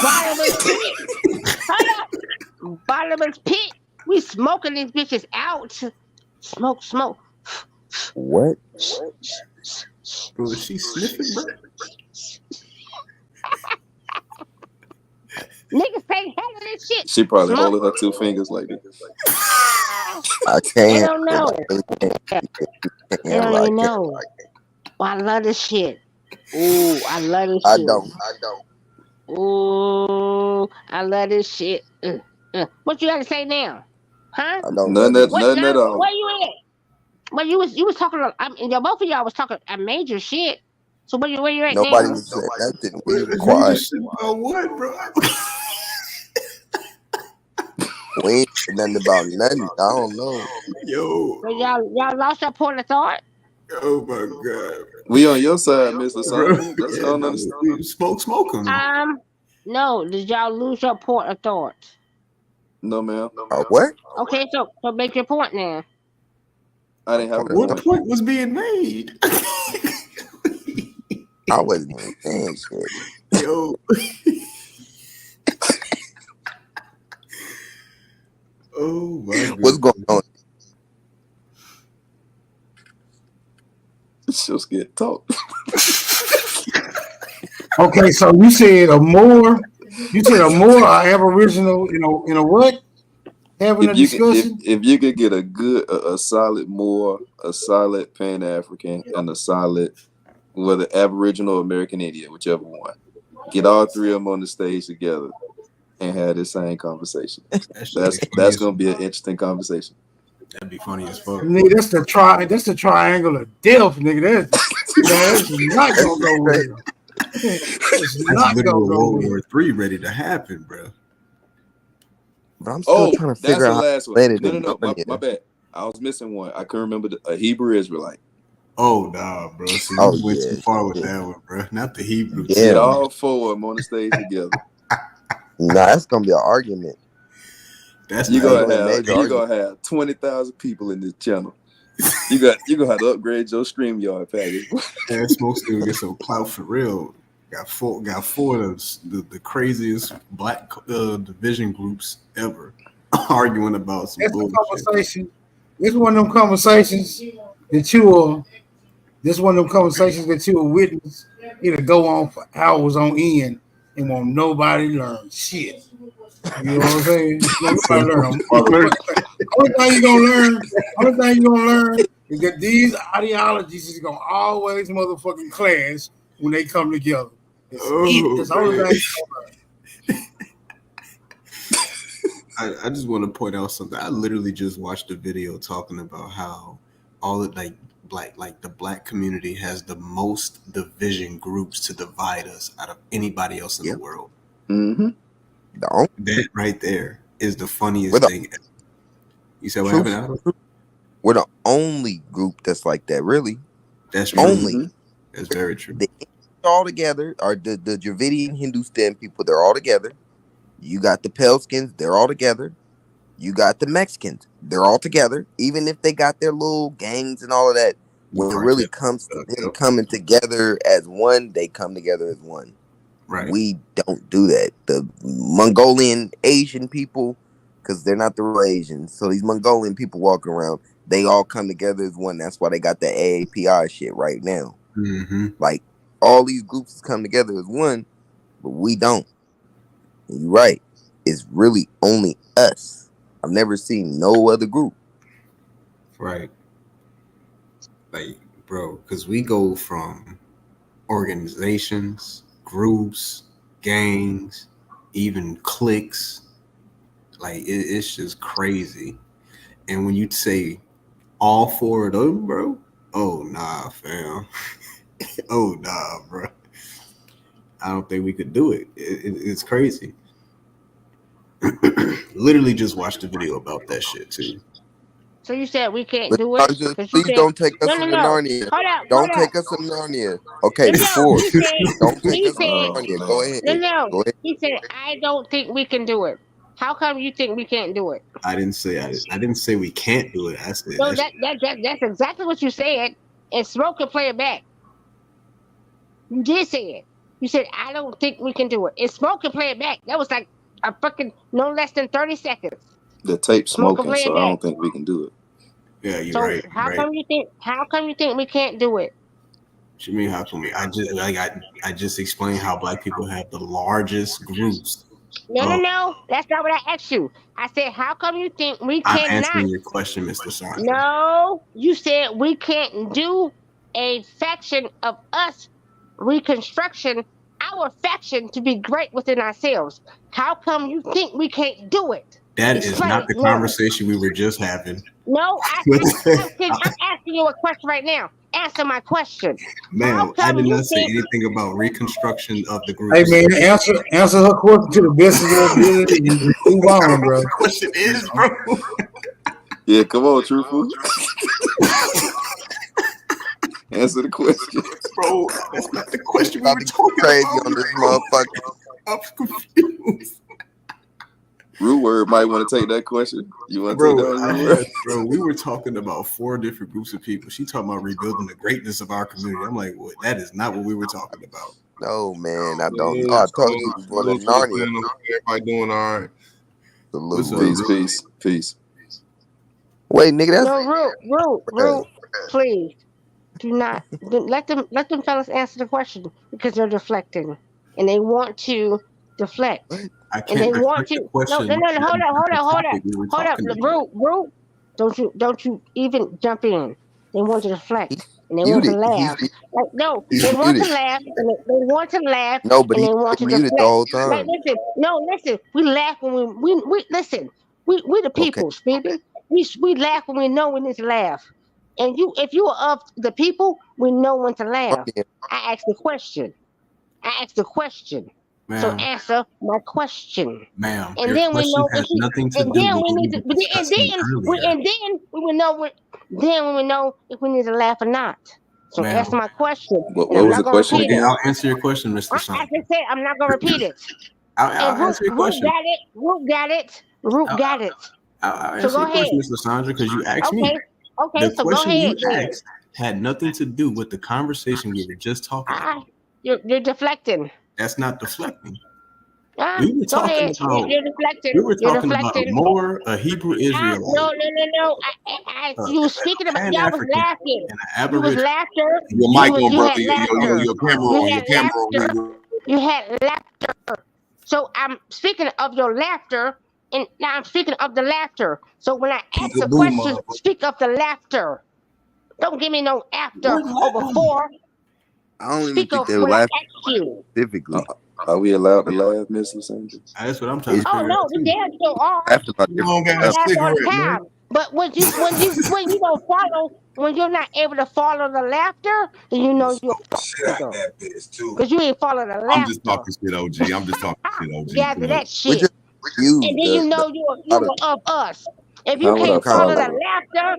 Bottomless pit. Hold up. Bottomless pit. We smoking these bitches out. Smoke. What? Bro, is she sniffing, bro? Niggas pay hell of this shit. She probably Smoke. holding her two fingers like this. I They can't. don't know. They don't I even can't. know. Oh, I love this shit. Ooh, I love this I shit. don't. Ooh, I love this shit. What you got to say now? Huh? I don't None love it. at all. Where you at? Well, you was talking. Both of y'all was talking a major shit. So where you at Nobody now? was saying nothing. We was Major quiet. shit about what, bro? We ain't said nothing about nothing. I don't know. Yo. So y'all lost your point of thought. Oh my god. We on your side, Miss Lysandra. Just don't understand. Smoke them. No. Did y'all lose your point of thought? No, ma'am. What? Okay, so make your point now. I didn't have a What point. point was being made? I wasn't even saying shit. Yo. Oh my god. What's going on? She'll scared to talk. Okay, so you said a more Aboriginal, in a what? Having a discussion. If you could get a solid Moor, a solid Pan African, and a solid whether Aboriginal or American Indian, whichever one, get all three of them on the stage together and have the same conversation. That's gonna be an interesting conversation. That'd be funny as fuck. Nigga, that's the triangle of death, nigga. That's not gonna go well. It's not That's gonna literal go World well. War III ready to happen, bro. But I'm still trying to figure out that's the how last one. No, my bad. I was missing one. I couldn't remember a Hebrew Israelite. Oh nah, bro. See, you went too far with that one, bro. Not the Hebrew. Get all four of them on the stage together. Nah, that's gonna be an argument. You're gonna have 20,000 people in this channel. You gonna have to upgrade your StreamYard package. That's supposed to get some clout for real. Got four of the craziest black division groups ever arguing about some bullshit. Conversation. This is one of them conversations that you will witness. It'll go on for hours on end and won't nobody learn shit. You know what I'm saying? Nobody learn. Only thing you're gonna learn is that these ideologies is gonna always motherfucking clash when they come together. That's the only thing you're gonna learn. I just want to point out something. I literally just watched a video talking about how all of the black community has the most division groups to divide us out of anybody else in the world. Mm-hmm. That right there is the funniest thing. You said what happened, Adam? We're the only group that's like that, really. That's true. Only. That's very true. The all together are the Dravidian Hindustan people. They're all together. You got the pale skins, they're all together. You got the Mexicans, they're all together. Even if they got their little gangs and all of that, when it really comes to them coming together as one, they come together as one. Right. We don't do that. The Mongolian Asian people, because they're not the real Asians, so these Mongolian people walking around, they all come together as one. That's why they got the AAPI shit right now. Mm-hmm. Like, all these groups come together as one, but we don't. And you're right. It's really only us. I've never seen no other group. Right. Like, bro, because we go from organizations, groups, gangs, even cliques. Like, it's just crazy. And when you say all four of them, bro, oh, nah, fam. Oh, nah, bro. I don't think we could do it. It's crazy. Literally just watched a video about that shit, too. So you said we can't do it? Please don't take us to Narnia. Don't take us to Narnia. Okay, before. Don't take us to Narnia. Go ahead. No. He said, I don't think we can do it. How come you think we can't do it? I didn't say we can't do it. I said No, that's exactly what you said. And Smoke can play it back. You did say it. You said, I don't think we can do it. And Smoke can play it back. That was like a fucking no less than 30 seconds. The tape smoking, so I don't think we can do it. Yeah, you're So right. How come you think we can't do it? What you mean how come we? I just explained how black people have the largest groups. No. That's not what I asked you. I said, how come you think we I'm cannot? answering your question, Mr. Sandra. No, you said we can't do a faction of us reconstruction, our faction to be great within ourselves. How come you think we can't do it? That is not the conversation we were just having. No, I'm asking you a question right now. Answer my question. Ma'am, I did not say anything about reconstruction of the group. Hey man, answer her question to the best of your ability and move on, bro. The question is, bro. Yeah, come on, Truthful. Answer the question, bro. That's not the question we were talking crazy about. On this motherfucker. I'm confused. Rude Word might want to take that question. You want to take that one? Bro, we were talking about 4 different groups of people. She talking about rebuilding the greatness of our community. I'm like, well, that is not what we were talking about. No, man, I don't know. I told you it was going to Narnia. Everybody doing all right. Peace. Wait, nigga, that's No, Rude, please. Do not let them fellas answer the question because they're deflecting and they want to deflect. I And they can't want deflect to. the question. No. Hold up. About. Rude. Don't you even jump in. They want to deflect and they want to laugh. Like no, they want to laugh and they want to laugh. No, but and he they want to muted deflect. the whole time. Like listen. We laugh when we listen. We the people, baby. We laugh when we know we need to laugh. And if you are of the people, we know when to laugh. I asked the question. Ma'am. So answer my question. Ma'am, and your then we know has nothing to and do then with we what need we to were discussing earlier. and then we will know if we need to laugh or not. So Ma'am. answer my question. What was the question again? I'll answer your question, Mr. I Sandra. just said I'm not gonna repeat it. I'll answer your question. Root got it. I'll So answer go your ahead. question, Mr. Sandra, because you asked me. Okay, The so go question ahead. you asked had nothing to do with the conversation we were just talking about. You're deflecting. That's not deflecting. We were go talking ahead. about- You're deflecting. We were You're talking about deflecting. more a Hebrew Israelite. No. You were speaking about y'all was laughing. You was laughter. Your mic You on, brother. had laughter. Your camera on. Your camera on. You had laughter. So I'm speaking of your laughter, and now I'm speaking of the laughter. So when I ask the question, speak of the laughter. Don't give me no after or before. I don't even Speak think of they when laugh I ask you. specifically. Are we allowed to laugh, Miss Lysandra? That's what I'm trying to Oh figure no, out. we damn sure are. After about We laugh all the time. But when you don't follow, when you're not able to follow the laughter, then you know you're because you ain't follow the laughter. I'm just talking shit, OG. I'm just talking shit, OG. Gather that We shit. just use And then you know you're of us. If you How would can't I follow the follow? laughter,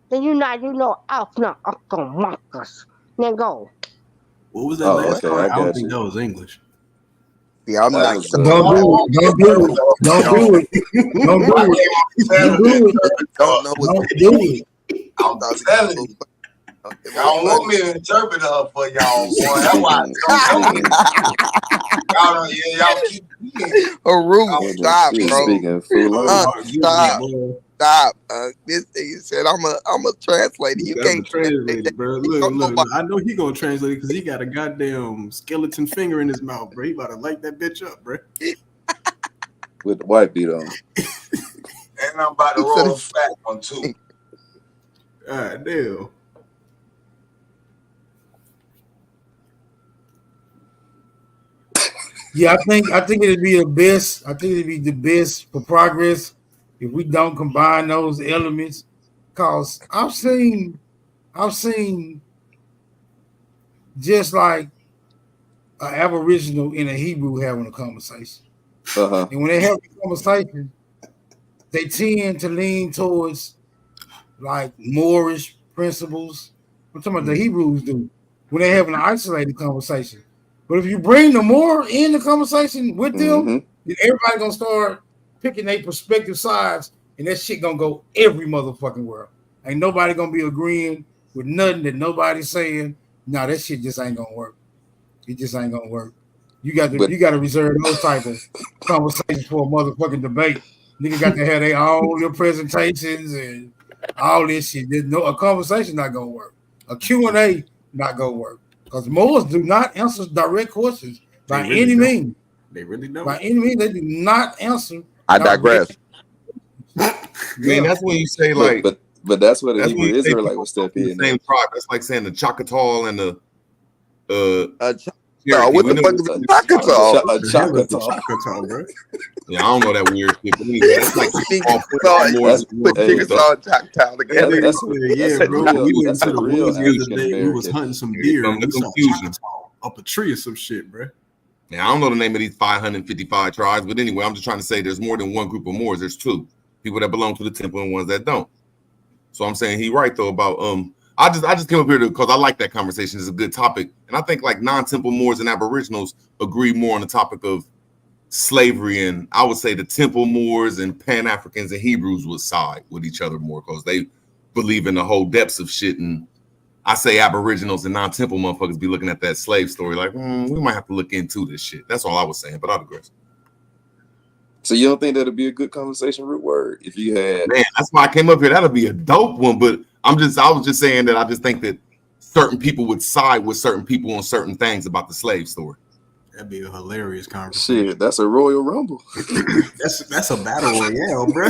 then you know I'll not Uncle Marcus. Then go. What was that Oh, last okay, part? I I don't got think you. that was English. Yeah, I'm not. Don't do it. Don't do it. Don't do it. Don't do it. Don't do it. Don't know what's Don't do it. I'm telling you. Y'all want me to interpret her for y'all, boy. That's why y'all keep Haru, stop, bro. Stop. Stop. This thing said I'm a translator. You That's can't translate it, bro. Look. I know he gonna translate it because he got a goddamn skeleton finger in his mouth, bro. He about to light that bitch up, bro. With the white beat on. And I'm about to roll a fat one too. God damn. Yeah, I think it'd be the best. I think it'd be the best for progress if we don't combine those elements. Cause I've seen just like an Aboriginal and a Hebrew having a conversation. Uh-huh. And when they have a conversation, they tend to lean towards like Moorish principles. I'm talking about the Hebrews do when they have an isolated conversation. But if you bring the Moor in the conversation with them, then everybody gonna start picking their prospective sides, and that shit gonna go every motherfucking world. Ain't nobody gonna be agreeing with nothing that nobody's saying. Nah, that shit just ain't gonna work. It just ain't gonna work. You got to reserve those type of conversations for a motherfucking debate. Nigga got to have their own little presentations and all this shit. A conversation not gonna work. A Q&A not gonna work. Because Moors do not answer direct questions by any means. They really don't. By any means, they do not answer. I digress. I mean, that's when you say like, but that's what the that's Hebrew when you say Israelite was stepping the in. same tribe. That's like saying the Choctaw and the what the fuck is a Choctaw? A Choctaw. Choctaw, bro. Yeah, I don't know that weird shit, but anyway, it's like Put Chickasaw and Choctaw together. Bro. We went to the woods the other day. We was African-American. hunting some deer. From And the we saw confusion. Choctaw up a tree or some shit, bro. Yeah, I don't know the name of these 555 tribes, but anyway, I'm just trying to say there's more than one group of Moors. There's two people that belong to the temple and ones that don't. So I'm saying he right though about I just came up here because I like that conversation. It's a good topic, and I think like non-temple Moors and Aboriginals agree more on the topic of slavery, and I would say the temple Moors and Pan-Africans and Hebrews would side with each other more because they believe in the whole depths of shit. And I say Aboriginals and non-temple motherfuckers be looking at that slave story like, we might have to look into this shit. That's all I was saying, but I digress. So you don't think that'd be a good conversation root word if you had? Man, that's why I came up here. That'll be a dope one, but I was just saying that I just think that certain people would side with certain people on certain things about the slave story. That'd be a hilarious conversation. Shit, that's a Royal Rumble. that's a battle royale, bro.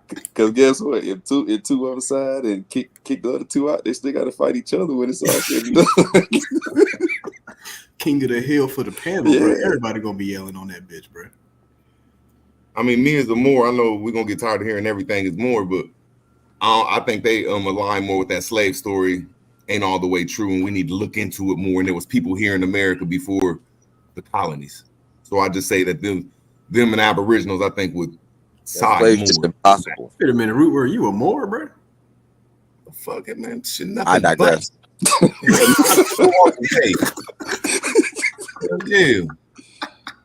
Because guess what? If two on the side and kick the other two out, they still got to fight each other when it's all said and done. King of the hill for the panel, bro. Everybody gonna be yelling on that bitch, bro. I mean, me as a Moor, I know we're gonna get tired of hearing everything is Moor, but I think they align more with that slave story. Ain't all the way true, and we need to look into it more. And there was people here in America before the colonies, so I just say that them and Aboriginals, I think, would side more. Just impossible. Wait a minute, Root, were you a Moor, bro? Fuck it, man. Shit, nothing I digress. Yeah.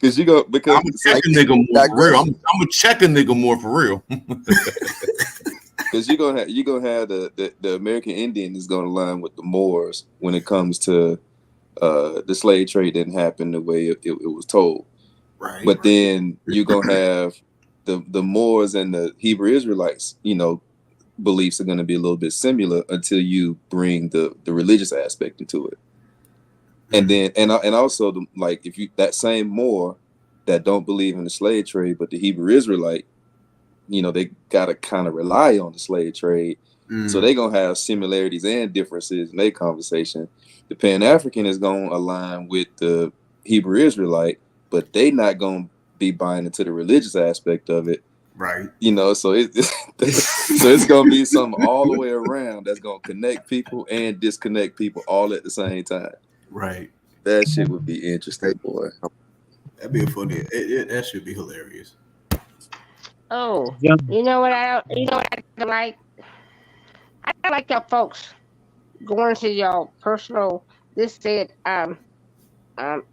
Because I'm a check a nigga more for real. I'm a check a nigga more for real. Because you're gonna have the American Indian is gonna align with the Moors when it comes to the slave trade didn't happen the way it was told. Right. But then you're gonna have the Moors and the Hebrew Israelites, beliefs are gonna be a little bit similar until you bring the religious aspect into it. And then and also if you that same Moor that don't believe in the slave trade, but the Hebrew Israelite, they gotta kind of rely on the slave trade. So they're gonna have similarities and differences in their conversation. The Pan-African is gonna align with the Hebrew Israelite, but they not gonna be buying into the religious aspect of it. Right. So it's gonna be something all the way around that's gonna connect people and disconnect people all at the same time. Right. That shit would be interesting, boy. That'd be funny. That should be hilarious. Oh, you know what I like? I like y'all folks going to y'all personal. This said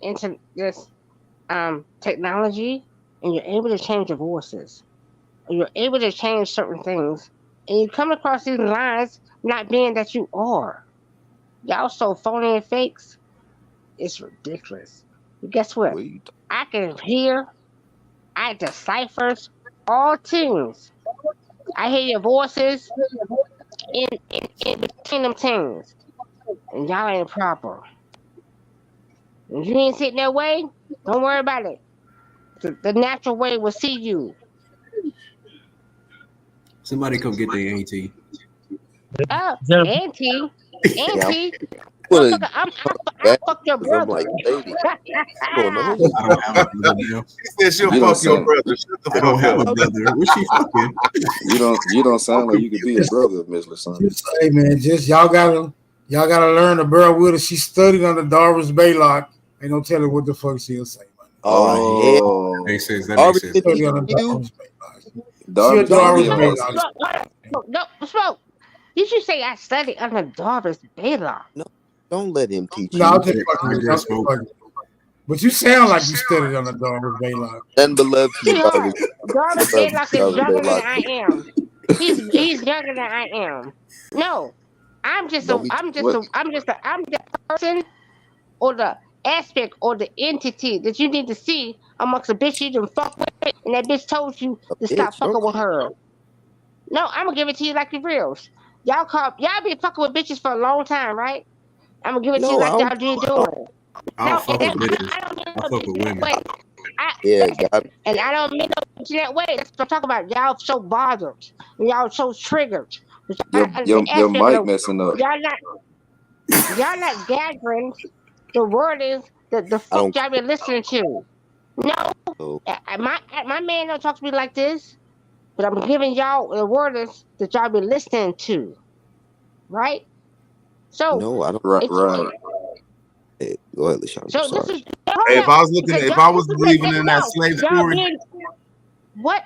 into this technology, and you're able to change your voices, or you're able to change certain things, and you come across these lines not being that you are. Y'all so phony and fakes. It's ridiculous. But guess what? I can hear, I decipher all tunes. I hear your voices in between them tunes, and y'all ain't proper. If you ain't sitting that way, don't worry about it. The natural way will see you. Somebody come get their auntie. Oh, auntie. Auntie. Well, I fuck your brother. like, baby, going on? I don't have a brother now. She said she'll You don't fuck your sound- brother. Shut the I don't fuck have a up. brother. What's she fucking? You don't sound like you could be a brother of Miss LaSagne. Hey man, just y'all gotta learn the Burl Willis. She studied under Darvis Baylock. Ain't no telling what the fuck she'll say. Oh, Makes sense. That Darvis makes sense. did Studied under you? Darvis Baylock. Darvis She a Darvis Baylock. Baylock. No, smoke. You should say I studied under Darvis Baylock. No, don't let him teach No, you. I'm just fucking with you. I'm just fucking. But you sound like you studied under Darvis Baylock. Nothing but love to you, Sweetheart, Darvis. Darvis Love Baylock you, is Darvis younger than Baylock. I am. He's younger than I am. No, I'm just Don't a be I'm just what? a I'm the person or the aspect or the entity that you need to see amongst a bitch you done fuck with, and that bitch told you to stop bitch. fucking Okay. with her. No, I'm gonna give it to you like the reals. Y'all been fucking with bitches for a long time, right? I'm gonna give it to you No, I like don't. y'all been doing. I No, don't fuck and with that, bitches. I don't mean I no fuck bitch with that women. way. Yeah, Listen, got it. and I don't mean no bitch that way. That's what I'm talking about. Y'all so bothered. And y'all so triggered. But Your the your aspect mic of messing up. y'all not gathering the word is the I fuck don't. y'all been listening to. No, Oh, my man don't talk to me like this. But I'm giving y'all the word is that y'all been listening to, right? So no, I don't. Right. Hey, go ahead, LaShawn. I'm so this sorry. is hold Hey, if up I was looking, because if y'all I was this is believing in that no slave y'all story, been what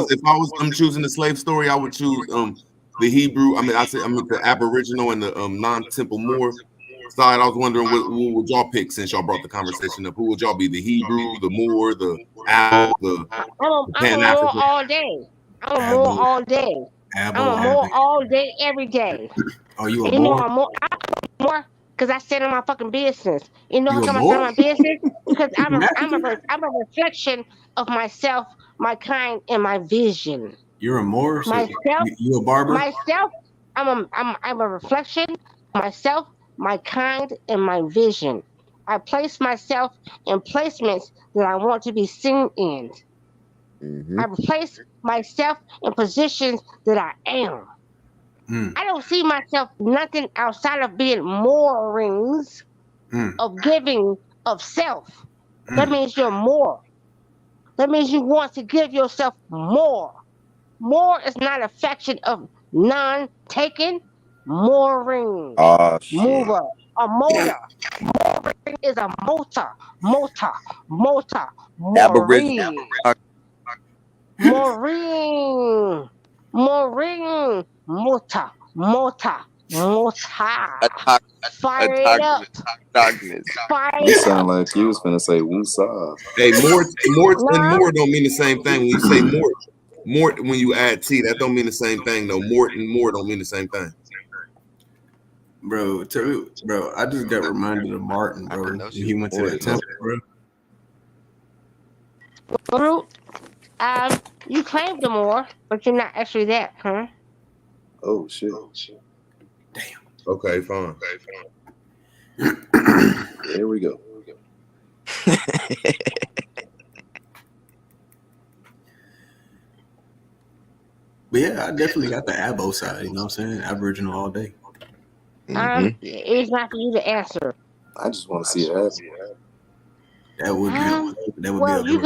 if I was choosing the slave story, I would choose the Hebrew. I mean, the Aboriginal and the non-Temple Moor side. I was wondering what would y'all pick since y'all brought the conversation up. Who would y'all be? The Hebrew, the Moor, the Arab, the I'm a Pan more African? all day. I'm a more all day. I'm a more all day every day. Are you a You know Moor? I'm more because I stand on my fucking business. You know how You a come I stand Moor? on my business? Because I'm You a African? reflection of myself, my kind, and my vision. You're a Moor? So Myself, you a barber? myself. I'm a reflection of myself, my kind, and my vision. I place myself in placements that I want to be seen in. Mm-hmm. I place myself in positions that I am. Mm. I don't see myself nothing outside of being moorings of giving of self. That means you're more. That means you want to give yourself more. More is not a fraction of non-taken. Mooring. Oh shit. Mover. A motor. Mooring is a motor. Motor. Aboriginal. Maureen. Motor. Fire it up. Darkness. Fire You it sound up. like you was finna say woosah. Hey, Mort and No. Moor don't mean the same thing. When you say Mort, when you add T, that don't mean the same thing though. Mort and Moor don't mean the same thing. Bro, I just got reminded of Martin, bro. When he went to that temple, bro. Root. You claim the more, but you're not actually that, huh? Oh shit. Damn. Okay, fine. Here we go. But yeah, I definitely got the Abo side, you know what I'm saying? Aboriginal all day. It's not for you to answer. I just want to see it happen. That would Well, be you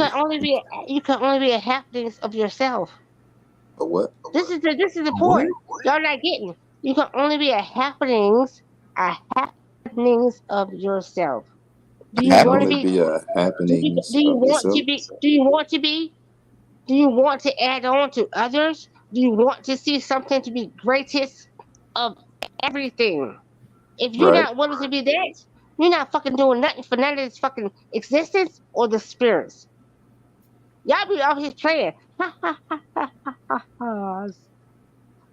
can only be a happenings of yourself. A what? This is the point. Y'all not getting. You can only be a happenings of yourself. Do you want to only be a happenings do you of want yourself. to be? Do you want to be? Do you want to add on to others? Do you want to see something to be greatest of everything? If you're Right. not willing to be that, You're not fucking doing nothing for none of this fucking existence or the spirits. Y'all be out here playing.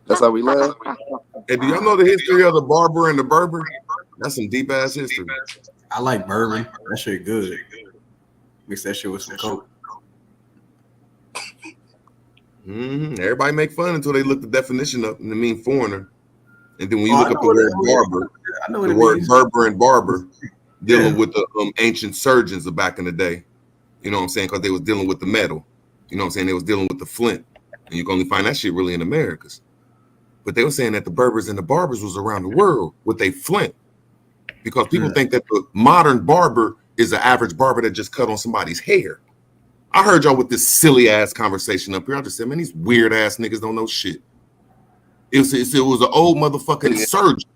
That's how we laugh. Hey, do y'all know the history of the barber and the Berber? That's some deep ass history. I like bourbon. That shit good. Mix that shit with some Coke. Everybody make fun until they look the definition up and they mean foreigner. And then when you look up the word barber, the word Berber and barber dealing with the ancient surgeons of back in the day. You know what I'm saying? Because they was dealing with the metal. You know what I'm saying? They was dealing with the flint. And you can only find that shit really in Americas. But they were saying that the Berbers and the barbers was around the world with a flint. Because people think that the modern barber is an average barber that just cut on somebody's hair. I heard y'all with this silly ass conversation up here. I just said, man, these weird ass niggas don't know shit. It was an old motherfucking surgeon.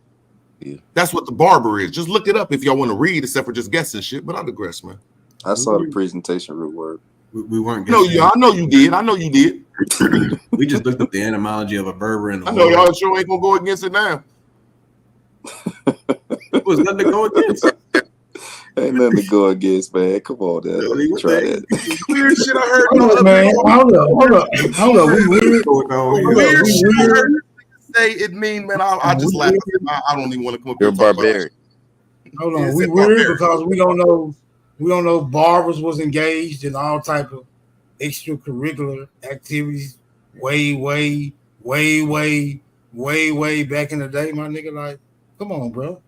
Yeah. That's what the barber is. Just look it up if y'all want to read, except for just guessing shit. But I digress, man. I saw the presentation root word. We weren't. No, yeah, I know you did. I know you did. We just looked up the etymology of a Berber and. I know y'all sure ain't gonna go against it now. It was nothing to go against. Ain't nothing to go against, man. Come on, Dad. Try that. Weird shit I heard. Hold up, man. Hold up. We weird. Weird shit I heard say it mean, man. I just laugh. I don't even want to come up. You're a barbarian. Hold on. We weird because we don't know. We don't know barbers was engaged in all type of extracurricular activities way back in the day, my nigga. Like, come on, bro.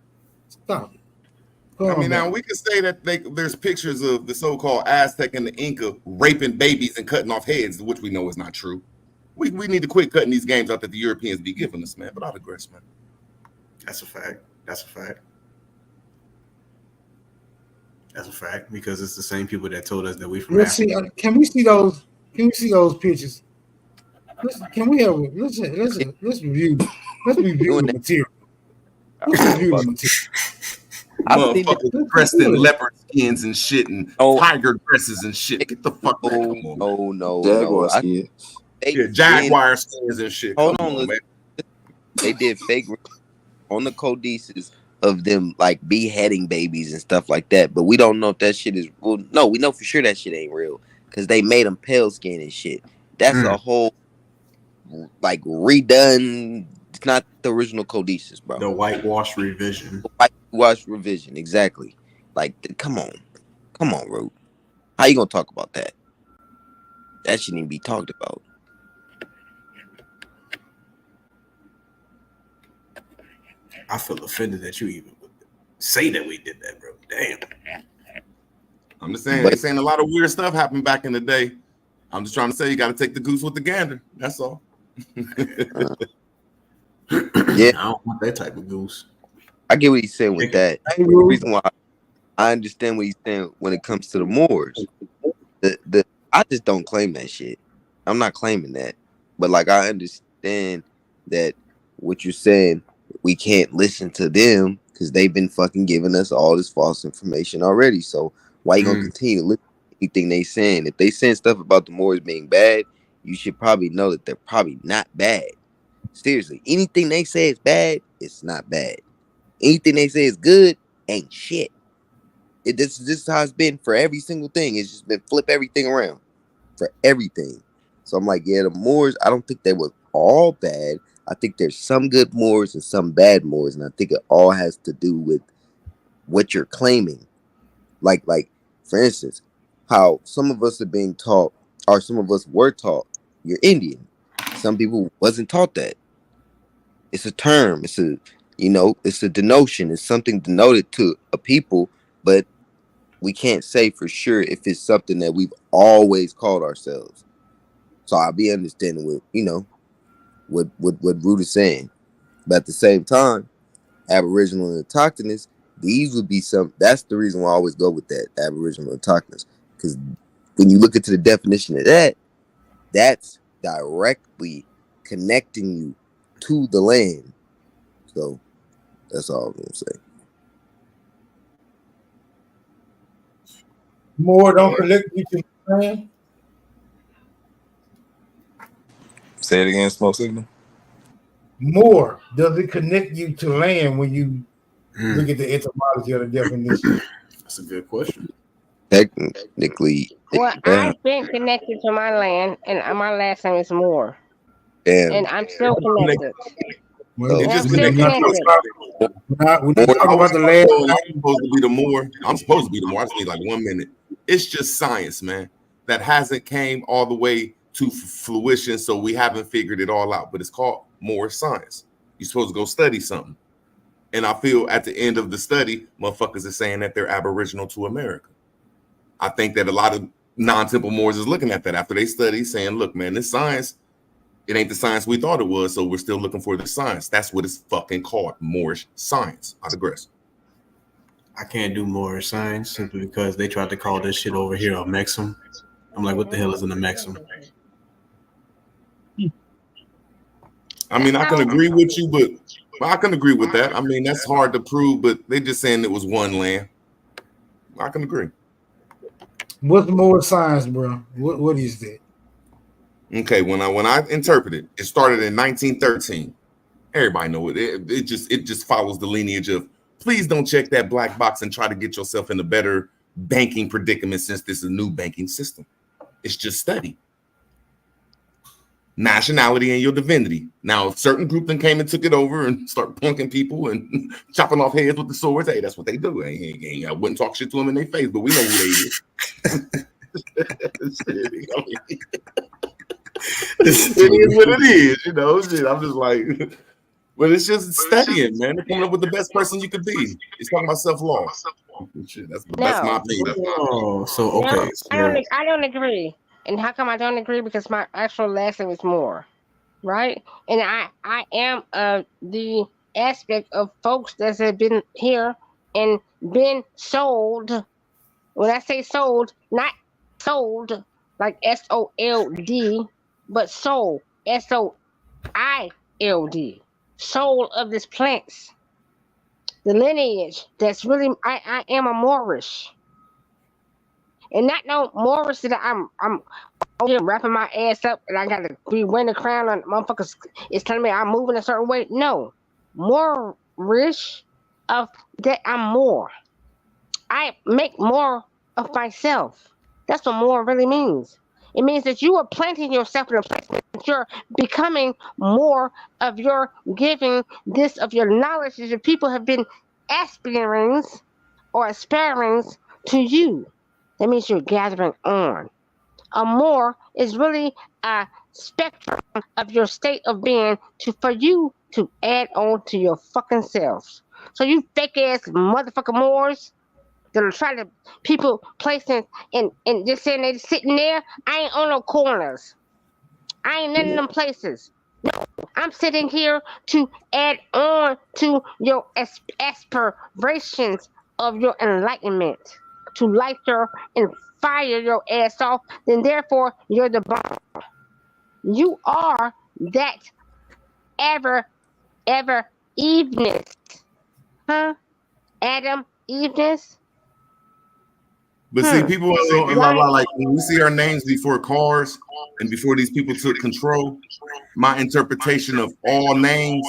Stop it. Now we can say that there's pictures of the so-called Aztec and the Inca raping babies and cutting off heads, which we know is not true. We need to quit cutting these games out that the Europeans be giving us, man. But I digress, man. That's a fact. That's a fact because it's the same people that told us that we from Let's Africa. see. Can we see those? Can we see those pictures? Can we have? Let's review. Let's review the material. Let's review the material. Motherfuckers dressed in leopard skins and shit and tiger dresses and shit. Get the fuck back. No. Jaguar skins. Jaguar skins and shit. Hold on, man. They did fake on the codices of them like beheading babies and stuff like that, but we don't know if that shit is. Well, no, we know for sure that shit ain't real because they made them pale skin and shit. That's a whole like redone. It's not the original codices, bro. The whitewash revision. Whitewash revision, exactly. Like, come on, Root. How you gonna talk about that? That shouldn't even be talked about. I feel offended that you even would say that we did that, bro. Damn. I'm just saying, they saying a lot of weird stuff happened back in the day. I'm just trying to say you got to take the goose with the gander. That's all. Yeah, I don't want that type of goose. I get what he's saying with that. The reason why I understand what he's saying when it comes to the Moors. I just don't claim that shit. I'm not claiming that. But like I understand that what you're saying, we can't listen to them because they've been fucking giving us all this false information already. So why you gonna continue to listen to anything they saying? If they saying stuff about the Moors being bad, you should probably know that they're probably not bad. Seriously, anything they say is bad, it's not bad. Anything they say is good, ain't shit. This is how it's been for every single thing. It's just been flip everything around for everything. So I'm like, yeah, the Moors, I don't think they were all bad. I think there's some good Moors and some bad Moors, and I think it all has to do with what you're claiming. Like for instance, how some of us are being taught, or some of us were taught, you're Indian. Some people wasn't taught that. It's a term. It's a denotion. It's something denoted to a people, but we can't say for sure if it's something that we've always called ourselves. So I'll be understanding what Root is saying. But at the same time, Aboriginal and autochthonous, these would be that's the reason why I always go with that, Aboriginal and autochthonous. Because when you look into the definition of that, that's directly connecting you to the land. So that's all I'm gonna say. More don't connect you to the land. Say it again, Smoke Signal. More does it connect you to land when you Look at the etymology of the definition. That's a good question. Technically, Well, I've been connected to my land, and my last name is Moore, and I'm still connected. Well, And I'm just still connected. When you talk about the land, I'm supposed to be the Moor. I'm supposed to be the Moor. I just need like 1 minute. It's just science, man. That hasn't came all the way to fruition, so we haven't figured it all out. But it's called more science. You're supposed to go study something, and I feel at the end of the study, motherfuckers are saying that they're aboriginal to America. I think that a lot of non-Temple Moors is looking at that after they study, saying, "Look, man, this science." It ain't the science we thought it was, so we're still looking for the science. That's what it's fucking called, Moorish science. I digress. I can't do Moorish science simply because they tried to call this shit over here a Mexum. I'm like, what the hell is in a Mexum? I mean, I can agree with you, but I can agree with that. I mean, that's hard to prove, but they just saying it was one land. I can agree. What's more science, bro? What is that? Okay, when I interpreted, it started in 1913. Everybody know it. It just follows the lineage of please don't check that black box and try to get yourself in a better banking predicament since this is a new banking system. It's just study. Nationality and your divinity. Now, if certain group then came and took it over and start punking people and chopping off heads with the swords, hey, that's what they do. I wouldn't talk shit to them in their face, but we know who they is. It is what it is, you know. Shit, I'm just like, but it's just studying, man. They're coming up with the best person you could be. It's talking about self-law. Shit, that's my opinion. Oh, so okay. No, I don't agree. And how come I don't agree? Because my actual last name is Moore, right? And I am the aspect of folks that have been here and been sold. When I say sold, not sold like SOLD, but soul, SOILD, soul of this plants. The lineage that's really I am a Moorish. And not no Moorish that I'm here wrapping my ass up and I gotta be wearing the crown on motherfuckers is telling me I'm moving a certain way. No. Moorish of that I'm more. I make more of myself. That's what more really means. It means that you are planting yourself in a place that you're becoming more of your giving this of your knowledge that your people have been aspiring to you. That means you're gathering on. A more is really a spectrum of your state of being for you to add on to your fucking selves. So you fake ass motherfucking Moors that are trying to people placing and just saying they sitting there. I ain't on no corners. I ain't none of them places. No, I'm sitting here to add on to your aspirations of your enlightenment, to light your and fire your ass off. Then therefore you're the bomb. You are that ever eveness, huh? Adam Eveness. But see, people are like when we see our names before cars and before these people took control, my interpretation of all names,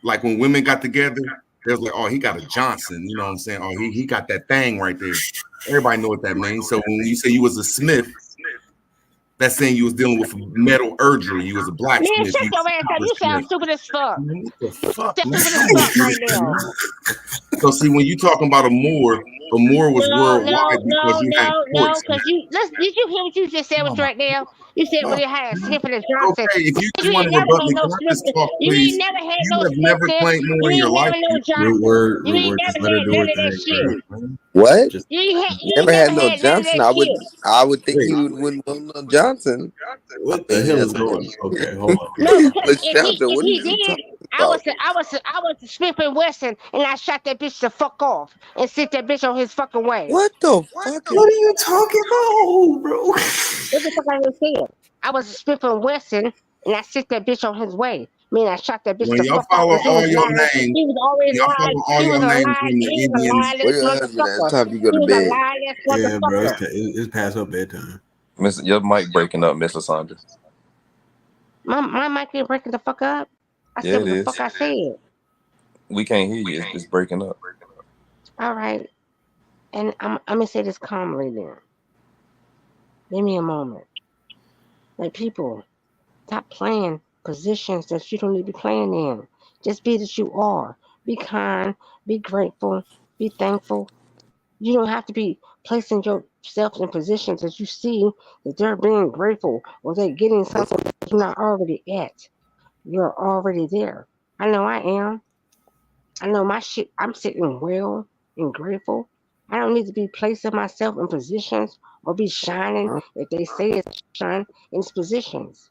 like when women got together, they was like, oh, he got a Johnson, you know what I'm saying? Oh, he got that thing right there. Everybody know what that means. So when you say you was a Smith, that's saying you was dealing with metallurgy. You was a blacksmith. Man, shut your ass up. You sound stupid as fuck. What the fuck? Stupid as fuck right now. So see, when you talking about a Moor was worldwide because you had ports. Because did you hear what you just said was right now? You said when you had a Smith and a Johnson. Okay, if you just want to rebut me, can I just talk, please? You ain't never had no Smith. Never claimed more in your life. You ain't never had none of that shit. What? You never had no Johnson. I would think he wouldn't want no Johnson. What the hell is going on? Okay, hold on. No, But Shelton, what are you talking about? I was Smith and Wesson, and I shot that bitch the fuck off and sent that bitch on his fucking way. What the fuck? What are you talking about, bro? What the fuck I just said? I was Smith and Wesson, and I sent that bitch on his way. I mean, I shot that bitch When the y'all fuck follow off. all your names, He was always y'all lying. follow all He your was a names lying. from the He was a Indians. Where your lying husband at? motherfucker. It's time to go to He was a bed. lying Yeah, bro, motherfucker. it's past her bedtime. Your mic breaking up, Miss Lysandra. My mic ain't breaking the fuck up. I Yeah, said it what the is. fuck I said. We can't hear you. It's breaking up. All right. And I'm gonna say this calmly then. Give me a moment. Like, people, stop playing positions that you don't need to be playing in. Just be that you are. Be kind, be grateful, be thankful. You don't have to be placing yourself in positions that you see that they're being grateful or they're getting something that you're not already at. You're already there. I know I am. I know my shit, I'm sitting well and grateful. I don't need to be placing myself in positions or be shining if they say it's shine in positions.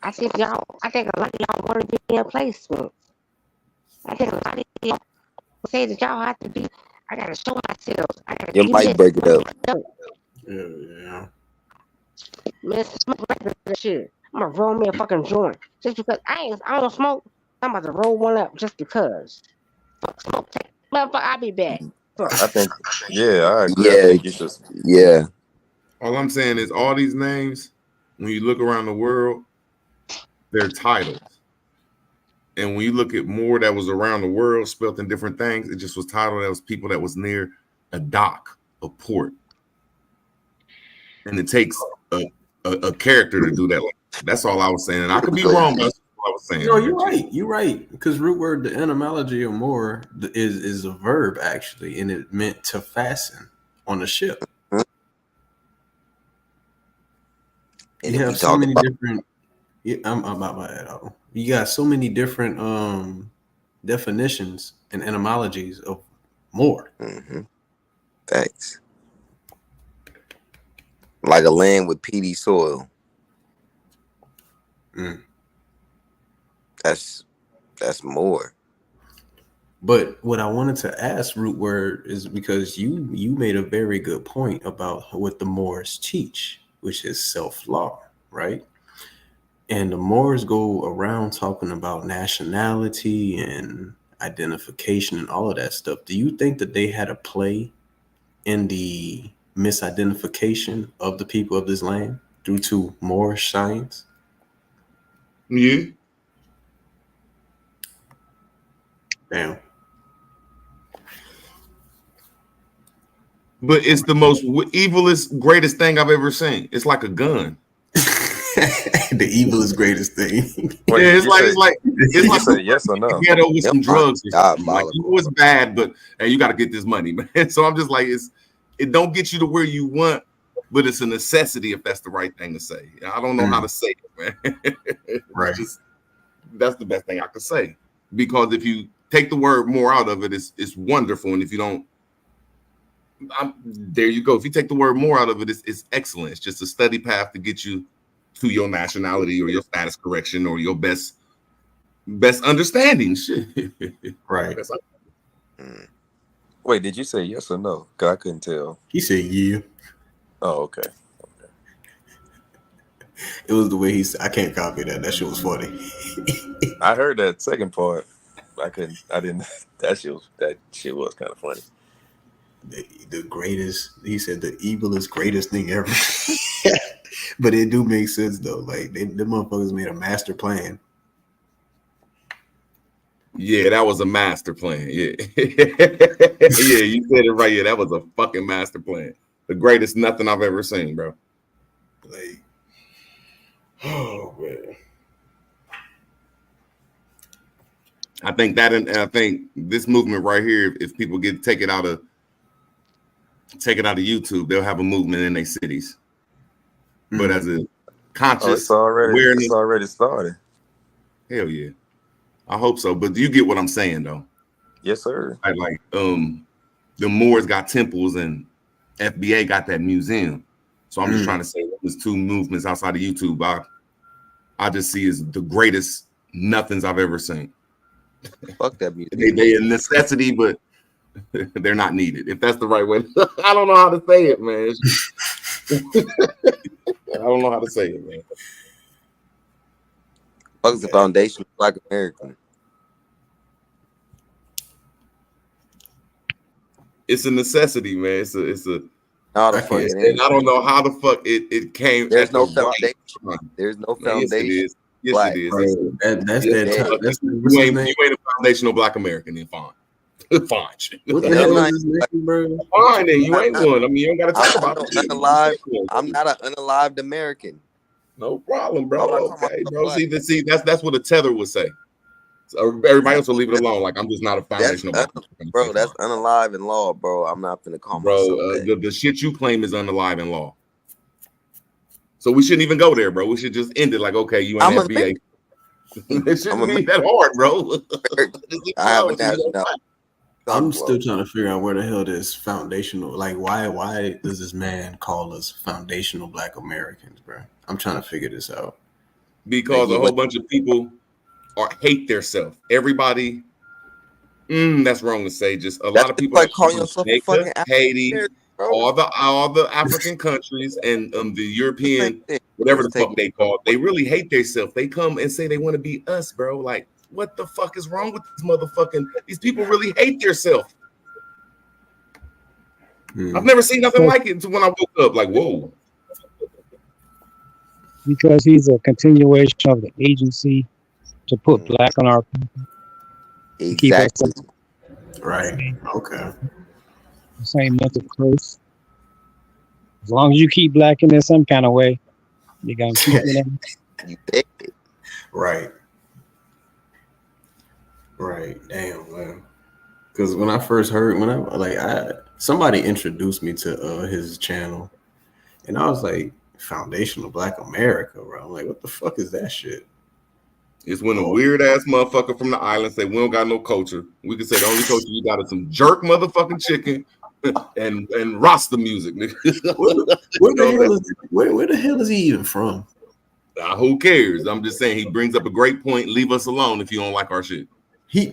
I think a lot of y'all want to be in placements. I think a lot of y'all say that y'all have to be, I gotta show myself. I gotta Your do mic this. break it up. Yeah. Man, smoke that shit. I'm gonna roll me a fucking joint. Just because I don't smoke, I'm about to roll one up just because. Fuck smoke. Motherfucker, I'll be back. Fuck. I think, yeah, I agree. Yeah, I think you should. yeah. All I'm saying is all these names, when you look around the world, they're titles. And when you look at more that was around the world, spelt in different things, it just was titled as people that was near a dock, a port. And it takes a character to do that. That's all I was saying. And I could be wrong, but that's what I was saying. No, you're right. You're right. Because root word, the etymology of more is a verb actually, and it meant to fasten on a ship. And You have so many different. Yeah, I'm about that. You got so many different definitions and etymologies of more. Mm-hmm. Thanks. Like a land with peaty soil. That's more. But what I wanted to ask, root word, is because you made a very good point about what the Moors teach, which is self-law, right? And the Moors go around talking about nationality and identification and all of that stuff. Do you think that they had a play in the misidentification of the people of this land due to Moorish science? Yeah. Damn. But it's the most evilest, greatest thing I've ever seen. It's like a gun. The evilest, greatest thing. Wait, yeah, it's like say yes or no. Get over some drugs. Like, you know it's bad, but hey, you got to get this money, man. So I'm just like, it don't get you to where you want, but it's a necessity if that's the right thing to say. I don't know how to say it, man. Right. That's the best thing I could say. Because if you take the word more out of it, it's wonderful. And if you don't, there you go. If you take the word more out of it, it's excellent. It's just a steady path to get you to your nationality or your status correction or your best understanding. Shit. Right. Wait, did you say yes or no? Because I couldn't tell. He said yeah. Oh, okay. It was the way he said. I can't copy that. That shit was funny. I heard that second part. I didn't. That shit was kind of funny. The greatest. He said the evilest, greatest thing ever. But it do make sense though. Like the motherfuckers made a master plan. Yeah, that was a master plan. Yeah. Yeah, you said it right. Yeah, that was a fucking master plan. The greatest nothing I've ever seen, bro. Like, oh man. I think that, and I think this movement right here, if people take it out of YouTube, they'll have a movement in their cities. But as a conscious it's already started. Hell yeah. I hope so. But do you get what I'm saying though? Yes, sir. Like the Moors got temples and FBA got that museum. So I'm just trying to say there's two movements outside of YouTube. I just see as the greatest nothings I've ever seen. Fuck that museum. They a necessity, but they're not needed. If that's the right way. I don't know how to say it, man. I don't know how to say it, man. Fuck the foundation of Black American. It's a necessity, man. It's a. How the fuck and I don't know how the fuck it came. There's no foundation. There's no foundation. Yes, it is. Yes, black. it is. That's You that dead. time. That's You ain't a foundational black American, then fine. Fine. what the Yeah, I'm hell not. is this name, bro? Fine, then you ain't one. I mean, you don't gotta talk about it. I'm not an unalived American. No problem, bro. I'm not talking Okay, about bro. black. See, that's what a tether would say. So everybody else will leave it alone. Like I'm just not a foundational black American. Bro, that's unalive in law, bro. I'm not gonna call myself that. The shit you claim is unalive in law. So we shouldn't even go there, bro. We should just end it like, okay, you ain't FBA. It shouldn't be that hard, bro. I have a national. I'm still trying to figure out where the hell this foundational, like, why does this man call us foundational black Americans, bro? I'm trying to figure this out. Because a whole bunch of people hate theirself. Everybody, that's wrong to say. Just a lot of people like calling yourself a fucking Haiti, all the African countries and the European, whatever the fuck they call it, they really hate themselves. They come and say they want to be us, bro. Like, what the fuck is wrong with this motherfucking? These people really hate themselves. I've never seen nothing like it until when I woke up. Like, whoa. Because he's a continuation of the agency to put black on our people. Exactly. Right. Okay. The same mental curse. As long as you keep black in there some kind of way, you're gonna keep it in. You picked it. Right. Right. Damn, man. Because when I first heard, somebody introduced me to his channel, and I was like, Foundational Black America, bro. I'm like, what the fuck is that shit? It's when a weird ass motherfucker from the island say we don't got no culture. We can say the only culture you got is some jerk motherfucking chicken and Rasta music, nigga. Where the hell is he even from? Who cares? I'm just saying he brings up a great point. Leave us alone if you don't like our shit. He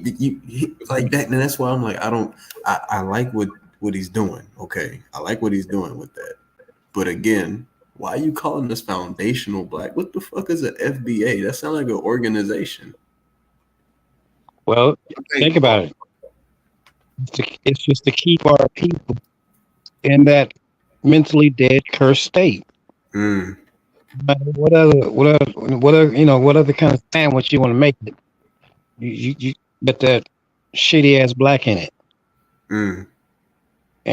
like that, and that's why I'm like, I like what he's doing. Okay, I like what he's doing with that. But again, why are you calling this foundational black? What the fuck is an FBA? That sounds like an organization. Well, think about it. It's just to keep our people in that mentally dead, cursed state. What other kind of sandwich you want to make it? You get that shitty ass black in it. And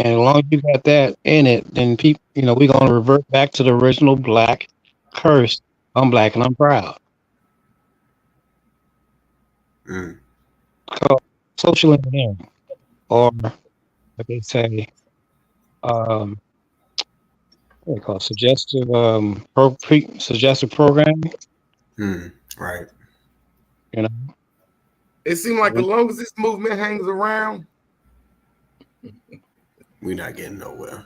as long as you got that in it, then people, we're gonna revert back to the original black curse. I'm black and I'm proud. Called social engineering, or what they say, what they call suggestive suggestive programming. Right. It seems like as long as this movement hangs around, we're not getting nowhere.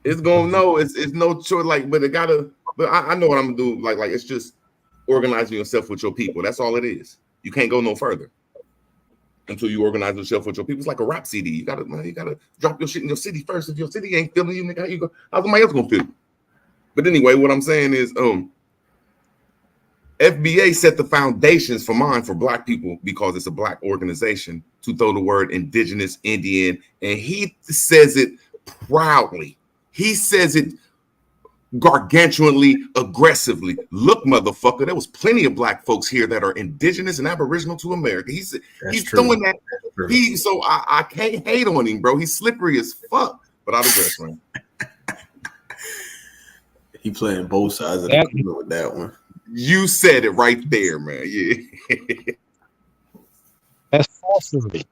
It's gonna know it's no choice. Like, but it gotta. But I know what I'm gonna do. Like it's just organizing yourself with your people. That's all it is. You can't go no further until you organize yourself with your people. It's like a rap CD. You gotta drop your shit in your city first. If your city ain't feeling you, nigga, how you go? How's somebody else gonna feel? But anyway, what I'm saying is, FBA set the foundations for black people because it's a black organization to throw the word indigenous, Indian, and he says it proudly. He says it gargantuanly, aggressively. Look, motherfucker, there was plenty of black folks here that are indigenous and aboriginal to America. He's doing that. So I can't hate on him, bro. He's slippery as fuck. But I digress, man. He playing both sides of the coin with that one. You said it right there, man. Yeah. That's sorcery.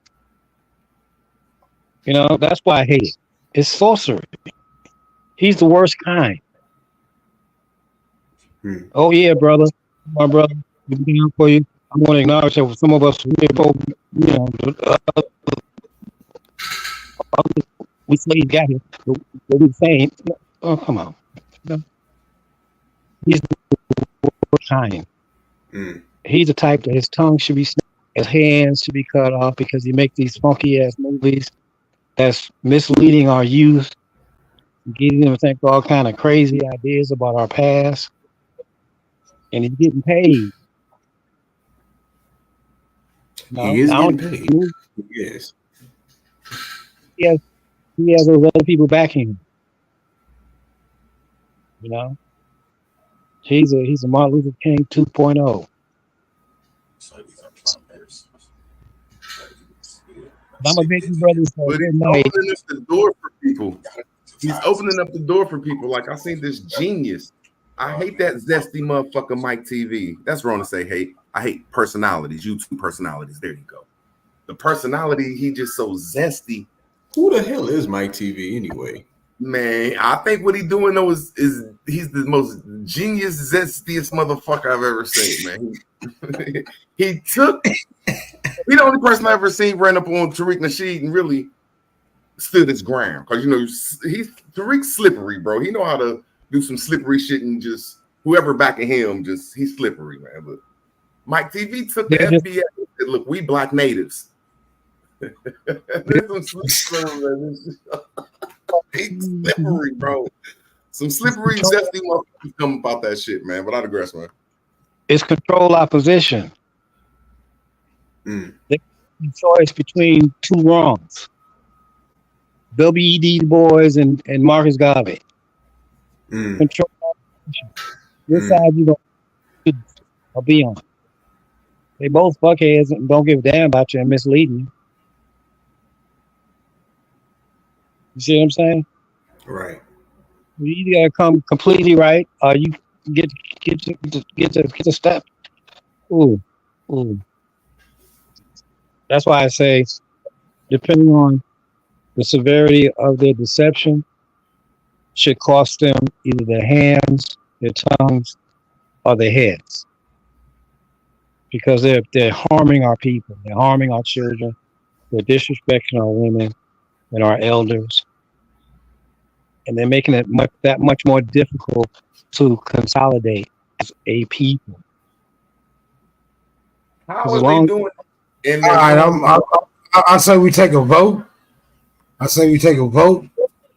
That's why I hate it. It's sorcery. He's the worst kind. Oh yeah, brother, my brother, we're down for you. I'm going to acknowledge that some of us, we say he got it. What we saying? Oh, come on. He's the worst kind. He's the type that his tongue should be snapped, his hands should be cut off because he makes these funky ass movies that's misleading our youth, getting them to think all kind of crazy ideas about our past, and he's getting paid. He is getting paid. Yes. He has those other people backing him. He's a Martin Luther King 2.0. I'm a big brother. So But good he's night. opening up the door for people. He's opening up the door for people. Like I seen this genius. I hate that zesty motherfucker Mike TV. That's wrong to say hate. I hate personalities, YouTube personalities. There you go. The personality, he just so zesty. Who the hell is Mike TV anyway? Man, I think what he doing though is he's the most genius, zestiest motherfucker I've ever seen, man. He the only person I ever seen ran up on Tariq Nasheed and really stood his ground. Because he's Tariq's slippery, bro. He know how to do some slippery shit and just whoever backing him, he's slippery, man. But Mike TV took the FBA and said, look, we black natives. There's some he's slippery, bro. Some slippery, zesty motherfuckers come about that shit, man. But I digress, man. It's control opposition. The choice between two wrongs. W.E.D. Du Bois and Marcus Garvey. Control opposition. This side you don't be on. They both fuckheads and don't give a damn about you and misleading you. You see what I'm saying? Right. You either gotta come completely right, or you get the step. Ooh. That's why I say, depending on the severity of their deception, should cost them either their hands, their tongues, or their heads, because they're harming our people, they're harming our children, they're disrespecting our women and our elders, and they're making it that much more difficult to consolidate as a people. How are they doing? All right, I say we take a vote.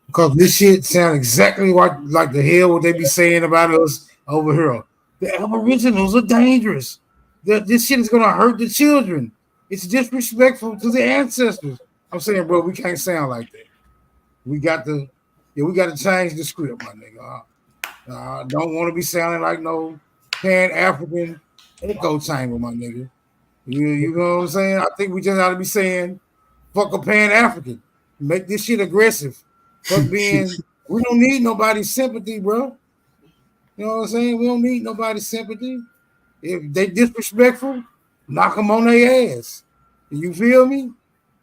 Because this shit sounds exactly like the hell what they be saying about us over here. The Aboriginals are dangerous. This shit is gonna hurt the children. It's disrespectful to the ancestors. I'm saying, bro, we can't sound like that. We got to change the script, my nigga. Don't want to be sounding like no Pan-African echo chamber, my nigga. You know what I'm saying? I think we just ought to be saying, fuck a Pan-African. Make this shit aggressive. Fuck being, we don't need nobody's sympathy, bro. You know what I'm saying? We don't need nobody's sympathy. If they disrespectful, knock them on their ass. You feel me?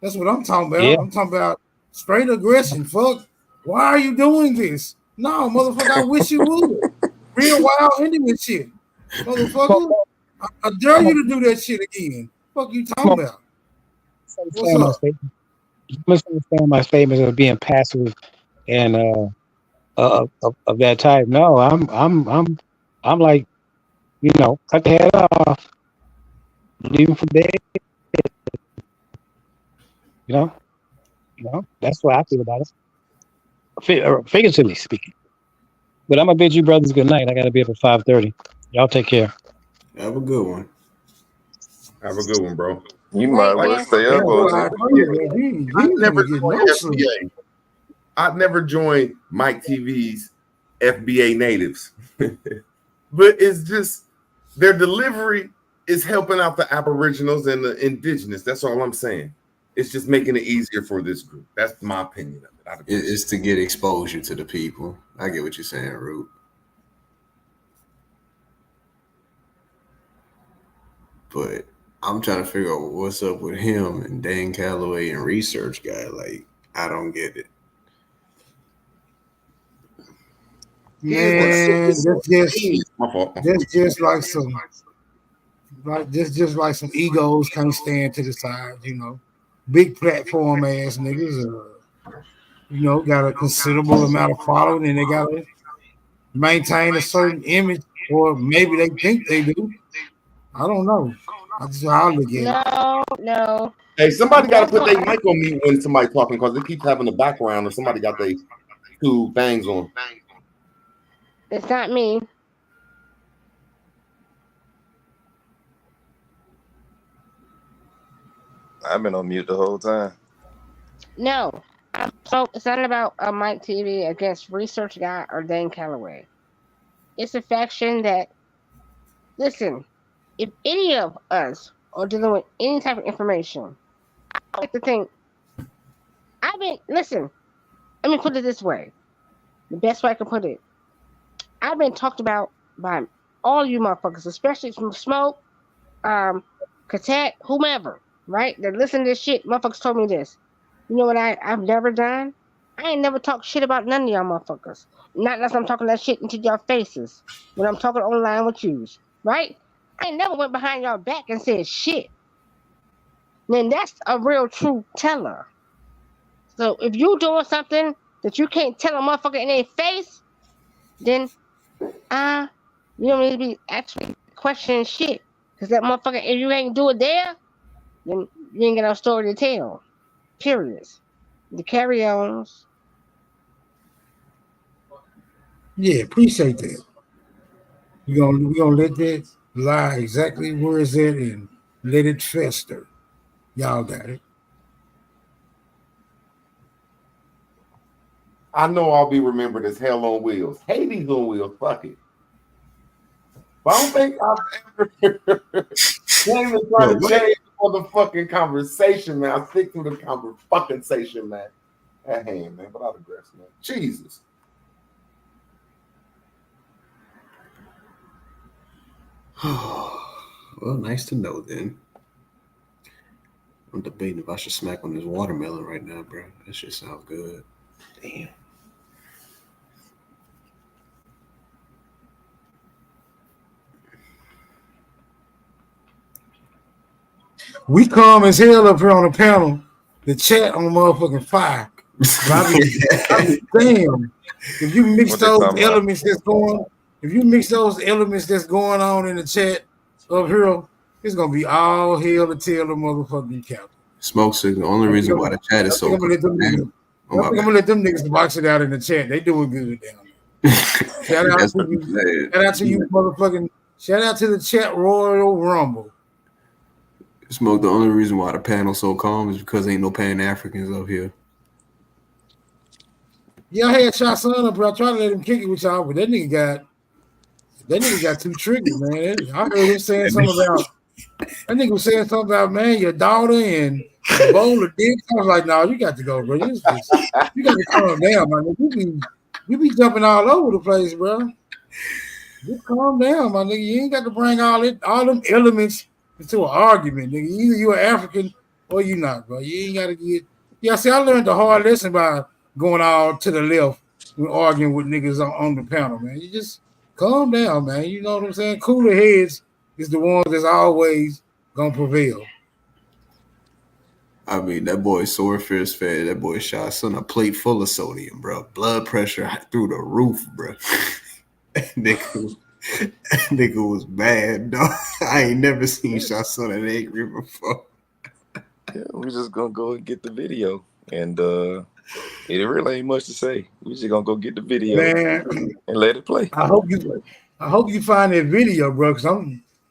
That's what I'm talking about. Yeah. I'm talking about straight aggression. Fuck. Why are you doing this? No, motherfucker, I wish you would. Real wild Indian shit. Motherfucker, I dare you to do that shit again. Fuck you talking about? What's up? You misunderstand my statements of being passive and of that type. No, I'm like, cut the head off, leave him for dead. That's what I feel about it. Figuratively speaking. But I'm gonna bid you brothers good night. I gotta be up at 5:30. Y'all take care. Have a good one. Have a good one, bro. You might well stay up. I've never joined Mike TV's FBA natives, but it's just their delivery is helping out the Aboriginals and the indigenous. That's all I'm saying. It's just making it easier for this group. That's my opinion of it. It's to get exposure to the people. I get what you're saying, Root. But I'm trying to figure out what's up with him and Dan Calloway and Research Guy. Like, I don't get it. Man, that's just like some egos can't stand to the side, Big platform ass niggas, got a considerable amount of following, and they gotta maintain a certain image, or maybe they think they do. I don't know. That's how I look at it. No. Hey, somebody got to put their mic on mute when somebody talking, because they keep having the background, or somebody got their two things on. It's not me. I've been on mute the whole time. No. So it's not about Mike TV against Research Guy or Dan Calloway. It's a faction that, listen, if any of us or dealing with any type of information. I like to think listen, let me put it this way. The best way I can put it. I've been talked about by all you motherfuckers, especially from Smoke, Katat, whomever, right? That listen to this shit. Motherfuckers told me this. You know what I've never done? I ain't never talked shit about none of y'all motherfuckers. Not unless I'm talking that shit into y'all faces when I'm talking online with yous, right? I ain't never went behind y'all back and said shit. Then that's a real true teller. So if you doing something that you can't tell a motherfucker in their face, then you don't need to be actually questioning shit. Cause that motherfucker, if you ain't do it there, then you ain't got no story to tell. Periods. The carry-ons. Yeah, appreciate that. We gonna let that lie exactly where it's at and let it fester. Y'all got it. I know I'll be remembered as Hell on Wheels. Hades on Wheels, fuck it. But I don't think I've ever can't even try to change the motherfucking conversation, man. I stick to the conversation, man. That hand, man, but I digress, man. Jesus. Well, nice to know then. I'm debating if I should smack on this watermelon right now, bro. That shit sounds good. Damn. We calm as hell up here on the panel. The chat on motherfucking fire. But I be damn. If you mix those elements that's going on in the chat up here, it's gonna be all hell to tell the motherfucking captain. Smoke signal. The only reason why the chat is so good. I'm gonna let them niggas box it out in the chat. They doing good down there. Shout out to you, motherfucking. Shout out to the chat Royal Rumble. Smoke. The only reason why the panel's so calm is because ain't no Pan Africans up here. Yeah, I had Shot Son up, bro. I tried to let him kick it with y'all, but that nigga got too triggered, man. I heard him saying something about that nigga was saying something about, man, your daughter and a bowl of dicks. I was like, no, you got to go, bro. You got to calm down, man. You be jumping all over the place, bro. Just calm down, my nigga. You ain't got to bring all them elements into an argument, nigga. Either you are African or you not, bro. You ain't got to get. Yeah, see, I learned the hard lesson by going all to the left when arguing with niggas on the panel, man. You just calm down, man. You know what I'm saying? Cooler heads is the ones that's always gonna prevail. I mean, that boy Swordfish fed that boy Shot Son a plate full of sodium, bro. Blood pressure through the roof, bro. That nigga was bad, dog. I ain't never seen Shot Son that angry before. Yeah, we just gonna go and get the video, and it really ain't much to say. We just gonna go get the video, man, and let it play. I hope you find that video, bro. Cause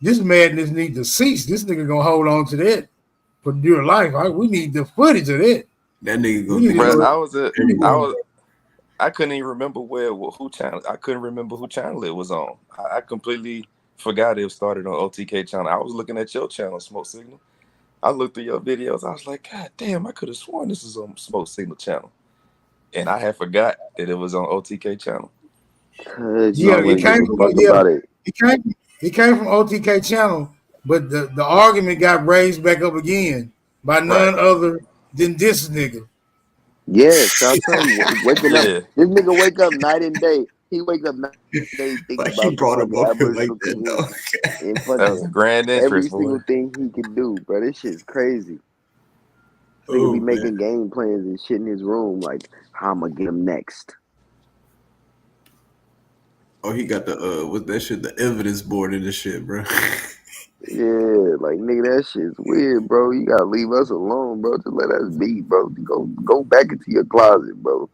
this madness needs to cease. This nigga gonna hold on to that for dear life. We need the footage of that. That nigga gonna bro, I couldn't even remember who channel. I couldn't remember who channel it was on. I completely forgot it started on OTK channel. I was looking at your channel, Smoke Signal. I looked through your videos. I was like, God damn, I could have sworn this was on Smoke Signal channel. And I had forgot that it was on OTK channel. Yeah, it came from OTK channel, but the argument got raised back up again by none other than this nigga. Yes, I'm telling you, waking up. This nigga wake up night and day. He wake up night and day thinking like about he brought him up here like that, and that was a grand every interest, single thing he can do, bro. This shit's crazy. Nigga be making game plans and shit in his room, like how I'm gonna get him next. Oh, he got the what's that shit? The evidence board in this shit, bro. Yeah, like nigga, that shit's weird, bro. You gotta leave us alone, bro. Just let us be, bro. Go back into your closet, bro.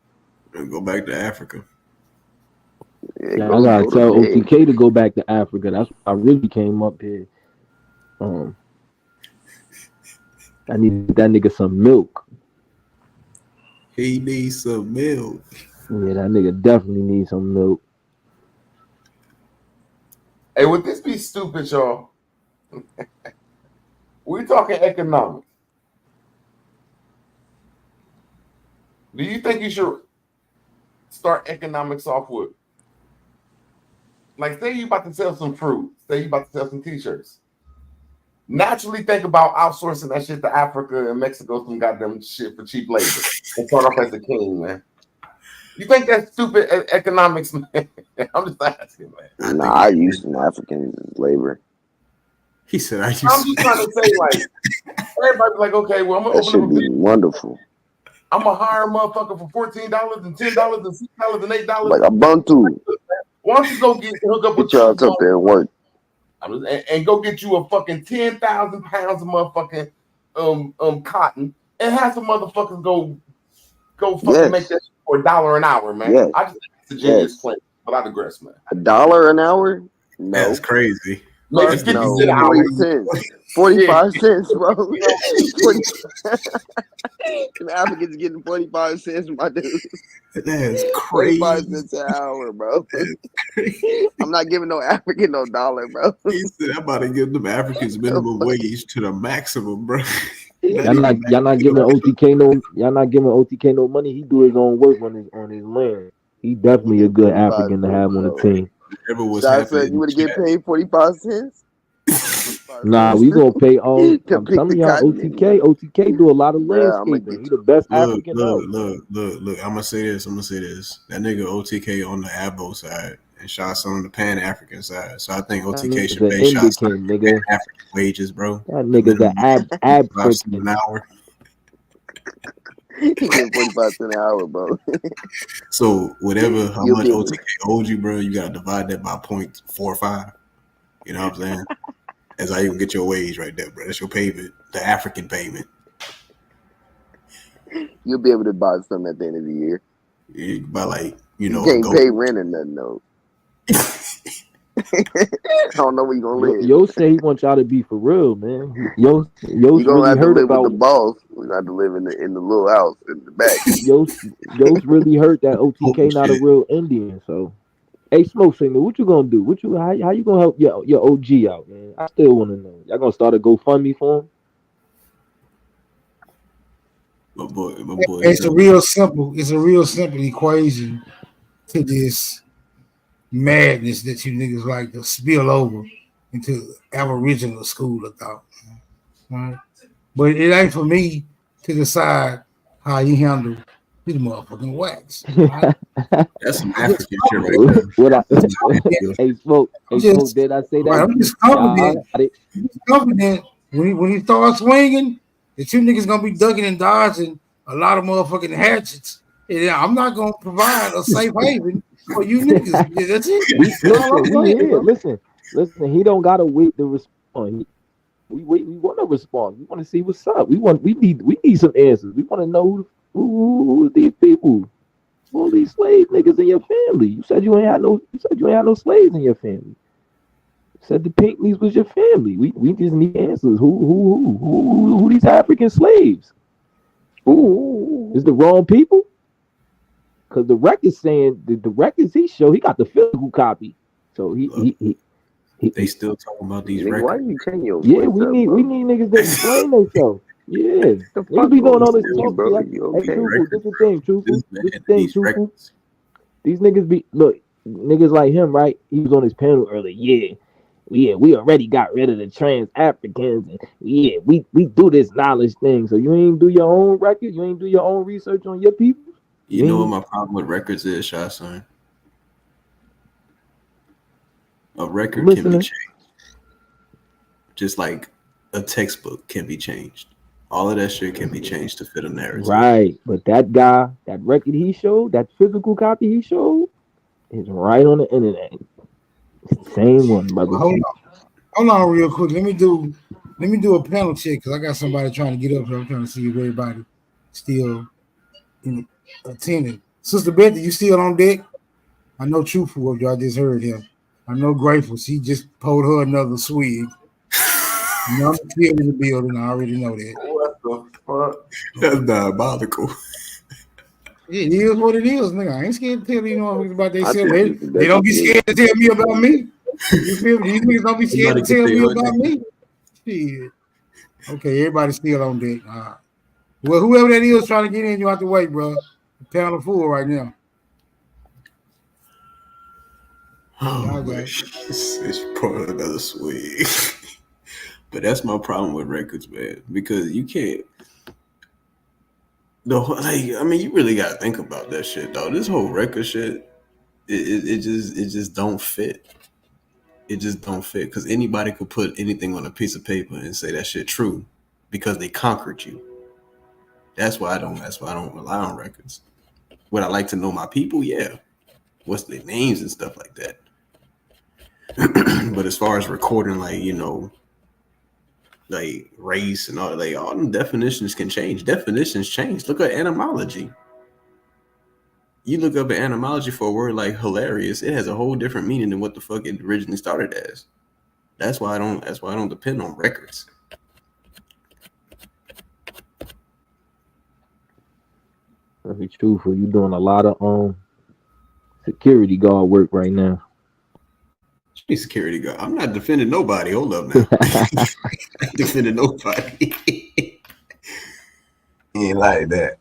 And go back to Africa. Yeah, I gotta tell OTK to go back to Africa. That's why I really came up here. I need that nigga some milk. He needs some milk. Yeah, that nigga definitely needs some milk. Hey, would this be stupid, y'all? We're talking economics. Do you think you should start economics off with? Like, say you about to sell some fruit. Say you about to sell some t-shirts. Naturally think about outsourcing that shit to Africa and Mexico, some goddamn shit for cheap labor. And start off as a king, man. You think that's stupid economics, man? I'm just asking, man. Nah, I use some African labor. He said, I'm just trying to say, like, everybody's like, okay, well, I'm gonna That open should up a be business. wonderful. I'm gonna hire a motherfucker for $14 and $10 and $6 and $8. Like Ubuntu. Why don't you go hook up with Get your ass up there and work. and go get you a fucking 10,000 pounds of motherfucking cotton and have some motherfuckers go fucking make that shit for $1 an hour, man. Yes. I just think it's a genius plan, but I digress, man. $1 an hour? No. That's crazy. Make Fuck it 50 no. cents an hour. 40 cents. 45 cents, bro. 40. The Africans getting 45 cents, my dude. That's crazy. 45 cents an hour, bro. I'm not giving no African no dollar, bro. He said, I'm about to give them Africans minimum wage to the maximum, bro. Y'all not giving OTK no money. He do his own work on his land. He definitely a good African to have on the team. Shot said you would have get paid 45 cents. Nah, we gonna pay all. I'm telling y'all, OTK do a lot of landscaping. He the best African out. Look. I'm gonna say this. That nigga OTK on the Abo side and Shot's on the Pan African side. So I think OTK should pay Shot's Pan African wages, bro. That nigga's an ab an hour. He getting 45 cents an hour, bro. So whatever how much OTK owed you, bro, you gotta divide that by 0.45. You know what I'm saying? That's how you can get your wage right there, bro. That's your payment, the African payment. You'll be able to buy something at the end of the year. By you can't pay rent or nothing though. I don't know where you gonna live. Yo say he wants y'all to be for real, man. Yo you gonna really have to hurt live about with the boss. We got to live in the little house in the back. Yo's really hurt that OTK not a real Indian. So, hey, Smoke Signal, what you gonna do? How you gonna help your OG out, man? I still want to know. Y'all gonna start a GoFundMe for him? My boy. It's a real simple equation to this madness that you niggas like to spill over into Aboriginal school of thought. Right? But it ain't for me to decide how you handle these motherfucking wax. Right? That's some African shit right there. Hey, Smoke, did I say that? Right, I'm just confident when he starts swinging, that you niggas gonna be ducking and dodging a lot of motherfucking hatchets. And I'm not gonna provide a safe haven for you niggas. Yeah, that's it. Listen. He don't gotta wait to respond. We want to respond. We want to see what's up. We need some answers. We want to know who these people, all these slave niggas in your family. You said you ain't had no slaves in your family. You said the Pinckneys was your family. We just need answers. Who these African slaves? Who is the wrong people? Because the record's saying the records he showed, he got the physical copy. So they still talking about these records. Why you change your voice we need niggas that explain themselves. Yeah, niggas be doing all this talk, bro. Hey, Truthful, this the thing, Truthful. These niggas be niggas like him, right? He was on his panel earlier. Yeah, we already got rid of the trans Africans, and we do this knowledge thing. So you ain't do your own record, you ain't do your own research on your people. You know what my problem with records is, Shy Son? A record can be changed. Just like a textbook can be changed. All of that shit can be changed to fit a narrative. Right. But that guy, that record he showed, that physical copy he showed, is right on the internet. Same one, brother. Hold on real quick. Let me do a panel check because I got somebody trying to get up here. I'm trying to see if everybody still attending. Sister Betty, you still on deck? I know Truthful of you. I just heard him. I know Grateful. She just pulled her another swig. I'm still in the building. I already know that. What the fuck? That's diabolical. It is what it is, nigga. I ain't scared to tell you about themselves. They don't be scared to tell me about me. You feel me? These niggas don't be scared to tell me about me. Shit. Okay, everybody's still on deck. Well, whoever that is trying to get in, you have to wait, bro. The panel full right now. Oh, it's probably another swing. But that's my problem with records, man, because you can't. You really gotta think about that shit, though. This whole record shit, it just don't fit. It just don't fit because anybody could put anything on a piece of paper and say that shit true because they conquered you. That's why I don't rely on records. Would I like to know my people? Yeah. What's their names and stuff like that. But as far as recording, like race and all them definitions can change. Definitions change. Look at etymology. You look up an etymology for a word like hilarious, it has a whole different meaning than what the fuck it originally started as. That's why I don't depend on records. Very truthful. You doing a lot of security guard work right now. Security guard. I'm not defending nobody. Hold up now. Defending nobody. He ain't like that.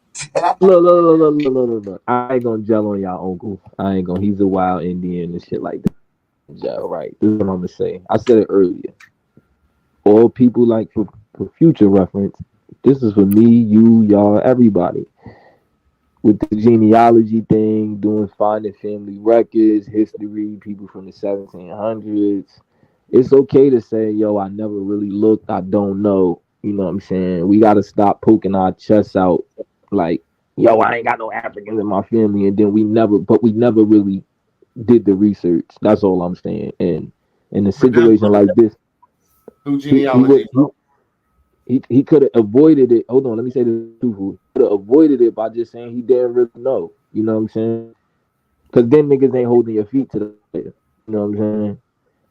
Look. I ain't gonna gel on y'all uncle. I ain't gonna. He's a wild Indian and shit like that. Gel, right? This is what I'm gonna say. I said it earlier. All people for future reference. This is for me, you, y'all, everybody. With the genealogy thing, finding family records, history, people from the 1700s. It's okay to say, yo, I never really looked. I don't know. You know what I'm saying? We got to stop poking our chests out like, yo, I ain't got no Africans in my family. And then we never really did the research. That's all I'm saying. And in a situation like this, he could have avoided it. Hold on, let me say this truthfully. He could have avoided it by just saying he didn't really know. You know what I'm saying? Because then niggas ain't holding your feet to the fire. You know what I'm saying?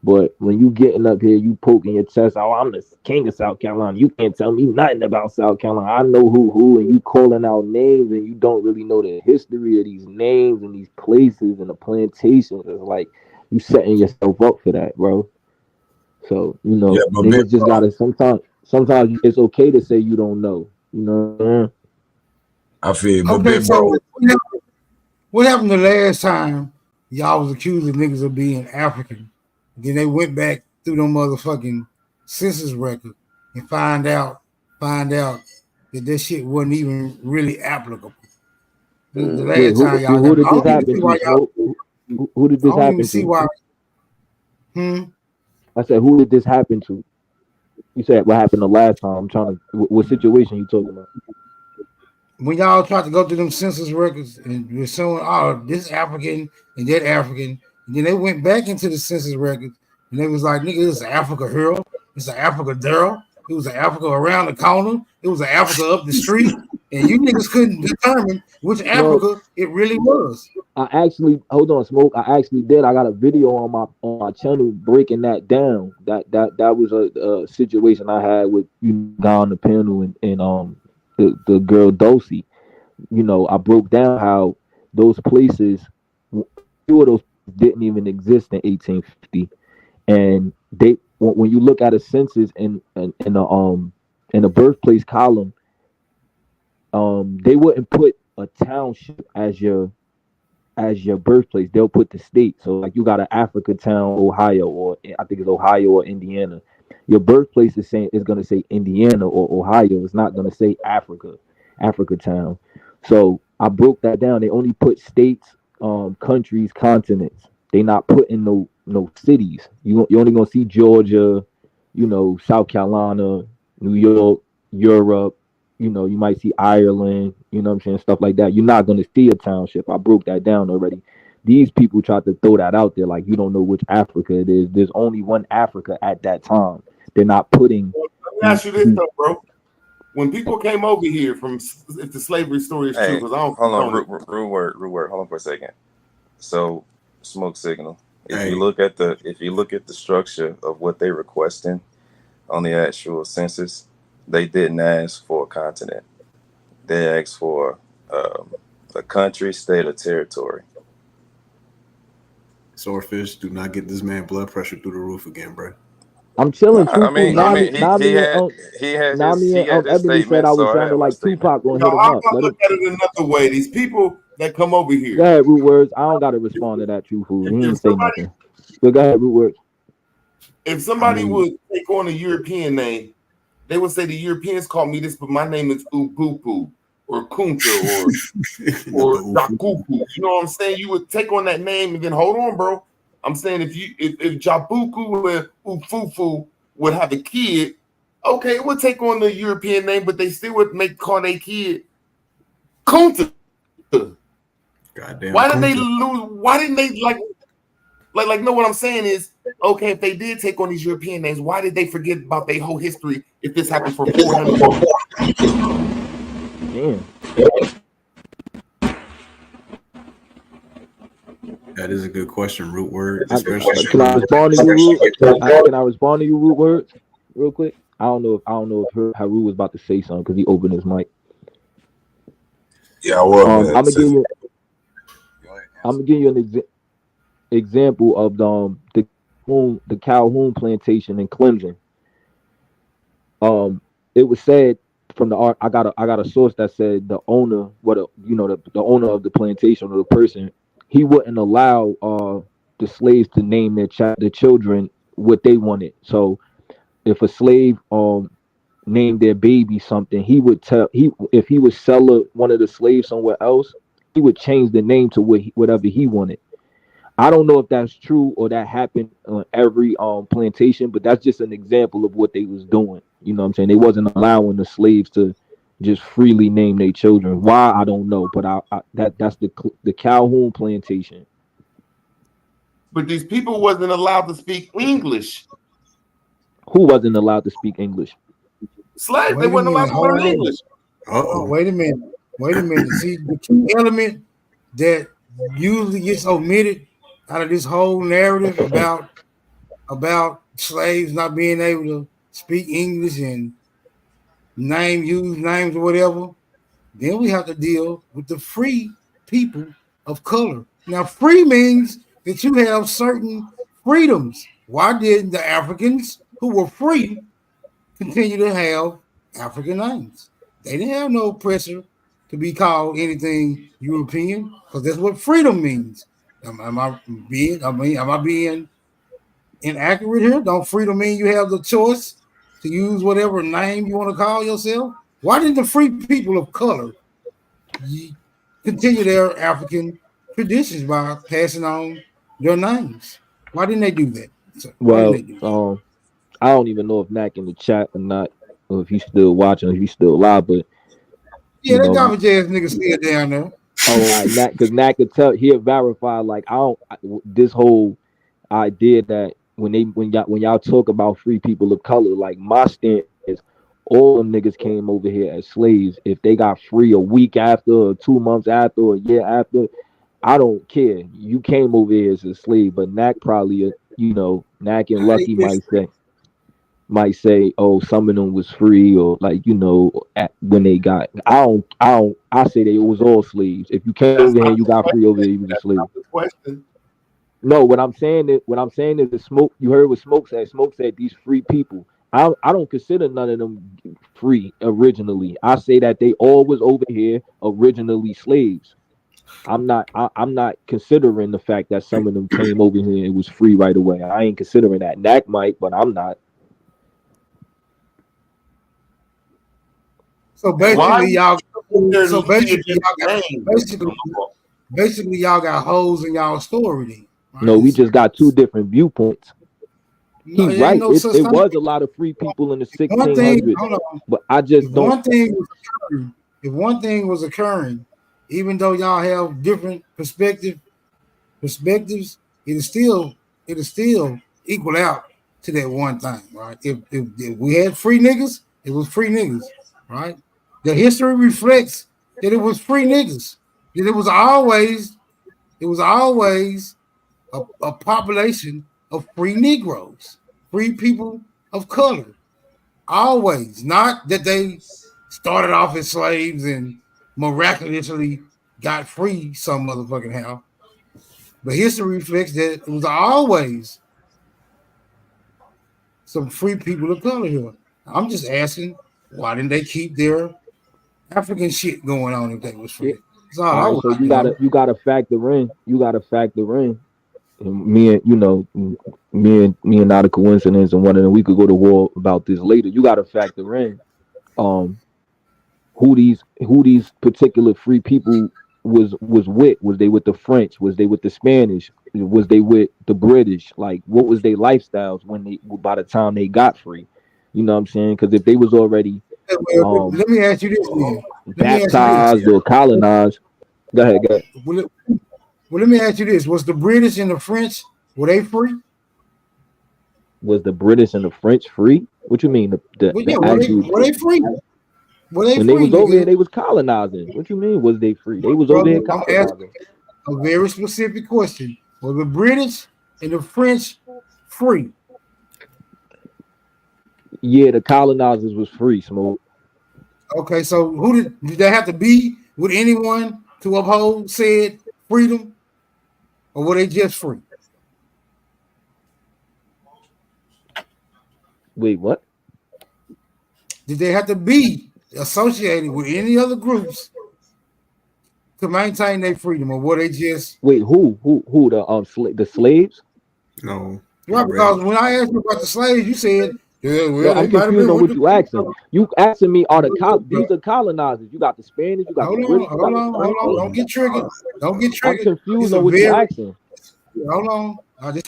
But when you getting up here, you poking your chest, oh, I'm the king of South Carolina. You can't tell me nothing about South Carolina. I know who, and you calling out names, and you don't really know the history of these names and these places and the plantations. It's like you setting yourself up for that, bro. So, niggas just gotta sometimes it's okay to say you don't know. You know? I feel okay, so what happened the last time y'all was accusing niggas of being African? Then they went back through them motherfucking census record and find out that this shit wasn't even really applicable. The last time y'all who did this happen to? Who did this happen to? I said, who did this happen to? You said what happened the last time. I'm trying to. What situation you talking about? When y'all tried to go through them census records and you're showing, this African and that African, and then they went back into the census records and they was like, nigga, it's an Africa here, it's an Africa there, it was an Africa around the corner, it was an Africa up the street, and you niggas couldn't determine which Africa it really was. I actually, hold on, Smoke. I actually did. I got a video on my channel breaking that down. That was a situation I had with guy on the panel and the girl Dulcie. I broke down how those places, few of those didn't even exist in 1850, and when you look at a census in the birthplace column, they wouldn't put a township as your birthplace. They'll put the state. So like you got an Africa town, Ohio, or I think it's Ohio or Indiana. Your birthplace is gonna say Indiana or Ohio. It's not gonna say Africa town. So I broke that down. They only put states, countries, continents. They not putting no cities. You only gonna see Georgia, South Carolina, New York, Europe. You might see Ireland, what I'm saying, stuff like that. You're not going to see a township. I broke that down already. These people tried to throw that out there like you don't know which Africa it is. There's only one Africa at that time. They're not putting. Let me ask you this, though, bro. When people came over here if the slavery story is true, because I don't. Hold on, rude word. Hold on for a second. So, smoke signal. If you look at the structure of what they requesting on the actual census, they didn't ask for a continent. They asked for a country, state, or territory. Swordfish, do not get this man blood pressure through the roof again, bro. I'm chilling. I Truthful, mean, he had his Ebony said statement, I was so I sounding had my like statement. Tupac. Gonna No, hit him I'm up. gonna Let him. look at it another way. These people that come over here. Go ahead, Root Words. I don't gotta respond to that. Truthful. He ain't say nothing. But go ahead, Root Words. If somebody would take on a European name, they would say the Europeans call me this, but my name is Upupu or Kunta or Jakupu. You know what I'm saying? You would take on that name and then hold on, bro. I'm saying if Jabuku and Ufufu would have a kid, okay, it would take on the European name, but they still would call their kid Kunta. Goddamn. Why did they Kunta. lose? Why didn't they like know what I'm saying is, okay, if they did take on these European names, why did they forget about their whole history if this happened for 400 years? Damn. That is a good question, Root Word. Especially Can I respond to you, Root? Can I respond to you, Root Words, real quick? I don't know if Haru was about to say something because he opened his mic. Yeah, I was. I'm gonna give you an example of the Calhoun plantation in Clemson. It was said from the art. I got a source that said the owner, the owner of the plantation or the person, he wouldn't allow the slaves to name their children what they wanted. So if a slave named their baby something, he would if he would sell one of the slaves somewhere else, he would change the name to whatever he wanted. I don't know if that's true or that happened on every plantation, but that's just an example of what they was doing. You know what I'm saying? They wasn't allowing the slaves to just freely name their children. Why, I don't know, but that's the Calhoun plantation. But these people wasn't allowed to speak English. Who wasn't allowed to speak English? Slaves, they weren't allowed to learn English. Oh, wait a minute. See, the key element that usually gets omitted out of this whole narrative about slaves not being able to speak English and use names or whatever, then we have to deal with the free people of color. Now, free means that you have certain freedoms. Why didn't the Africans who were free continue to have African names? They didn't have no pressure to be called anything European, because that's what freedom means. Am I being inaccurate here? Don't freedom mean you have the choice to use whatever name you want to call yourself? Why didn't the free people of color continue their African traditions by passing on their names? Why didn't they do that? I don't even know if Mac in the chat or not, or if he's still watching, if he's still live, but yeah, that garbage ass nigga still down there. Oh, Nat, because Nat could tell, he'll verify. Like, this whole idea that when y'all talk about free people of color, like, my stance is all them niggas came over here as slaves. If they got free a week after, or 2 months after, or a year after, I don't care. You came over here as a slave, but Nat probably, Nat and Lucky might say, oh, some of them was free, or when they got. I say they was all slaves. If you came over here and you got free over here, you was a slave. Question. No, what I'm saying is the Smoke. You heard what Smoke said. Smoke said these free people. I don't consider none of them free originally. I say that they all was over here originally slaves. I'm not considering the fact that some of them came over here and it was free right away. I ain't considering that. Nak might, but I'm not. So basically, y'all got holes in y'all story. Right? No, we just got two different viewpoints. He's right. It was a lot of free people in the 1600s, but I just don't. If one thing was occurring, even though y'all have different perspectives, it'll still equal out to that one thing, right? If we had free niggas, it was free niggas, right? The history reflects that it was free niggas. That it was always a population of free Negroes, free people of color. Always. Not that they started off as slaves and miraculously got free some motherfucking how. But history reflects that it was always some free people of color here. I'm just asking, why didn't they keep their African shit going on if they was free? That's all I So want. you gotta factor in. And me and not a coincidence, and one of them we could go to war about this later. You gotta factor in who these particular free people was with. Was they with the French? Was they with the Spanish? Was they with the British? Like, what was their lifestyles by the time they got free? You know what I'm saying? Because if they was already let me ask you this, man. baptized or colonized, go ahead. Well, let me ask you this: was the British and the French, were they free? Was the British and the French free? What you mean? Were they free? When they was over here, they was colonizing. What you mean? Was they free? They was over here colonizing. A very specific question: were the British and the French free? Yeah, the colonizers was free, Smoke. Okay, so who did they have to be with anyone to uphold said freedom, or were they just free? Wait, what? Did they have to be associated with any other groups to maintain their freedom, or were they just who the slaves? No. Right, because when I asked you about the slaves, you said, I'm confused on what you asking. You asking me these are colonizers. You got the Spanish, you got the British. Hold on. Don't get triggered. I'm confused on what you asking. Hold on. This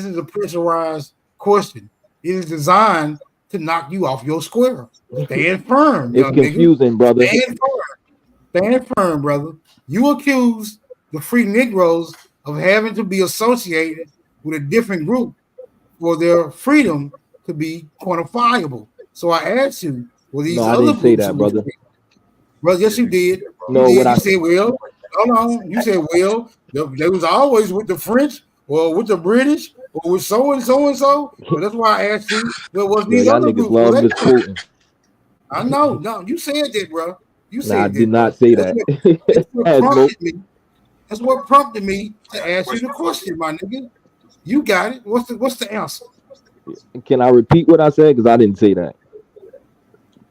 is a pressurized question. It is designed to knock you off your square. Stand firm. It's confusing, brother. Stand firm, brother. You accuse the free Negroes of having to be associated with a different group for their freedom to be quantifiable. So I asked you, were these other groups? I didn't say that, brother. Brother, yes, you did. You said, well, hold on. You said, well, they was always with the French or with the British or with so and so and so. So that's why I asked you, well, was these other groups? I know. No, you said that, bro. You said I did not say that. That's what prompted me to ask you the question, my nigga. You got it. What's the answer? Can I repeat what I said? Because I didn't say that.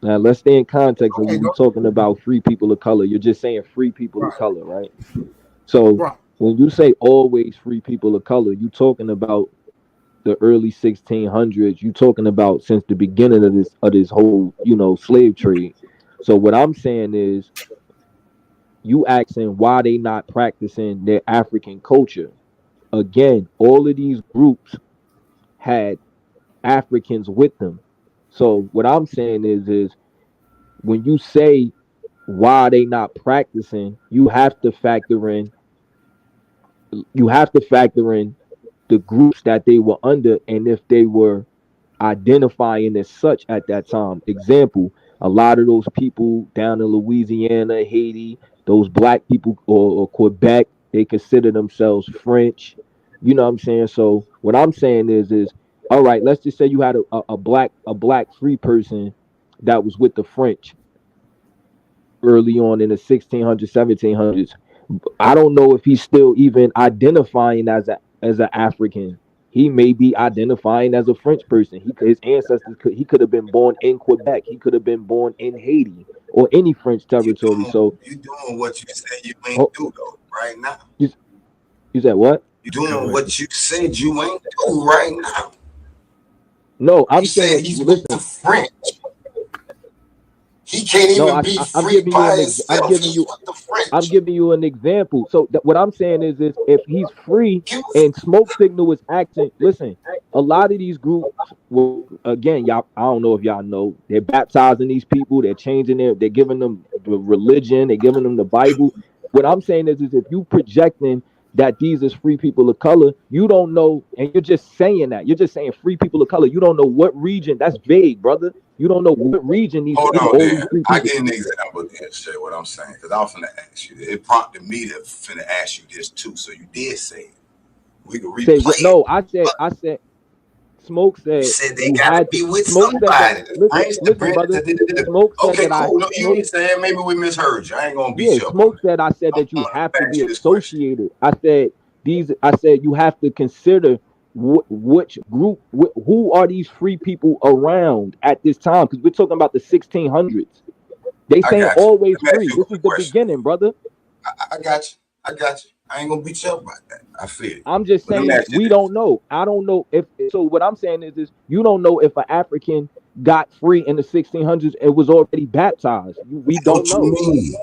Now let's stay in context when we're talking about free people of color. You're just saying free people of color, right? So when you say always free people of color, you're talking about the early 1600s. You're talking about since the beginning of this whole, slave trade. So what I'm saying is, you asking why they not practicing their African culture. Again, all of these groups had Africans with them. So what I'm saying is when you say why they not practicing, you have to factor in the groups that they were under and if they were identifying as such at that time. Example, a lot of those people down in Louisiana, Haiti, those black people or Quebec, they consider themselves French. You know what I'm saying? So what I'm saying is all right, let's just say you had a black free person that was with the French early on in the 1600s, 1700s. I don't know if he's still even identifying as an African. He may be identifying as a French person. His ancestors he could have been born in Quebec. He could have been born in Haiti or any French territory. You doing what you said you ain't do though right now. You said what? You doing what you said you ain't do right now. No, I'm saying he's with the French. He can't even be free by himself. I'm giving you an example. So what I'm saying is if he's free and Smoke Signal was acting, listen, a lot of these groups, well, again, y'all, I don't know if y'all know, they're baptizing they're changing they're giving them the religion, they're giving them the Bible. What I'm saying is if you projecting that these is free people of color, you don't know, and you're just saying that. You're just saying free people of color. You don't know what region. That's vague, brother. You don't know what region these people are. I get an example then, Shay, what I'm saying, because I was finna ask you. It prompted me to finna ask you this too. So you did say it. We could replay it. No, I said Smoke said you said they gotta be with somebody. Smoke said cool. You ain't saying maybe we misheard you. I ain't gonna beat you up. Smoke said I said that you have to be associated. I said you have to consider which group, who are these free people around at this time? Because we're talking about the 1600s. They I saying got you. always Let me ask free. you a This quick is the question. beginning, brother. I got you. I got you. I ain't gonna beat you up about that. I feel you. I'm just But let me saying ask you we this. don't know. I don't know if so. What I'm saying is you don't know if an African got free in the 1600s and was already baptized. We don't What you know. mean?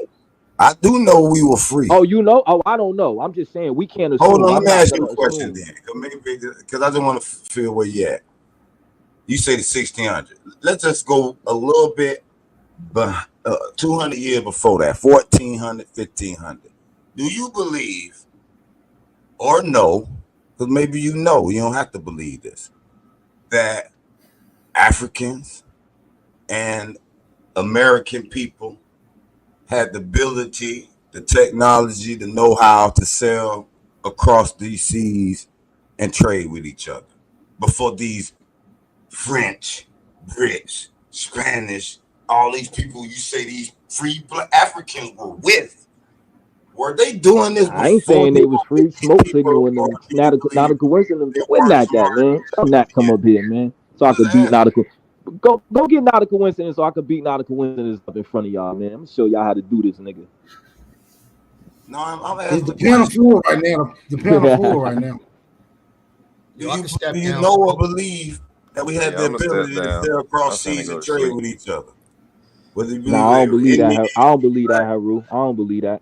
I do know we were free. Oh, you know? Oh, I don't know. I'm just saying we can't Hold assume. on, let I'm me not ask you gonna a question assume. then, because I just want to feel where you at. You say the 1600. Let's just go a little bit, but 200 years before that, 1400, 1500. Do you believe or know? Because maybe you know, you don't have to believe this, that Africans and American people had the ability, the technology, the know-how to sell across these seas and trade with each other before these French, British, Spanish, all these people you say these free Africans were with? Were they doing this I ain't before saying they they was free smoke signaling them. Not a coincidence. Where Nat at, man? Come Nat, come up here, man. So I could beat Nautical. Go get Nautical coincidence so I could beat Nautical coincidence up in front of y'all, man. I'm gonna show y'all how to do this, nigga. No, I'm It's asking the a panel question. full right now. The panel full right now. Do you know or believe that we had Yeah, the I'm gonna step ability to down. sail I'm across finna seas go and to trade sleep. with each other? Whether you Nah, believe I they don't were believe that. Indians, I don't believe that, Haru. I don't believe that.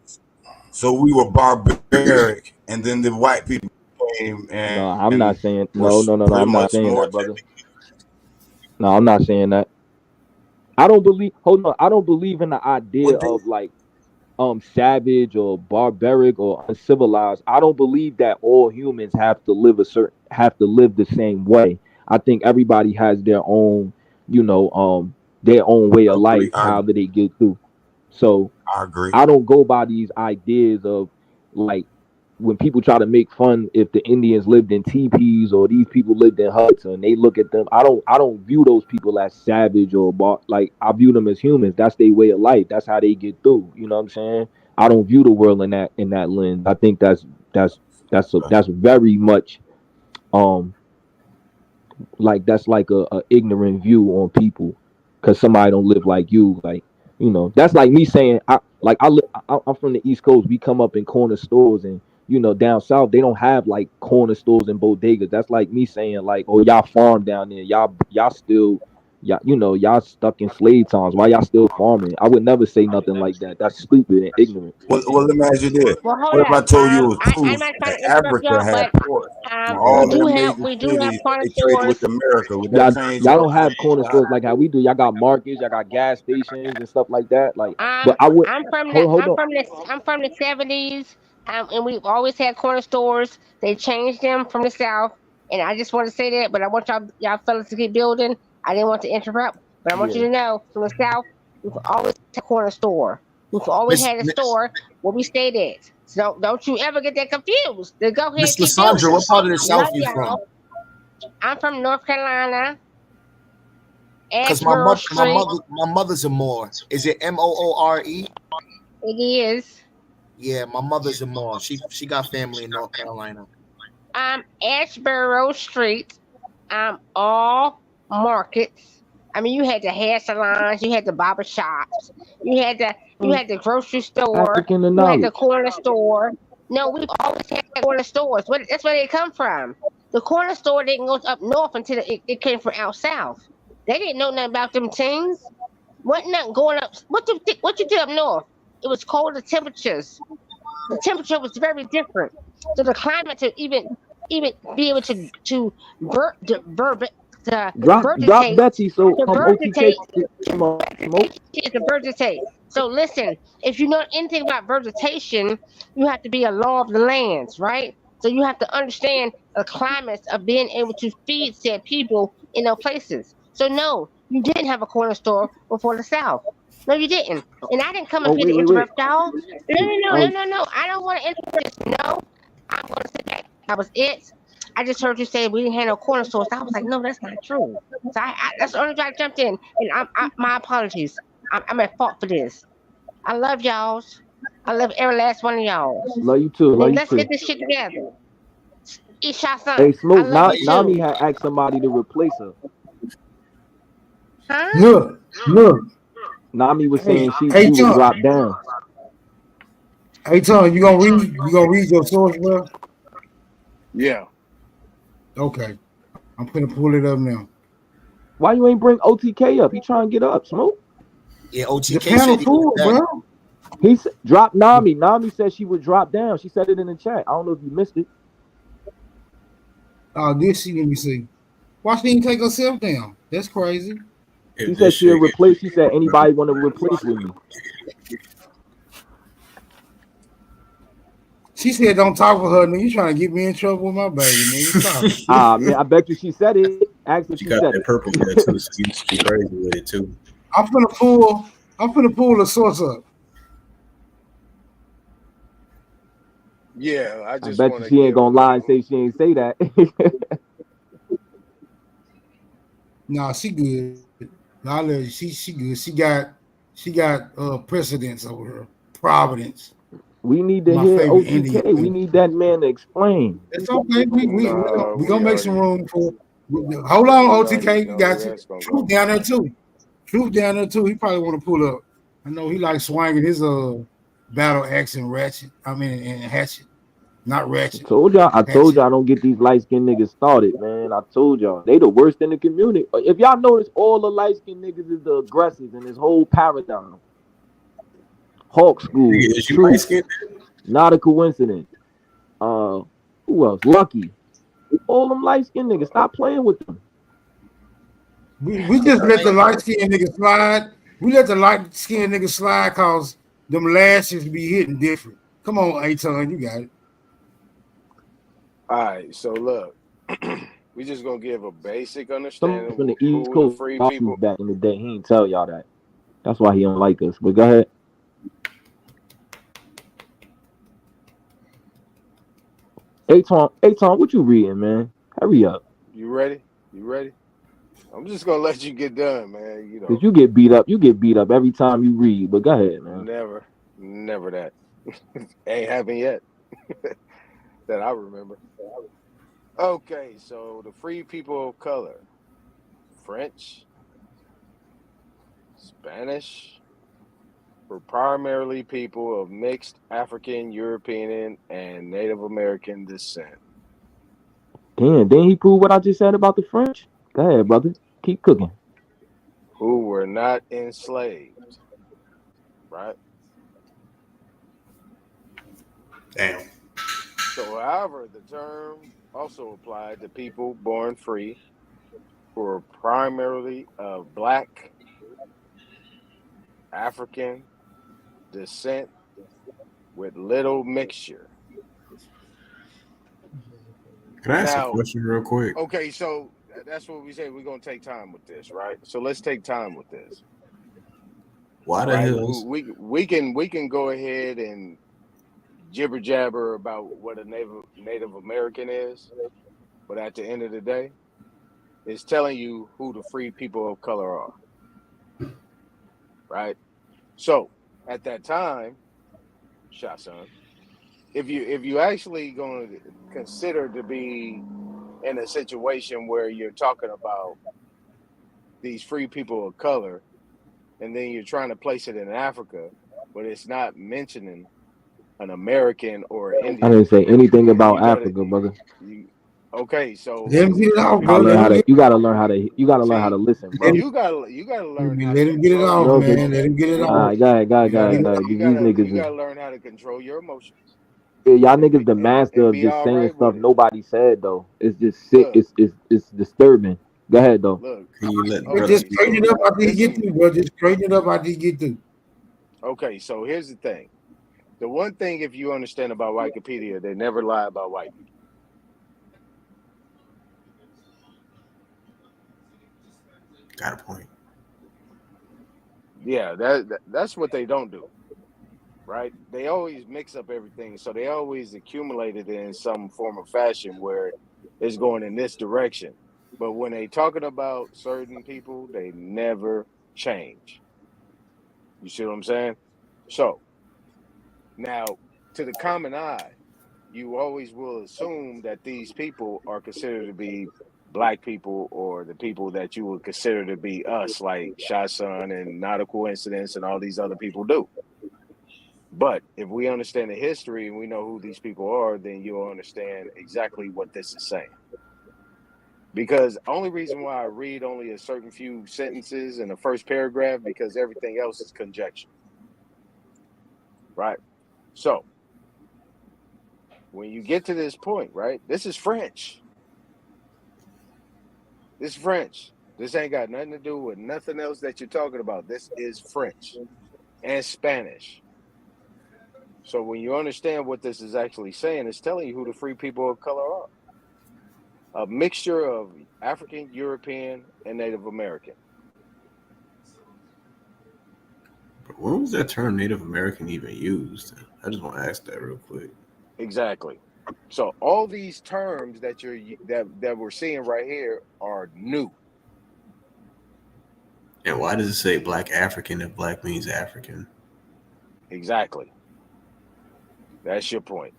so we were barbaric, and then the white people came No, I'm and not saying were no. pretty I'm not much saying more that, brother. No, I'm not saying that. I don't believe. Hold on. I don't believe in the idea of like savage or barbaric or uncivilized. I don't believe that all humans have to live the same way. I think everybody has their own, their own way of life, however they get through. So I agree. I don't go by these ideas of like when people try to make fun if the Indians lived in teepees or these people lived in huts and they look at them. I don't view those people as savage or like I view them as humans. That's their way of life. That's how they get through. You know what I'm saying? I don't view the world in that lens. I think that's very much like that's like a ignorant view on people because somebody don't live like you. Like that's like me saying I'm from the East Coast. We come up in corner stores and down south they don't have like corner stores and bodegas. That's like me saying like, oh, y'all farm down there. Y'all still y'all stuck in slave times. Why y'all still farming? I would never say nothing like that. That's stupid and ignorant. Well, let me ask you this: Well, hold what if I up. told you it was I'm proof not trying that to interrupt Africa y'all, had but ports and all of the major we do have cities corner they traded with stores. America? Would that Y'all change y'all your don't have corner idea? stores like how we do. Y'all got markets, y'all got gas stations and stuff like that. Like, but Um, I would I'm from the hold on. I'm from the 70s. And we've always had corner stores. They changed them from the South, and I just want to say that. But I want y'all fellas to keep building. I didn't want to interrupt, but I want you Yeah. to know from the South, we've always had a corner store. We've always had a store where we stayed at. So don't you ever get that confused. Then go ahead and Miss keep Lysandra, building. what part of the I South love you from? y'all. I'm from North Carolina, Because Asheboro Street. my mother's a Moor. Is it Moore? It is. Yeah, my mother's a Moor. She got family in North Carolina. Asheboro Street. All markets. I mean, you had the hair salons, you had the barber shops, you had the grocery store, African the you had the knowledge. corner store. No, we've always had corner stores. That's where they come from. The corner store didn't go up north until it came from out south. They didn't know nothing about them things. Wasn't nothing going up. What you did up north? It was colder temperatures. The temperature was very different. So the climate to even be able to ver, to verb to Drop vertitate Betsy so to OTK vertitate smoke. is to vertitate. So listen, if you know anything about vegetation, you have to be a law of the lands, right? So you have to understand the climates of being able to feed said people in those places. So no, you didn't have a corner store before the South. No, you didn't. And I didn't come Oh up here to wait. interrupt y'all. Oh No. I don't want to interrupt this. No, I'm going to sit back. That was it. I just heard you say we didn't have no corner stores. I was like, no, that's not true. So that's the only reason I jumped in. And my apologies. I'm at fault for this. I love y'all. I love every last one of y'all. love you too. Love Then you let's get too. this shit together. It's your son. Hey, Smoke, I love you Nami too. had asked somebody to replace her. Huh? Look. Nami was Hey, saying she hey, would Tom. drop down. Hey, Tom, you gonna read your source, bro? Yeah. Okay. I'm gonna pull it up now. Why you ain't bring OTK up? He trying to get up, Smoke. Yeah, The OTK panel said he full, was back. bro. He said drop Nami. Nami said she would drop down. She said it in the chat. I don't know if you missed it. Oh, did she? Let me see. Why she didn't take herself down? That's crazy. She said she'll replace. She said anybody want to replace with me. She said, "Don't talk with her, nigga. You trying to get me in trouble with my baby, nigga? Stop." Man, I bet you she said it. Ask if She she got said that it. purple hair too. So you used to be crazy with it too. I'm finna pull the source up. Yeah, I I just bet want you to she ain't give gonna lie and say she ain't say that. Nah, she good. Nah, she good. She got precedence over her. Providence. We need to My hear favorite Indian. OTK. We need that man to explain. It's okay. We we gonna make some already room for. Hold on, we already OTK. We know got where you. that's gonna Truth go. down there too. Truth down there too. He probably want to pull up. I know he likes swinging his battle axe and ratchet. I mean, and hatchet, not ratchet. I told y'all Hatchet. I don't get these light skinned niggas started, man. I told y'all they the worst in the community. If y'all notice, all the light skinned niggas is the aggressors in this whole paradigm. Hawk School, Is you light Truth, skinned? not a coincidence. Who else? Lucky. All them light skinned niggas. Stop playing with them. We just let the light skinned niggas slide. We let the light skinned niggas slide cause them lashes be hitting different. Come on, Aton, you got it. All right, so look, we just gonna give a basic Some understanding from the of East who the Coast free people. back in the day. He ain't tell y'all that. That's why he don't like us. But go ahead. Aton, what you reading, man? Hurry up. You ready? You ready? I'm just gonna let you get done, man. You know, Cause you get beat up. You get beat up every time you read. But go ahead, man. never that. Ain't happened yet that I remember. Okay, so the free people of color: French, Spanish, were primarily people of mixed African, European, and Native American descent. Damn, didn't he prove what I just said about the French? Go ahead, brother. Keep cooking. Who were not enslaved, right? Damn. So, however, the term also applied to people born free who were primarily of Black, African descent with little mixture. Can I ask a Now, question real quick? okay, so that's what we say. We're gonna take time with this, right? So let's take time with this. Why the Right? hell? We can go ahead and jibber jabber about what a Native American is, but at the end of the day, it's telling you who the free people of color are. Right? So at that time, Shasan, if you actually going to consider to be in a situation where you're talking about these free people of color, and then you're trying to place it in Africa, but it's not mentioning an American or I Indian, didn't say anything about you gotta Africa, brother. okay, so Let him get it off, You bro. gotta learn Let how him to. get You gotta learn how to. You gotta learn how to see listen, bro. you gotta learn how to let him get it control off, your No, cause man. Let him get it all off. right, go ahead. you gotta Cause you these gotta niggas you is gotta learn how to control your emotions y'all niggas the master and of be just all saying right with stuff it. nobody said though. It's just sick. Look, It's disturbing. Go ahead though. look. Can you let Just Okay, straighten so it up after you get listen. through, bro. Just straighten it up after you get through. Okay, so here's the thing. The one thing, if you understand about Wikipedia, they never lie about white people. got a point? Yeah, that's what they don't do, right? They always mix up everything, so they always accumulate it in some form of fashion where it's going in this direction. But when they talking about certain people, they never change. You see what I'm saying? So now, to the common eye, you always will assume that these people are considered to be black people or the people that you would consider to be us, like Shah Sun and Not a Coincidence and all these other people do. But if we understand the history and we know who these people are, then you'll understand exactly what this is saying. Because only reason why I read only a certain few sentences in the first paragraph, because everything else is conjecture. Right? So, when you get to this point, right, this is French. This is French. This ain't got nothing to do with nothing else that you're talking about. This is French and Spanish. So when you understand what this is actually saying, it's telling you who the free people of color are. A mixture of African, European, and Native American. But when was that term Native American even used? I just want to ask that real quick. Exactly. So all these terms that that we're seeing right here are new. And why does it say Black African if Black means African? Exactly. That's your point.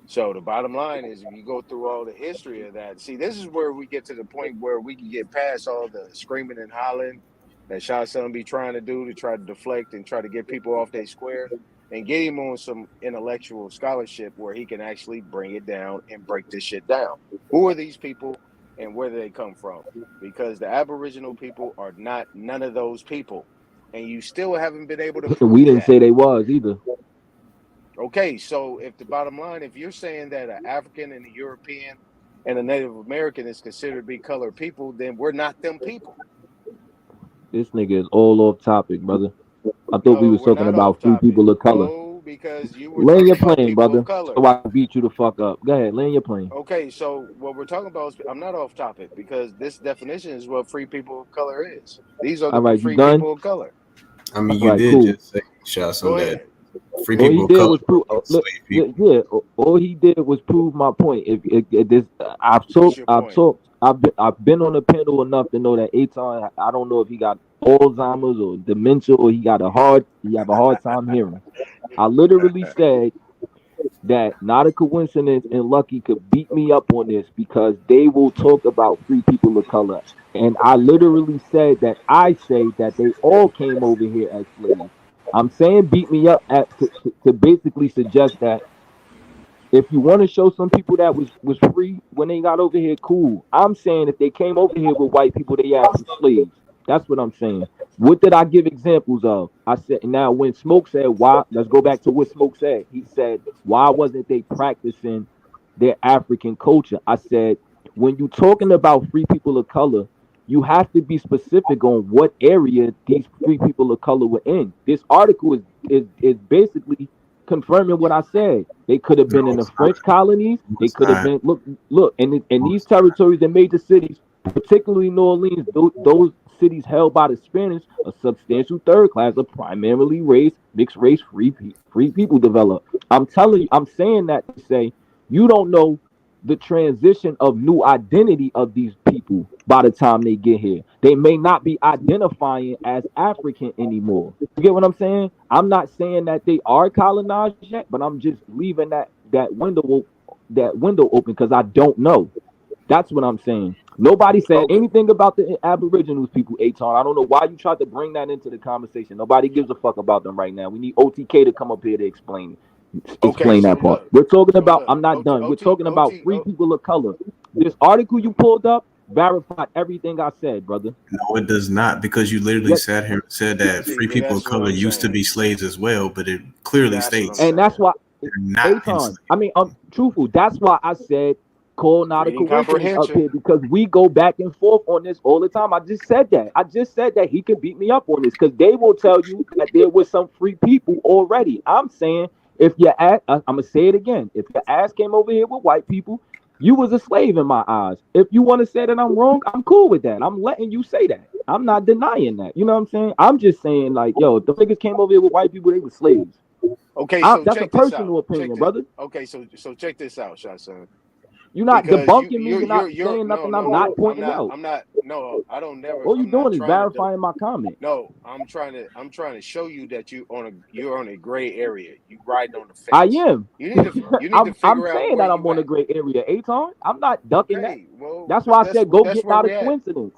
So the bottom line is, if you go through all the history of that, see, this is where we get to the point where we can get past all the screaming and hollering that Shah Sun be trying to do to try to deflect and try to get people off their square, and get him on some intellectual scholarship where he can actually bring it down and break this shit down. Who are these people and where do they come from? Because the Aboriginal people are not none of those people. And you still haven't been able to prove We didn't that. say they was either. Okay, so if the bottom line, if you're saying that an African and a European and a Native American is considered to be colored people, then we're not them people. This nigga is all off topic, brother. I thought we was we're talking not about off free topic. people of color. No, because you were Land your talking about plane, people brother. of color. So I can beat you the fuck up. Go ahead, land your plane. Okay, so what we're talking about is, I'm not off topic because this definition is what free people of color is. These are All the right, you free done? people of color. I mean, All you right, did cool. just say, Shasson, Go that ahead. free All he people of did color was prove. are Look, slave people. yeah. All he did was prove my point. If this, What's your point? I've been on the panel enough to know that Aton. I don't know if he got Alzheimer's or dementia or he have a hard time hearing. I literally said that Not a Coincidence and Lucky could beat me up on this because they will talk about free people of color. And I literally said that I say that they all came over here as slaves. I'm saying beat me up to basically suggest that if you want to show some people that was free when they got over here, cool. I'm saying if they came over here with white people, they asked for slaves. That's what I'm saying. What did I give examples of? I said, now when Smoke said why, let's go back to what Smoke said. He said, why wasn't they practicing their African culture? I said, when you're talking about free people of color, you have to be specific on what area these free people of color were in. This article is basically confirming what I said. They could have been in the French colonies. They could have been look, and these territories and major cities, particularly New Orleans, those cities held by the Spanish, a substantial third class of primarily mixed race free people developed. I'm telling you, I'm saying that to say you don't know the transition of new identity of these people by the time they get here. They may not be identifying as African anymore. You get what I'm saying? I'm not saying that they are colonized yet, but I'm just leaving that window open because I don't know. That's what I'm saying. Nobody said anything about the Aboriginals people, Aton. I don't know why you tried to bring that into the conversation. Nobody gives a fuck about them right now. We need OTK to come up here to explain that part. We're talking about, I'm not done. We're talking about free people of color. This article you pulled up verified everything I said, brother. No, it does not, because you literally sat here and said that free people of color used to be slaves as well, but it clearly states. And that's why, they're not Aton, I mean, truthful. That's why I said call Not a Reading Coincidence up comprehension. here because we go back and forth on this all the time. I just said that he can beat me up on this because they will tell you that there was some free people already. I'm saying if your ass, I'm gonna say it again. If your ass came over here with white people, you was a slave in my eyes. If you want to say that I'm wrong, I'm cool with that. I'm letting you say that. I'm not denying that. You know what I'm saying? I'm just saying like, yo, if the niggas came over here with white people, they were slaves. Okay, so That's a check this personal out. opinion, brother. Okay, so check this out, Shasson. You're not because debunking me. You're not saying nothing. I'm not pointing out. I'm not. No, I don't never. All you're I'm not doing is trying to verifying my comment. No, I'm trying to show you that you're on a gray area. You riding on the fence. I am. You need to figure I'm out saying where that I'm you on a at. gray area, Aton. I'm not ducking that. Okay, well, That's why I said go that's get where not we a at. coincidence.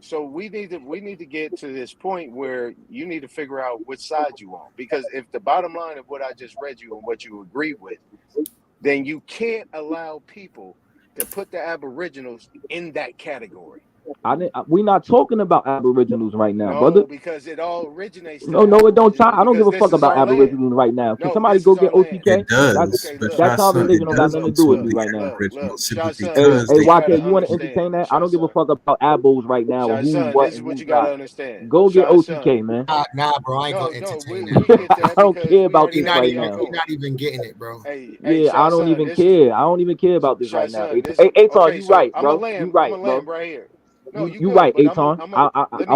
So we need to get to this point where you need to figure out which side you on. Because if the bottom line of what I just read you and what you agree with, then you can't allow people to put the Aboriginals in that category. We're not talking about Aboriginals right now, No, brother. because it all originates. No, it don't. I don't give a Because fuck this is about our land. Aboriginals right now. Can No, somebody this go is get our land. OTK? It does, Okay, but look, That Shah Sun, conversation it don't got does nothing to do with include me the right now. Aboriginals simply Shah Sun, because Hey, they YK, you want to entertain that? I don't give a fuck about Abos right now, Shah who's Sun, what this is and what who's you gotta not. understand. Go get Shah Sun. OTK, man. Nah, bro, I ain't gonna No, entertain we that. get that I don't because care we about already this know where right y'all now. You're going. not even getting it, bro. Hey, Yeah, Shah I don't Sun, even this care. I don't even care about this Shah right now. Sun, this Hey, Aton, okay. you So right, I'm bro. gonna You land. I'm right, gonna bro. land right here. No, You good, right, but Aton. let me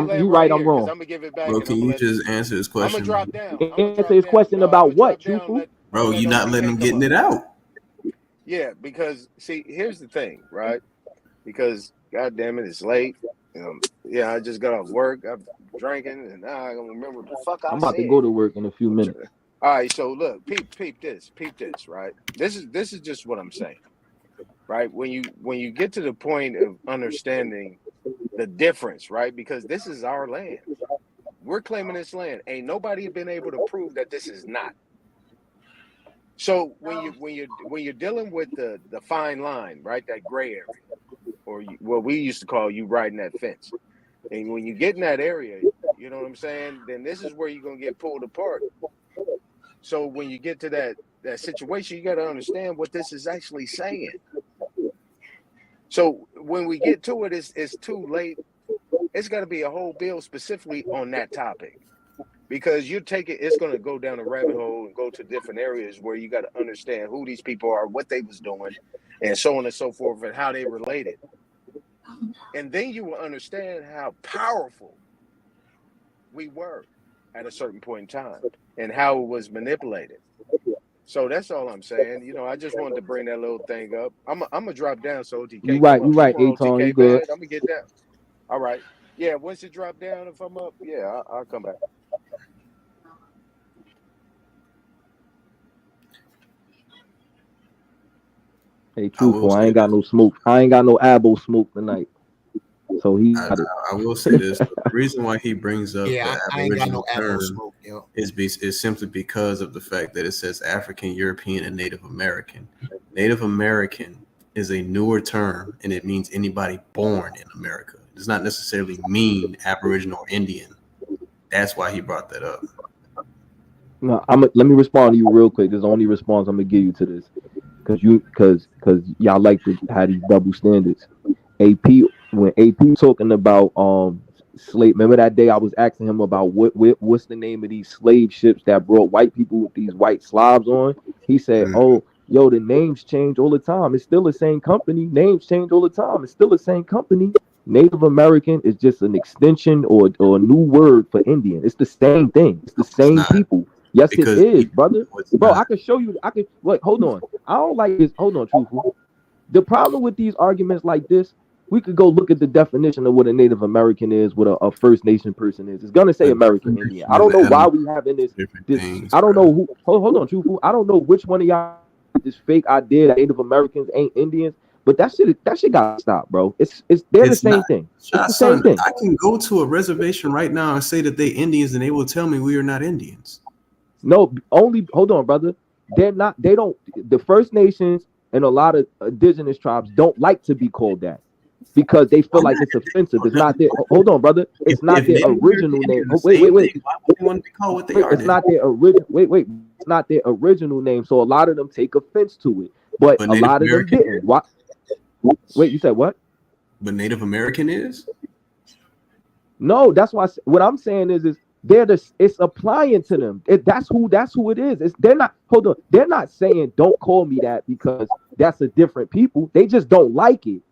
land You right right. I'm here because wrong. I'm gonna give it back bro, and can I'm gonna you let just answer his I'm gonna question, drop bro? down. I'm gonna Answer drop his down. question No, I'm about gonna what, drop down. Chufu? I'm Bro, gonna you let not letting OTK him come getting up. it out. Yeah, because see, here's the thing, right? Because God damn it, it's late. Yeah, I just got off work. I'm drinking, and now I don't remember what the fuck I I'm about to said. go to work in a few minutes. All right, so look, peep this, right? This is just what I'm saying, right? When you get to the point of understanding the difference, right? Because this is our land. We're claiming this land. Ain't nobody been able to prove that this is not. So when you're dealing with the fine line, right? That gray area, or what we used to call you riding that fence. And when you get in that area, you know what I'm saying? Then this is where you're gonna get pulled apart. So when you get to that situation, you got to understand what this is actually saying. So when we get to it, it's too late. It's got to be a whole bill specifically on that topic, because you take it, it's going to go down a rabbit hole and go to different areas where you got to understand who these people are, what they was doing, and so on and so forth, and how they related. And then you will understand how powerful we were at a certain point in time and how it was manipulated. So that's all I'm saying. You know, I just wanted to bring that little thing up. I'm gonna drop down so OTK You come right, up. you right, Come on, Aton. You OTK, good. man. I'm gonna get down. All right. Yeah, once it drop down, if I'm up, yeah, I'll come back. Hey, truthful, I ain't got no smoke. I ain't got no Abo smoke tonight. So he got it. I will say this: the reason why he brings up Yeah, the I ain't got Aboriginal no Apple term smoke, yo. is simply because of the fact that it says African, European, and Native American. Native American is a newer term, and it means anybody born in America. It does not necessarily mean Aboriginal or Indian. That's why he brought that up. No, let me respond to you real quick. This is the only response I'm gonna give you to this, because y'all like to have these double standards. When AP talking about slave, remember that day I was asking him about what's the name of these slave ships that brought white people with these white slobs on? He said, "Oh, yo, the names change all the time. It's still the same company. Names change all the time. It's still the same company. Native American is just an extension or a new word for Indian. It's the same thing. It's the same people." Yes, it is, brother. Bro, I can show you. Wait, hold on. I don't like this. Hold on, truthful. The problem with these arguments like this, we could go look at the definition of what a Native American is, what a First Nation person is. It's gonna say American Indian. I don't know why we having this. I don't know who. Hold on, truthful. I don't know which one of y'all this fake idea that Native Americans ain't Indians, but that shit gotta stop, bro. They're the same thing. It's the same thing. I can go to a reservation right now and say that they Indians, and they will tell me we are not Indians. No, hold on, brother. The First Nations and a lot of indigenous tribes don't like to be called that because they feel like it's offensive. It's not their, hold on, brother. It's not their original name. Wait. Why would they want to be called what they are? It's not their original. Wait. It's not their original name. So a lot of them take offense to it, but a lot of them didn't. Why? Wait, you said what? But Native American is? No, that's why. What I'm saying is it's applying to them. That's who it is. They're not saying don't call me that because that's a different people. They just don't like it.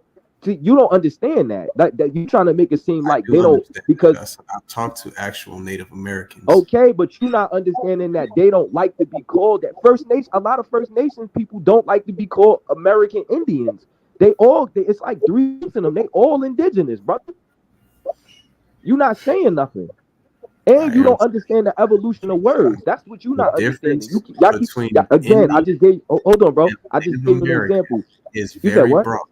See, you don't understand that you trying to make it seem like they don't, because I've talked to actual Native Americans. Okay, but you're not understanding that they don't like to be called that. First Nation, a lot of First Nations people don't like to be called American Indians. It's like 3 of them. They all indigenous, brother. You're not saying nothing. And you don't understand the evolution of words. That's what you're not understanding. Again, I just gave. Hold on, bro. I just gave you an example. Is very broad.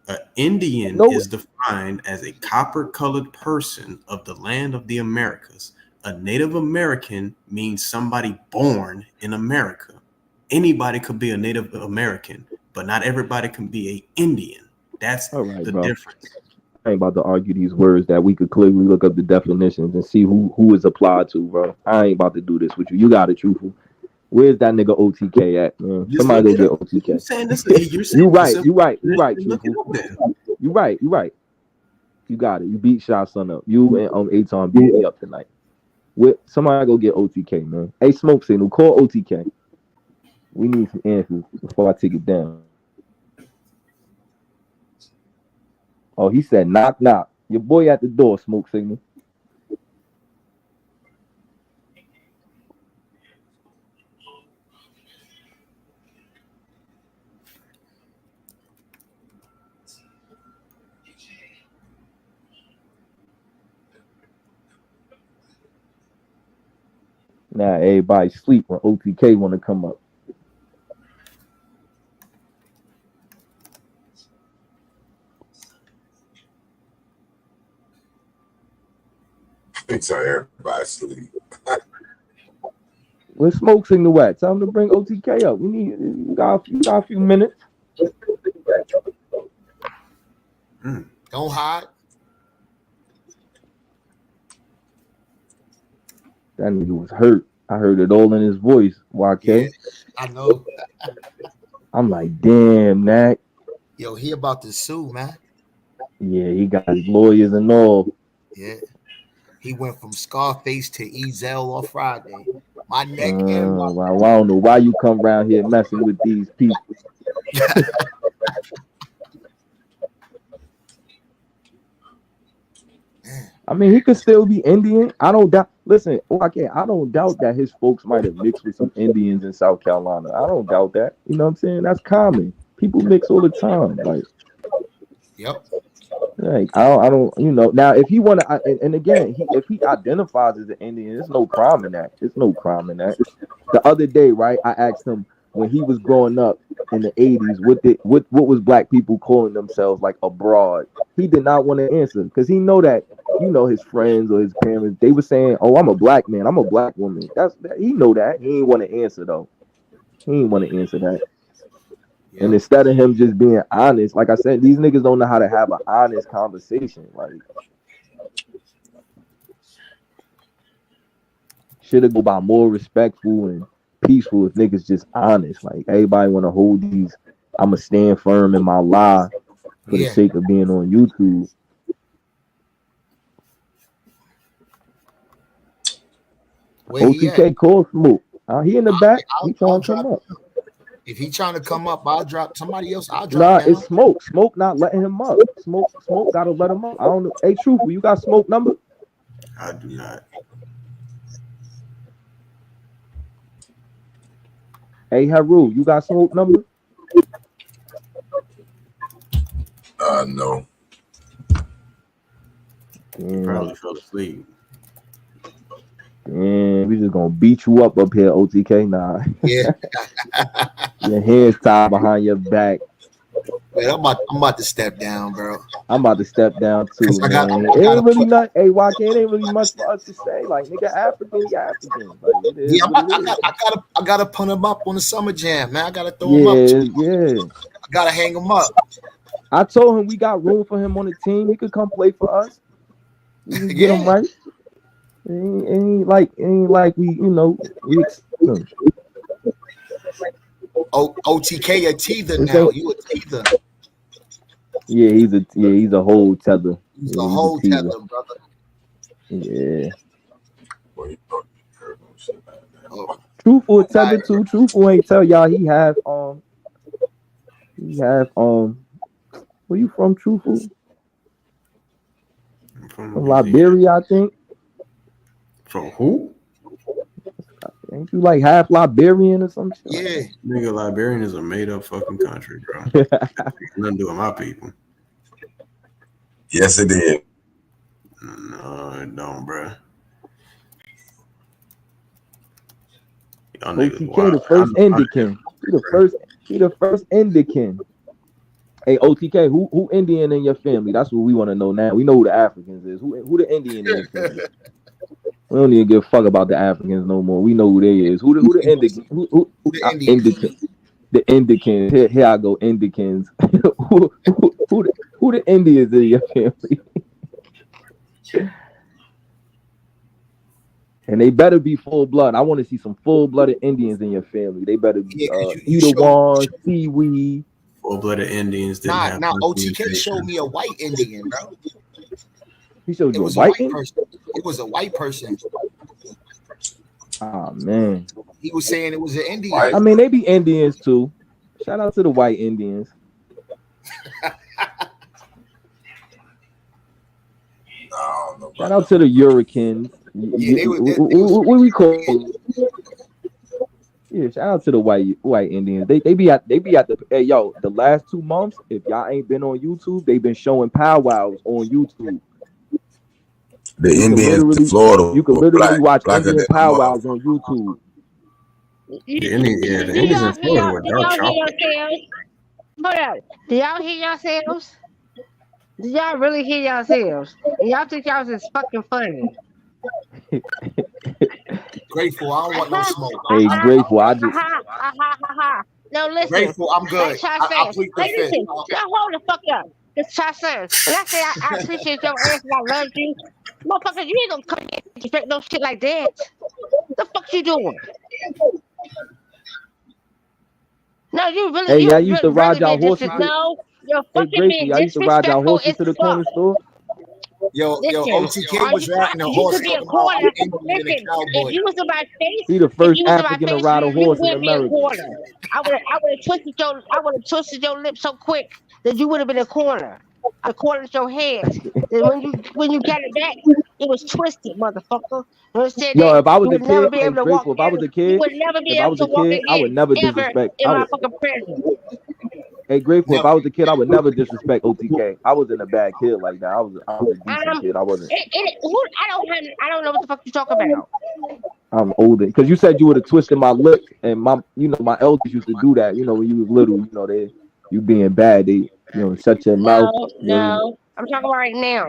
An Indian is defined as a copper-colored person of the land of the Americas. A Native American means somebody born in America. Anybody could be a Native American, but not everybody can be an Indian. That's the difference. I ain't about to argue these words that we could clearly look up the definitions and see who is applied to, bro. I ain't about to do this with you. You got it, truthful. Where's that nigga OTK at, man? Somebody go get OTK. You right, truthful. You right. You got it. You beat Shy Son up. You and Aton beat me up tonight. Somebody go get OTK, man. Hey, Smoke Signal, call OTK. We need some answers before I take it down. Oh, he said knock knock. Your boy at the door, Smoke Signal. Nah, everybody sleep when OTK want to come up. So everybody sleep. Where's Smoke Signal at? Tell him to bring OTK up. We got a few minutes. Don't hide. That nigga was hurt. I heard it all in his voice. YK. Yeah, I know. I'm like, damn, Nak. Yo, he about to sue, man. Yeah, he got his lawyers and all. Yeah. He went from Scarface to Ezel on Friday. My neck and my... I don't know why you come around here messing with these people. I mean, he could still be Indian. I don't doubt. Listen, I don't doubt that his folks might have mixed with some Indians in South Carolina. I don't doubt that. You know what I'm saying? That's common. People mix all the time. Like, yep. Like I don't, you know. Now, if he want to, and again, if he identifies as an Indian, there's no crime in that. There's no crime in that. The other day, right, I asked him when he was growing up in the '80s, what was black people calling themselves like abroad? He did not want to answer because he know that, you know, his friends or his parents, they were saying, "Oh, I'm a black man, I'm a black woman." He know that. He ain't want to answer though. He ain't want to answer that. Yeah. And instead of him just being honest, like I said, these niggas don't know how to have an honest conversation. Like, should have go by more respectful and peaceful if niggas just honest. Like, everybody want to hold these, I'ma stand firm in my lie for the sake of being on YouTube. OTK call Smoke. He in the back. He trying to come up. If he trying to come up, I'll drop somebody else. I'll drop. Nah, down. it's Smoke. Smoke not letting him up. Smoke gotta let him up. I don't know. Hey, Truthful, you got Smoke number? I do not. Hey, Haru, you got Smoke number? No. Probably fell asleep. Man, we just gonna beat you up here, OTK. Nah. Yeah. Your hands tied behind your back. Man, I'm about to step down, bro. I'm about to step down too, man. It ain't really not. Hey, YK, it ain't really much for us to say. Like, nigga, African. Like, I gotta put him up on the Summer Jam, man. I gotta throw him up. Yeah. I gotta hang him up. I told him we got room for him on the team. He could come play for us. We can get him right. It ain't like we, you know, OTK a teether now. You a teether. Yeah, he's a whole tether. He's a whole tether, brother. Yeah. Truthful tether too. Truthful ain't tell y'all he have where you from, Truthful? From Liberia, I think. From who? He Ain't you like half Liberian or some shit? Yeah. Nigga, Liberian is a made up fucking country, bro. Nothing to do with my people. Yes, it is. No, it don't, bro. Y'all niggas OTK wild. the first Indican. He the first Indican. Hey, OTK, who Indian in your family? That's what we want to know now. We know who the Africans is. Who the Indian in your family? We don't even give a fuck about the Africans no more. We know who they is. Who the Indican? Who the Indican? The Indicans. Here I go, Indicans. who the Indians in your family? And they better be full blood. I want to see some full blooded Indians in your family. They better be Edawan, Seaweed. Full blooded Indians. Nah, OTK showed me a white Indian, bro. He showed you It was a white person. It was a white person. Oh man. He was saying it was an Indian. I mean, they be Indians too. Shout out to the white Indians. Shout out to the Hurricanes. What we call? Yeah, shout out to the white Indians. They be at the hey yo, the last 2 months, if y'all ain't been on YouTube, they've been showing powwows on YouTube. The Indians, the Florida. You can literally watch Indian powwows on YouTube. The Indians in Florida with dark chocolate. Hold up. Do y'all hear yourselves? Do y'all really hear yourselves? And y'all think y'all is fucking funny? Grateful, I don't want no smoke. Hey, Grateful, I just. No, listen. Grateful, I'm good. I'll plead the fifth. Listen, y'all hold the fuck up. It's Chasson. When I say I appreciate your ass and I love you, motherfucker, you ain't gonna come here and expect no shit like that. The fuck you doing? No, you really. Hey, you y'all used to ride y'all really horses. No, you're Hey, fucking Gracie, being y'all used to ride y'all disrespectful horses as to the fuck. corner store. Yo, OTK was riding a You horse could be a talking about corner. I'm Indian and a Listen, cowboy. if you was in my face, He the if first you was in my African to face, ride a you horse in would be a America. corner. I would have twisted your lips so quick that you would have been a corner. I cornered your head. Then when you got it back, it was twisted, motherfucker. You understand Yo, that? if I was You a would never kid, be hey, able to walk Grateful, if I was a you kid, would never be if I able was to a walk kid, I would again never ever disrespect. in my fucking presence. Hey, Grateful, if I was a kid, I would never disrespect OTK. I wasn't a bad kid like that. I was a decent kid. I wasn't. I don't know what the fuck you talking about. I'm older because you said you would have twisted my lip, and my elders used to do that. You know, when you was little, you being bad, they shut your mouth. No, I'm talking about right now.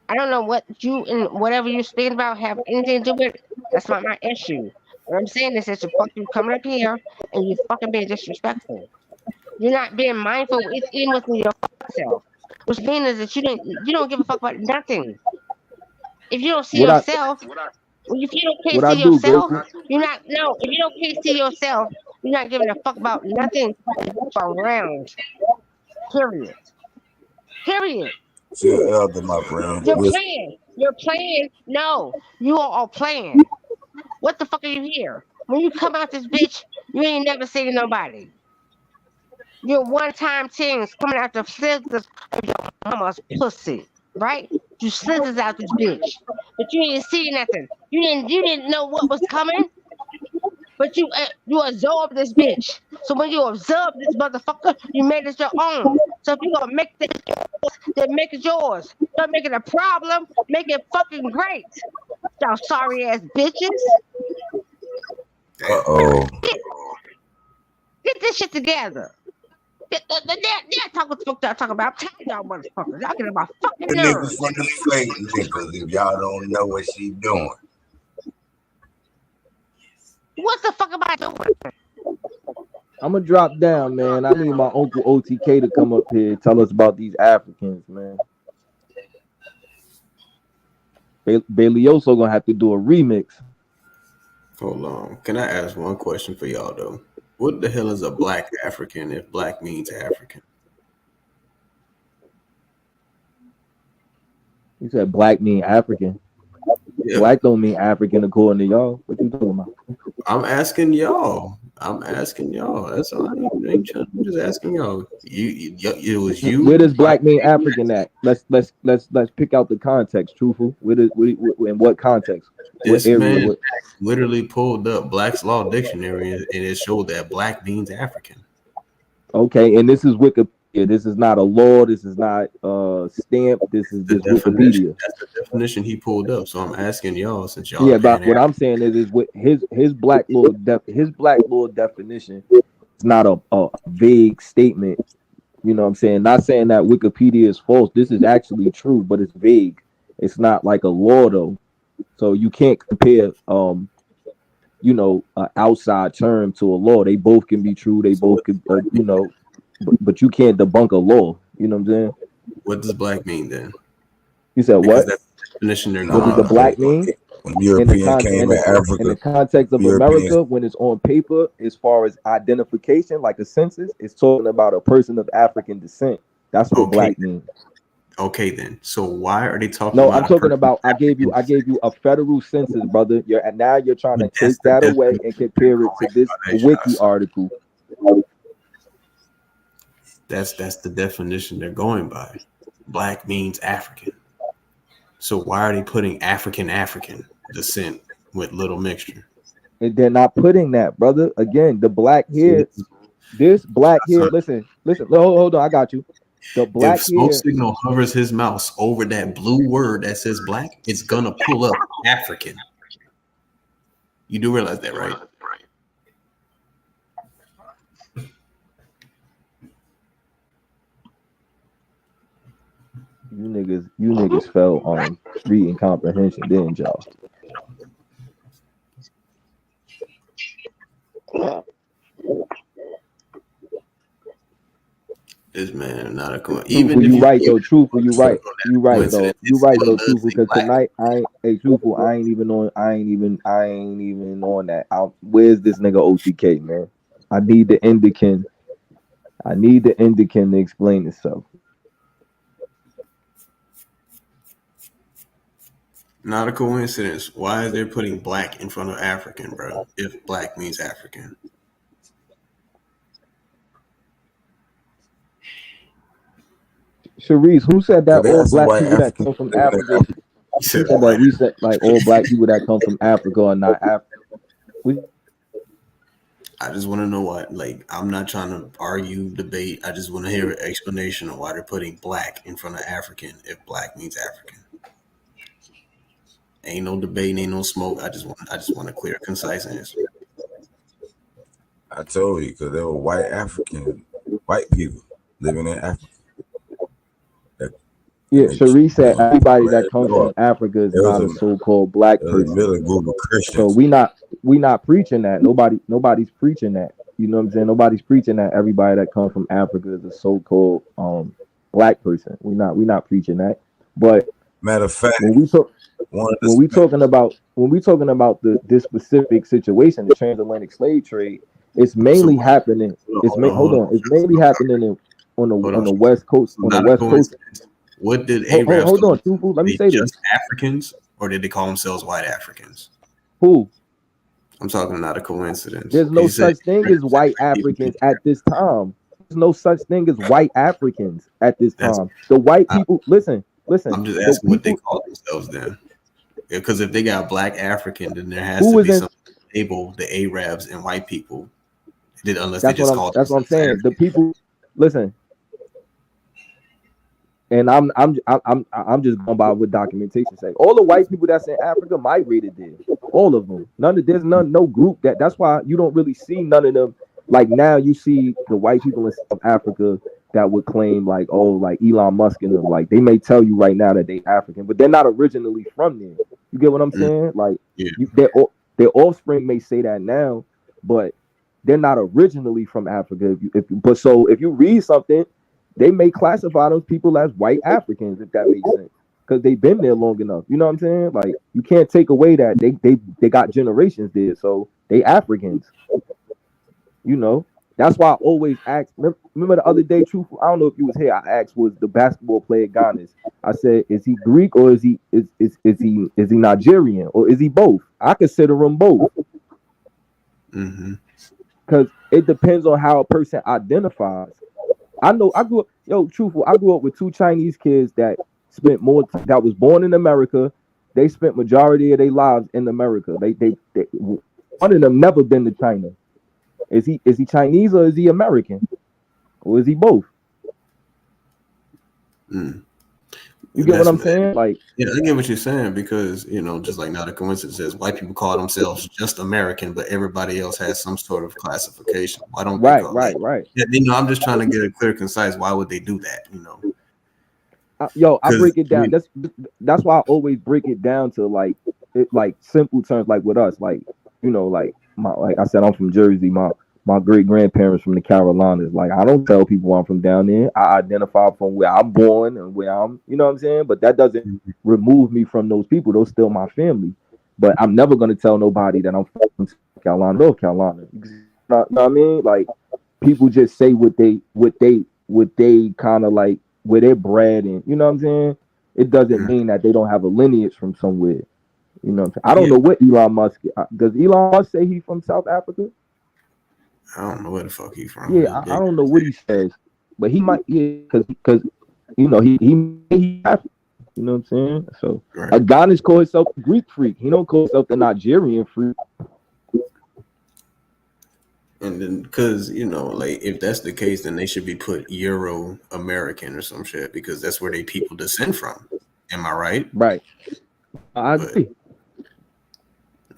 I don't know what you and whatever you're speaking about have anything to do with it. That's not my issue. What I'm saying is that you coming up here and you fucking being disrespectful. You're not being mindful within yourself. Which means that you don't give a fuck about nothing. If you don't see yourself, if you can't see yourself, you're not. No, if you can't see yourself, you're not giving a fuck about nothing around. Period. Period. You're elder, my friend. You're playing. You're playing. No, you are playing. What the fuck are you here? When you come out this bitch, you ain't never seen nobody. You're one-time things coming out the slithers of your mama's pussy, right? You slithers out this bitch, but you ain't see nothing. You didn't know what was coming, but you absorbed this bitch. So when you absorb this motherfucker, you made it your own. So if you gonna make this yours, then make it yours. Don't make it a problem. Make it fucking great. Y'all sorry ass bitches. Get this shit together. They're talking what the fuck y'all talking about. I'm telling y'all motherfuckers. Y'all getting my fucking The nerves. niggas from the fake niggas, if y'all don't know what she doing. What the fuck am I doing? I'm gonna drop down, man. I need my uncle OTK to come up here and tell us about these Africans, man. Bailioso gonna have to do a remix. Hold on. Can I ask one question for y'all though? What the hell is a black African if black means African? You said black mean African. Yeah. Black don't mean African according to y'all. What you talking about? I'm asking y'all. I'm asking y'all. That's all. I'm just asking y'all. It was you. Where does black mean African at? Let's pick out the context. Truthful. In what context? This What area? man literally pulled up Black's Law Dictionary and it showed that black means African. Okay, and this is Wikipedia. This is not a law. This is not stamp. This is just Wikipedia. That's the definition he pulled up. So I'm asking y'all, since y'all. Yeah, but what I'm saying is what his black law definition is not a vague statement. You know what I'm saying? Not saying that Wikipedia is false. This is actually true, but it's vague. It's not like a law though. So you can't compare an outside term to a law. They both can be true. They both could but you can't debunk a law. You know what I'm saying? What does black mean then? You said what? That's the definition they're What does the black mean? When European came in Africa, in the context of America, when it's on paper, as far as identification, like a census, it's talking about a person of African descent. That's what black means. Okay, then. So why are they talking? No, about I'm talking about. I gave you a federal census, brother. Now you're trying to take that away and compare it to this wiki article. That's the definition they're going by. Black means African. So why are they putting African descent with little mixture? And they're not putting that, brother. Again, the black here, this black here. Listen. Hold on. I got you. The black if Smoke here, Signal hovers his mouse over that blue word that says black, it's gonna pull up African. You do realize that, right? You niggas fell on reading comprehension, didn't y'all? This man not a Even you right though, truthful. You right though, truthful. Because tonight I ain't even on that. Where's this nigga OTK, man? I need the Indican to explain itself. Not a coincidence. Why are they putting black in front of African, bro? If black means African. Sharice, who said that all black people that come from Africa? Who said that we said like all black people that come from Africa are not African? I just want to know what, like, I'm not trying to argue, debate. I just want to hear an explanation of why they're putting black in front of African if black means African. Ain't no debate, ain't no smoke. I just want a clear, concise answer. I told you, because there were white people living in Africa. Yeah, Sharice said everybody that comes from Africa is not a so-called black person. So we not preaching that. Nobody's preaching that. You know what I'm saying? Nobody's preaching that everybody that comes from Africa is a so-called black person. We're not preaching that. But matter of fact, when we talking about this specific situation, the transatlantic slave trade, it's mainly happening. It's mainly happening on the West Coast. On the West Coast. What did Arabs? Hold on, let me say this. Africans, or did they call themselves white Africans? Who? I'm talking not a coincidence. There's no such thing as white Africans at this time. There's no such thing as white Africans at this time. The white people, listen. I'm just asking what they call themselves then. Because if they got black African, then there has to be some label the Arabs and white people. Unless they just call. That's what I'm saying. The people, listen. And I'm just going by what documentation say. All the white people that's in Africa migrated there. All of them. There's no group that's why you don't really see none of them. Like now you see the white people in South Africa that would claim like Elon Musk and them. Like they may tell you right now that they African, but they're not originally from there. You get what I'm saying? Like their offspring may say that now, but they're not originally from Africa. If you read something, they may classify those people as white Africans, if that makes sense, because they've been there long enough. You know what I'm saying? Like you can't take away that they got generations there, so they Africans. You know, that's why I always ask. Remember the other day, truthful. I don't know if you was here. I asked, was the basketball player Giannis? I said, is he Greek or is he Nigerian or is he both? I consider him both. Mm-hmm. because it depends on how a person identifies. I know I grew up with two Chinese kids that spent that was born in America. They spent majority of their lives in America. They one of them never been to China. Is he Chinese or is he American? Or is he both? You get what I'm saying? Like, yeah, I get what you're saying, because just like now the coincidence says white people call themselves just American, but everybody else has some sort of classification. Why don't they call right. Yeah, I'm just trying to get it clear, concise. Why would they do that? I break it down. That's why I always break it down to like simple terms. Like with us, like I said, I'm from Jersey. My great grandparents from the Carolinas. Like, I don't tell people I'm from down there. I identify from where I'm born and where I'm, you know what I'm saying? But that doesn't remove me from those people. Those still my family. But I'm never gonna tell nobody that I'm from South Carolina, North Carolina. You know what I mean? Like, people just say what they kind of like where they're bred in. You know what I'm saying? It doesn't mean that they don't have a lineage from somewhere. You know what I'm saying? I don't know what Elon Musk does. Elon Musk say he's from South Africa? I don't know where the fuck he from. Yeah, I don't know what he says, but he might, because he African, you know what I'm saying? So Adonis call himself a Greek freak. He don't call himself the Nigerian freak. And then, because like, if that's the case, then they should be put Euro American or some shit, because that's where they people descend from. Am I right? Right. I agree.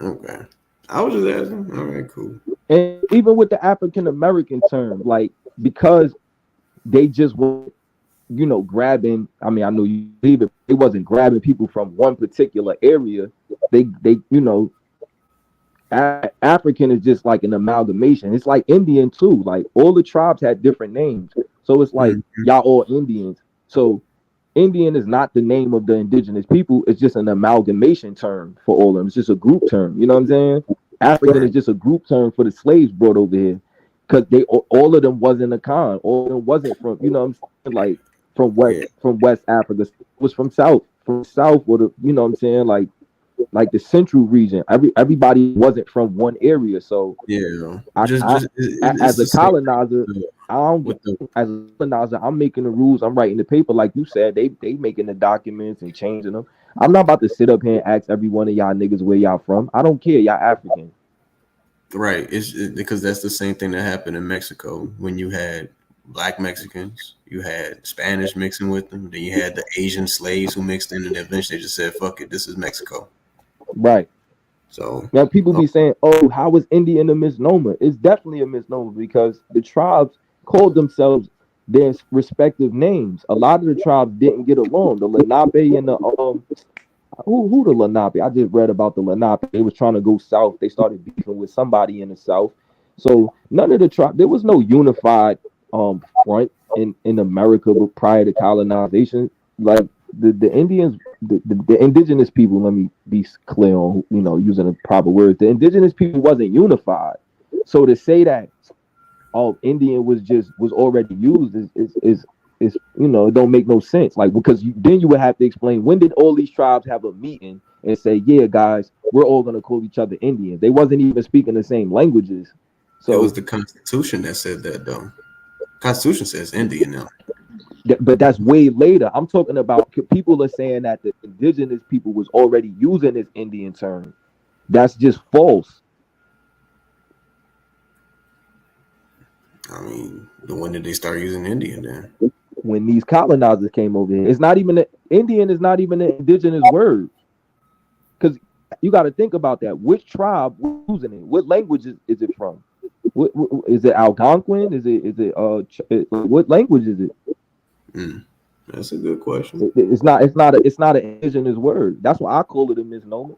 Okay. I was just asking. All right, cool. And even with the African American term, like, because they just were, grabbing. I mean, I know you believe it. It wasn't grabbing people from one particular area. They African is just like an amalgamation. It's like Indian too. Like, all the tribes had different names, so it's like y'all all Indians. So Indian is not the name of the indigenous people. It's just an amalgamation term for all of them. It's just a group term. You know what I'm saying? African is just a group term for the slaves brought over here, because all of them wasn't a con. All of them wasn't from, you know what I'm saying, like from West Africa. It was from South, or the, you know what I'm saying, like the central region. Everybody wasn't from one area. So yeah, as a colonizer, I'm making the rules. I'm writing the paper, like you said. They making the documents and changing them. I'm not about to sit up here and ask every one of y'all niggas where y'all from. I don't care. Y'all African. Right. It's because that's the same thing that happened in Mexico when you had Black Mexicans, you had Spanish mixing with them, then you had the Asian slaves who mixed in, and eventually they just said, fuck it, this is Mexico. Right. So now people be saying, oh, how is Indian a misnomer? It's definitely a misnomer, because the tribes called themselves their respective names. A lot of the tribes didn't get along. The Lenape and the who the Lenape? I just read about the Lenape. They was trying to go south. They started beefing with somebody in the south. So none of the tribes. There was no unified front in America, but prior to colonization, like the Indians, the indigenous people. Let me be clear on using the proper words. The indigenous people wasn't unified. So to say that Indian was already used is it don't make no sense. Like, because then you would have to explain, when did all these tribes have a meeting and say, yeah, guys, we're all gonna call each other Indians? They wasn't even speaking the same languages. So it was the Constitution that said that, though. Constitution says Indian now. But that's way later. I'm talking about people are saying that the indigenous people was already using this Indian term. That's just false. I mean, when did they start using Indian then? When these colonizers came over here. It's not even Indian is not even an indigenous word. Because you got to think about that. Which tribe was using it? What language is it from? Is it Algonquin? Is it what language is it? That's a good question. It's not an indigenous word. That's why I call it a misnomer.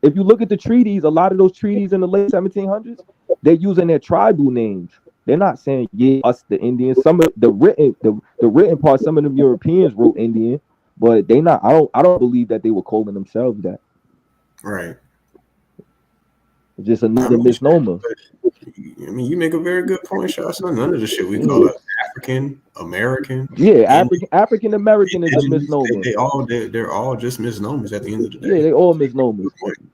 If you look at the treaties, a lot of those treaties in the late 1700s, they're using their tribal names. They're not saying, yeah, us the Indians. Some of the written part, some of them Europeans wrote Indian, but they not. I don't believe that they were calling themselves that. Right. Just another misnomer. I mean, you make a very good point, Shasha. None of the shit we call it African American. Yeah, African American is a misnomer. They're all just misnomers at the end of the day. Yeah, they all misnomers.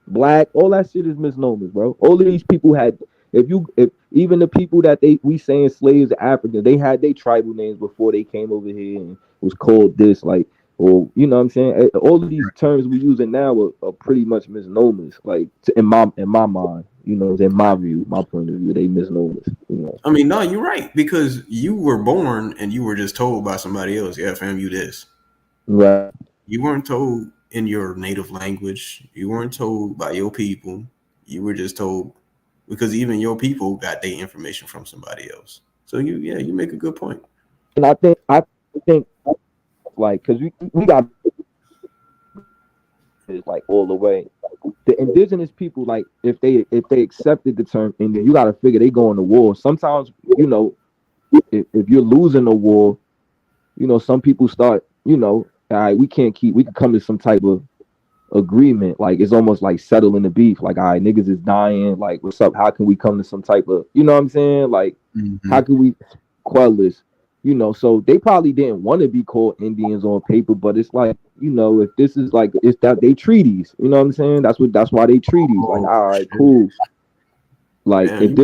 Black, all that shit is misnomers, bro. All of these people had if even the people that we saying slaves are African, they had their tribal names before they came over here and was called this, like, or you know what I'm saying? All of these terms we using now are pretty much misnomers, like in my mind, you know, in my view, my point of view, they misnomers, you know. I mean, no, you're right, because you were born and you were just told by somebody else, yeah, fam, you this. Right. You weren't told in your native language. You weren't told by your people. You were just told because even your people got their information from somebody else. So you make a good point. And I think like, because we got like all the way. The indigenous people, like if they accepted the term Indian, you got to figure they going to war. Sometimes, you know, if you're losing a war, you know, some people start, you know, all right, we can come to some type of agreement. Like it's almost like settling the beef. Like, all right, niggas is dying. Like, what's up? How can we come to some type of, you know what I'm saying? Like, how can we quell this? You know, so they probably didn't want to be called Indians on paper, but it's like, you know, if this is like, it's that they treaties, you know what I'm saying? That's why they treaties. Like, all right, cool. Like, if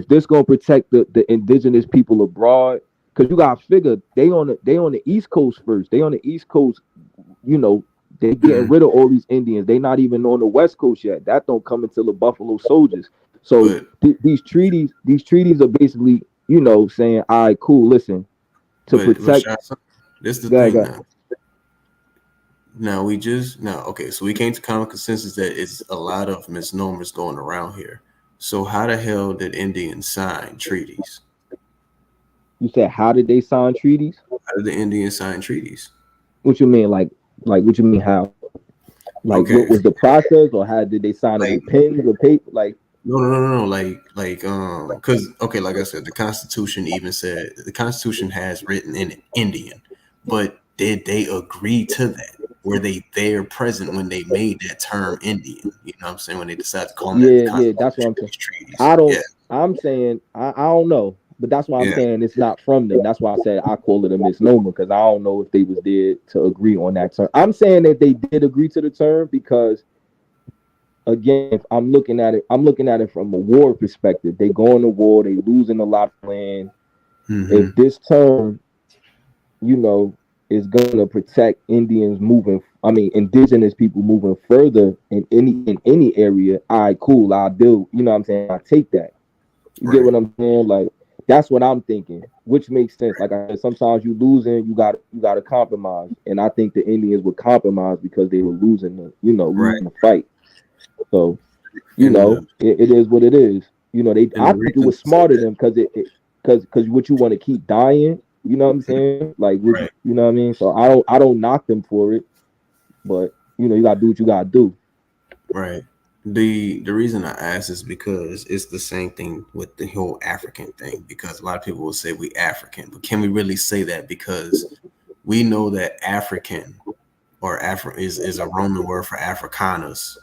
this gonna protect the indigenous people abroad, because you gotta figure they on the East Coast first. They on the East Coast, you know, they getting rid of all these Indians. They not even on the West Coast yet. That don't come until the Buffalo Soldiers. So these treaties are basically, you know, saying, all right, cool, listen. To protect. This is the thing now. Okay, so we came to common consensus that it's a lot of misnomers going around here. So how the hell did Indians sign treaties? You said, how did they sign treaties? How did the Indians sign treaties? What you mean, like what you mean how? Like, okay. What was the process, or how did they sign it with pens or paper? Like, no. Like, because okay, like I said, the Constitution even said the Constitution has written in it Indian, but did they agree to that? Were they there present when they made that term Indian? You know what I'm saying? When they decided to call them yeah, that's what I'm saying. Treaties. I'm saying I don't know, but that's why I'm saying it's not from them. That's why I said I call it a misnomer, because I don't know if they was there to agree on that term. I'm saying that they did agree to the term because, again, if I'm looking at it from a war perspective. They going to war, they losing a lot of land. If this term, you know, is going to protect indigenous people moving further in any area, all right, cool, I'll do. You know what I'm saying? I take that. You get what I'm saying? Like, that's what I'm thinking, which makes sense. Like I said, sometimes you losing, you got to compromise, and I think the Indians would compromise because they were losing the fight. So, you know, it is what it is. You know, I think it was smart of them because what you want to keep dying. You know what I'm saying? Like, you know what I mean? So I don't knock them for it, but you know, you gotta do what you gotta do. Right. The reason I ask is because it's the same thing with the whole African thing. Because a lot of people will say we African, but can we really say that? Because we know that African or is a Roman word for Africanus,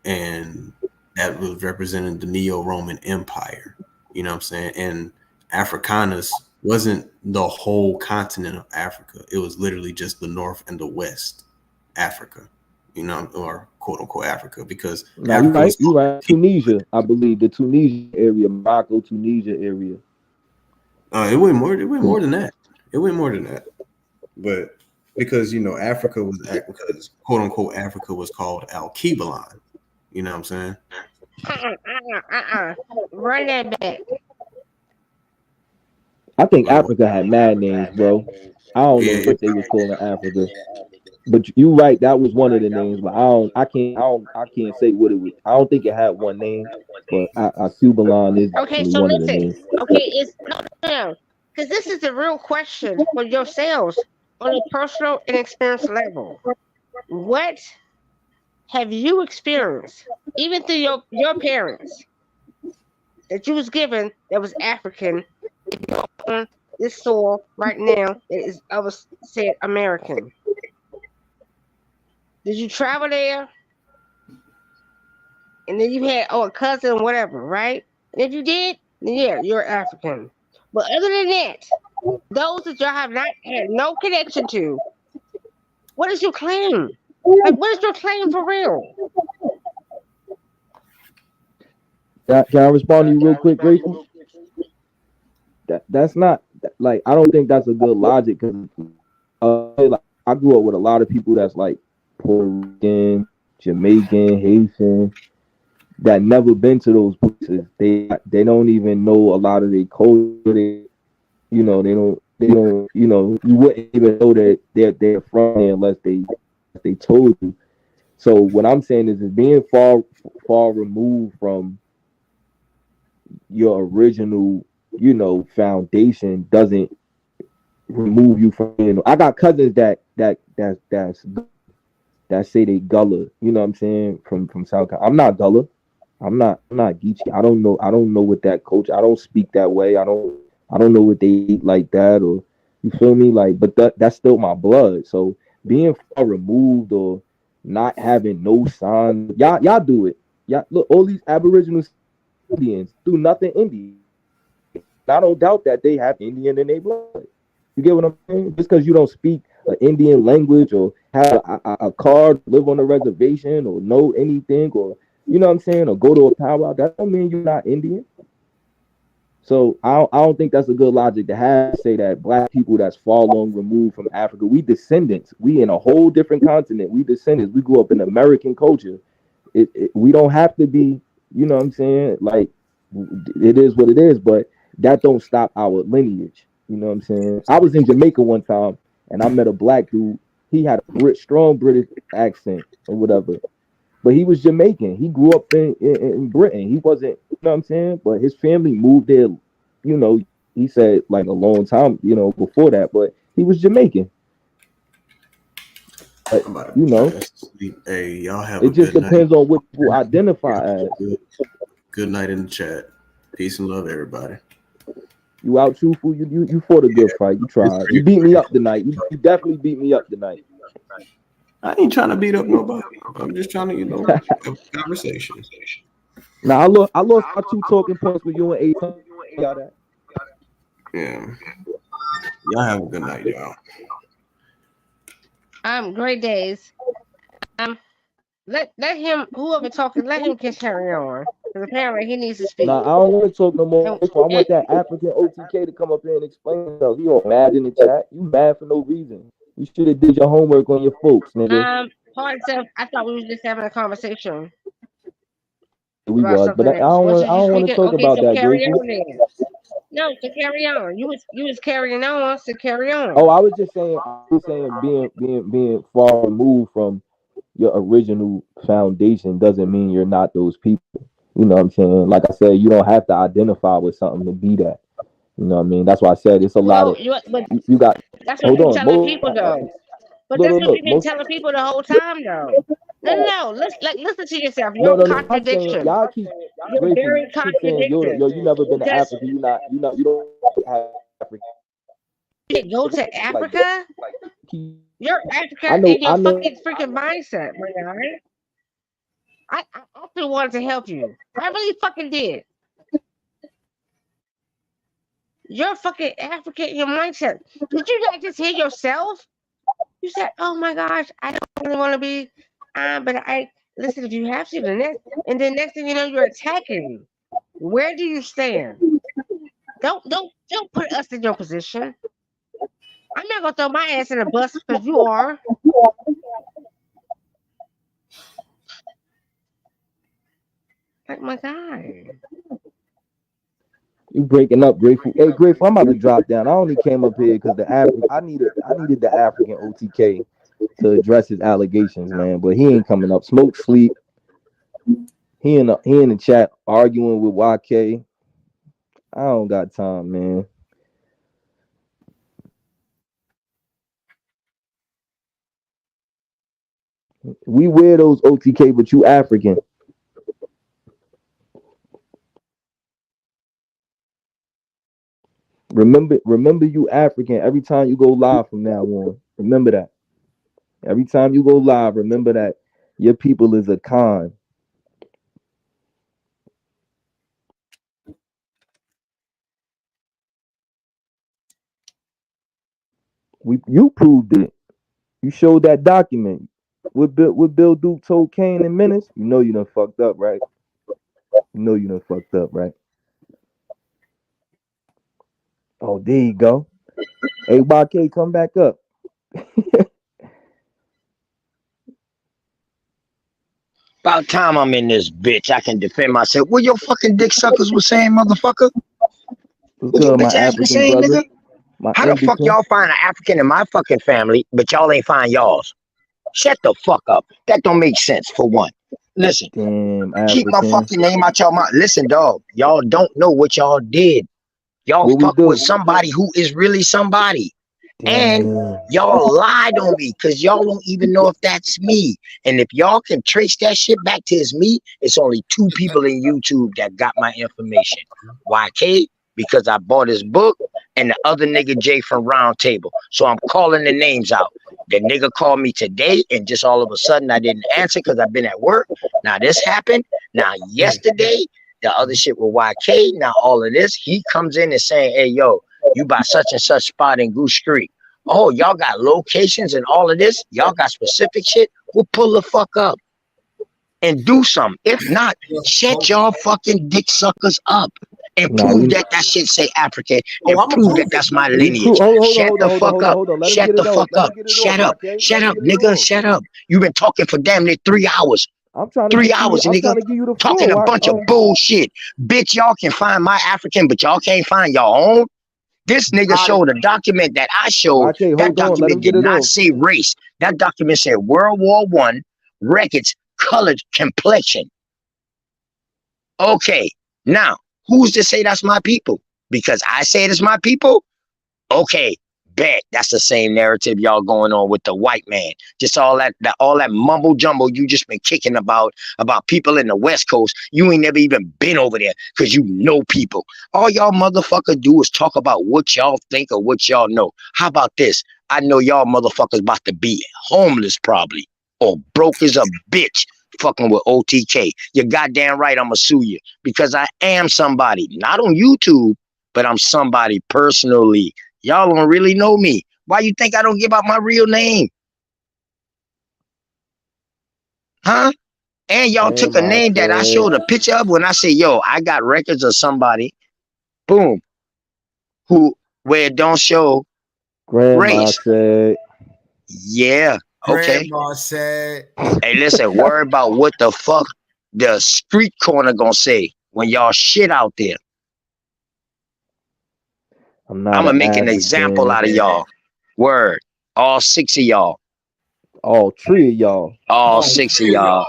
and that was representing the Neo-Roman Empire. You know what I'm saying? And Africanus wasn't the whole continent of Africa. It was literally just the North and the West Africa, you know, or quote unquote Africa, because you're right. Tunisia, I believe, the Tunisia area, Morocco, Tunisia area. It went more than that. It went more than that. But because, you know, because quote unquote Africa was called Al-Kebalan. You know what I'm saying? Run that back. I think Africa had mad names, bro. I don't know what they was calling Africa, but you right, that was one of the names. But I can't say what it was. I don't think it had one name, but Al-Kebalan is one of the names. Okay, it's no, because this is the real question for yourselves on a personal and experience level. What have you experienced, even through your parents, that you was given that was African? On this soil right now, I was said American. Did you travel there? And then you had a cousin, whatever, right? And if you did, then yeah, you're African. But other than that, those that y'all have not had no connection to, what is your claim? Like, what is your claim for real? Can I respond to you real quick, Grateful? That's not like I don't think that's a good logic because like I grew up with a lot of people that's like Puerto Rican, Jamaican, Haitian that never been to those places. They don't even know a lot of their culture. They don't you wouldn't even know that they're from there unless they told you. So what I'm saying is being far removed from your original, foundation doesn't remove you from. I got cousins that say they Gullah. You know what I'm saying? From South Carolina. I'm not Gullah. I'm not Geechee. I don't know what that culture. I don't speak that way. I don't know what they eat like that, or you feel me? Like, but that's still my blood. So being far removed or not having no signs, y'all do it. Y'all look, all these Aboriginal Indians do nothing Indian. I don't doubt that they have Indian in their blood. You get what I'm saying? Just because you don't speak an Indian language or have a card, live on a reservation, or know anything, or you know what I'm saying, or go to a powwow, that don't mean you're not Indian. So I don't think that's a good logic to have say that black people that's far long removed from Africa, we descendants, we in a whole different continent, we descendants, we grew up in American culture. We don't have to be, you know what I'm saying, like it is what it is, but that don't stop our lineage. You know what I'm saying? I was in Jamaica one time and I met a black dude. He had a strong British accent or whatever, but he was Jamaican. He grew up in Britain. He wasn't, you know what I'm saying? But his family moved there, he said like a long time, before that, but he was Jamaican. But, hey, y'all have it just depends on what people identify as. Good night in the chat. Peace and love, everybody. You out, Truthful? You fought a good fight. You tried. You beat me up tonight. You definitely beat me up tonight. I ain't trying to beat up nobody. I'm just trying to, have a conversation. Now I lost my 2 talking points with you and 8 times. Yeah. Y'all have a good night, y'all. Great days. Let him, whoever talking, let him carry on. Because apparently he needs to speak. Nah, I don't want to talk no more. I want that African OTK to come up here and explain himself. You all mad in the chat. You mad for no reason. You should have did your homework on your folks, nigga. Parts of, I thought we was just having a conversation. We was, but I don't want to talk about that, carry on then. No, so carry on. You was carrying on, so carry on. Oh, I was just saying being far removed from your original foundation doesn't mean you're not those people. You know what I'm saying? Like I said, you don't have to identify with something to be that. You know what I mean? That's why I said it's a lot of you got. That's what you're telling people though. But that's what you've been telling people the whole time though. No. Listen to yourself. You're a contradiction. Y'all keep very contradictory. Yo, you never been to Africa. You don't have Africa. You didn't go to Africa? You're Africa in your fucking freaking mindset, right? I actually wanted to help you. I really fucking did. You're fucking African in your mindset. Did you not just hear yourself? You said, "Oh my gosh, I don't really want to be," but I listen. If you have to, the next thing you know, you're attacking. Where do you stand? Don't put us in your position. I'm not gonna throw my ass in a bus because you are. Like my God. You breaking up, Grateful. Hey, Grateful, I'm about to drop down. I only came up here because I needed the African OTK to address his allegations, man. But he ain't coming up. Smoke sleep. He in the chat arguing with YK. I don't got time, man. We weirdos OTK, but you African. Remember you African every time you go live from now on. Remember that. Every time you go live, remember that your people is a con. You proved it. You showed that document. What Bill Duke told Kane and Menace. You know you done fucked up, right? You know you done fucked up, right? Oh, there you go. Hey, YK, come back up. About time I'm in this bitch. I can defend myself. What your fucking dick suckers was saying, motherfucker? What your bitch ass was saying, nigga? How the fuck y'all find an African in my fucking family, but y'all ain't find y'all's? Shut the fuck up. That don't make sense, for one. Listen, keep my fucking name out y'all mouth. Listen, dog, y'all don't know what y'all did. Y'all fuck with somebody who is really somebody. And y'all lied on me because y'all don't even know if that's me. And if y'all can trace that shit back to it's me, it's only 2 people in YouTube that got my information. YK, because I bought his book, and the other nigga Jay from Round Table. So I'm calling the names out. The nigga called me today, and just all of a sudden I didn't answer because I've been at work. Now this happened. Now yesterday, the other shit with YK. Now all of this, he comes in and saying, hey, yo, you by such and such spot in Goose Street. Oh, y'all got locations and all of this? Y'all got specific shit? Well, pull the fuck up and do something. If not, shut y'all fucking dick suckers up and prove that shit say African and prove that that's my lineage. Shut the fuck up. Shut the fuck up. Shut up. Shut up, nigga. Shut up. You've been talking for damn near 3 hours. I'm trying to 3 hours, nigga. Talking a bunch of bullshit. Bitch, y'all can find my African, but y'all can't find y'all own. This nigga showed a document that I showed. That document did not say race. That document said World War I records, colored complexion. Okay, now who's to say that's my people? Because I say it's my people? Okay, bet that's the same narrative y'all going on with the white man. Just all that mumble jumble you just been kicking about people in the West Coast. You ain't never even been over there because you know people. All y'all motherfucker do is talk about what y'all think or what y'all know. How about this? I know y'all motherfuckers about to be homeless probably or broke as a bitch fucking with OTK. You're goddamn right I'ma sue you because I am somebody. Not on YouTube, but I'm somebody personally. Y'all don't really know me. Why you think I don't give out my real name? Huh? And y'all took a name that I showed a picture of when I say, yo, I got records of somebody, boom, where it don't show race. Yeah, okay. Grandma said. Hey, listen, worry about what the fuck the street corner gonna say when y'all shit out there. I'm gonna make an example out of y'all. Word. All 6 of y'all. All 3 of y'all. All 6 of y'all.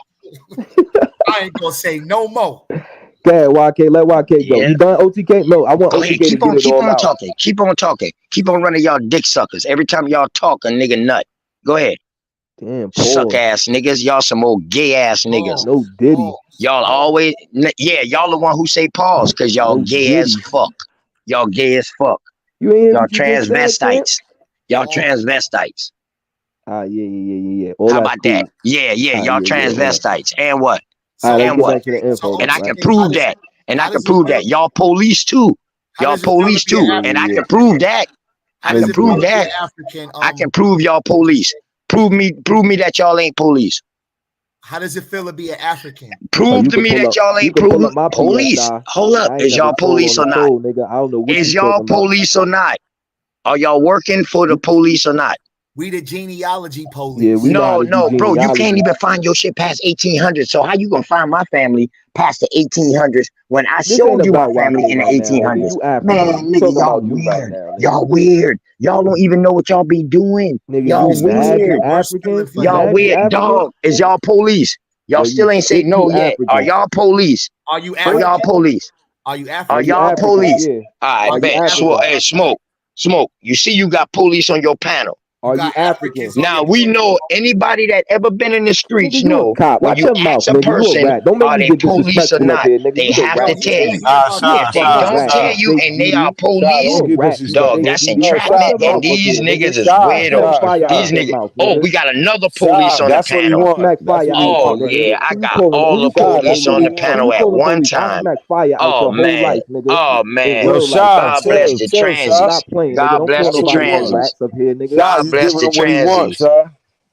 I ain't gonna say no more. Go ahead, YK. Let YK go. You done OTK? No, I want Go OTK ahead. to Keep get on, it keep all on out. talking. Keep on talking. Keep on running y'all dick suckers. Every time y'all talk, a nigga nut. Go ahead. Damn, suck ass niggas. Y'all some old gay ass niggas. No Diddy. Y'all always, yeah, y'all the one who say pause because y'all gay as fuck. Y'all gay as fuck. You ain't y'all transvestites. Y'all transvestites. Yeah. How about that? Yeah, y'all transvestites. And what? And what? And I can prove that. And I can prove that. Y'all police too. Y'all police too. And I can prove that. I can prove that. I can prove y'all police. Prove me that y'all ain't police. How does it feel to be an African? Prove to me that y'all ain't police. Hold up. Is y'all police or not? Nigga, I don't know what is y'all police or not? Are y'all working for the police or not? We the genealogy police. Yeah, we no, bro, you can't even find your shit past 1800. So how you gonna find my family past the 1800s when I showed you my family in the 1800s? Man, nigga, y'all weird. Y'all weird. Y'all don't even know what y'all be doing. Y'all weird. Y'all weird. Dog, is y'all police? Y'all still ain't say no yet. Are y'all police? Are you African? Are y'all police? Are you African? Are y'all police? Yeah. All right, bet. Hey, Smoke. You see you got police on your panel. Are you African? Now we know anybody that ever been in the streets know when you ask a nigga. person are they police or not, they have to tell you. If they don't tell you and they are police, dog, that's entrapment. And these niggas is weirdos. These niggas. Oh, we got another police on the panel. Oh yeah, I got all the police on the panel at one time. Oh man. Oh man. God bless the transies. God bless the transies. God bless the transies.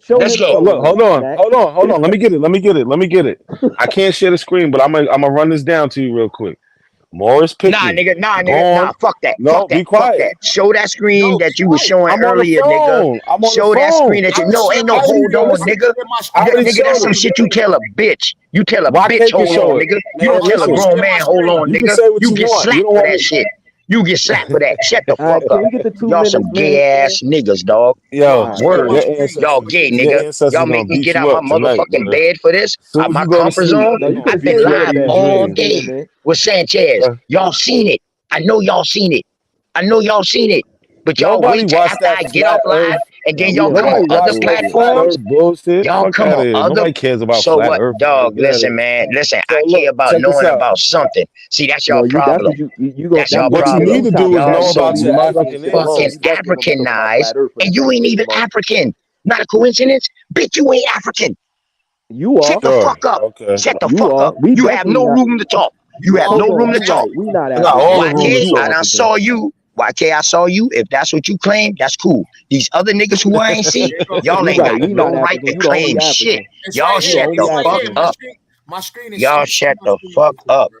Show Let's him go. So look, hold on. Mac. Let me get it. I can't share the screen, but I'm gonna run this down to you real quick. Morris Pickney. Nah, fuck that. No, Fuck that. be quiet. Fuck that. Show that screen that you were showing I'm on the earlier, phone. nigga. I'm on Show the that phone. screen that you no, ain't no hold on, nigga. Nigga, that's some shit you tell a bitch. You tell a Why bitch can't you hold show on, it? nigga. You Man, don't tell a listen, grown man hold on, you can nigga. say what You you get want. You slapped don't for want that me. shit. You get slapped for that. Shut the All right, fuck can up. we get the 2 Y'all minutes, some man? gay ass niggas, dog. Yo, Word. your Y'all gay, nigga. ancestors Y'all gonna make me beat get you out my up tonight, motherfucking brother. bed for this. Soon Out as my you go to comfort sleep, zone. they gonna I've beat been you up live in your all dreams. day with Sanchez. Y'all seen it. I know y'all seen it. I know y'all seen it. But y'all Nobody wait till watched after I that get off flat live Earth. and then we y'all didn't come watch on Nobody that other watched that bullshit. flat platforms. Earth bullshit. Y'all Fuck come out on of here. other. Nobody cares about So flat what, Earth. dog? Get out of Listen, here. man. Listen, So I care look, about check this knowing out. about something. See, that's No, y'all that's problem. what you That's y'all What you problem. need to do is Y'all know so about your money and African shit alone. fucking You ancestors. definitely gonna be talking about Africanized, flat Earth for the and you next ain't 6 even months. African. Not a coincidence, bitch. You ain't African. You are. Shut the Sure. fuck up. Okay. Shut the You fuck are. up. We You have definitely no not. room to talk. You have Hold no on. room to You talk. right. We not I got all the African. room We to YK, you I talk. done African. saw you. YK, I saw you. If that's what you claim, that's cool. These other niggas who I ain't see, y'all You ain't right. got We no not right African. to You the only claim shit. African. It's Y'all right You the here. shut only the It's right fuck here. African. up. My screen is Y'all showing shut my the screen fuck right up. here, bro.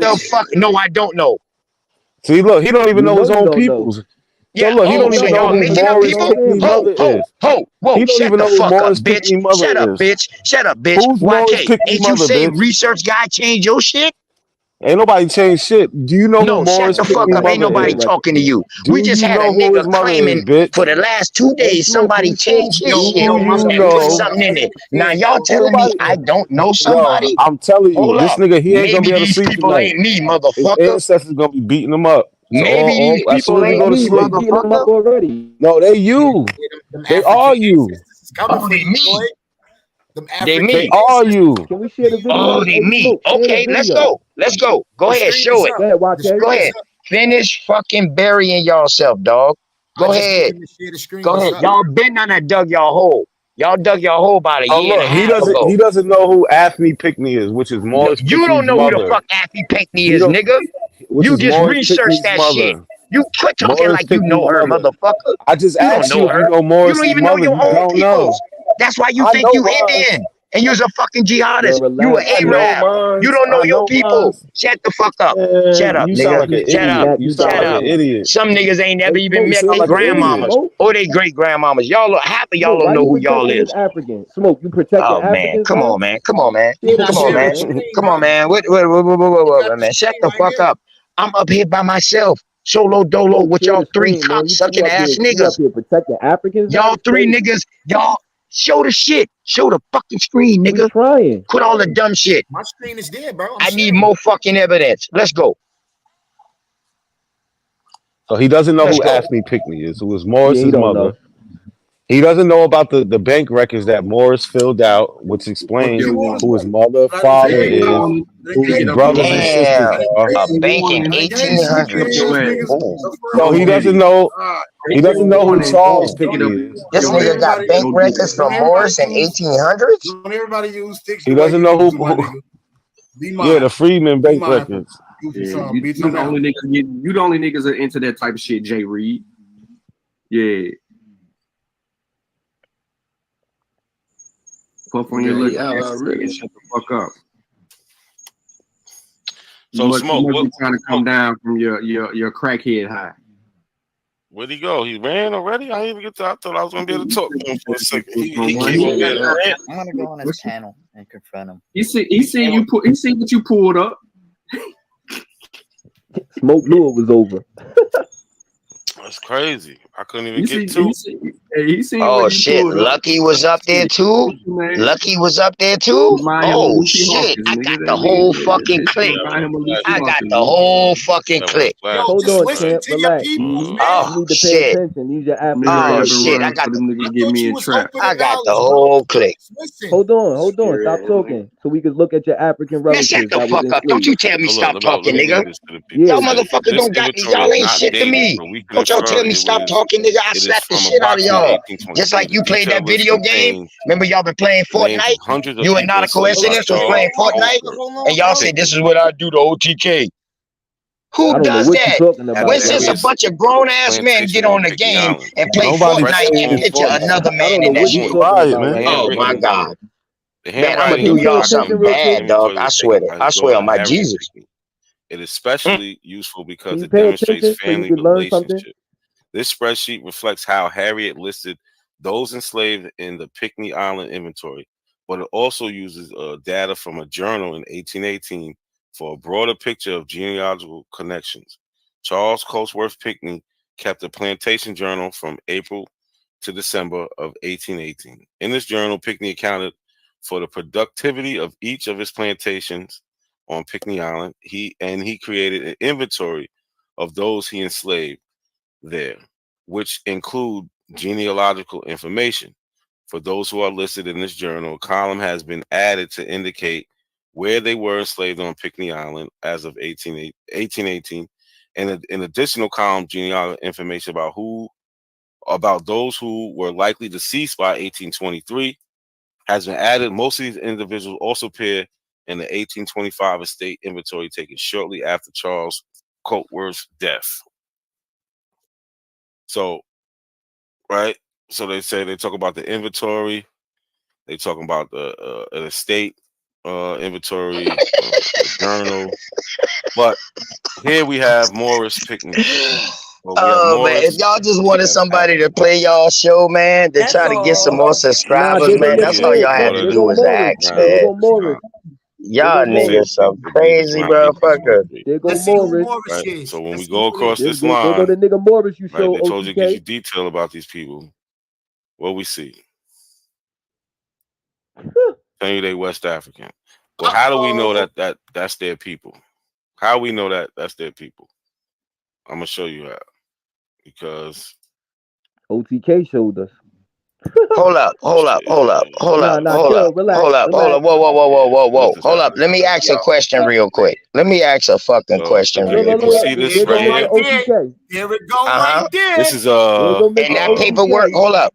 the fuck? No, I don't know. See, look, he don't even know his own don't peoples. know. So Yeah. look, he don't So even know y'all who making up Morris people? Pinckney mother is. Whoa! He don't Shut even the know who fuck up, Morris bitch. Pinckney mother Shut up, is. bitch. Shut up, bitch. Who's Morris YK, Pinckney ain't you mother, say bitch? research guy change your shit? Ain't nobody changed shit. Do you know who No, shut Morris the fuck Pinckney up. Ain't mother nobody is? talking to you. Do We just you had a know who his nigga mother is, claiming bitch? for the last 2 Hey, days Smoke, can somebody we share the changed his video? shit Do you and put know? something in it. Now y'all Ain't telling me nobody. I don't know Yo, somebody? I'm telling you, Hold this up. nigga, he ain't gonna Maybe be able to these sleep people tonight. ain't me, His motherfucker. ancestors gonna be beating him up. So Maybe these as soon people as he ain't go to me, They sleep, beating him up motherfucker. already. no, they you. Them They African are you. ancestors is coming Oh, for they you, boy. me. Them They African They me. are ancestors. you. Can we share the Oh, video? they Hey, me. Smoke, share the Okay, let's video. go. Let's go. Go The ahead, stream show is it. up. Go ahead, The YK. Go stream is ahead. up. Finish fucking burying yourself, dog. I Go just ahead. hit him to share the stream Go is ahead. up. Y'all been on that dug y'all hole. Y'all dug your hole about a Oh year and a look, he half ago. doesn't know who Anthony Pickney is, which is Morris You Pickney's don't know mother. who the fuck Anthony Pickney You is, don't- nigga. Which You is just Morris researched Pickney's that mother. shit. You quit talking Morris like you know Pickney's her, mother. motherfucker. I just You don't asked know you if her. you know You don't Morris's even know mother. your You own don't know. peoples. That's why you I think know you mine. Indian and you're a fucking jihadist. Yo, You an relax, I know Arab. mine. You don't know I your know people. mine. Shut the fuck up. Man, Shut up, you sound nigga. like an Shut up. idiot. You sound Shut like up. an idiot. Some niggas ain't never Hey, even Smoke, met sound their like an idiot. grandmamas Smoke, or their great grandmamas. Y'all, half of y'all Smoke, don't why know you who y'all protecting is. this African? Smoke, you protecting Oh man, Africans, come bro? on, man, come on, man, Share the come on, screen, man, man. come on, man. What, man? Shut the fuck up. I'm up here by myself, solo dolo Smoke, with share y'all the three screen, man. cock sucking ass You niggas. up here protecting Africans now? Y'all That's three crazy. niggas, y'all show the shit. Show the fucking screen, We nigga. trying. Quit all the dumb shit. My screen is there, bro. I need more fucking evidence. Let's go. So he doesn't know Let's who go. Anthony Pickney is, who is Yeah, he Morris's don't mother. know. He doesn't know about the bank records that Morris filled out, which explains who his mother, father is, who his brothers and sisters Damn, are. a bank in 1800s. Ooh. So he doesn't know. He doesn't know who Charles Ooh. Pickney is. This nigga got bank records from Morris in 1800s. Don't everybody use sticks He the way doesn't you know use them, my who. nigga. Be Yeah, mindful. the Freeman Be bank mindful. records. Goofy Yeah, son, you bitch. the I'm out. only niggas you the only niggas are into that type of shit, Jay Reed. Yeah. Puff on your lips, nigga. Shut the fuck up. So, You must Smoke, be trying to come down from your crackhead high. Where'd he go? He ran already? I didn't even get to. I thought I was gonna be able to talk to him for a second. He came over there. I'm gonna go on his channel and confront him. He see what you pulled up. Smoke knew it was over. That's crazy. I couldn't even He get see, to. he seen Oh what you shit, pulled up. Lucky was up there too. Man. Lucky was up there too. Remind him of Oh Lucy shit, Hawkins, I nigga. got That the nigga- whole that- fucking that shit clique. remind him of Lucy I got Hawkins, the nigga. whole fucking clique. Hold Just on, listen champ. to your Relax. peoples, You man. Oh need to pay shit. attention. These are African Oh brothers. shit, I got for the them niggas I get thought me you in was trap. open I and got the knowledge, bro. whole clique. Listen. Hold on. Yeah, Stop talking nigga. so we can look at your African Man, shut relatives the that was fuck up. Don't enslaved. you tell me So stop look, talking, let me nigga. read this to the people. Yeah. Y'all It says, motherfuckers this don't got me. inventory Y'all is ain't not shit to dated, me. but we can Don't y'all infer tell me it stop was talking, nigga. I it is slapped the from shit out of approximately y'all. 1824. Just like The you played that detailed list video game. contains Remember y'all been playing names of Fortnite? hundreds of You and people not a enslaved by coincidence was Charles playing Fortnite? Cotesworth And y'all say this is what I do to OTK. Who I don't know does what you that? talking at When about, since a brother. various bunch of grown ass men get plantations on on the Pickney game Island. and play Nobody Fortnite Fresh and says picture forms another I don't man know in that what you be shit? talking quiet, about the man. right now, Oh my handwritten brother. God. the Man, I'm gonna handwriting Can do you pay y'all describes something attention real how the quick? bad, dog. inventory I was swear taken to by I his swear on daughter my Harriet Jesus. Pickney. It is especially useful because Can you it pay demonstrates attention so you family can learn something? relationship. This spreadsheet reflects how Harriet listed those enslaved in the Pickney Island inventory, but it also uses data from a journal in 1818 for a broader picture of genealogical connections. Charles Cotesworth Pickney kept a plantation journal from April to December of 1818. In this journal, Pickney accounted for the productivity of each of his plantations on Pickney Island. He created an inventory of those he enslaved there, which include genealogical information. For those who are listed in this journal, a column has been added to indicate where they were enslaved on Pickney Island as of 1818, and an additional column genealogical information about those who were likely deceased by 1823 has been added. Most of these individuals also appear in the 1825 estate inventory taken shortly after Charles Cotesworth's death. So, right. So they talk about the inventory. They talking about the an estate inventory, the journal. But here we have Morris Pickney. Oh man, if y'all just wanted somebody to play y'all show, man, to try to get some more Nah, subscribers, there go man, your that's all man. y'all had to There do go was Morris. ask, There man. go Morris. Y'all Morris. niggas some crazy motherfuckers. There go Let's see who Morris. Morris Right. is. So when we Let's see go who it across is. this There go line, the nigga Morris you right, show, they told you it gives you OTK. detail about these people. What we see. Tell you they West African. Well, how do we know that that's their people? How we know that that's their people? I'm gonna show you how. Because OTK showed us. Hold up. Nah, chill, relax, Hold up. relax. Whoa. Hold up. Let me ask a question real quick. Let me ask a fucking question if real you quick. see this There go right Mr. here, OTK. Here it go Uh-huh. right there. this is There go Mr. And that OTK. paperwork, hold up.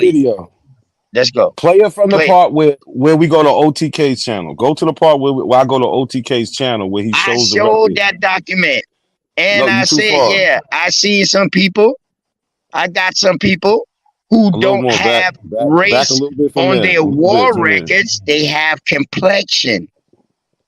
you. video. Let's go. Play it from the Play it. part where we go to OTK's channel. Go to the part where I go to OTK's channel where he I shows the showed record. that document. And No, you I too said, far. yeah, I see some people. I got some people who A little don't more have back a race little bit from on there. their A little war bit from there. records. They have complexion.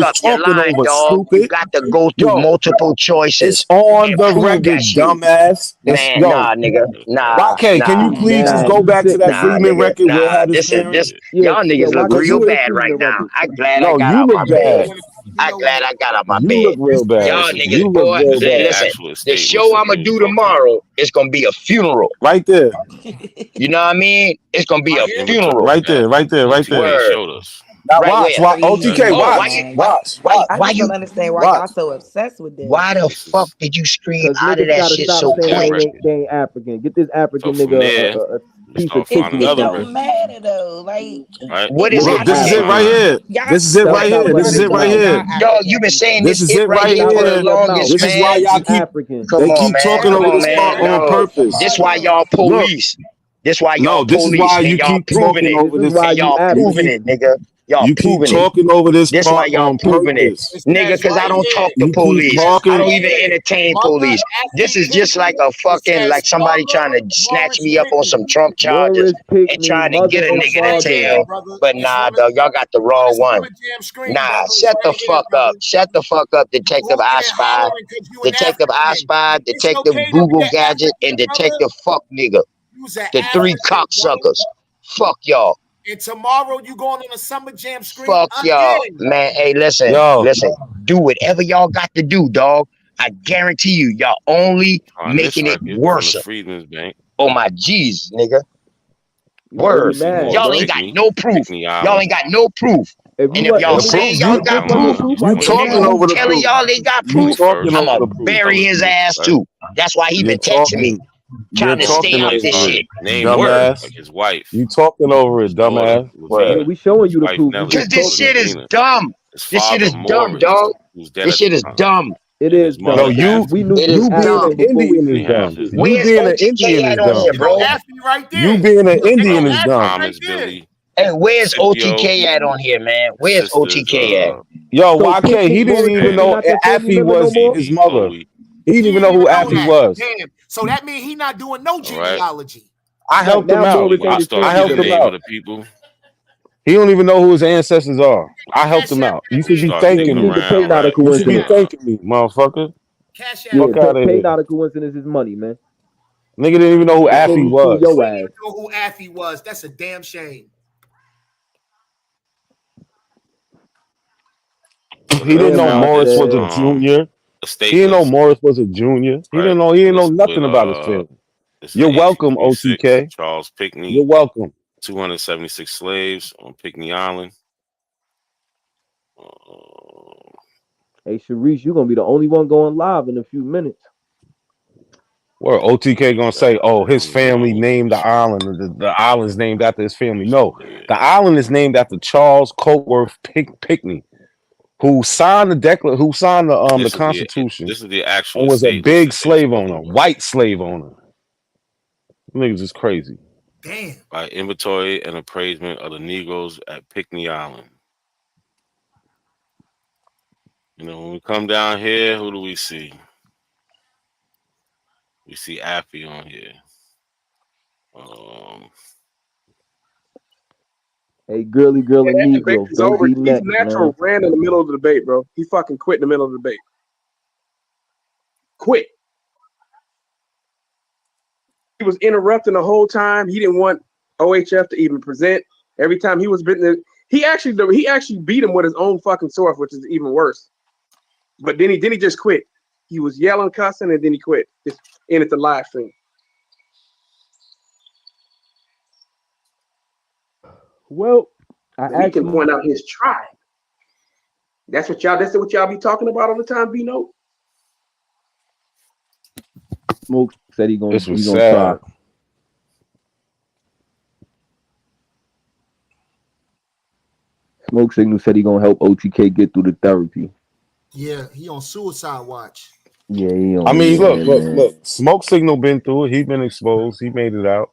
was up. You're talking lying, over, dog. You stupid. got to go through Yo, multiple choices it's on and the prove record, that shit. dumbass. Man, nah, nigga. Nah, Rock-K, can you nah, please nah, just go back to that nah, Freeman nigga. record where it Nah, had his this is parents? y'all niggas look Cause real you, bad right now. I'm glad I no, got you out my look bed. bad. I'm glad I got out my You bed. look real bad. Y'all This is niggas, You the, look boy, real this is the bad. listen. actual The estate show listed I'ma here. do tomorrow is gonna be a funeral. Right there. You know what I mean? It's gonna be a funeral. Right there, right there, right there. OTK Word. showed us. Now Right watch, where? watch. OTK, Oh, why you? watch, watch, Why? watch. I Why just you? don't understand why Watch. y'all so obsessed with this. Why the This fuck is did you scream Cause out of niggas that gotta shit stop so saying that quick? they record. ain't African. Get this African So from nigga there, piece of Start finding Christmas It other something. don't riches, matter though. Like right? What it is Look, it? this is it right here. y'all This is it That's right not here. what This it is it right means. here. Dog, you been saying This this is it it right right here for the here. longest, This is man. why y'all You keep African. Come they on, keep man. talking Come over on, this man. part on No. purpose. This why y'all Look, police. This why y'all no, this is police why and you y'all keep proving talking it. over This is this. why And you y'all You proving African. keep it, nigga. Y'all you keep proving it. talking over this This why part y'all on proving it. purpose. Nigga, cause I don't talk to You keep police. I talking. don't even entertain police. This is just like a fucking like somebody trying to snatch me up on some Trump charges Morris picked and me, trying to mother get a and nigga to father. tell. But nah, dog, y'all got the wrong one. Nah, shut the fuck up. Shut the fuck up, Detective I Spy. Detective I Spy, Detective Google Gadget, and Detective Fuck Nigga. The three cocksuckers. Fuck y'all. And tomorrow you going on a Summer Jam screen Fuck y'all. again. Man, hey, listen. Yo, Listen. Do whatever y'all got to do, dog. I guarantee you, y'all only On this making it record from the worse. Freedmen's Bank, Oh my G's, nigga. You really Word. see mad, Morris Y'all bro. ain't got Pickney, no proof. Pickney Y'all Island. ain't got no proof. If you And if want, y'all the if saying proof y'all you got this wasn't proof, the proof, He's why you you the get nigga talking mad? who over the telling proof. y'all they got You proof, 21st talking over I'ma the Street proof. bury his Fellowship, ass right? too. That's why he You're been texting me, talking. You're trying to Morris stay talking out over this Pickney, it, shit. name Word, dumbass. like his wife, You talking over his it, daughter dumbass. Yeah, Word. Lavina, we showing you his the wife proof. We Nelly, Cause just his this daughter talking. shit is Lavina, dumb. his This shit father is dumb, Morris, dog. who's dead This at the shit is time, dumb. It and is his dumb. No, mother you We Affy, knew It we is you being an African dumb. before we Indian and is he seen has that dumb. his shit. You Where's being an OTK Indian is at on here, dumb. bro? Right You there. being an They Indian go is Affy dumb. right Thomas there. Billy, Hey, where's Scipio, OTK at on here, man? his Where's sisters, OTK at? Yo, So YK, he Pickney, didn't Morris even Pickney, and know not your family Affy member no was more. his CB mother. Chloe, He didn't He even didn't know who even know Affy that. was. Damn. So that means he not doing no all right? genealogy. I Right helped him now, So out. Morris when ain't you his start I family getting helped the him member. name of out. the people, He don't even know who his ancestors are. I helped Cash him App out. You that should you be man. start Yeah, thanking thinking me. pay around, not a right? You should be coincidence. thanking me, motherfucker. Cash App Yeah, Fuck that out of pay here. not a coincidence is money, man. Nigga didn't even know who That's what Affy we Yeah. sue was. your man. ass. Know who Affy was. That's a damn shame. So He then I didn't Damn, know found Morris this was a Montel. junior. estate He didn't know list, Morris was a junior. right? He didn't know This nothing with about his family. this is You're the welcome, 1826 OTK. Charles You're Pickney, welcome. 276 slaves on Pickney Island. Hey, Sharice, you're gonna be the only one going live in a few minutes. Where OTK gonna say, "Oh, his Hold family on, named the island. The island's named after his family." No, yeah. the island is named after Charles Cokeworth Pickney, who signed who signed the Constitution This is the actual and was a estate list big that they're slave talking owner, about. white slave owner. Niggas is crazy. Damn. By inventory and appraisement of the Negroes at Pickney Island. You know, when we come down here, who do we see? We see Affy on here. Hey, girly girl Yeah, and that debate Negro, is don't over. be Keith next, Natural man. ran in the middle of the debate, bro. He fucking quit in the middle of the debate. Quit. He was interrupting the whole time. He didn't want OHF to even present. Every time he was bitten, he actually beat him with his own fucking source, which is even worse. But then he just quit. He was yelling, cussing, and then he quit. Just ended the live stream. Well, I So he can actually point out his tribe. That's what y'all be talking about all the time, B-Note. Smoke said he This was gonna try. sad. Smoke Signal said he gonna help OTK get through the therapy. Yeah, he on suicide watch. Yeah, he I on. mean, Yeah, man. look. Smoke Signal been through it. He been exposed. He made it out.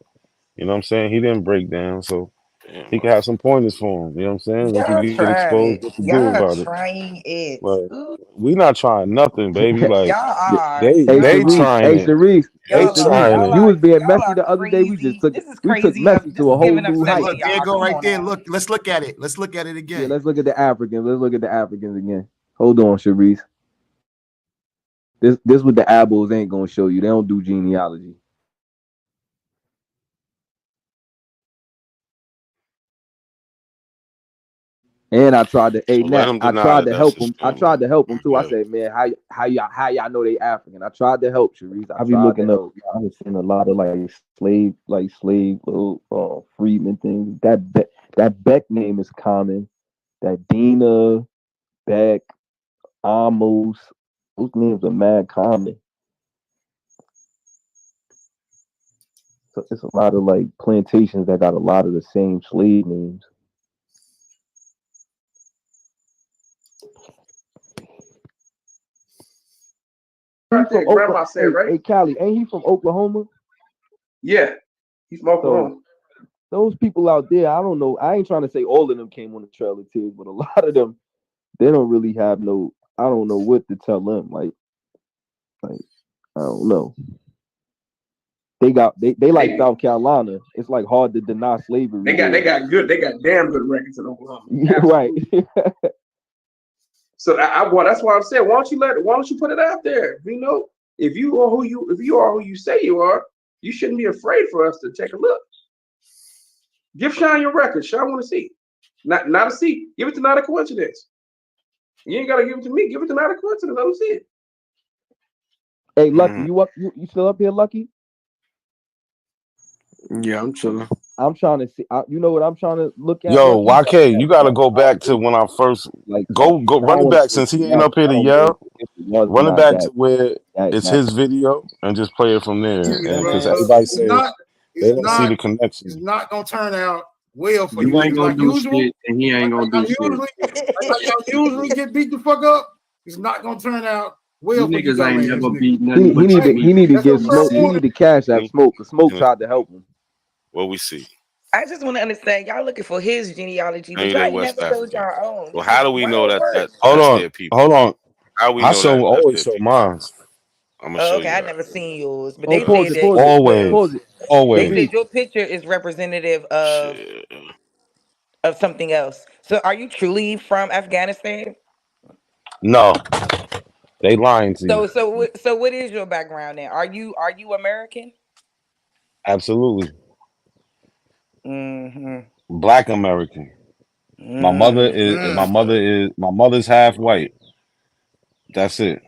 You know what I'm saying? He didn't break down, so he can have some pointers for him. You know what I'm saying? Once Y'all he get trying exposed, it. what to do Y'all about it. trying it. Like, Ooh, we not trying nothing, baby. Like, y'all are. Hey, they Sharice. trying Hey, it. Sharice. Hey, They Y'all are. Sharice. trying Y'all it. You are. was being Y'all messy are the other day. We crazy. This is took crazy. messy This to a is whole giving new height. obsession, Look, there you y'all. go Come right on there. now. Look, let's look at it. Let's look at it Yeah, again. let's look at the Africans. Let's look at the Africans again. Hold on, Sharice. This what the Abels ain't gonna show you. They don't do genealogy. And I tried to, hey So let Nat, him I deny tried that to that's help his him. I family. tried to help him too. I Right. said, man, how y'all know they African? I tried to help, Sharice. I I be tried to looking up. help. I was seeing a lot of slave little freedmen things. That Beck name is common. That Dina, Beck, Amos, those names are mad common. it's a lot of like plantations that got a lot of the same slave names. Grandma said, right? Hey, Callie, ain't he from Oklahoma? Yeah, he's from Oklahoma. So, those people out there, I don't know. I ain't trying to say all of them came on the Trail of Tears, but a lot of them, they don't really have no. I don't know what to tell them. Like I don't know. They like South Carolina. It's like hard to deny slavery. They got damn good records in Oklahoma. Yeah, right. So that's why I'm saying, why don't you put it out there? You know, if you are who you say you are, you shouldn't be afraid for us to take a look. Give Sean your record. Sean want to see. Not a seat. Give it to Not a Coincidence. You ain't gotta give it to me. Give it to Not a Coincidence. Let me see it. Hey, Lucky, you still up here, Lucky? Yeah, I'm chilling. I'm trying to see. You know what I'm trying to look at? Yo, YK, you gotta go back to when I first go run it back since he ain't up here to yell. Run it back to where it's his video and just play it from there. And because everybody says they don't see the connection. It's not gonna turn out well for You you. ain't gonna do shit, and he ain't gonna do shit. Y'all usually get beat the fuck up. It's not gonna turn out well for you. Niggas ain't never beat nothing. He need to get Smoke. He need to cash out Smoke because Smoke tried to help him. What we see. I just want to understand. Y'all looking for his genealogy, but Ain't y'all in ain't West never showed Africa. y'all own. Well, how do we know that Hold that's on, their people? hold on. How we I know always show mine. I'm gonna show Okay, you I that. never seen yours, but Oh, they pause said it, that pause it, Always, pause it. always. they said your picture is representative of something else. So, are you truly from Afghanistan? No, they lying to you. So what is your background then? Are you American? Absolutely. Mm-hmm. Black American. My mother's half white. That's it.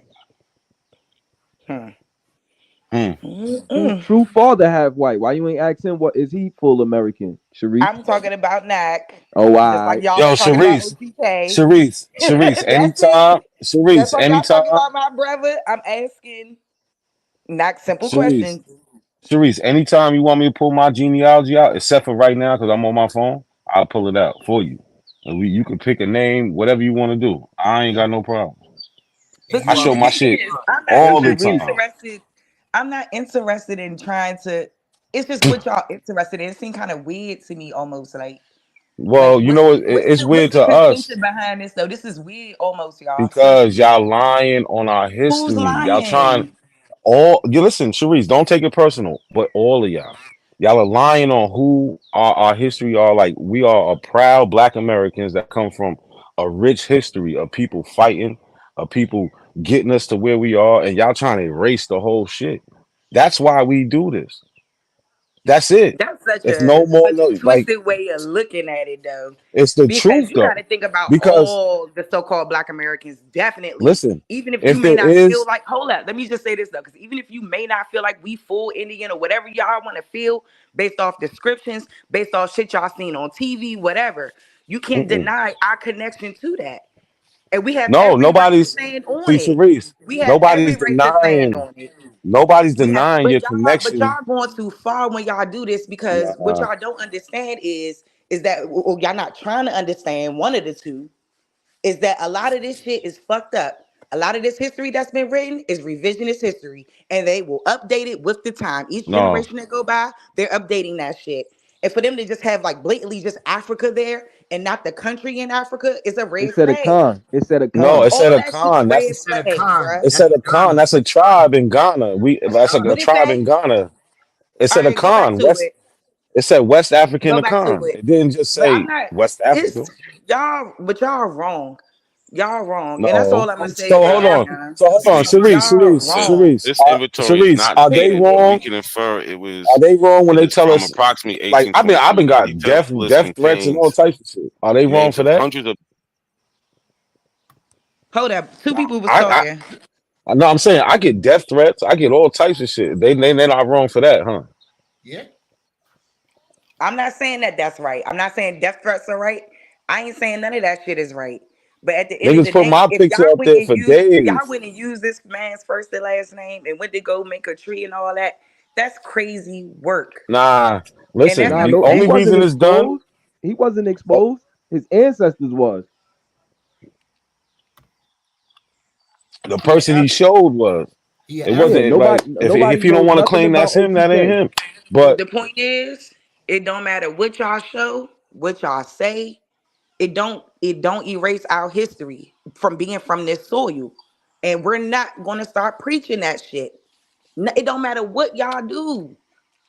True father half white. Why you ain't asking what is he full American? Sharif? I'm talking about Nak. Oh, Just like y'all Yo, was talking about Sharice, OTK. Sharice, anytime, Just Sharice, like y'all talking anytime, about my brother, I'm asking Nak simple Sharice, questions. Sharice, anytime you want me to pull my genealogy out, except for right now because I'm on my phone, I'll pull it out for you. And you can pick a name, whatever you want to do. I ain't got no problem. But I see, show the my thing shit is, all the time. I'm not interested in trying to. It's just what y'all interested in. It seems kind of weird to me, almost like. Well, you know, it's weird What's to the us contention behind this though? This is weird, almost, y'all. because y'all lying on our Who's history. Y'all trying lying? you listen, Sharice, don't take it personal, but all of y'all are lying on who our history are. Like, we are a proud Black Americans that come from a rich history of people fighting, of people getting us to where we are, and y'all trying to erase the whole shit. That's why we do this. That's it. That's such It's no more a like twisted way of looking at it, though. it's the Because truth you got to though. think about Because all the so-called Black Americans. Definitely, listen, even if you if may there not feel is like, hold up, let me just say this though, because even if you may not feel like we full Indian or whatever y'all want to feel based off descriptions, based off shit y'all seen on TV, whatever, you can't deny our connection to that. And we have no, every right to nobody's stand on see it. Sharice, We have every nobody's right to stand denying on it. your But connection. y'all going too far when y'all do this because what Nah. y'all don't understand is that or y'all not trying to understand one of the two is that a lot of this shit is fucked up. A lot of this history that's been written is revisionist history, and they will update it with the time. Each No. generation that go by, they're updating that shit. And for them to just have like blatantly just Africa there and not the country in Africa is a It red said a flag. con. It said a No, con. it said All a that shit is Khan. red flags, bruh. It said a Khan. That's a tribe in Ghana. That's a What it tribe say? in Ghana. It All said a right, go back Khan. to it. It said West African Go back to Akan. it. It didn't just But I'm say not. West It's Africa. y'all, but y'all wrong. Y'all wrong, and that's No. all I'm gonna say So right hold now, on. man. Sharice, This inventory is Sharice, not are they dated, but we wrong? can infer it was. Are they wrong when It they is tell from us approximately like I've 1822. been got The detailed list death threats and all contains types of shit? Are they wrong names for of that? hundreds of. Hold up, two people was I talking. no, I'm saying I get death threats. I get all types of shit. They're not wrong for that, huh? Yeah. I'm not saying that that's right. I'm not saying death threats are right. I ain't saying none of that shit is right. But at the end of Niggas the put day, my if picture up there for y'all days. went and used this man's first and last name and went to go make a tree and all that, That's crazy work. Nah, listen. that's The only reason it's done. He wasn't exposed. His ancestors was. The person he showed was. It wasn't like if you don't want to claim that's him, that ain't him. But the point is, it don't matter what y'all show, what y'all say. It don't erase our history from being from this soil, and we're not going to start preaching that shit. It don't matter what y'all do.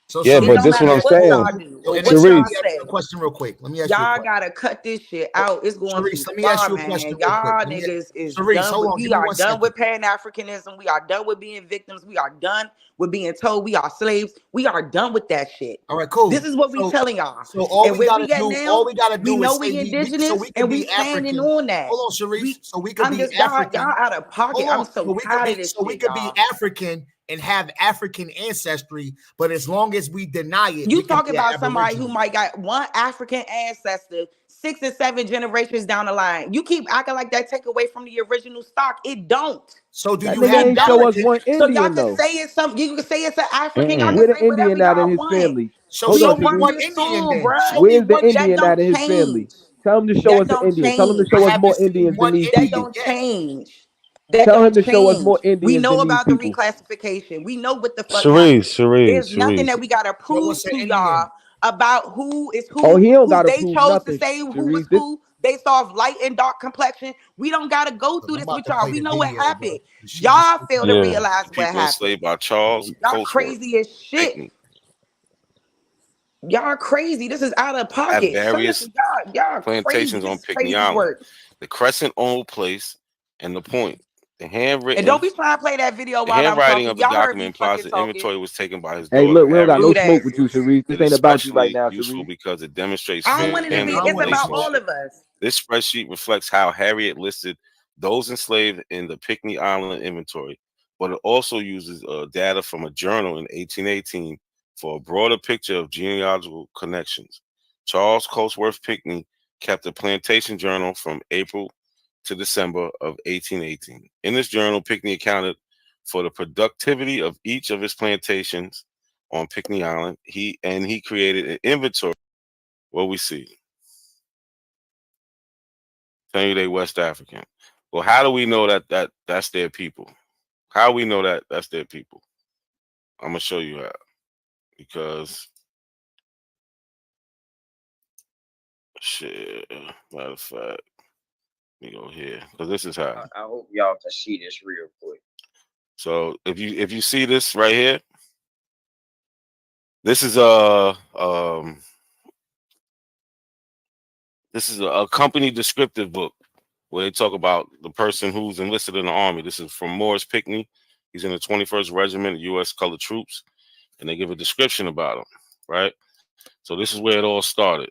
So, yeah, but this what I'm saying. Sharice, question real quick. Let me ask you. Y'all gotta cut this shit out. It's going Sharice, too let me far, ask you a man. question. Y'all niggas is Sharice, done. hold on, We give me are 1 done with Pan-Africanism. We are done with being victims. We are done with being told we are slaves. We are done with that shit. All right, cool. This is what we telling y'all. So all and we where gotta we at do, now, all we gotta do we know is we say indigenous so we can and we be standing African. on that. Hold on, Sharice. So we could be y'all African. out of pocket. Hold on. I'm so we could tired be of this so we shit, could be y'all. African and have African ancestry, but as long as we deny it, You we can talking be about somebody Aboriginal. who might got one African ancestor 6 and 7 generations down the line. You keep acting like that take away from the original stock. It don't. So do That you nigga have ain't show us one So y'all Indian can though. say it's something. You can say it's an African. Y'all Where can the say whatever Indian at in y'all his want. family? So Hold show on, me One one Sharice. Indian soul, then. bro. Where's the That Indian at don't in his change. family? Tell him to show That us an don't Indian. Tell him to change. show I us more haven't seen Indians than one these That people. Indian don't yet. change. That Tell him don't to show us more change. We Indians know than these about the people. reclassification. We know what the fuck happened. There's nothing that we gotta prove us an to Indian. y'all about who is who. Oh, he don't Who gotta they prove chose nothing, to say who was Sharice. This who based off light and dark complexion. We don't gotta go through I'm this about with to y'all. play We the know what video, bro. happened. She just Y'all fail to Yeah. realize what People happened. enslaved by Charles Y'all Colesworth. crazy as shit. Pickney. Y'all crazy. This is out of At pocket. various Y'all crazy. plantations This on is Pickney crazy Island, work. the Crescent Old Place, and the Point. The And handwritten, don't be trying to play that video the while I'm handwriting talking. of the Y'all heard me document implies fucking the talking. inventory was taken by his Hey, daughter, look, we don't got no Harriet. smoke with you, Sharice. This It is ain't about you right especially now, useful Sharice. because it demonstrates I don't family want it to be. It's about relationship. all of us. This spreadsheet reflects how Harriet listed those enslaved in the Pickney Island inventory, but it also uses data from a journal in 1818 for a broader picture of genealogical connections. Charles Colesworth Pickney kept a plantation journal from April to December of 1818. In this journal, Pickney accounted for the productivity of each of his plantations on Pickney Island. He created an inventory. What we see. Tell you they West African. Well, how do we know that that's their people? How do we know that that's their people? I'm gonna show you how. Because shit, matter of fact, let me go here. Because this is how. I hope y'all can see this real quick. So if you see this right here, this is a company descriptive book where they talk about the person who's enlisted in the army. This is from Morris Pickney. He's in the 21st Regiment of U.S. Colored Troops, and they give a description about him, right? So this is where it all started.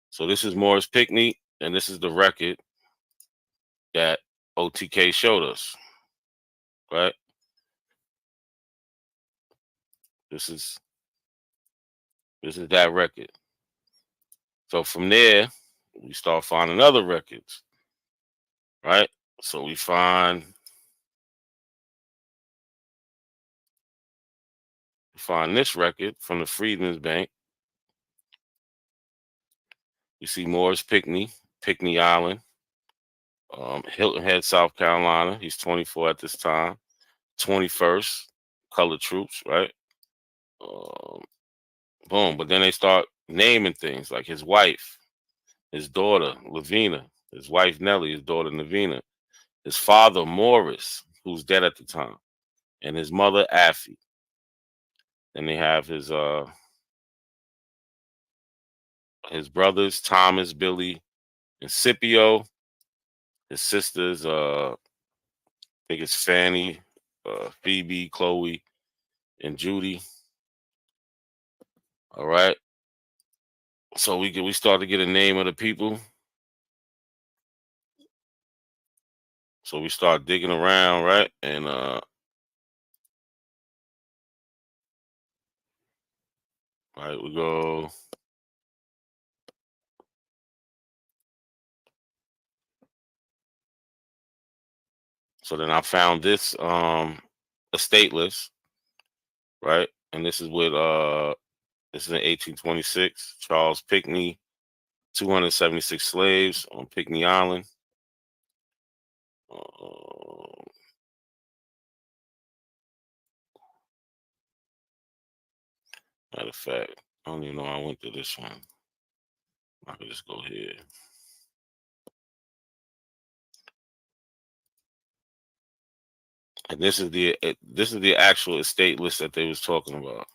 So this is Morris Pickney, and this is the record that OTK showed us, right? This is that record. So from there, we start finding other records, right? So we find this record from the Freedmen's Bank. You see Morris Pickney, Pickney Island, Hilton Head, South Carolina. He's 24 at this time. 21st Colored Troops, right? Boom. But then they start naming things like his wife, his daughter, Lavina, his wife, Nellie, his daughter, Navina, his father, Morris, who's dead at the time, and his mother, Affie. Then they have his brothers, Thomas, Billy, and Scipio. His sisters, I think it's Fanny, Phoebe, Chloe, and Judy. All right. So we start to get a name of the people. So we start digging around, right? And right, we go. So then I found this estate list, right? And this is with this is in 1826. Charles Pinckney, 276 slaves on Pinckney Island. Matter of fact, I don't even know I went to this one. I could just go here. And this is the actual estate list that they was talking about.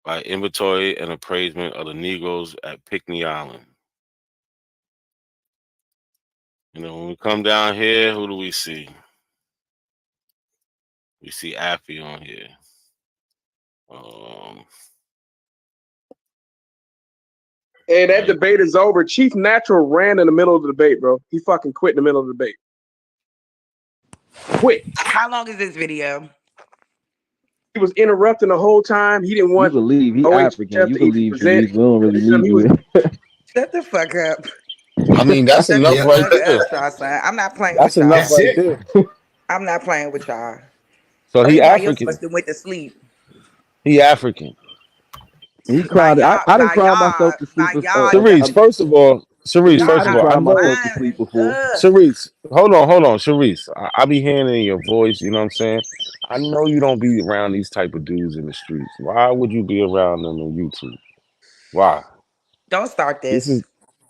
By inventory and appraisement of the Negroes at Pinckney Island. You know, when we come down here, who do we see? We see Affy on here. Hey, that debate is over. Chief Natural ran in the middle of the debate, bro. He fucking quit in the middle of the debate. Quit. How long is this video? He was interrupting the whole time. He didn't want. You believe he OHF African? You to even believe present. Sharice? We don't really He need was- you. Shut the fuck up. I mean, that's Shut enough the right fuck there. up, Shawson. I'm not playing That's with y'all. enough right there. I'm not playing with y'all. So he Everybody else African. must have went to sleep. He African. He cried. I done cried myself to sleep. Sharice, first of all, Sharice, first of all, I know. myself to sleep before. Sharice, hold on, Sharice. I be hearing it in your voice, you know what I'm saying? I know you don't be around these type of dudes in the streets. Why would you be around them on YouTube? Why? Don't start This this. is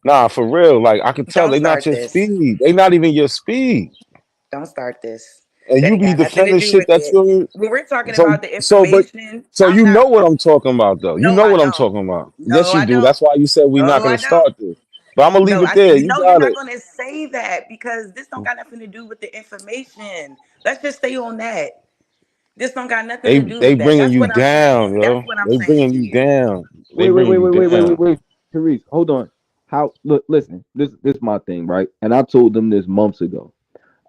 nah, for real. Like I can tell Don't they not start your this. speed. They not even your speed. Don't start this. And That you ain't be got nothing to defending do shit with that it. you When we're talking so about the so but information, so I'm you not. know what I'm talking about though. You No, know I what I'm don't. talking about. No, Yes, you I do. don't. That's why you said we're No, not I gonna don't. start this. But I'm gonna leave No, it there. You no, you're got not it. gonna say that because this don't got nothing to do with the information. Let's just stay on that. This don't got nothing to do They with that. bringing That's you what I'm saying. down, That's yo. what I'm They saying bringing to you you. down. They Wait, bringing you down. Sharice, hold on. How? Look, listen. This my thing, right? And I told them this months ago.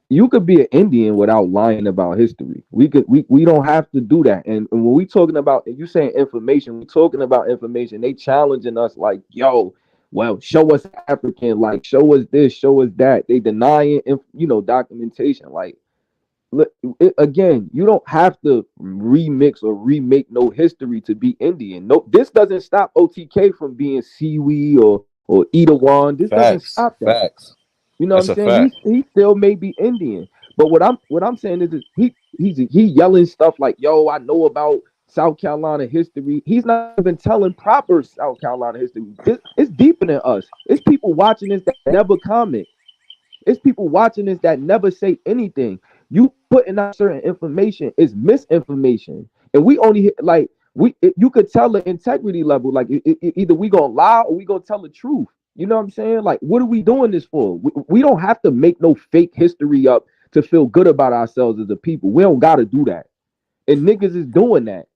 You could be an Indian without lying about history. We don't have to do that. And when we talking about, you saying information, we talking about information. They challenging us like, yo, well, show us African, like show us this, show us that. They denying, documentation. Like, look, again, you don't have to remix or remake no history to be Indian. No, this doesn't stop OTK from being Siwi or Edawan. This doesn't Facts. stop that. Facts. You know That's what I'm a saying? fact. He still may be Indian. But what I'm saying is he yelling stuff like, yo, I know about South Carolina history. He's not even telling proper South Carolina history. It's deeper than us. It's people watching this that never comment. It's people watching this that never say anything. You putting out certain information is misinformation. And we only like you could tell the integrity level. Like either we gonna lie or we gonna tell the truth. You know what I'm saying? Like, what are we doing this for? We don't have to make no fake history up to feel good about ourselves as a people. We don't gotta do that. And niggas is doing that.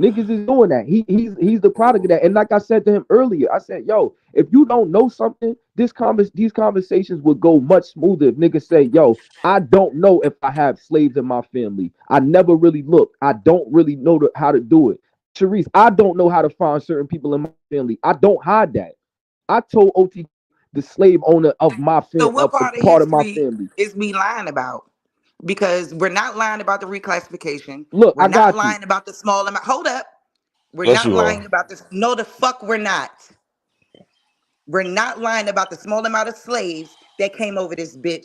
Niggas is doing that. He's the product of that. And like I said to him earlier, I said, yo, if you don't know something, these conversations would go much smoother if niggas say, yo, I don't know if I have slaves in my family. I never really looked. I don't really know how to do it. Sharice, I don't know how to find certain people in my family. I don't hide that. I told OT the slave owner of my So family, what part part of my history family. is we lying about? Because we're not lying about the reclassification. Look, We're I not got you. lying about the small amount. Hold up. We're Yes, not you lying are. about this. No, the fuck we're not. We're not lying about the small amount of slaves that came over this bitch.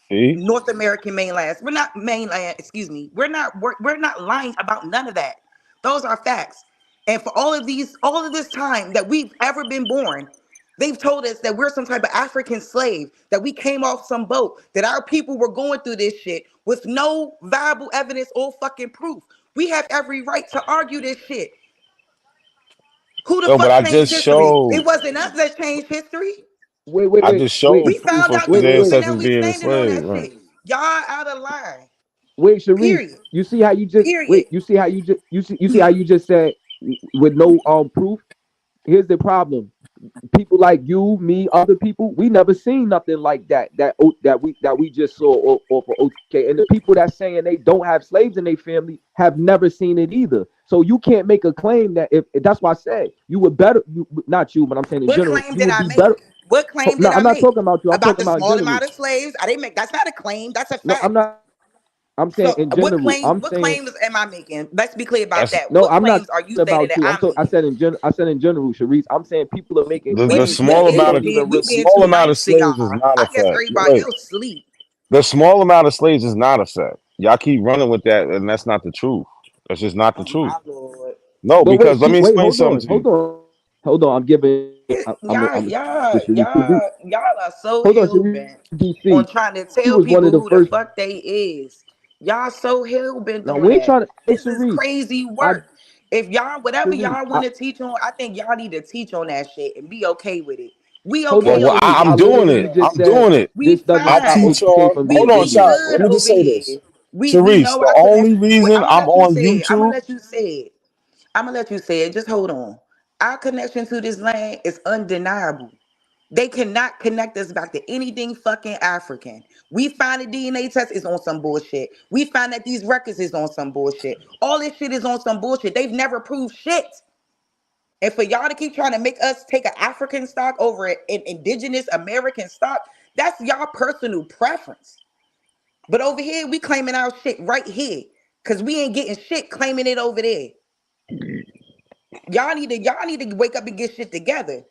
See? North American mainland. We're not mainland, excuse me. We're not lying about none of that. Those are facts. And for all of this time that we've ever been born, they've told us that we're some type of African slave, that we came off some boat, that our people were going through this shit with no viable evidence or fucking proof. We have every right to argue this shit. Who the Yo, but fuck I changed just history? It showed. wasn't us that changed history. I just showed We proof found of out the their truth and now ancestors we being standing on enslaved. that Right. shit. Y'all out of line. Wait, Sharice, Period. you see how you just Period. you see how you just said with no proof? Here's the problem. People like you, me, other people, we never seen nothing like that we just saw or for OTK. And the people that saying they don't have slaves in their family have never seen it either. So you can't make a claim that if that's why I said you would better not you, but I'm saying in What general, claim you did would I be make? better. What claim No, did I I'm not make? talking about you. I'm About talking the about small generally. amount of slaves? I didn't make that's not a claim, that's a No, fact. I'm not. I'm saying in What general. I'm what saying claims am I making? Let's be clear about That's that. no. What I'm not claims are you talking stating about that you. I'm I making? said in general. I said in general, Sharice. I'm saying people are making the claims small that they amount don't of even We the being small too amount of nice to slaves is y'all. not I a guess fact. everybody Wait, else sleep. the small amount of slaves is not a fact. Y'all keep running with that, and that's not the truth. That's just not the Oh truth. my lord. No, But wait, because let me wait, explain hold something on, to hold you. on, hold on. I'm giving. Y'all, I'm y'all, Sharice. y'all are so Hold on, hell Sharice bent on DC. trying to He tell was one people of the who the first. fuck they is. Y'all so hell bent Now on we ain't that. trying to. Hey, This is Sharice. crazy I work. If y'all, whatever Sharice. y'all want to teach on, I think y'all need to teach on that shit and be okay with it. We Hold okay on, Well, over Sharice. here. I'm I doing literally it. We just I'm said doing it. we this doesn't I stop fine. teach OTK on. from We Hold getting on, we Shot. videos. Let good me just over say this, here. We Sharice. know The our only connection. Wait, reason I'm gonna I'm let you on say it. I'm gonna YouTube, let you say it. I'm gonna let you say it. Just hold on. Our connection to this land is undeniable. They cannot connect us back to anything fucking African. We find a DNA test is on some bullshit. We find that these records is on some bullshit. All this shit is on some bullshit. They've never proved shit. And for y'all to keep trying to make us take an African stock over an indigenous American stock, that's y'all personal preference. But over here, we claiming our shit right here. Cause we ain't getting shit claiming it over there. Y'all need to wake up and get shit together.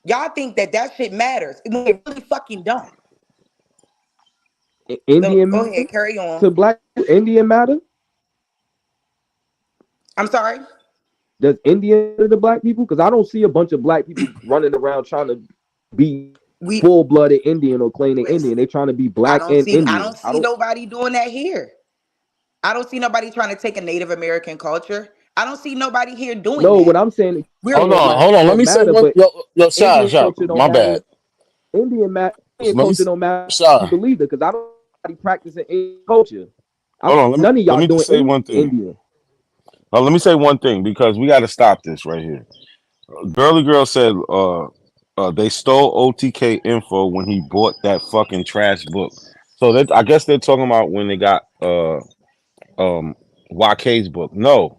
Y'all think that shit matters. It really fucking don't. So Indian go ahead, carry on. to black Indian matter? I'm sorry. Does Indian matter to black people? Because I don't see a bunch of black people running around trying to be full-blooded Indian or claim they're Indian. They're trying to be black and I Indian. don't see nobody doing that here. I don't see nobody trying to take a Native American culture. I don't see nobody here doing No, that. what I'm saying is hold on, like hold on. Let don't me say matter, one. but Yo, Shot, Indian Shot. culture don't My matter. bad. Indian Let me, culture don't matter. Shot. You believe it? Because I don't see practicing Indian culture. Hold on. None of y'all Let me doing just say one thing. Indian. Let me say one thing because we got to stop this right here. Girly Girl said they stole OTK info when he bought that fucking trash book. So that I guess they're talking about when they got YK's book. No,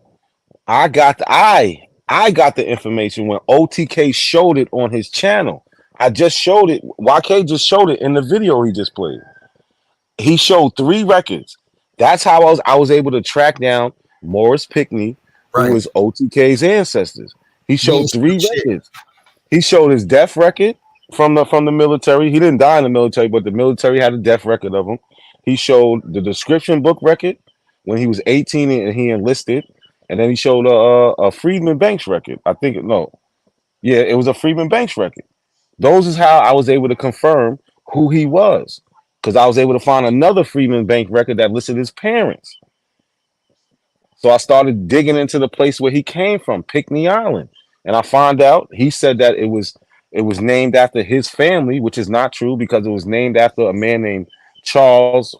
I got the information when OTK showed it on his channel. I just showed it. YK just showed it in the video he just played. He showed 3 records. That's how I was able to track down Morris Pickney, who was OTK's ancestors. He showed 3 records. He showed his death record from the military. He didn't die in the military, but the military had a death record of him. He showed the description book record when he was 18 and he enlisted, and then he showed a Freedman Banks record. I think it was a Freedman Banks record. Those is how I was able to confirm who he was, because I was able to find another Freedman Bank record that listed his parents. So I started digging into the place where he came from, Pickney Island, and I found out he said that it was named after his family, which is not true because it was named after a man named Charles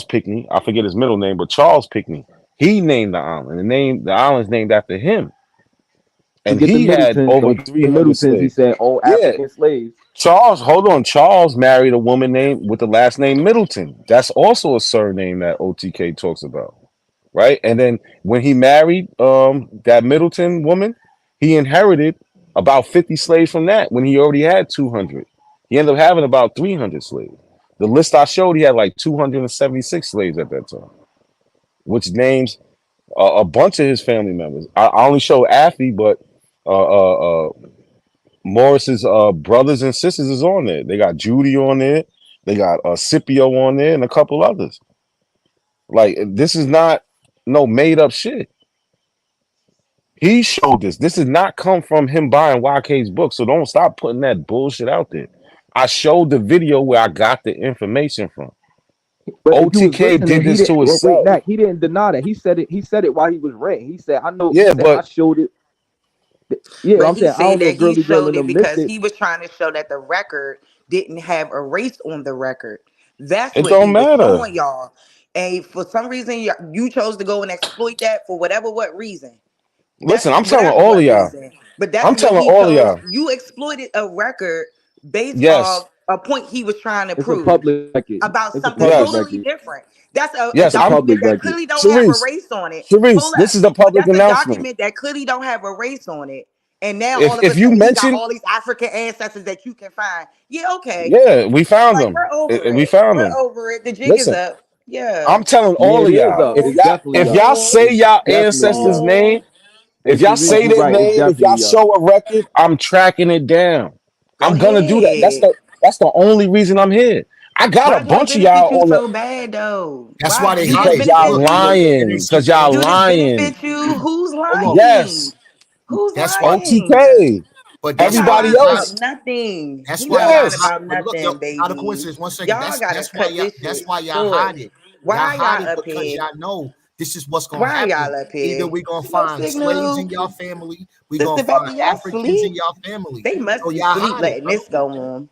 Pickney. I forget his middle name, but Charles Pickney. He named the island. The island's named after him. And Forget the he had Middletons. over Don't get the 300 Middletons. He slaves. said all Yeah, African slaves. Charles married a woman named with the last name Middleton. That's also a surname that OTK talks about. Right? And then when he married that Middleton woman, he inherited about 50 slaves from that when he already had 200. He ended up having about 300 slaves. The list I showed, he had like 276 slaves at that time, which names a bunch of his family members. I only show Affy, but Morris's brothers and sisters is on there. They got Judy on there. They got Scipio on there and a couple others. Like, this is not no made up shit. He showed this. This did not come from him buying YK's book. So don't stop putting that bullshit out there. I showed the video where I got the information from. But if you was OTK listening, did this to wait, himself. Mac, he didn't deny that. He said it while he was ranting. He said, I know. Yeah, He said, I but showed it. Yeah, But I'm he saying I said don't know that if he Girly Girl showed and it them missed because it. he was trying to show that the record didn't have a race on the record. That's it what don't he was matter. showing y'all. And for some reason, you chose to go and exploit that for what reason. Listen, I'm telling Whatever all of what y'all. reason. But that's I'm what telling he all of chose. y'all. You exploited a record based Yes. off a point he was trying to It's a prove public record. about It's a something public Yes. totally record. different. That's a Yes. It's a document public that record. clearly don't have a race on it. Hold This up. is a But public that's a announcement. document that clearly don't have a race on it. And now all of a If you sudden he got mention, all these African ancestors that you can find. Yeah, okay. yeah, we found Like them. we're over We it. found We're them. over it. The jig is Listen, up. Yeah. I'm telling all of it is y'all. up. It's definitely If up. y'all say y'all Definitely ancestors' up. name, Hey, if y'all Sharice, say you're their right. It's name, if y'all definitely up. show a record, I'm tracking it down. Go I'm gonna do that. ahead. That's the only reason I'm here. I got Why a do it bunch of benefit y'all you on the so bad though? That's Why why they do hide this because it. y'all benefit Look, you? and they lying. say Because y'all Do this lying. benefit you? Who's hold on. Yes. lying? Who's That's why. lying? OTK. But He that's not why Everybody lying I hide about it. else. nothing. That's He why not y'all lying Yes. hide. about But look, nothing, not a baby. coincidence. 1 second. Y'all gotta That's why cut y'all. this That's shit why y'all short. hide it. Y'all Why hide it y'all up because here? y'all know this is what's gonna Why happen. y'all up Either here? we gonna Slow find slaves signal. in y'all family, we gonna Sister find Becky, y'all Africans in sleep? y'all family. They must So be y'all sleep hide it, letting bro. this go on.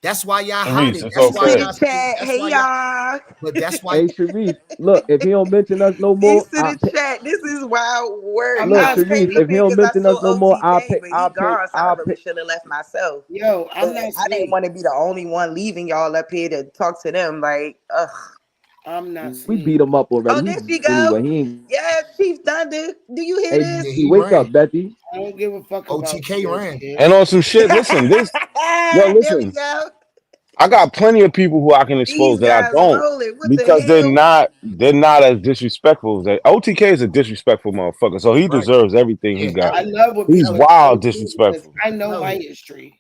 That's why y'all hide Sharice, it. it's That's Peace why to okay. the y'all say. chat. That's Hey why y'all. y'all. But that's why. Hey, Sharice, look, if he don't mention us no Peace more, to the chat. This is wild work. I'm look, I not came Sharice, up if he here sleeping. don't because I mention us no saw more, OTK, but he gone, so I I'll really pay. should have left myself. Yo, But I'm not I didn't sleep. want to be the only one leaving y'all up here to talk to them. Like, ugh. I'm not We sleep. beat him up already. Oh, there she Anyway, go. he ain't. Yes, Chief Thunder. Do you hear Hey, this? Yeah, he wake ran. up, Betty. I don't give a fuck about OTK this ran. shit. And on some shit, listen, There we listen. go. I got plenty of people who I can These expose that I guys don't rolling. What the because hell? they're not as disrespectful as that. OTK is a disrespectful motherfucker, so he Right. deserves everything he Yeah. got. I love when He's people Hell wild expose me because disrespectful. I know hell my yeah. history.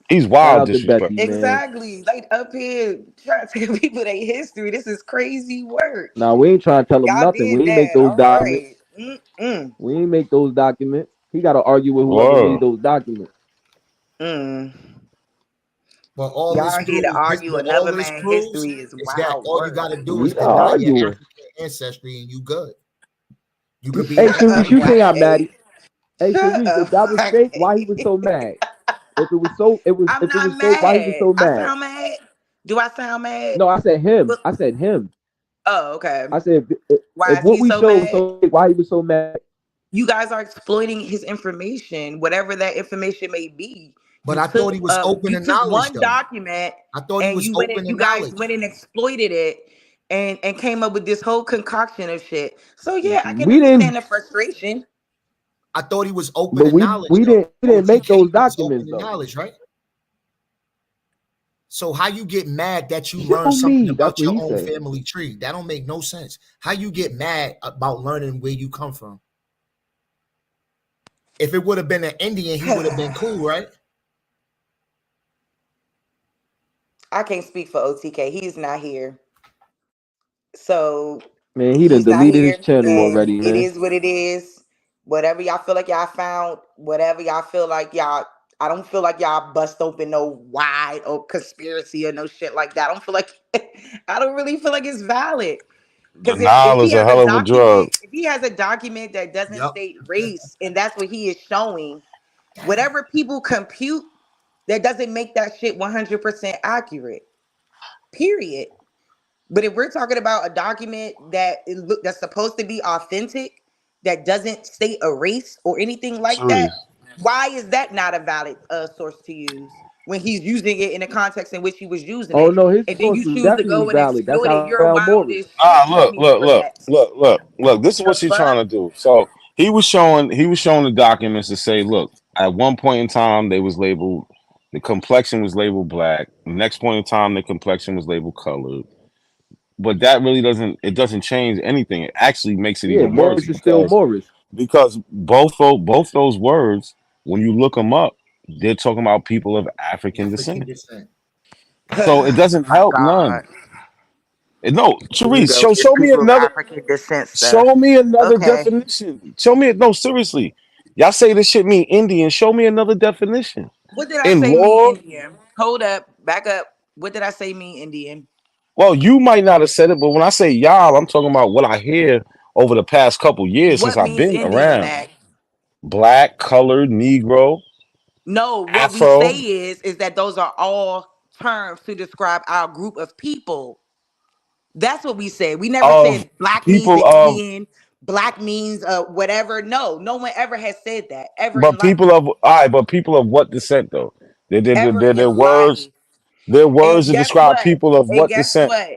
He's Shout wild out to Betty, disrespectful. man. Exactly. Like up here trying to tell people their history. This is crazy work. Now we ain't trying to tell him Y'all nothing. did We ain't make that. those All documents. right. Mm-mm. We ain't make those documents. He got to argue with whoever Word. made those documents. Mm. But all this Y'all here to proves, argue but all another this man's proves history is is that wild all you work. got to do We is not deny your arguing. African ancestry and you good. You could be Hey, an Sharice, African you man. say I'm mad. YK. Hey, Shut Sharice, if up, that was fake, why he was YK. so mad? If it was so, it was. I'm If it not was fake, why he was mad. so I mad? sound mad. Do I sound mad? No, I said him. Look. I said him. Oh, okay. I said Why if is what he we so showed was mad? so fake, why he was so mad? You guys are exploiting his information, whatever that information may be. But I thought he was open You to took knowledge, one though. document I thought he and was you open to you guys knowledge. went and exploited it and came up with this whole concoction of shit. So yeah, I can We didn't, understand the frustration. I thought he was open but to knowledge, we though. didn't make OTK those was open documents to though. knowledge, right? So how you get mad that you Show learned something me. That's about what your he own said. family tree? That don't make no sense. How you get mad about learning where you come from? If it would have been an Indian, he would have been cool, right? I can't speak for OTK. He's not here. So Man, he done he's not deleted his here channel and already, it man. is what it is. Whatever y'all feel like y'all found, whatever y'all feel like y'all, I don't feel like y'all bust open no wide or conspiracy or no shit like that. I don't feel like I don't really feel like it's valid. Because if Denial he is a has a hell of a drug. document that doesn't Yep. state race and that's what he is showing, whatever people compute, that doesn't make that shit 100% accurate. Period. But if we're talking about a document that's supposed to be authentic, that doesn't state a race or anything like that, Sharice. why is that not a valid source to use when he's using it in the context in which he was using Oh it? no, his And then source you was choose to definitely go and valid. That's exploit it. how I You're found wild Morris. as shit to me for that. Look. This is The what she's fuck? trying to do. So he was showing the documents to say, look, at one point in time they was labeled, the complexion was labeled black. Next point in time, the complexion was labeled colored. But that really doesn't change anything. It actually makes it Yeah, even worse Morris is still Morris. because both those words, when you look them up, they're talking about people of African African descent. descent. So it doesn't My help God. none. No, Here we Sharice, go with this show me people of another. African descent stuff. Show me another Okay. definition. Show me no, seriously. Y'all say this shit mean Indian. Show me another definition. What did I In say mean law, Indian? Hold up. Back up. What did I say mean Indian? well, you might not have said it, but when I say y'all, I'm talking about what I hear over the past couple years since What I've means been Indian, around. Mac? Black, colored, Negro, No, what we say Afro, is that those are all terms to describe our group of people. That's what we said. We never of said black means people an of, Indian, black means whatever. No one ever has said that ever in but life. people of, all right, but people of what descent though? Ever Their in life. words, their words And to guess describe what? people of And what guess descent? what?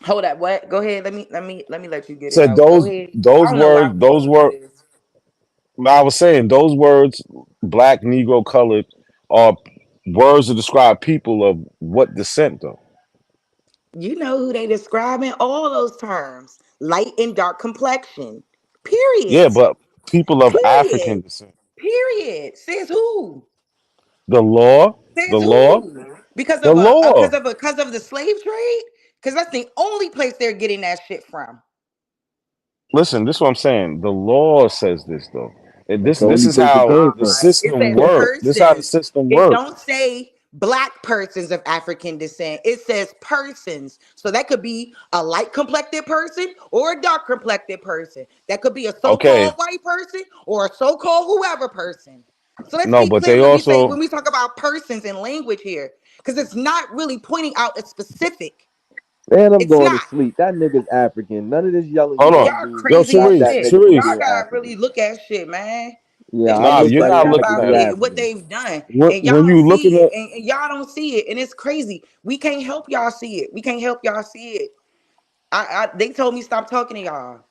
Hold up. What? Go ahead. Let me let you get it Said out. Go ahead. I don't know why we those going through words. this. I was saying those words, black, Negro, colored, are words to describe people of what descent, though. You know who they describe in all those terms. Light and dark complexion. Period. Yeah, but people of African Period. descent. Period. Says who? The law, Says the law, who? Because the of law. because of the slave trade? Because that's the only place they're getting that shit from. Listen, this is what I'm saying. The law says this though. And That's this the is only place it how came the from. It system says works. This is how the persons. system It works. don't say black persons of African descent. It says persons. So that could be a light complected person or a dark complected person. That could be a so-called Okay. white person or a so-called whoever person. So let's No, be but clear they when also we talk about persons in language here, because it's not really pointing out a specific. Man, I'm It's going to not. sleep. That nigga's African. None of this yelling hold you on. gonna Y'all do Yo, crazy stop as that shit. nigga from Y'all being gotta African. really look at shit, man. Yeah, And I Nah, stop look you're like not forgetting that looking to about be at it. what African. they've done. And When y'all you don't looking see at it. And y'all don't see it. And it's crazy. We can't help y'all see it. We can't help y'all see it. They told me stop talking to y'all.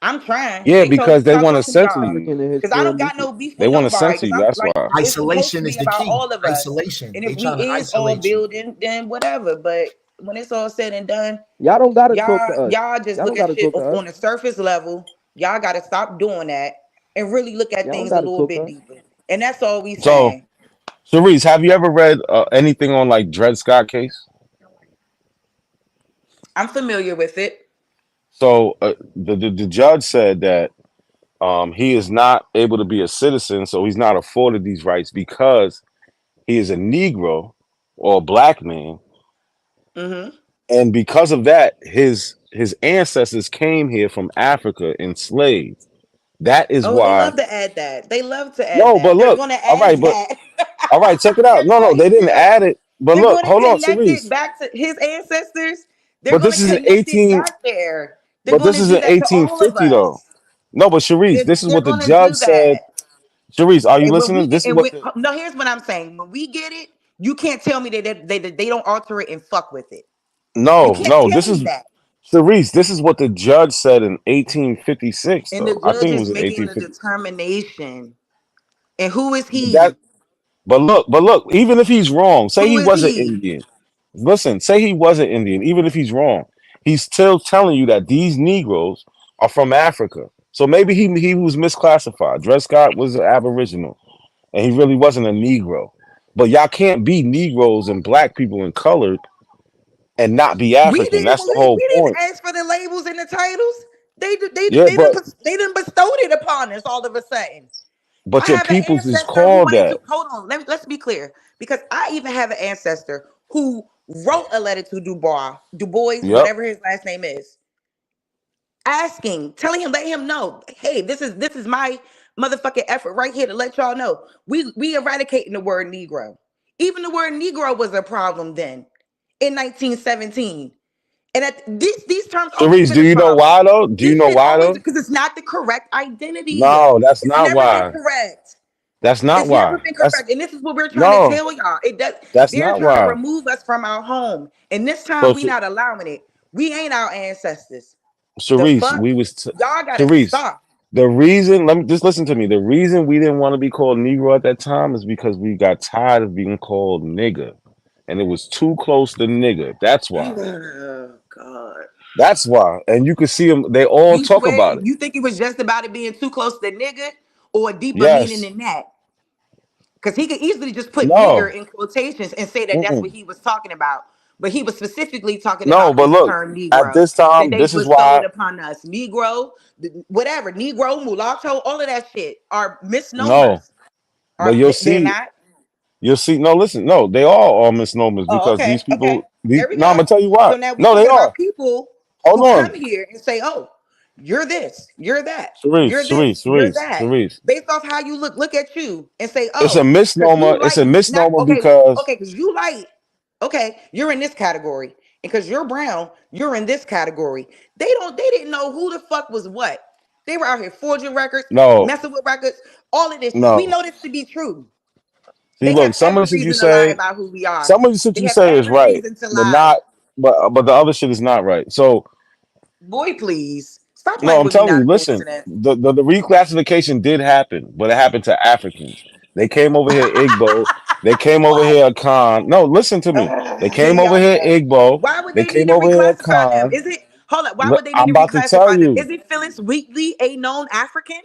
I'm trying. yeah, They told me because they stop want to talking to censor y'all. you. African and Because I don't got Hispanic. no beef They with want to nobody. censor Because you. I'm That's like, why. it's supposed to Isolation be is the about key. all of us. Isolation. And They if we trying to is all isolate you. building, then whatever. But when it's all said and done, Y'all don't gotta talk to us. y'all just Y'all look don't at gotta shit talk to us. on the surface level. Y'all got to stop doing that and really look at Y'all don't things a gotta little talk to bit us. deeper. And that's all we So, saying. Cerise, have you ever read anything on like Dred Scott case? I'm familiar with it. So the judge said that he is not able to be a citizen, so he's not afforded these rights because he is a Negro or a black man, Mm-hmm. and because of that, his ancestors came here from Africa enslaved. That is Oh, they why. love to add that. They love to add No, but that. They're look, going to all right, add but that. all right, check it out. They're No, no, going they didn't to. add it. But They're look, going to hold on, connect it Cerise. back to his ancestors. They're But going this to is in connect it 18. back there. They're But going this to is do in that to all of 1850 though. us. No, but Cerise, this is They're what the going to judge do said. that. Cerise, are you And when we listening? get, This is what the no, here's what I'm saying. When we get it, you can't tell me that they don't alter it and fuck with it. You no, can't no. tell This me is that. Cerise. This is what the judge said in 1856. And the Though I judge think it is was in making a 1850. determination. And who is But that, he? but look. Even if he's wrong, say Who he is wasn't he? Indian. Listen, say he wasn't Indian. Even if he's wrong, he's still telling you that these Negroes are from Africa. So maybe he was misclassified. Dred Scott was an Aboriginal, and he really wasn't a Negro. But y'all can't be Negroes and black people and colored and not be African. That's the whole We didn't point. ask for the labels and the titles. Yeah, They didn't bestowed it upon us all of a sudden. I but your have an peoples is ancestor who called went into, that. hold on, let's be clear. Because I even have an ancestor who wrote a letter to Du Bois, Yep. whatever his last name is, telling him, letting him know, hey, this is my motherfucking effort right here to let y'all know. We eradicating the word Negro. Even the word Negro was a problem then in 1917. And these terms always Cerise, been do a you know problem. why though? Do you This know shit why always, though? because it's not the correct identity. No, that's It's not never been why. correct. That's not It's never why. been That's correct. And this is what we're trying to no, tell y'all. that's They're not trying to why. remove us from our home. And this time So we not allowing it. We ain't our ancestors. The Cerise, fuck? Y'all gotta Cerise. stop. The reason, let me just listen to me. The reason we didn't want to be called Negro at that time is because we got tired of being called nigger, and it was too close to nigger. That's why. Oh God. That's why. And you can see them. They all You talk swear about it. you think it was just about it being too close to nigga or a deeper meaning Yes. than that? Because he could easily just put nigger No. in quotations and say that that's what Mm-mm. he was talking about. But he was specifically talking No. about But this look, term at Negro this that time, they this is bestowed why. upon us. Negro, whatever, Negro, mulatto, all of that shit are No. misnomers. But you'll They're see. not? You'll see. No, listen. No, they are all misnomers Oh, because okay. these people. Okay. There we No, I'm go. gonna tell you why. So now we No, they talking are. about people Hold who come on, here and say, oh, you're this, you're that, Cerise, you're this, Cerise, you're Cerise, that. Cerise. Based off how you look at you and say, It's a oh, because misnomer. you It's like a not misnomer okay, because because you like, okay, you're in this category. And because you're brown, you're in this category. They didn't know who the fuck was what. They were out here forging records, no, messing with records, all of this shit. We no. know this to be true. See, They look, have some of every the shit you reason to lie say, about who we are. some of the shit They you have say is every right, reason to but lie. not, but the other shit is not right. So Boy, please stop no, playing I'm with me. telling Not you. a Listen, coincidence. the reclassification did happen, but it happened to Africans. They came over here, Igbo. They came over here a Khan. No, listen to me. They came Here over y'all here go. Igbo. Why would They they need came to over here reclassify them? Khan. Is it hold up? Why would they need I'm to about to tell reclassify them? you. Is it Phyllis Wheatley a known African?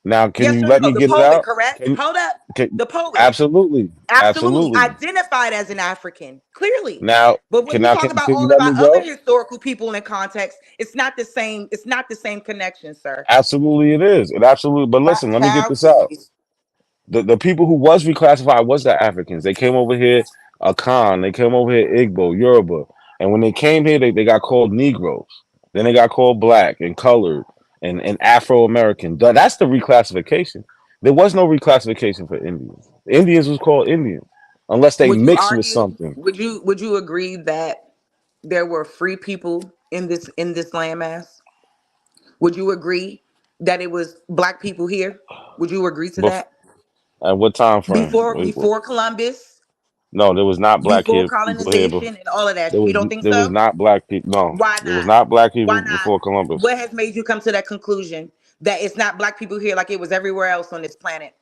Now, can Yes you or let no? me The get it poet, out? correct? Hold up. Can, The poet. absolutely. Absolutely Absolutely. identified as an African, clearly. Now, But when can you now talk can, about can you all of let our me other go? historical people in context, it's not the same. It's not the same connection, sir. Absolutely it is. It absolutely, but listen, let me get Child, this out. please. The people who was reclassified was the Africans. They came over here Akan, they came over here Igbo, Yoruba. And when they came here, they got called Negroes. Then they got called black and colored and Afro-American. That's the reclassification. There was no reclassification for Indians. Indians was called Indians unless they Would you mixed with argue? something. Would you agree that there were free people in this landmass? Would you agree that it was black people here? Would you agree to Bef- that? at what time frame? Before Columbus, No, there was not black before here people here. colonization, and all of that. You don't think There was so? not black people. No, Why there was not? not black Why people not? before Columbus. What has made you come to that conclusion that it's not black people here like it was everywhere else on this planet?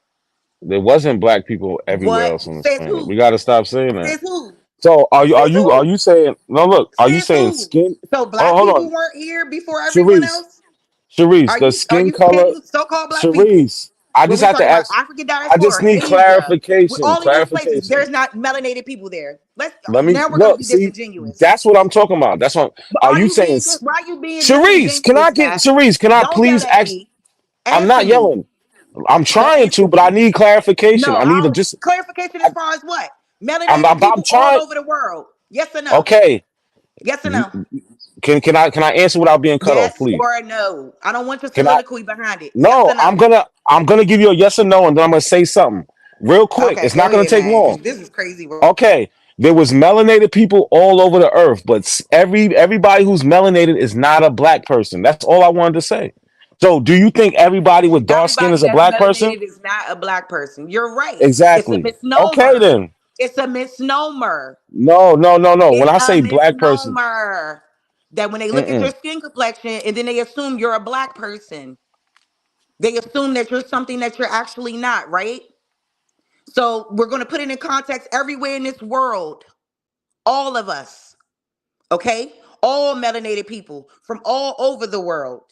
There wasn't black people everywhere What? else on this Says planet. We who? got to stop saying that. Says who? So Says are who? you saying no? Look, are you Says saying who? skin? So Oh, black hold people on, weren't here before everyone Sharice. else? Sharice, the Are skin you color. kidding? So-called black people. Sharice, I When just we have to talking about ask. African I just diaspora, need Asia, with clarification. all of these places, Clarification. there's not melanated people there. Let me Now we're gonna look. be See, disingenuous. that's what I'm talking about. That's what. But Are you saying? why are you being Sharice, can I disingenuous, get Seth? Sharice? Can I Don't yell please at ask? me. I'm Answer not me. yelling. I'm No, trying answer to, but I me. need clarification. No, I need to just. clarification as far as what? I'm Melanated people all trying. over the world. Yes or no? Okay. Yes or no? Can I answer without being cut off, Yes please? or no? I don't want your Can I? soliloquy behind it. Yes No, or no? I'm gonna give you a yes or no, and then I'm gonna say something real quick. Okay, It's go not gonna ahead, take man. long. This is crazy. Okay. There was melanated people all over the earth, but everybody who's melanated is not a black person. That's all I wanted to say. So, do you think everybody with dark skin is Everybody a that's black person? melanated is not a black person. You're right. It's a Exactly. Okay, misnomer. then. It's a misnomer. No. When It's I a say black person, misnomer. That when they look at your mm-mm. skin complexion and then they assume you're a black person, they assume that you're something that you're actually not, right? So we're going to put it in context everywhere in this world. All of us, okay? All melanated people from all over the world.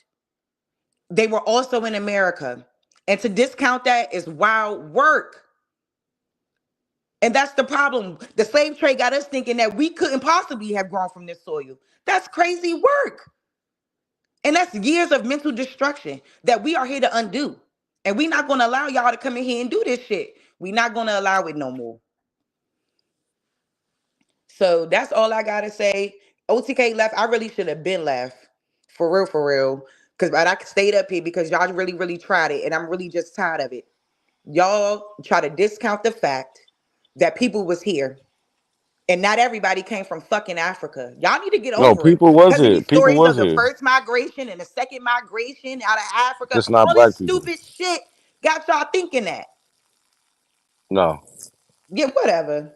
They were also in America. And to discount that is wild work. And that's the problem. The slave trade got us thinking that we couldn't possibly have grown from this soil. That's crazy work. And that's years of mental destruction that we are here to undo. And we're not going to allow y'all to come in here and do this shit. We're not going to allow it no more. So that's all I got to say. OTK left. I really should have been left. For real. But I stayed up here because y'all really, really tried it. And I'm really just tired of it. Y'all try to discount the fact that people was here. And not everybody came from fucking Africa. Y'all need to get No, over it. people was Because of here. these People stories was of the here. first migration and the second migration out of Africa. Just not All black this people. stupid shit got y'all thinking that. No, Yeah, whatever.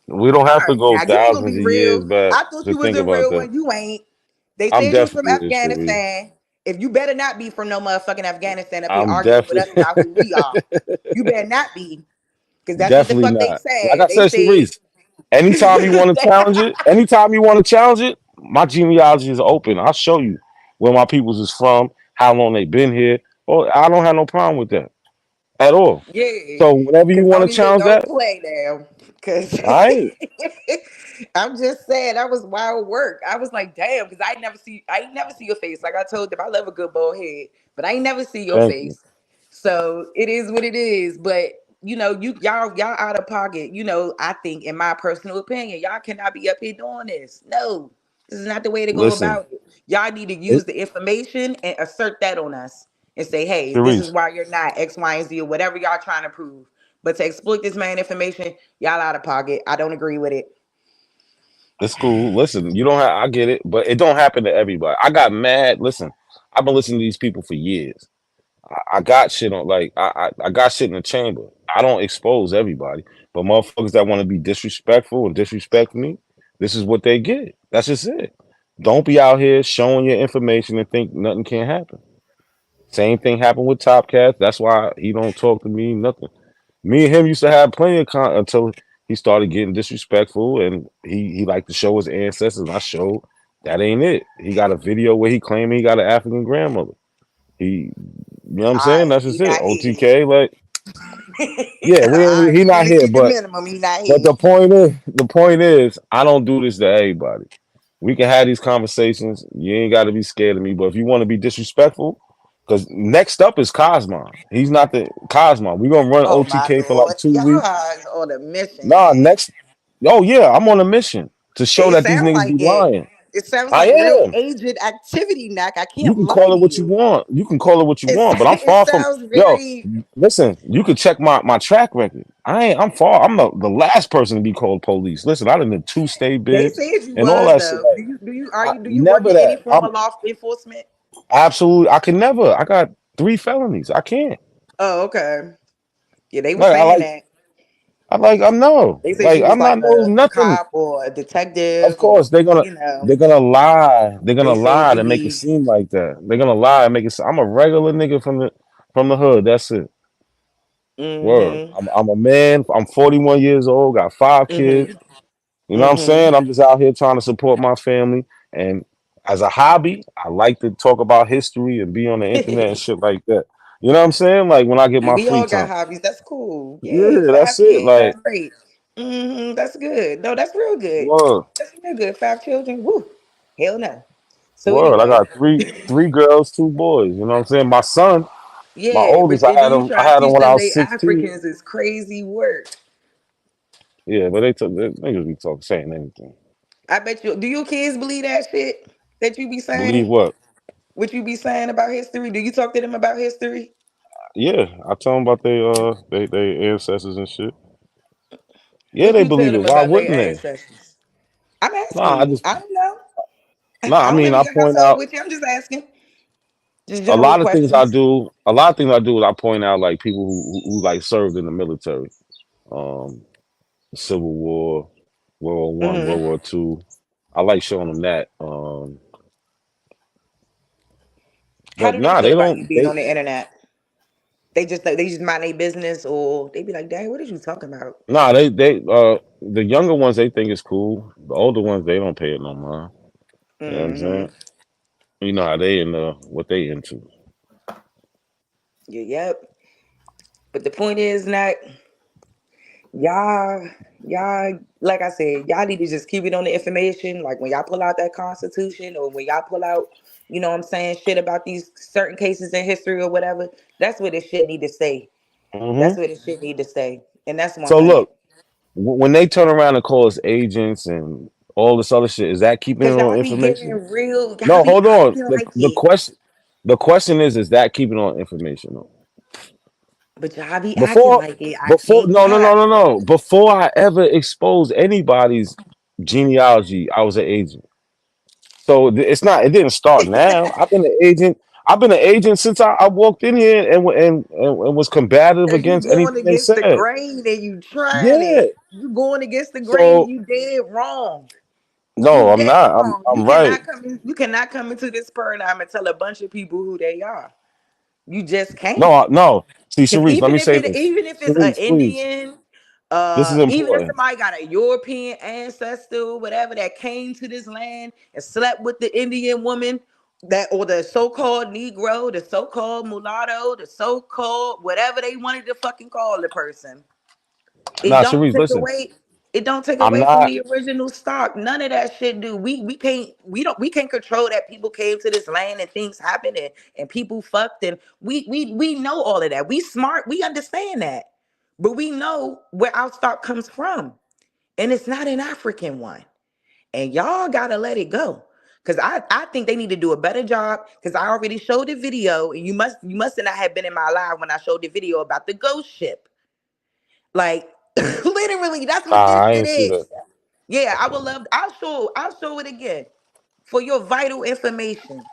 we don't All have to right, go now you ain't gonna thousands be of years real. back I thought to you was think a about real that. one. You ain't. They I'm said you was from definitely a Sharice. Afghanistan. If you better not be from no motherfucking Afghanistan up here I'm arguing with us definitely about who we are. You better not be. Because that's what the definitely fuck they not. Like said. I They said, said Sharice, anytime you want to challenge it, my genealogy is open. I'll show you where my peoples is from, how long they've been here. Oh, I don't have no problem with that at all. yeah. So whenever you Cause want to challenge don't that, play now. Cause all right. I'm just saying that was wild work. I was like, damn, because I ain't never see your face. Like I told them, I love a good bald head, but I ain't never see your Thank you. face. So it is what it is. But you know, y'all out of pocket. You know, I think in my personal opinion, y'all cannot be up here doing this. No, this is not the way to go Listen, about it. Y'all need to use the information and assert that on us and say, hey, this is Sharice, why you're not X, Y, and Z or whatever y'all trying to prove. But to exploit this man information, y'all out of pocket. I don't agree with it. it's cool. Listen, you don't have. I get it, but it don't happen to everybody. I got mad. Listen, I've been listening to these people for years. I got shit on like I got shit in the chamber. I don't expose everybody, but motherfuckers that want to be disrespectful and disrespect me, this is what they get. That's just it. Don't be out here showing your information and think nothing can happen. Same thing happened with Top Cat. That's why he don't talk to me. Nothing. Me and him used to have plenty of until he started getting disrespectful, and he liked to show his ancestors, and I showed that ain't it. He got a video where he claiming he got an African grandmother. He, you know what I'm saying? That's He just it. not here. OTK, like, yeah, he You not want to here, keep the but minimum. He not here. the point is, I don't do this to everybody. We can have these conversations. You ain't got to be scared of me, but if you want to be disrespectful, because next up is Cosmo. He's not the Cosmo. We're gonna run Oh my OTK for lord, like 2 y'all weeks. are on a mission, Nah, man. next. Oh yeah, I'm on a mission to show It that these sounds niggas like be it. lying. It sounds I like real am. agent activity, Knock. I You can't can lie call to it what you you. want. You can call it what you want, but I'm It far from. sounds Yo, very. listen. You can check my track record. I'm far. I'm the last person to be called police. Listen, I done did 2 state They bids said you and all was that shit. though. Like, Do you work never in any that. form I'm of law enforcement? absolutely. I can never. I got 3 felonies. I can't. Oh, okay. Yeah, they were Like I saying like. that. I know. They said Like you was I'm like not no a nothing. cop or a Of detective course, or they're gonna you know. they're gonna lie. They're gonna They said lie you to make it be. seem like that. They're gonna lie and make it. I'm a regular nigga from the hood. That's it. Word. Mm-hmm. I'm a man. I'm 41 years old. Got 5 kids. Mm-hmm. You know what I'm Mm-hmm. saying? I'm just out here trying to support my family. And as a hobby, I like to talk about history and be on the internet and shit like that. You know what I'm saying? Like when I get my We free all got time. hobbies. That's cool. Yeah, Yeah, 5 that's it. kids. Like That's great. Mm-hmm. That's good. No, that's real good. word, That's real good. 5 children. Woo. Hell no. So word. I anyway, got three girls, 2 boys. You know what I'm saying? My son. My yeah, but oldest, then you try I to had him teach when I them was they 16. Africans is crazy work. Yeah, but they niggas be talking, saying anything. I bet you. Do your kids believe that shit that you be Believe saying? what? What you be saying about history? Do you talk to them about history? Yeah, I tell them about they ancestors and shit. Yeah, What they you tell believe it. them Why about their wouldn't they? ancestors? I'm asking Nah, I you. just I don't know. I I don't mean, live in I your point household out with you. I'm just asking. Just a general lot of things I questions. do. A lot of things I do is I point out like people who like served in the military, um, Civil War, World War I, Hmm. World War II. I like showing them that. How But do they nah, feel they about you don't. being on the internet? They just mind their business, or they be like, "Dang, what are you talking about?" Nah, the younger ones they think it's cool. The older ones they don't pay it no mind. You know what I'm Hmm. saying? You know how they in what they into. Yeah, yep. But the point is, not y'all. Like I said, y'all need to just keep it on the information. Like when y'all pull out that Constitution, or when y'all pull out, you know what I'm saying, shit about these certain cases in history or whatever. That's where this shit need to stay. Hmm. That's where this shit need to stay. And that's So 100. look, when they turn around and call us agents and all this other shit, is that keeping it Cause on y'all be giving information? real, y'all No, be hold on. acting like The it. question is that keeping on information? Though? But y'all be acting Before like it. I before can't no no no cap. no no. Before I ever exposed anybody's genealogy, I was an agent. So it's not. It didn't start now. I've been an agent. I've been an agent since I walked in here and was combative Cause you against going anything they against the said. grain and you trying Yeah. it. You going against the grain and So you dead wrong. no, You I'm dead not. wrong. I'm right. You cannot come into this paradigm and tell a bunch of people who they are. You just can't. No. See, Because Sharice, let me say this. even if it's an Sharice, please. Indian, This is even if important. somebody got a European ancestor, whatever, that came to this land and slept with the Indian woman, that or the so-called Negro, the so-called mulatto, the so-called whatever they wanted to fucking call the person. It Nah, don't Sharice, take listen. away. It don't take I'm away from not. the original stock. None of that shit do. We can't control that people came to this land and things happened and people fucked and we know all of that. We smart, we understand that. But we know where our stock comes from. And it's not an African one. And y'all gotta let it go. Cause I think they need to do a better job. Cause I already showed the video, and you must not have been in my live when I showed the video about the ghost ship. Like literally, that's what this I shit ain't see is. that. Yeah, I would love. I'll show it again for your vital information.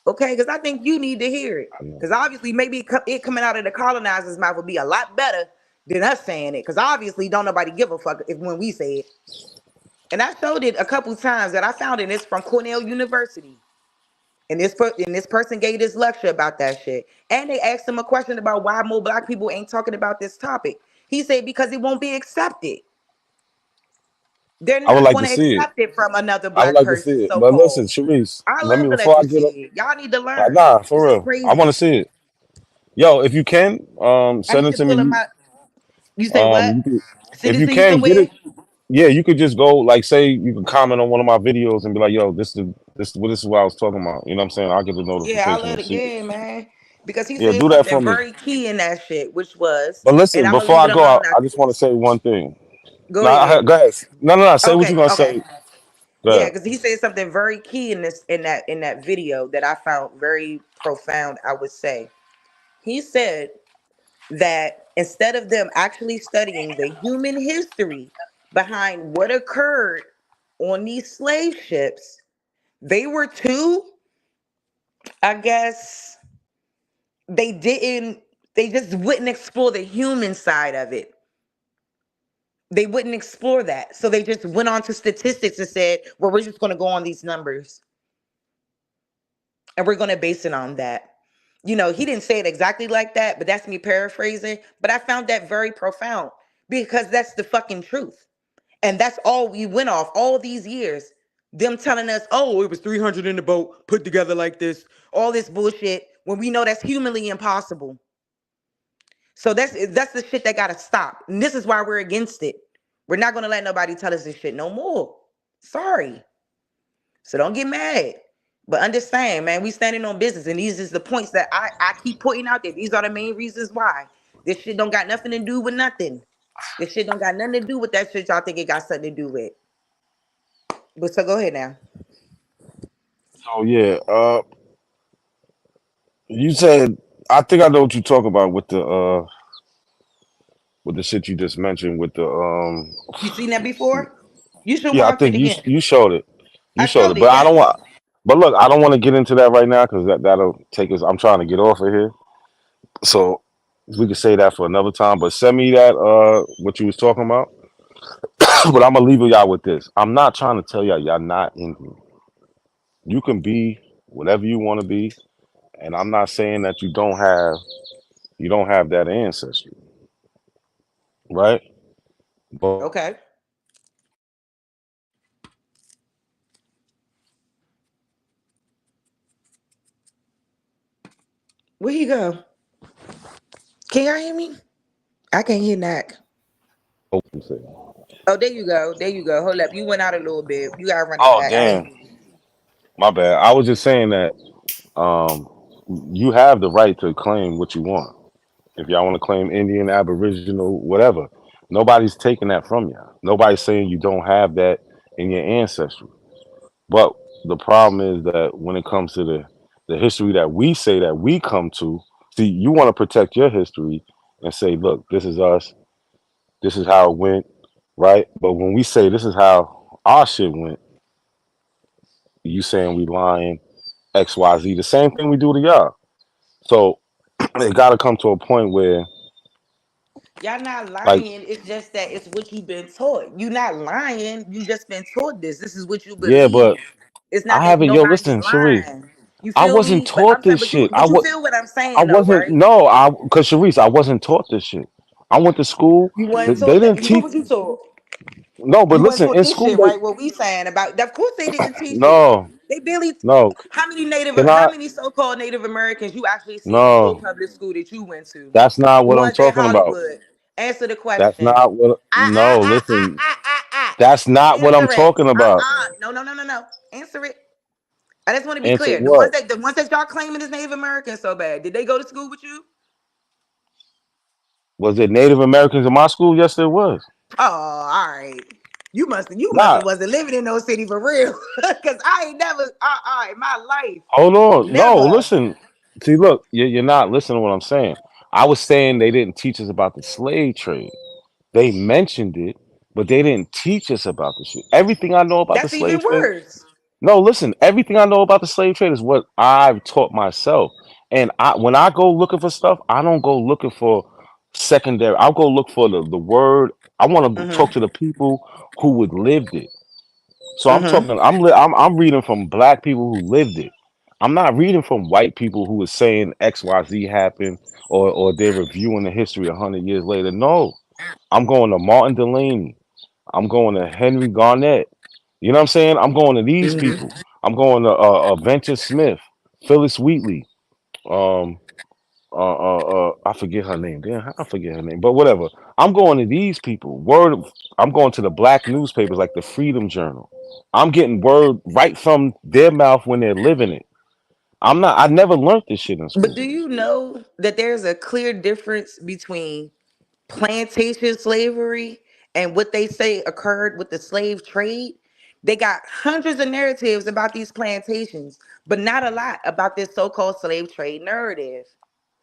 Okay, because I think you need to hear it. Because obviously, maybe it coming out of the colonizer's mouth would be a lot better than us saying it. Because obviously, don't nobody give a fuck if when we say it. And I showed it a couple times that I found it. It's from Cornell University. And this person gave this lecture about that shit. And they asked him a question about why more black people ain't talking about this topic. He said because it won't be accepted. They're I would not like to going to see it. accept it from another I would black like to person, see it. so But listen, called. Sharice, I let love me to let before I you get see up. it. Y'all need to learn. Nah, for This is real. I want to crazy. see it. Yo, if you can, I send need it to to pull me. them out. You say what? You could, Send if it you to you can get somewhere? it, yeah, you could just go like say you can comment on one of my videos and be like, yo, this is what I was talking about. You know what I'm saying? I'll get the Yeah, I notification let and it. see it. Yeah, man. Because he Yeah, said do that something for me. very key in that shit, which was, But and listen, I'm gonna before leave I it go, alone I after just want to this. say one thing. Go Nah, ahead. go ahead. No. Say what you're gonna Okay. say. Go Yeah, ahead. because he said something very key in that video that I found very profound, I would say. He said that instead of them actually studying the human history behind what occurred on these slave ships, they were too, I guess, they just wouldn't explore the human side of it. They wouldn't explore that. So they just went on to statistics and said, well, we're just going to go on these numbers and we're going to base it on that. You know, he didn't say it exactly like that, but that's me paraphrasing. But I found that very profound because that's the fucking truth. And that's all we went off all these years. Them telling us, oh, it was 300 in the boat put together like this, all this bullshit, when we know that's humanly impossible. So that's the shit that got to stop. And this is why we're against it. We're not going to let nobody tell us this shit no more. Sorry. So don't get mad. But understand, man, we standing on business. And these is the points that I keep putting out there. These are the main reasons why. This shit don't got nothing to do with nothing. This shit don't got nothing to do with that shit y'all think it got something to do with. But so go ahead now. So yeah, you said I think I know what you talk about with the shit you just mentioned with the You seen that before? You should yeah, I watch it think again. you showed it. You I showed it. showed it, But I don't yes. want but look, I don't want to get into that right now because that'll take us. I'm trying to get off of here. So we can say that for another time. But send me that what you was talking about. But I'm gonna leave y'all with this. I'm not trying to tell y'all not Indian. You can be whatever you want to be, and I'm not saying that you don't have that ancestry, right? But Okay. Where you go? Can y'all hear me? I can't hear Nak. Oh, there you go. There you go. Hold up. You went out a little bit. You gotta run it oh back. I ain't damn, hear you. my bad. I was just saying that um, you have the right to claim what you want. If y'all want to claim Indian, Aboriginal, whatever, nobody's taking that from you. Nobody's saying you don't have that in your ancestry. But the problem is that when it comes to the history that we say that we come to, see, you want to protect your history and say, look, this is us, this is how it went, right? But when we say this is how our shit went, you saying we lying, XYZ, the same thing we do to y'all. So it got to come to a point where, Y'all not like, lying. It's just that it's what you've been taught. You not lying. You just been taught this. This is what you yeah, but believe. It's not I that haven't. Yo, nobody's listen, Sharice, lying. You I feel wasn't me? But taught I'm saying, this shit. but you feel what I'm I saying though, wasn't. right? No, because Sharice, I wasn't taught this shit. I went to school. You They wasn't taught that. didn't What teach. was you taught? No, but You wasn't listen, taught in this school shit, they right? What we saying about? Of course they didn't teach it. no, They barely. no. How many Can how I? many so-called Native Americans you actually seen in your No, public school that you went to? that's not The what I'm ones in talking about. Hollywood. Answer the That's question. not what. No, listen, that's not what I'm Answer it. talking about. No. Answer it. I just want to be Answer clear. what? The ones that y'all claiming is Native Americans so bad, did they go to school with you? Was it Native Americans in my school? Yes, there was. Oh, all right. You must Nah, wasn't living in no city for real. Cause I ain't never in my life. hold on. No, Never. listen. See, look, you're not listening to what I'm saying. I was saying they didn't teach us about the slave trade. They mentioned it, but they didn't teach us about the shit. Everything I know about the That's slave even trade. worse. No, listen. Everything I know about the slave trade is what I've taught myself. And when I go looking for stuff, I don't go looking for secondary. I'll go look for the word. I want to talk to the people who would lived it. So I'm talking. I'm reading from black people who lived it. I'm not reading from white people who are saying XYZ happened or they're reviewing the history 100 years later. No, I'm going to Martin Delaney. I'm going to Henry Garnett. You know what I'm saying? I'm going to these people. I'm going to Venture Smith, Phyllis Wheatley. I forget her name. Damn, I forget her name. But whatever. I'm going to these people. I'm going to the black newspapers like the Freedom Journal. I'm getting word right from their mouth when they're living it. I never learned this shit in school. But do you know that there's a clear difference between plantation slavery and what they say occurred with the slave trade? They got hundreds of narratives about these plantations, but not a lot about this so-called slave trade narrative.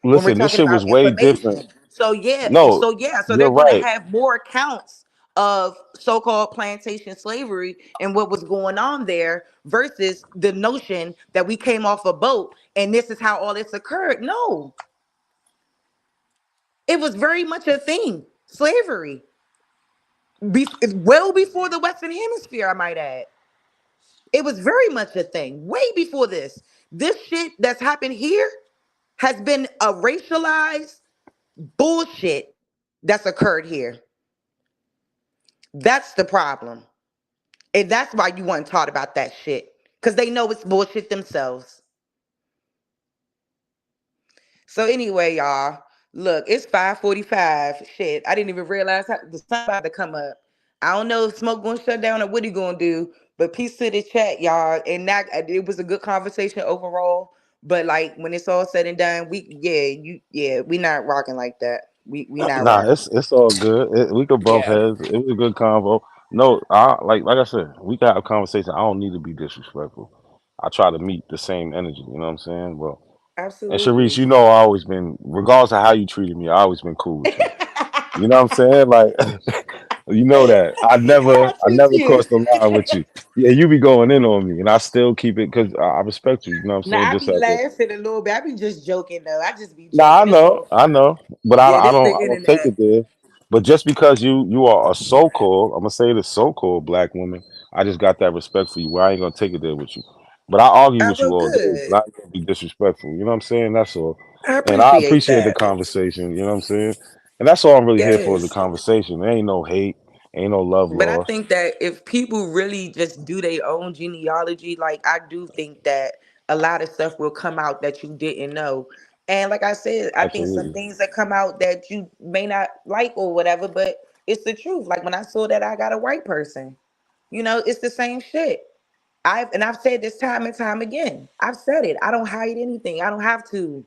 When we're Listen, this talking shit was about way different. information. So No, so they're you're going to right. have more accounts of so-called plantation slavery and what was going on there versus the notion that we came off a boat and this is how all this occurred. No, it was very much a thing. Slavery. Well before the Western Hemisphere, I might add. It was very much a thing. Way before this. This shit that's happened here has been a racialized bullshit that's occurred here. That's the problem. And that's why you weren't taught about that shit. Because they know it's bullshit themselves. So anyway, y'all, look, it's 5:45. Shit, I didn't even realize how the sun about to come up. I don't know if Smoke gonna shut down or what he gonna do, but peace to the chat, y'all. And that it was a good conversation overall. But like when it's all said and done, we not rocking like that. We not Nah, rocking. it's all good. We could bump Yeah, heads. It was a good convo. No, like I said, we can have a conversation. I don't need to be disrespectful. I try to meet the same energy. You know what I'm saying? Well, and Sharice, absolutely. you know, I always been, regardless of how you treated me, I always been cool with you. You know what I'm saying? Like, you know that I I never appreciate crossed the line with you. Yeah, you be going in on me, and I still keep it because I respect you. You know what I'm saying? Now I Just be as a laughing a little bit. I be just joking though. I just be Nah, joking. It's all I fun. know, but Yeah, I this the don't take internet. it there. But just because you are a so-called, I'm gonna say the so-called black woman, I just got that respect for you. Where I ain't gonna take it there with you. But I argue I with you feel all day, good. but I ain't gonna be disrespectful. You know what I'm saying? That's all. I And I appreciate appreciate the that. conversation. You know what I'm saying? And that's all I'm really here for is the Yes. conversation. There ain't no hate, ain't no love But I lost. think that if people really just do their own genealogy, like I do think that a lot of stuff will come out that you didn't know. And like I said, I think some Absolutely. things that come out that you may not like or whatever, but it's the truth. Like when I saw that I got a white person, it's the same shit. I've said this time and time again. I've said it. I don't hide anything. I don't have to.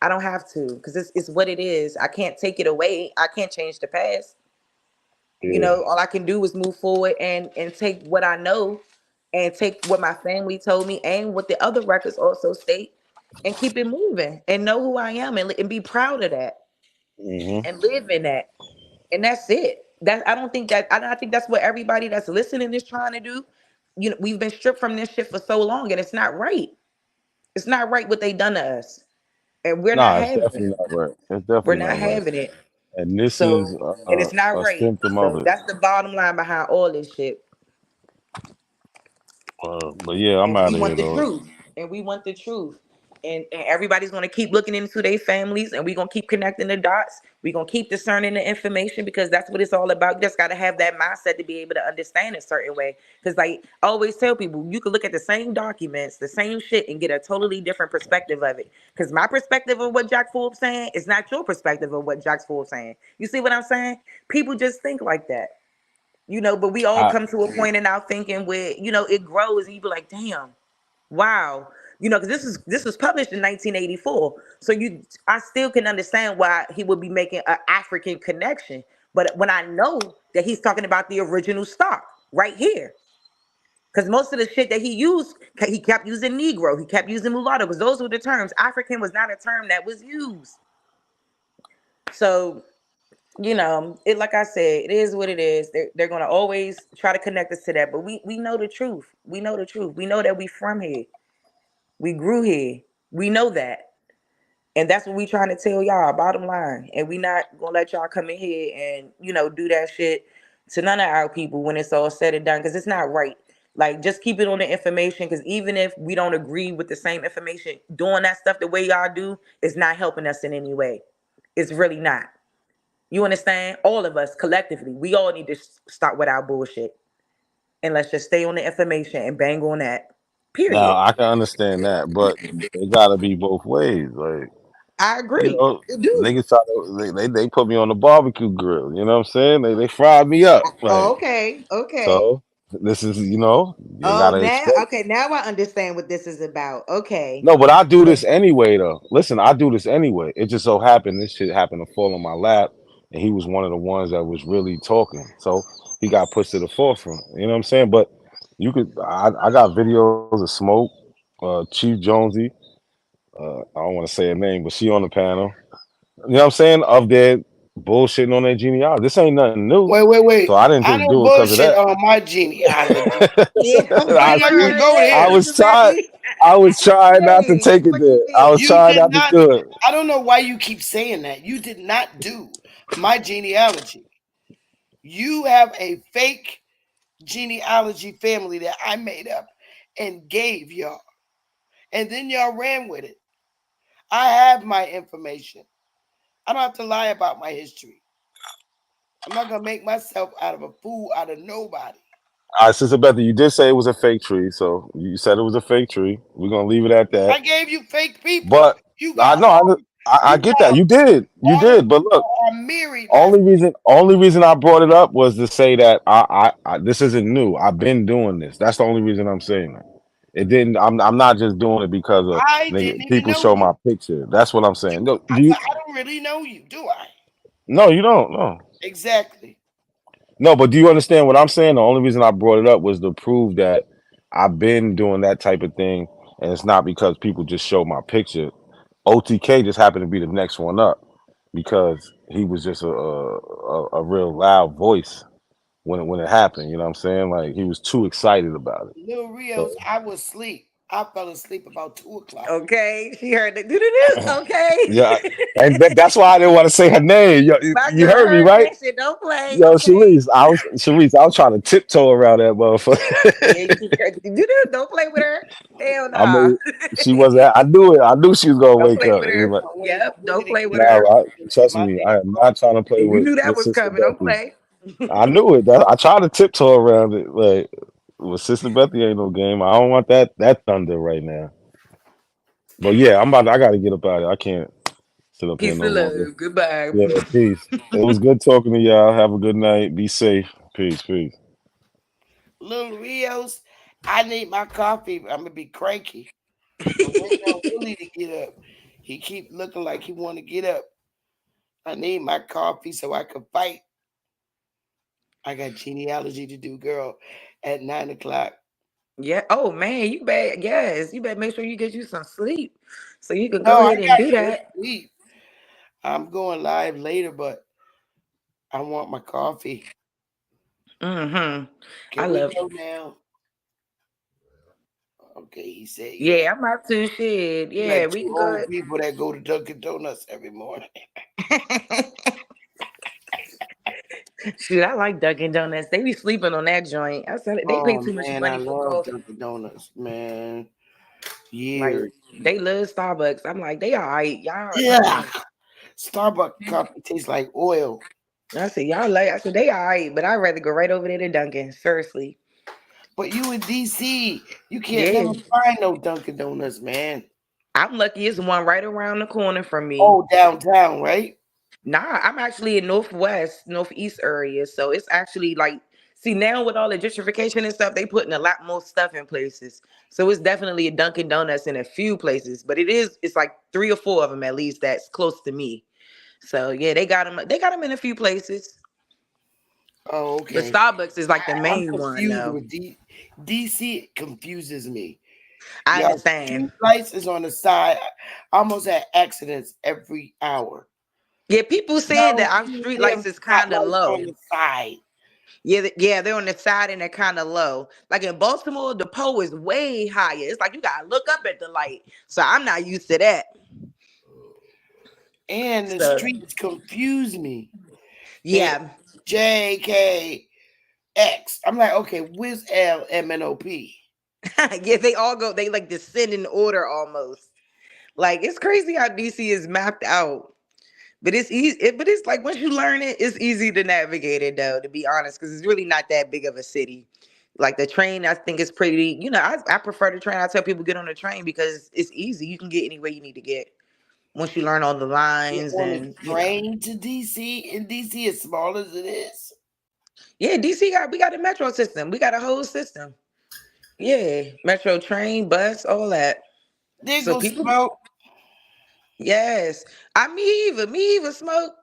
I don't have to because it's what it is. I can't take it away. I can't change the past. Yeah. All I can do is move forward and take what I know and take what my family told me and what the other records also state and keep it moving and know who I am and be proud of that Hmm. and live in that. And that's it. I think that's what everybody that's listening is trying to do. We've been stripped from this shit for so long and it's not right. It's not right what they done to us. And we're not Nah, it's having it. definitely not right. It's We're definitely not not right. having it. And this is So, and it's not a right. symptom of So it. that's the bottom line behind all this shit. But yeah, I'm And out we of here want the though. truth. And we want the truth. And everybody's going to keep looking into their families and we're going to keep connecting the dots. We're going to keep discerning the information because that's what it's all about. You just got to have that mindset to be able to understand a certain way. Because like I always tell people, you can look at the same documents, the same shit and get a totally different perspective of it. Because my perspective of what Jack Forbes saying is not your perspective of what Jack Forbes saying. You see what I'm saying? People just think like that. But we all I come to a point in our thinking where, it grows and you be like, damn, wow. Because this was published in 1984. So I still can understand why he would be making an African connection. But when I know that he's talking about the original stock right here, because most of the shit that he used, he kept using Negro, he kept using mulatto, because those were the terms. African was not a term that was used. So it, like I said, it is what it is. They're gonna always try to connect us to that, but we know the truth. We know the truth. We know that we from here. We grew here. We know that, and that's what we trying to tell y'all. Bottom line, and we not gonna let y'all come in here and do that shit to none of our people when it's all said and done, because it's not right. Like, just keep it on the information, because even if we don't agree with the same information, doing that stuff the way y'all do is not helping us in any way. It's really not. You understand? All of us collectively, we all need to start with our bullshit. And let's just stay on the information and bang on that. Period. Now I can understand that, but it gotta be both ways. Like, I agree. you know, It do. niggas try to they put me on the barbecue grill. You know what I'm saying? They fried me up. Like, Okay. so this is, you know, you Oh, gotta now, expect. okay, now I understand what this is about. Okay. No, but I do this anyway, though. Listen, I do this anyway. It just so happened this shit happened to fall on my lap, and he was one of the ones that was really talking. So he got pushed to the forefront. You know what I'm saying? But you could, I got videos of Smoke, Chief Jonesy. I don't want to say her name, but she on the panel. You know what I'm saying? Of their bullshitting on their genealogy. This ain't nothing new. Wait. So I didn't I just don't do it because of bullshit that. on my genealogy. I was trying not to take it there. I was trying not to do it. I don't know why you keep saying that. You did not do my genealogy. You have a fake genealogy family that I made up and gave y'all. And then y'all ran with it. I have my information. I don't have to lie about my history. I'm not going to make myself out of a fool out of nobody. All right, Sister Betha, you did say it was a fake tree, so you said it was a fake tree. We're gonna leave it at that. I gave you fake people. But You I got know, I get that. You did, But look, only reason I brought it up was to say that I this isn't new. I've been doing this. That's the only reason I'm saying that. It didn't. I'm not just doing it because of people show my picture. That's what I'm saying. No, I don't really know you, do I? No, you don't. No. Exactly. No, but do you understand what I'm saying? The only reason I brought it up was to prove that I've been doing that type of thing, and it's not because people just show my picture. OTK just happened to be the next one up because he was just a real loud voice when it happened. You know what I'm saying? Like, he was too excited about it. Lil Rios, I was asleep. I fell asleep about 2 o'clock. Okay, she heard it. Okay. Yeah, and that's why I didn't want to say her name. You heard me, right? Shit, don't play. Yo, Sharice, I was trying to tiptoe around that motherfucker. Don't play with her. Hell no. I mean, she wasn't. I knew it. I knew she was gonna wake up. Her. Yep, don't play with Nah, her. trust me, I am not trying to play You with. knew that was Sister coming. Don't Bethy. play. I knew it. I tried to tiptoe around it. Like, with Sister Bethy ain't no game. I don't want that thunder right now. But yeah, I got to get up out of it. I can't sit up here Peace no and longer. love. Goodbye. Yeah, peace. It was good talking to y'all. Have a good night. Be safe. Peace. Lil Rios, I need my coffee. I'm gonna be cranky. I'm waiting on Willie to get up. He keep looking like he want to get up. I need my coffee so I can fight. I got genealogy to do, girl, at 9 o'clock. Yeah. Oh man, you better you better make sure you get you some sleep so you can go ahead and do that. Sleep. I'm going live later, but I want my coffee. Mm-hmm. Can we go now? Okay, he said. Yeah, I'm up to shit. Yeah, like we can old go. people that go to Dunkin' Donuts every morning. Shit, I like Dunkin' Donuts. They be sleeping on that joint. I said they pay too much Man, money I for love coffee. Dunkin' Donuts, man. Like, Years. they love Starbucks. I'm like, they all right. Y'all. Yeah. Starbucks coffee tastes like oil. I said, y'all like. I said they all right, but I'd rather go right over there to Dunkin'. Seriously. But you in DC, you can't never find no Dunkin' Donuts, man. I'm lucky it's one right around the corner from me. Oh, downtown, right? Nah, I'm actually in northeast area. So it's actually like, see, now with all the gentrification and stuff, they putting a lot more stuff in places. So it's definitely a Dunkin' Donuts in a few places, but it's like 3 or 4 of them at least that's close to me. So yeah, they got them in a few places. Oh, okay. But Starbucks is like the main I'm one confused though. with DC confuses me. I understand. Lights is on the side. I almost had accidents every hour. Yeah, people saying that our street lights is kind of low. On the side. Yeah, they're on the side and they're kind of low. Like in Baltimore, the pole is way higher. It's like you gotta look up at the light. So I'm not used to that. And the streets confuse me. Yeah. JK X. I'm like, okay, where's L, M, N, O, P? Yeah, they all go. They like descend in order almost. Like it's crazy how DC is mapped out. But it's easy. But it's like once you learn it, it's easy to navigate it though. To be honest, because it's really not that big of a city. Like the train, I think is pretty. You know, I prefer the train. I tell people get on the train because it's easy. You can get anywhere you need to get once you learn all the lines On and a train to DC, and DC as small as it is. Yeah, we got a metro system. We got a whole system. Yeah, metro train, bus, all that. There So goes people, Smoke. yes. Me even smoke.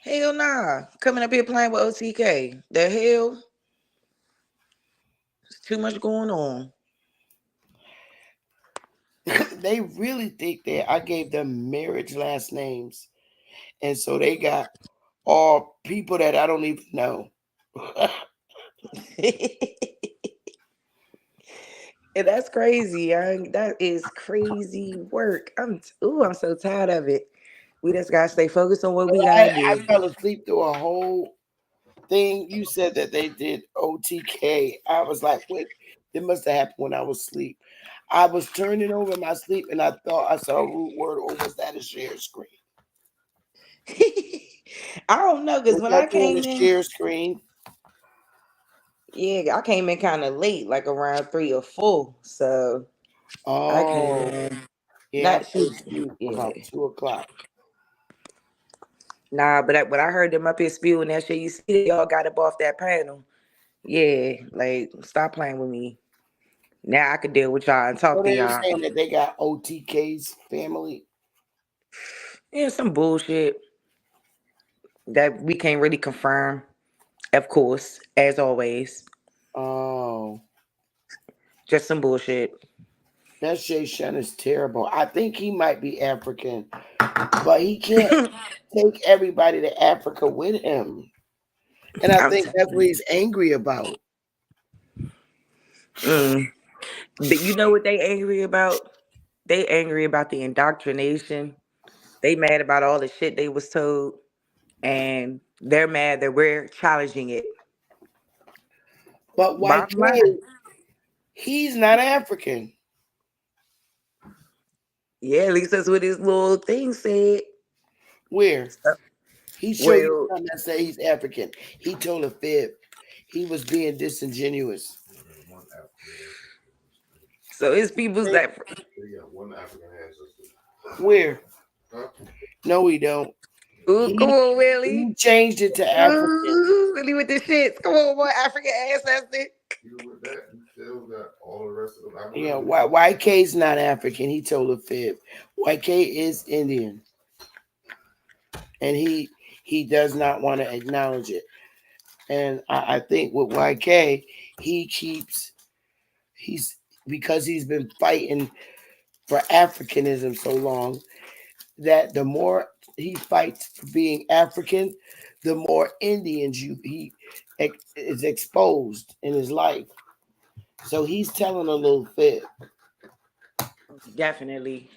Hell nah. Coming up here playing with OTK. The hell? There's too much going on. They really think that I gave them marriage last names. And so they got all people that I don't even know. And that's crazy. That is crazy work. I'm so tired of it. We just gotta stay focused on what we gotta do. I fell asleep through a whole thing. You said that they did OTK. I was like, wait, it must have happened when I was asleep. I was turning over in my sleep and I thought I saw a root word, or was that a share screen? I don't know, because when I came in, share screen. Yeah, I came in kind of late, like around 3 or 4. So I came in. Yeah, About 2 o'clock. Nah, but when I heard them up here spewing that shit, you see they all got up off that panel. Yeah, like stop playing with me. Now I could deal with y'all and talk So to they're y'all. saying that they got OTK's family. Yeah, some bullshit that we can't really confirm, of course, as always. Oh. Just some bullshit. That Shay Shun is terrible. I think he might be African, but he can't take everybody to Africa with him. And I think that's what he's angry about. But you know what they angry about? They angry about the indoctrination. They mad about all the shit they was told. And they're mad that we're challenging it. But YK, he's not African. Yeah, at least that's what his little thing said. Where? He showed you something that say he's African. He told a fib. He was being disingenuous. So it's people's that. Where? No, we don't. Ooh, come on, Willie. He changed it to African. Ooh, Willie with the shit. Come on, boy, African ancestor. Yeah, YK's not African. He told a fib. YK is Indian. And he does not want to acknowledge it. And I think with YK, because he's been fighting for Africanism so long, that the more he fights for being African, the more Indians he is exposed in his life. So he's telling a little fib. Definitely.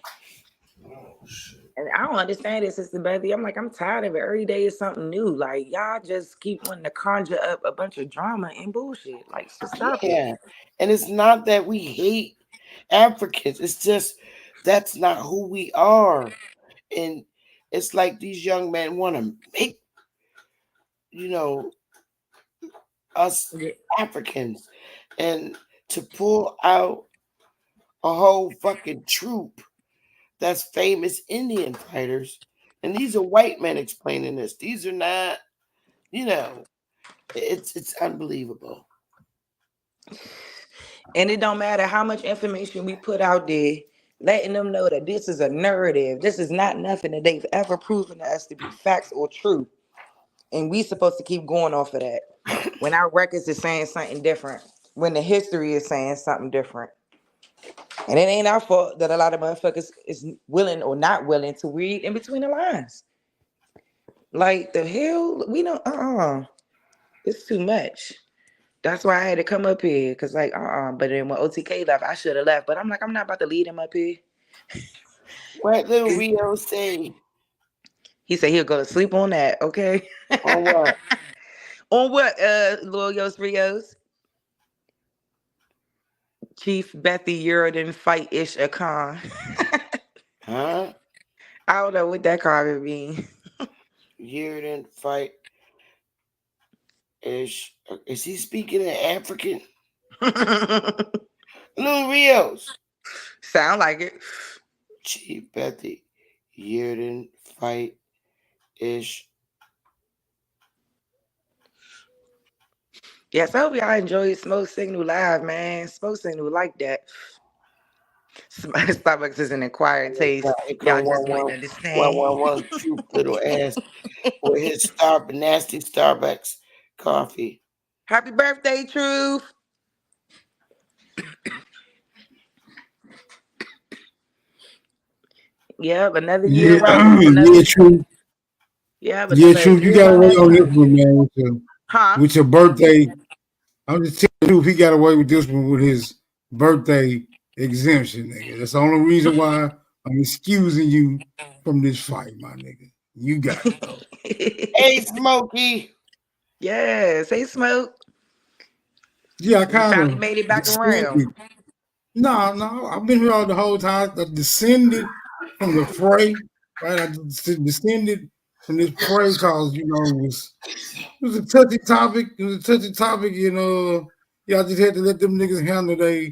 And I don't understand it, Sister Bethy. I'm like, I'm tired of it. Every day is something new. Like, y'all just keep wanting to conjure up a bunch of drama and bullshit. Like, so stop it. And it's not that we hate Africans. It's just that's not who we are. And it's like these young men want to make, us Africans. And to pull out a whole fucking troop that's famous Indian fighters. And these are white men explaining this. These are not, it's unbelievable. And it don't matter how much information we put out there, letting them know that this is a narrative. This is not nothing that they've ever proven to us to be facts or true. And we supposed to keep going off of that. When our records is saying something different. When the history is saying something different. And it ain't our fault that a lot of motherfuckers is willing or not willing to read in between the lines. Like the hell, we don't, it's too much. That's why I had to come up here. Cause like, but then when OTK left, I should have left. But I'm like, I'm not about to lead him up here. What little Rio say? He said he'll go to sleep on that, okay? On what? On what, Loyos Rios? Chief Bethy Uridan fight Ish Khan. Huh? I don't know what that card mean. Uridan fight Ish. Is he speaking in African? Lou Rios. Sound like it. Chief Bethy Uridan fight Ish. Yes, I hope y'all enjoyed Smoke Signal Live, man. Smoke Signal like that. Starbucks is an acquired taste. Y'all just wouldn't understand. One cute little ass with his nasty Starbucks coffee. Happy birthday, Truth. Yeah, another year. Yeah, Truth. Yeah, Truth. You got away on this one, man. With your birthday. I'm just telling you, he got away with this one with his birthday exemption, nigga. That's the only reason why I'm excusing you from this fight, my nigga. You got it, though. Hey, Smokey. Yes, hey, Smoke. Yeah, I kind finally of made it back around. No, I've been here all the whole time. I descended from the fray, right? I descended from this fray because, you know, it was a touchy topic. It was a touchy topic, you know. Yeah, I just had to let them niggas handle their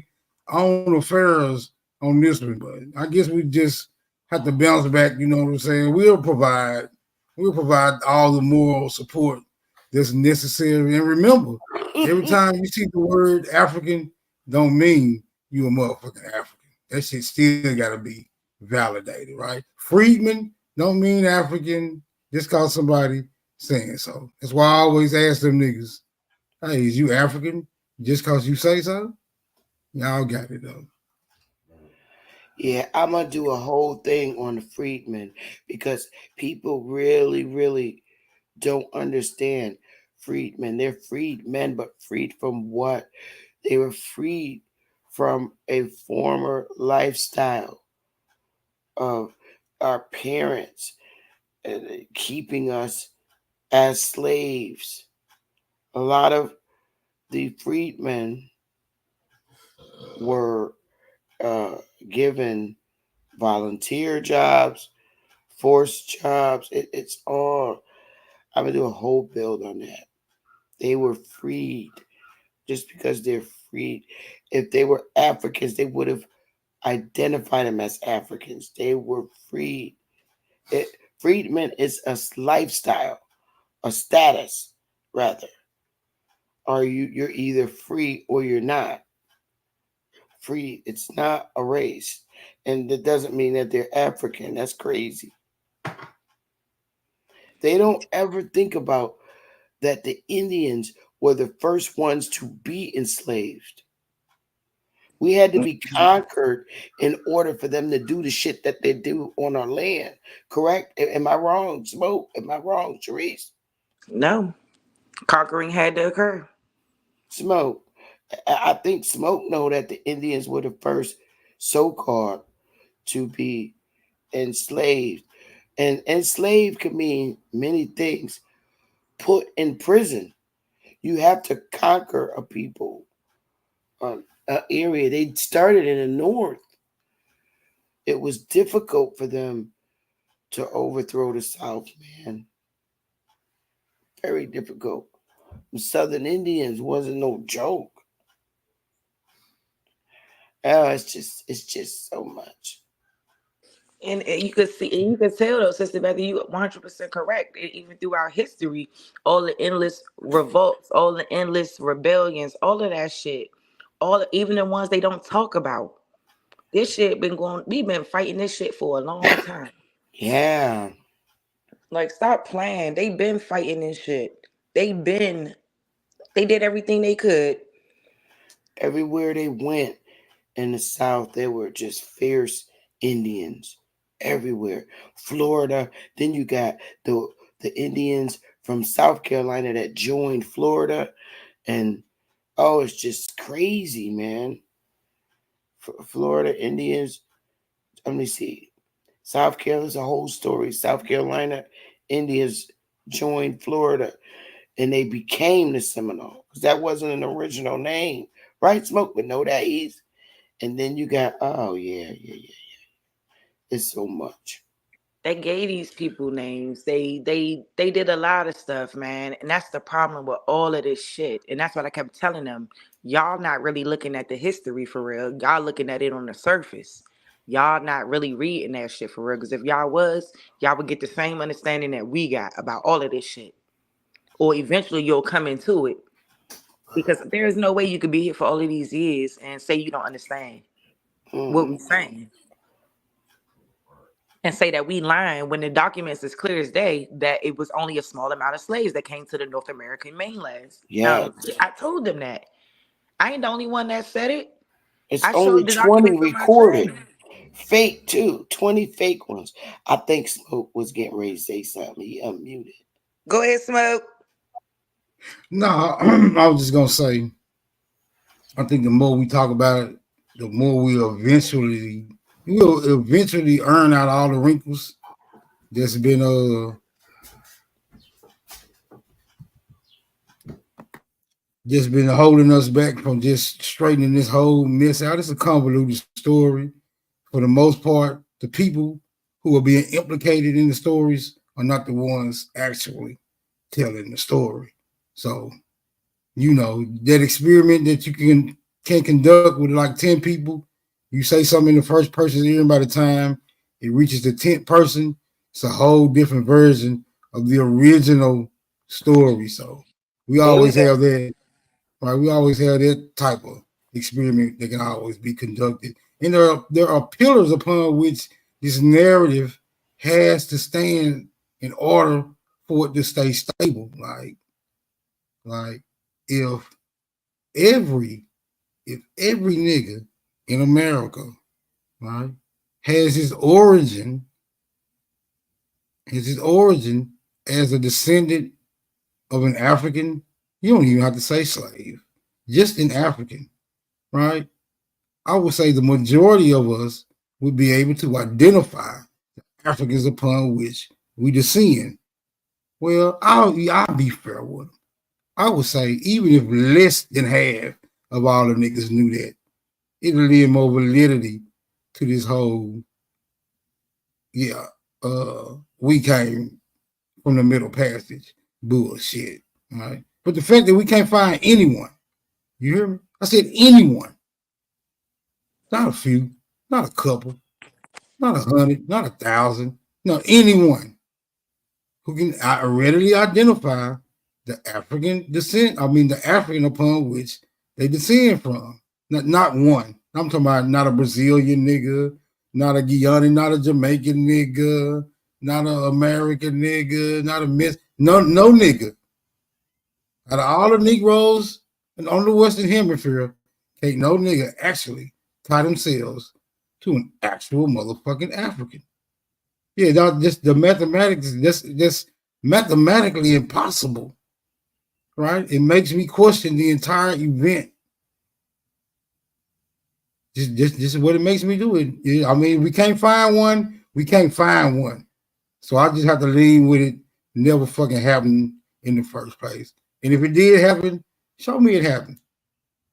own affairs on this one. But I guess we just have to bounce back, you know what I'm saying? We'll provide all the moral support that's necessary. And remember, every time you see the word African, don't mean you a motherfucking African. That shit still gotta be validated, right? Freedman don't mean African just cause somebody saying so. That's why I always ask them niggas, hey, is you African just cause you say so? Y'all got it though. Yeah, I'm gonna do a whole thing on the freedmen because people really, really don't understand freedmen. They're freed men, but freed from what? They were freed from a former lifestyle of our parents keeping us as slaves. A lot of the freedmen were given volunteer jobs, forced jobs. It's all, I'm going to do a whole build on that. They were freed just because they're freed. If they were Africans, they would have identified them as Africans. They were freed. Freedman is a lifestyle, a status, rather. You're either free or you're not. Free, it's not a race. And that doesn't mean that they're African. That's crazy. They don't ever think about that the Indians were the first ones to be enslaved. We had to be conquered in order for them to do the shit that they do on our land. Correct? Am I wrong, Smoke? Am I wrong, Therese? No. Conquering had to occur. Smoke. I think Smoke know that the Indians were the first so-called to be enslaved. And enslaved could mean many things. Put in prison. You have to conquer a people, an area. They started in the north. It was difficult for them to overthrow the South, man. Very difficult. The Southern Indians wasn't no joke. Oh, it's just so much. And you could see, and you could tell though, Sister Betty, you 100% correct. Even throughout history, all the endless revolts, all the endless rebellions, all of that shit, even the ones they don't talk about. This shit been going. We've been fighting this shit for a long time. Yeah. Like, stop playing. They been fighting this shit. They did everything they could. Everywhere they went in the South, they were just fierce Indians. Everywhere. Florida. Then you got the Indians from South Carolina that joined Florida. And it's just crazy, man. Florida Indians. Let me see. South Carolina's a whole story. South Carolina Indians joined Florida. and they became the Seminole because that wasn't an original name, right? Smoke, but know that is. And then you got yeah. It's so much. They gave these people names. They did a lot of stuff, man. And that's the problem with all of this shit. And that's what I kept telling them. Y'all not really looking at the history for real. Y'all looking at it on the surface. Y'all not really reading that shit for real. Because if y'all was, y'all would get the same understanding that we got about all of this shit. Or eventually you'll come into it. Because there is no way you could be here for all of these years and say you don't understand what we're saying. And say that we lying when the documents is clear as day that it was only a small amount of slaves that came to the North American mainland. Yeah. Now, I told them that. I ain't the only one that said it. It's I only showed the 20 documents on my recorded. channel. Fake too. 20 fake ones. I think Smoke was getting ready to say something. He unmuted. Go ahead, Smoke. No, I was just gonna say, I think the more we talk about it, the more we'll eventually earn out all the wrinkles that's been holding us back from just straightening this whole mess out. It's a convoluted story. For the most part, the people who are being implicated in the stories are not the ones actually telling the story. So, you know, that experiment that you can conduct with like 10 people, you say something in the first person's ear, and by the time it reaches the 10th person, it's a whole different version of the original story. So we always have that, right? We always have that type of experiment that can always be conducted. And there are pillars upon which this narrative has to stand in order for it to stay stable. Like if every nigga in America, right, has his origin as a descendant of an African, you don't even have to say slave, just an African, right? I would say the majority of us would be able to identify the Africans upon which we descend. Well, I'll be fair with them. I would say even if less than half of all the niggas knew that, it'll leave more validity to this whole, we came from the Middle Passage bullshit, right? But the fact that we can't find anyone, you hear me? I said anyone, not a few, not a couple, not 100, not 1,000, no, anyone who can readily identify the African descent, the African upon which they descend from. Not one. I'm talking about not a Brazilian nigga, not a Guyanese, not a Jamaican nigga, not an American nigga, not a no nigga. Out of all the Negroes and on the Western Hemisphere, can't no nigga actually tie themselves to an actual motherfucking African. Yeah, just the mathematics, just mathematically impossible. Right? It makes me question the entire event. This is what it makes me do it. I mean, we can't find one. We can't find one. So I just have to lean with it. Never fucking happened in the first place. And if it did happen, show me it happened.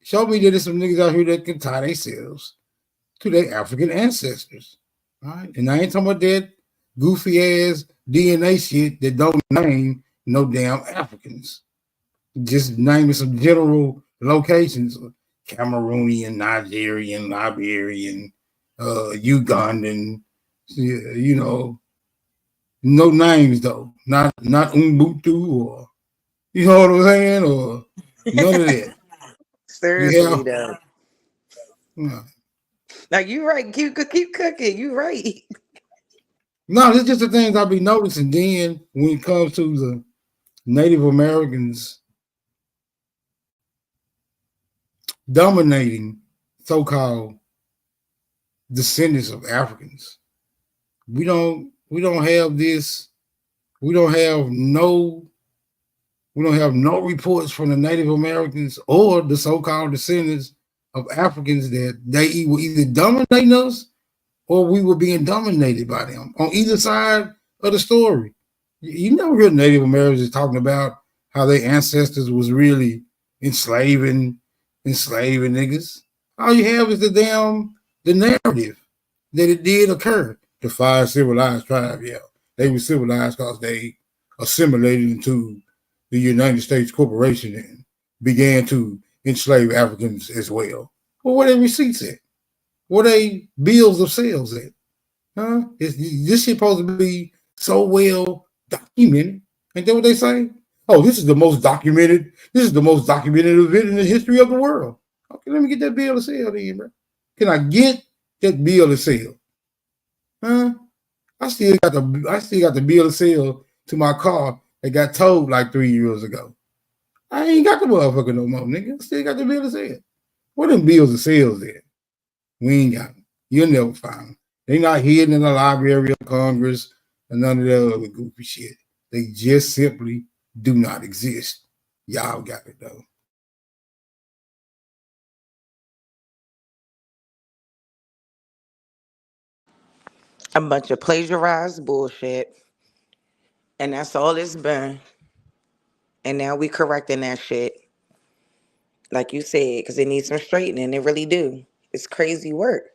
Show me that there's some niggas out here that can tie themselves to their African ancestors. All right? And I ain't talking about that goofy ass DNA shit that don't name no damn Africans. Just naming some general locations: Cameroonian, Nigerian, Liberian, Ugandan. You know, no names though. Not Ubuntu or you know what I'm saying, or none of that. Seriously, though. No. Now you right. Keep cooking. You right. No, it's just the things I'll be noticing. Then when it comes to the Native Americans dominating so-called descendants of Africans, we don't have this. We don't have no reports from the Native Americans or the so-called descendants of Africans that they were either dominating us or we were being dominated by them on either side of the story. You never hear Native Americans talking about how their ancestors was really enslaving niggas. All you have is the narrative that it did occur. The 5 civilized tribes, yeah. They were civilized because they assimilated into the United States Corporation and began to enslave Africans as well. Well, where are their receipts at? What are they bills of sales at? Huh? This shit supposed to be so well documented. Ain't that what they say? Oh, this is the most documented. This is the most documented event in the history of the world. Okay, let me get that bill of sale then, bro. Can I get that bill of sale? Huh? I still got the bill of sale to my car that got towed like 3 years ago. I ain't got the motherfucker no more, nigga. I still got the bill of sale. Where them bills of sales at? We ain't got them. You'll never find them. They not hidden in the Library of Congress and none of that other goofy shit. They just simply do not exist. Y'all got it though. A bunch of plagiarized bullshit. And that's all it's been. And now we correcting that shit. Like you said, because it needs some straightening. It really do. It's crazy work.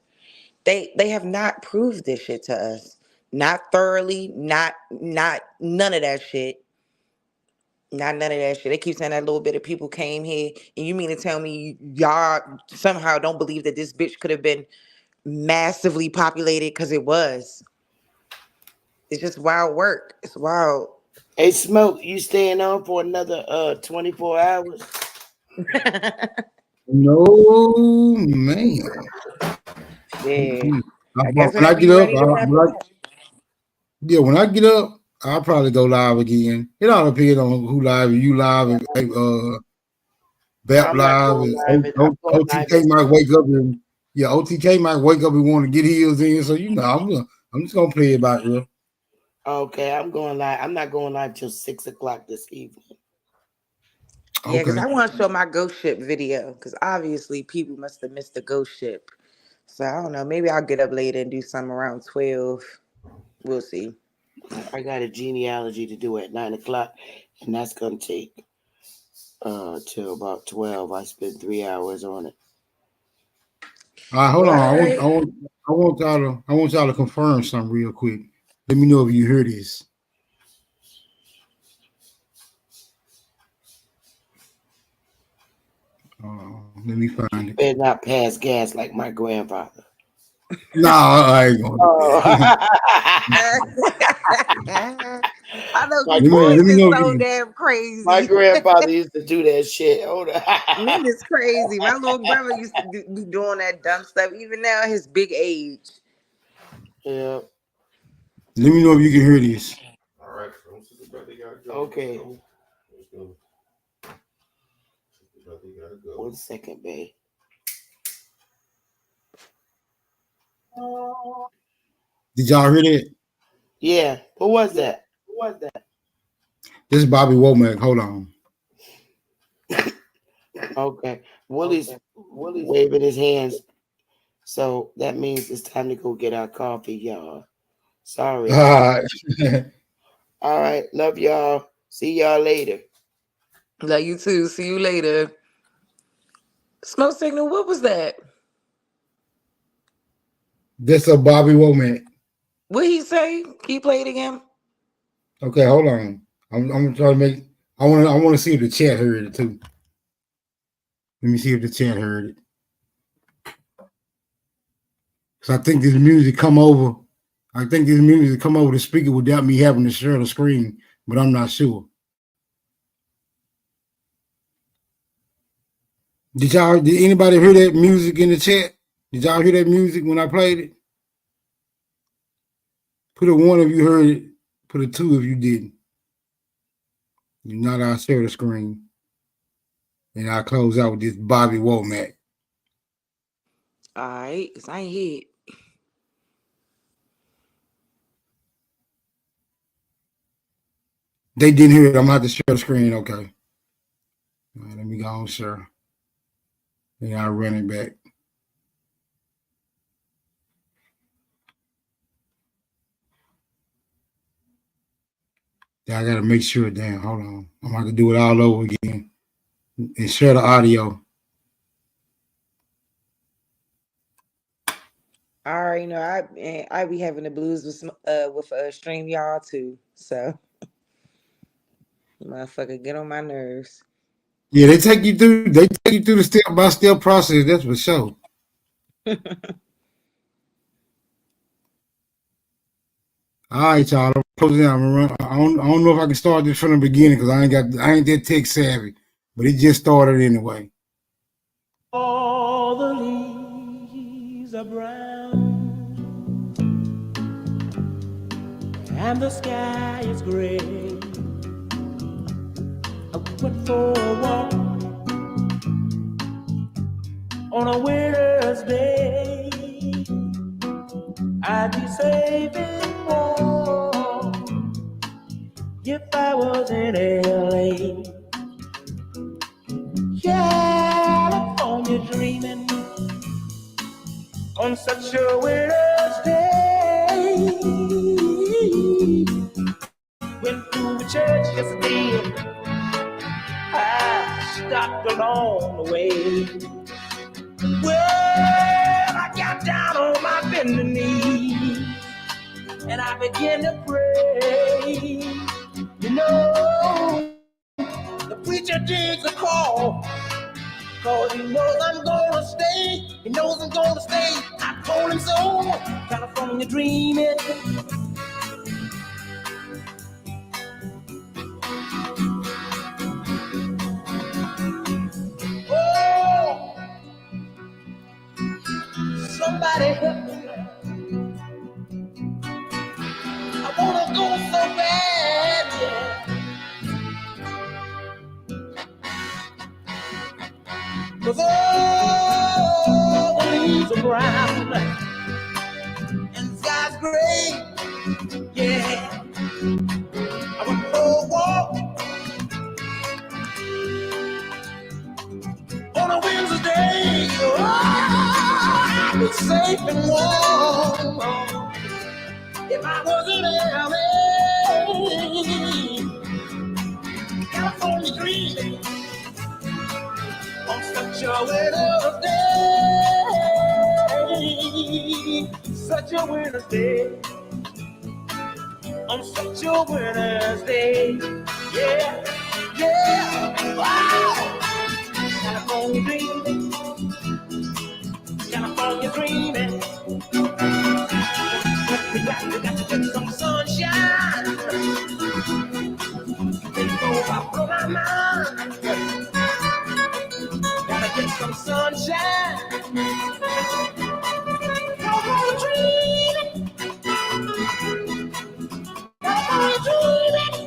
They have not proved this shit to us. Not thoroughly, not none of that shit. Not none of that shit. They keep saying that little bit of people came here. And you mean to tell me y'all somehow don't believe that this bitch could have been massively populated? Because it was. It's just wild work. It's wild. Hey, Smoke, you staying on for another 24 hours? No, man. Yeah. When I get up, when I get up, I'll probably go live again. It all depends on who live. You live and Bap live. OTK might wake up and OTK might wake up and want to get his in. So I'm just gonna play it by ear. Okay, I'm going live. I'm not going live till 6 o'clock this evening. Yeah, because I want to show my ghost ship video. Because obviously people must have missed the ghost ship. So I don't know. Maybe I'll get up later and do something around 12. We'll see. I got a genealogy to do at 9 o'clock, and that's gonna take till about 12. I spent 3 hours on it. All right, hold on. I want y'all to confirm something real quick. Let me know if you hear this. Let me find it. Better not pass gas like my grandfather. No, I ain't gonna do that. I know Let his voice me is know so if you- damn crazy. My grandfather used to do that shit. Hold on. Man, it's crazy. My little brother used to be doing that dumb stuff. Even now, his big age. Yeah. Let me know if you can hear this. All right. Okay. 1 second, babe. Did y'all hear that? Yeah. Who was that? This is Bobby Womack. Hold on. Okay. Willie's waving his hands. So that means it's time to go get our coffee, y'all. Sorry. All All right. Love y'all. See y'all later. Love you too. See you later. Smoke signal, what was that? This is Bobby Womack. What he say? Can you play it again? Okay, hold on. I'm gonna try to make. I want to see if the chat heard it too. Let me see if the chat heard it. So I think this music come over. I think this music come over the speaker without me having to share the screen, but I'm not sure. Did anybody hear that music in the chat? Did y'all hear that music when I played it? Put a 1 if you heard it. Put a 2 if you didn't. You're not, I'll share the screen. And I'll close out with this Bobby Womack. All right, because I ain't hear it. They didn't hear it. I'm going to have to share the screen. Okay. All right, let me go on, sir. Then I'll run it back. Yeah, I gotta make sure. Damn, hold on. I'm gonna have to do it all over again and share the audio. I already know I be having the blues with StreamYard too. So motherfucker, get on my nerves. Yeah, they take you through the step-by-step process, that's for sure. All right, y'all. I'm closing out. I don't know if I can start this from the beginning because I ain't that tech savvy, but it just started anyway. All the leaves are brown and the sky is gray. I went for a walk on a winter's day. I'd be safe and warm if I was in LA. California dreaming on such a winter's day. Went to a church yesterday. I stopped along the way. Well, I got down on my bending knee and I began to pray. You know, the preacher digs a call, cause he knows I'm gonna stay. He knows I'm gonna stay. I told him so. California dreaming. Oh, somebody help me. I wanna go so bad, yeah. Cause all the leaves are brown and the sky's gray, yeah. I went for a walk on a winter's day. Oh, I'd be safe and warm if I was in LA. California dreaming on such a winter's day, such a winter's day, on such a winter's day, yeah, yeah, wow. California dreaming, California dreaming. We got to get some sunshine. Think over my mind. Gotta get some sunshine. California dreaming. California dreaming.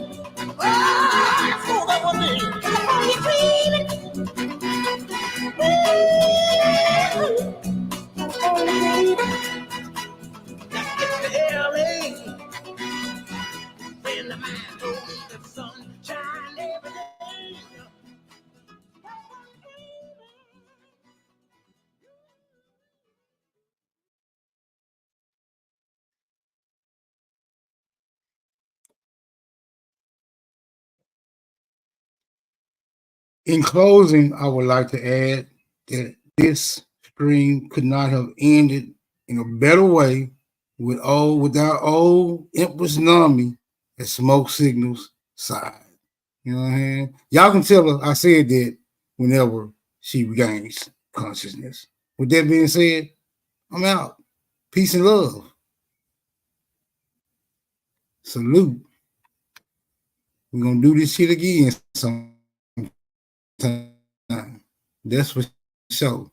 Ah, that's all that was me. California dreaming. California dreaming. Let's get to LA. When the man knows the sunshine every day. In closing, I would like to add that this stream could not have ended in a better way with our old Empress Nami at Smoke Signals side. You know what I'm saying? Y'all can tell her I said that whenever she regains consciousness. With that being said, I'm out. Peace and love. Salute. We're gonna do this shit again sometime. That's for sure.